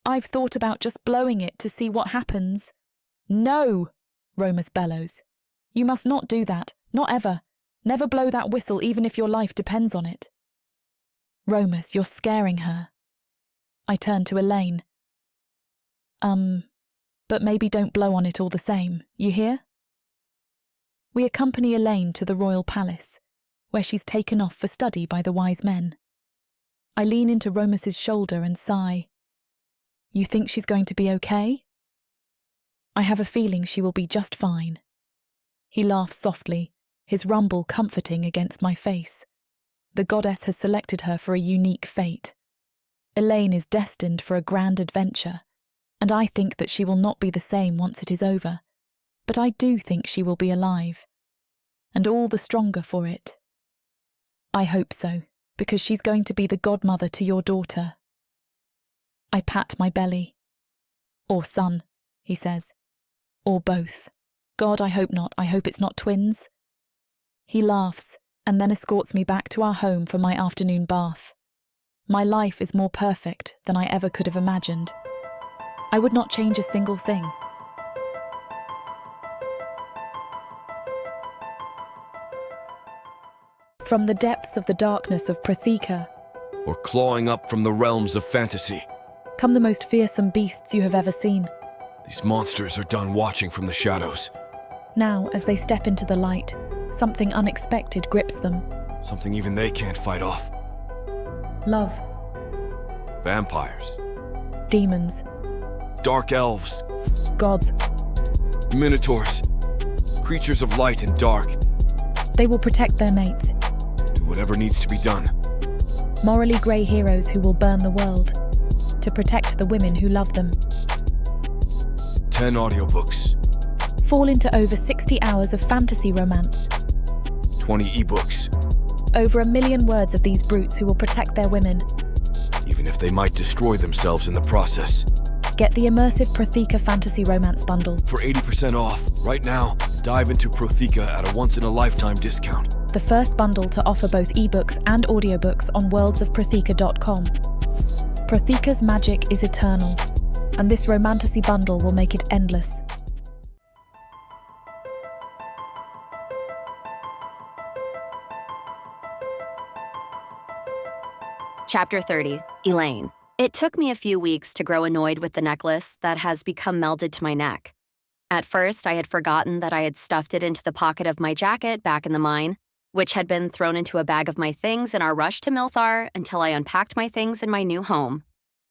I've thought about just blowing it to see what happens. No, Romas bellows. You must not do that, not ever. Never blow that whistle even if your life depends on it. Romas, you're scaring her. I turn to Elaine. But maybe don't blow on it all the same, you hear? We accompany Elaine to the royal palace, where she's taken off for study by the wise men. I lean into Romas's shoulder and sigh. You think she's going to be okay? I have a feeling she will be just fine. He laughs softly, his rumble comforting against my face. The goddess has selected her for a unique fate. Elaine is destined for a grand adventure, and I think that she will not be the same once it is over. But I do think she will be alive, and all the stronger for it. I hope so, because she's going to be the godmother to your daughter. I pat my belly. Or son, he says. Or both. God, I hope not. I hope it's not twins. He laughs, and then escorts me back to our home for my afternoon bath. My life is more perfect than I ever could have imagined. I would not change a single thing. From the depths of the darkness of Protheka, Or clawing up from the realms of fantasy. come the most fearsome beasts you have ever seen. These monsters are done watching from the shadows. Now, as they step into the light, something unexpected grips them. Something even they can't fight off. Love, Vampires. demons, Dark Elves. gods. Minotaurs. Creatures of light and dark. They will protect their mates. Do whatever needs to be done. Morally grey heroes who will burn the world to protect the women who love them. 10 audiobooks. Fall into over 60 hours of fantasy romance. 20 ebooks. Over 1 million words of these brutes who will protect their women. Even if they might destroy themselves in the process. Get the immersive Protheka Fantasy Romance Bundle. For 80% off, right now, dive into Protheka at a once-in-a-lifetime discount. The first bundle to offer both ebooks and audiobooks on worldsofprotheka.com. Protheka's magic is eternal, and this romantasy bundle will make it endless. Chapter 30, Elaine. It took me a few weeks to grow annoyed with the necklace that has become melded to my neck. At first, I had forgotten that I had stuffed it into the pocket of my jacket back in the mine, which had been thrown into a bag of my things in our rush to Milar until I unpacked my things in my new home.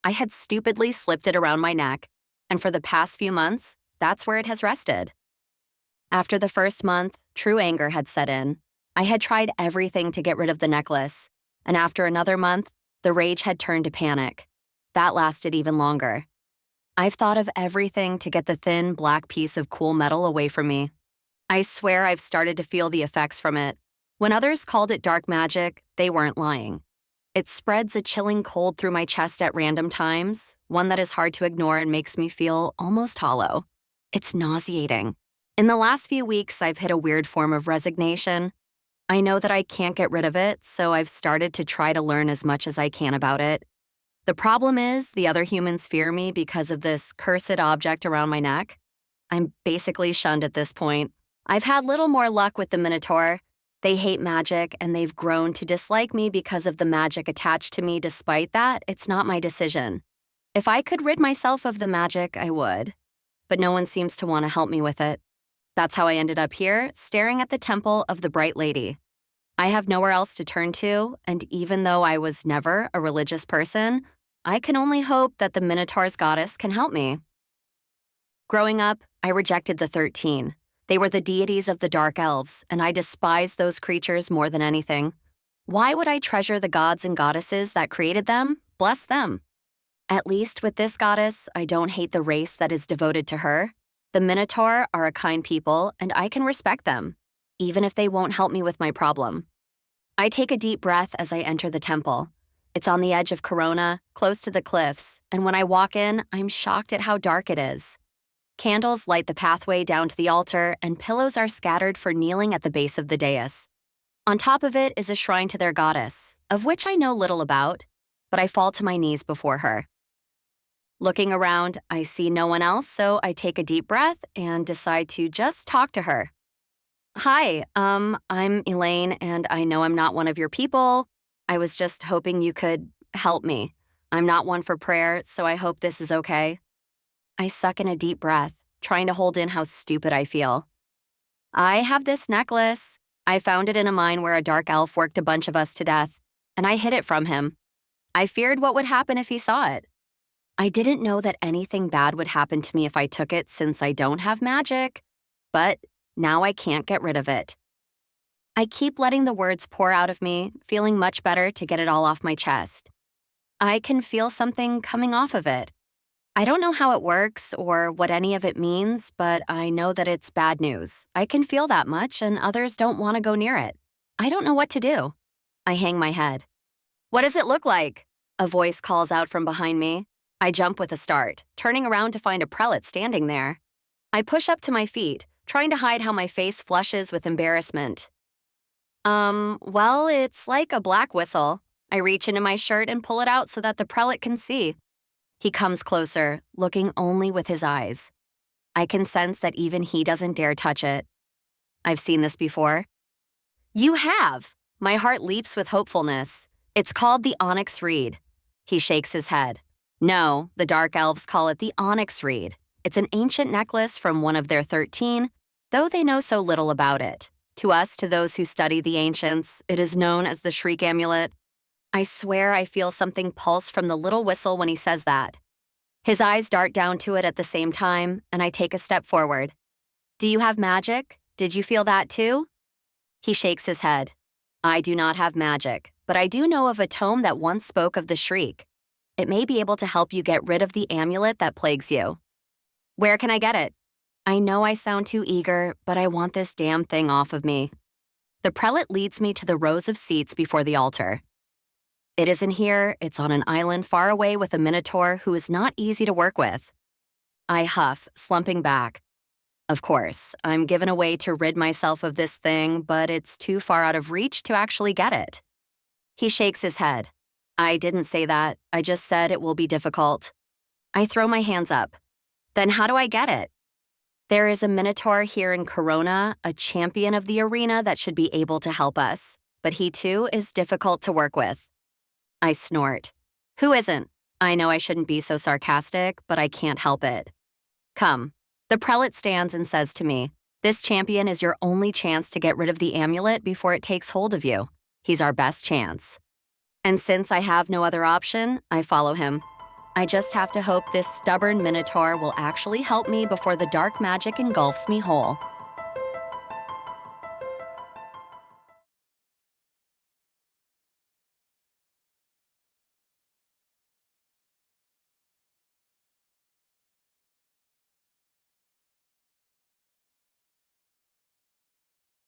I had stupidly slipped it around my neck, and for the past few months, that's where it has rested. After the first month, true anger had set in. I had tried everything to get rid of the necklace, and after another month, the rage had turned to panic. That lasted even longer. I've thought of everything to get the thin, black piece of cool metal away from me. I swear I've started to feel the effects from it. When others called it dark magic, they weren't lying. It spreads a chilling cold through my chest at random times, one that is hard to ignore and makes me feel almost hollow. It's nauseating. In the last few weeks, I've hit a weird form of resignation. I know that I can't get rid of it, so I've started to try to learn as much as I can about it. The problem is, the other humans fear me because of this cursed object around my neck. I'm basically shunned at this point. I've had little more luck with the Minotaur. They hate magic, and they've grown to dislike me because of the magic attached to me. Despite that, it's not my decision. If I could rid myself of the magic, I would. But no one seems to want to help me with it. That's how I ended up here, staring at the temple of the Bright Lady. I have nowhere else to turn to, and even though I was never a religious person, I can only hope that the Minotaur's goddess can help me. Growing up, I rejected the 13. They were the deities of the Dark Elves, and I despised those creatures more than anything. Why would I treasure the gods and goddesses that created them? Bless them. At least with this goddess, I don't hate the race that is devoted to her. The Minotaur are a kind people, and I can respect them, even if they won't help me with my problem. I take a deep breath as I enter the temple. It's on the edge of Corona, close to the cliffs, and when I walk in, I'm shocked at how dark it is. Candles light the pathway down to the altar, and pillows are scattered for kneeling at the base of the dais. On top of it is a shrine to their goddess, of which I know little about, but I fall to my knees before her. Looking around, I see no one else, so I take a deep breath and decide to just talk to her. Hi, I'm Elaine, and I know I'm not one of your people. I was just hoping you could help me. I'm not one for prayer, so I hope this is okay. I suck in a deep breath, trying to hold in how stupid I feel. I have this necklace. I found it in a mine where a dark elf worked a bunch of us to death, and I hid it from him. I feared what would happen if he saw it. I didn't know that anything bad would happen to me if I took it since I don't have magic, but now I can't get rid of it. I keep letting the words pour out of me, feeling much better to get it all off my chest. I can feel something coming off of it. I don't know how it works or what any of it means, but I know that it's bad news. I can feel that much, and others don't want to go near it. I don't know what to do. I hang my head. What does it look like? A voice calls out from behind me. I jump with a start, turning around to find a prelate standing there. I push up to my feet, trying to hide how my face flushes with embarrassment. Well, it's like a black whistle. I reach into my shirt and pull it out so that the prelate can see. He comes closer, looking only with his eyes. I can sense that even he doesn't dare touch it. I've seen this before. You have! My heart leaps with hopefulness. It's called the onyx reed. He shakes his head. No, the Dark Elves call it the onyx reed. It's an ancient necklace from one of their 13, though they know so little about it. To us, to those who study the ancients, it is known as the Shriek Amulet. I swear I feel something pulse from the little whistle when he says that. His eyes dart down to it at the same time, and I take a step forward. Do you have magic? Did you feel that too? He shakes his head. I do not have magic, but I do know of a tome that once spoke of the shriek. It may be able to help you get rid of the amulet that plagues you. Where can I get it? I know I sound too eager, but I want this damn thing off of me. The prelate leads me to the rows of seats before the altar. It isn't here, it's on an island far away with a Minotaur who is not easy to work with. I huff, slumping back. Of course, I'm given a way to rid myself of this thing, but it's too far out of reach to actually get it. He shakes his head. I didn't say that, I just said it will be difficult. I throw my hands up. Then how do I get it? There is a Minotaur here in Corona, a champion of the arena that should be able to help us, but he too is difficult to work with. I snort. Who isn't? I know I shouldn't be so sarcastic, but I can't help it. Come. The prelate stands and says to me, this champion is your only chance to get rid of the amulet before it takes hold of you. He's our best chance. And since I have no other option, I follow him. I just have to hope this stubborn Minotaur will actually help me before the dark magic engulfs me whole.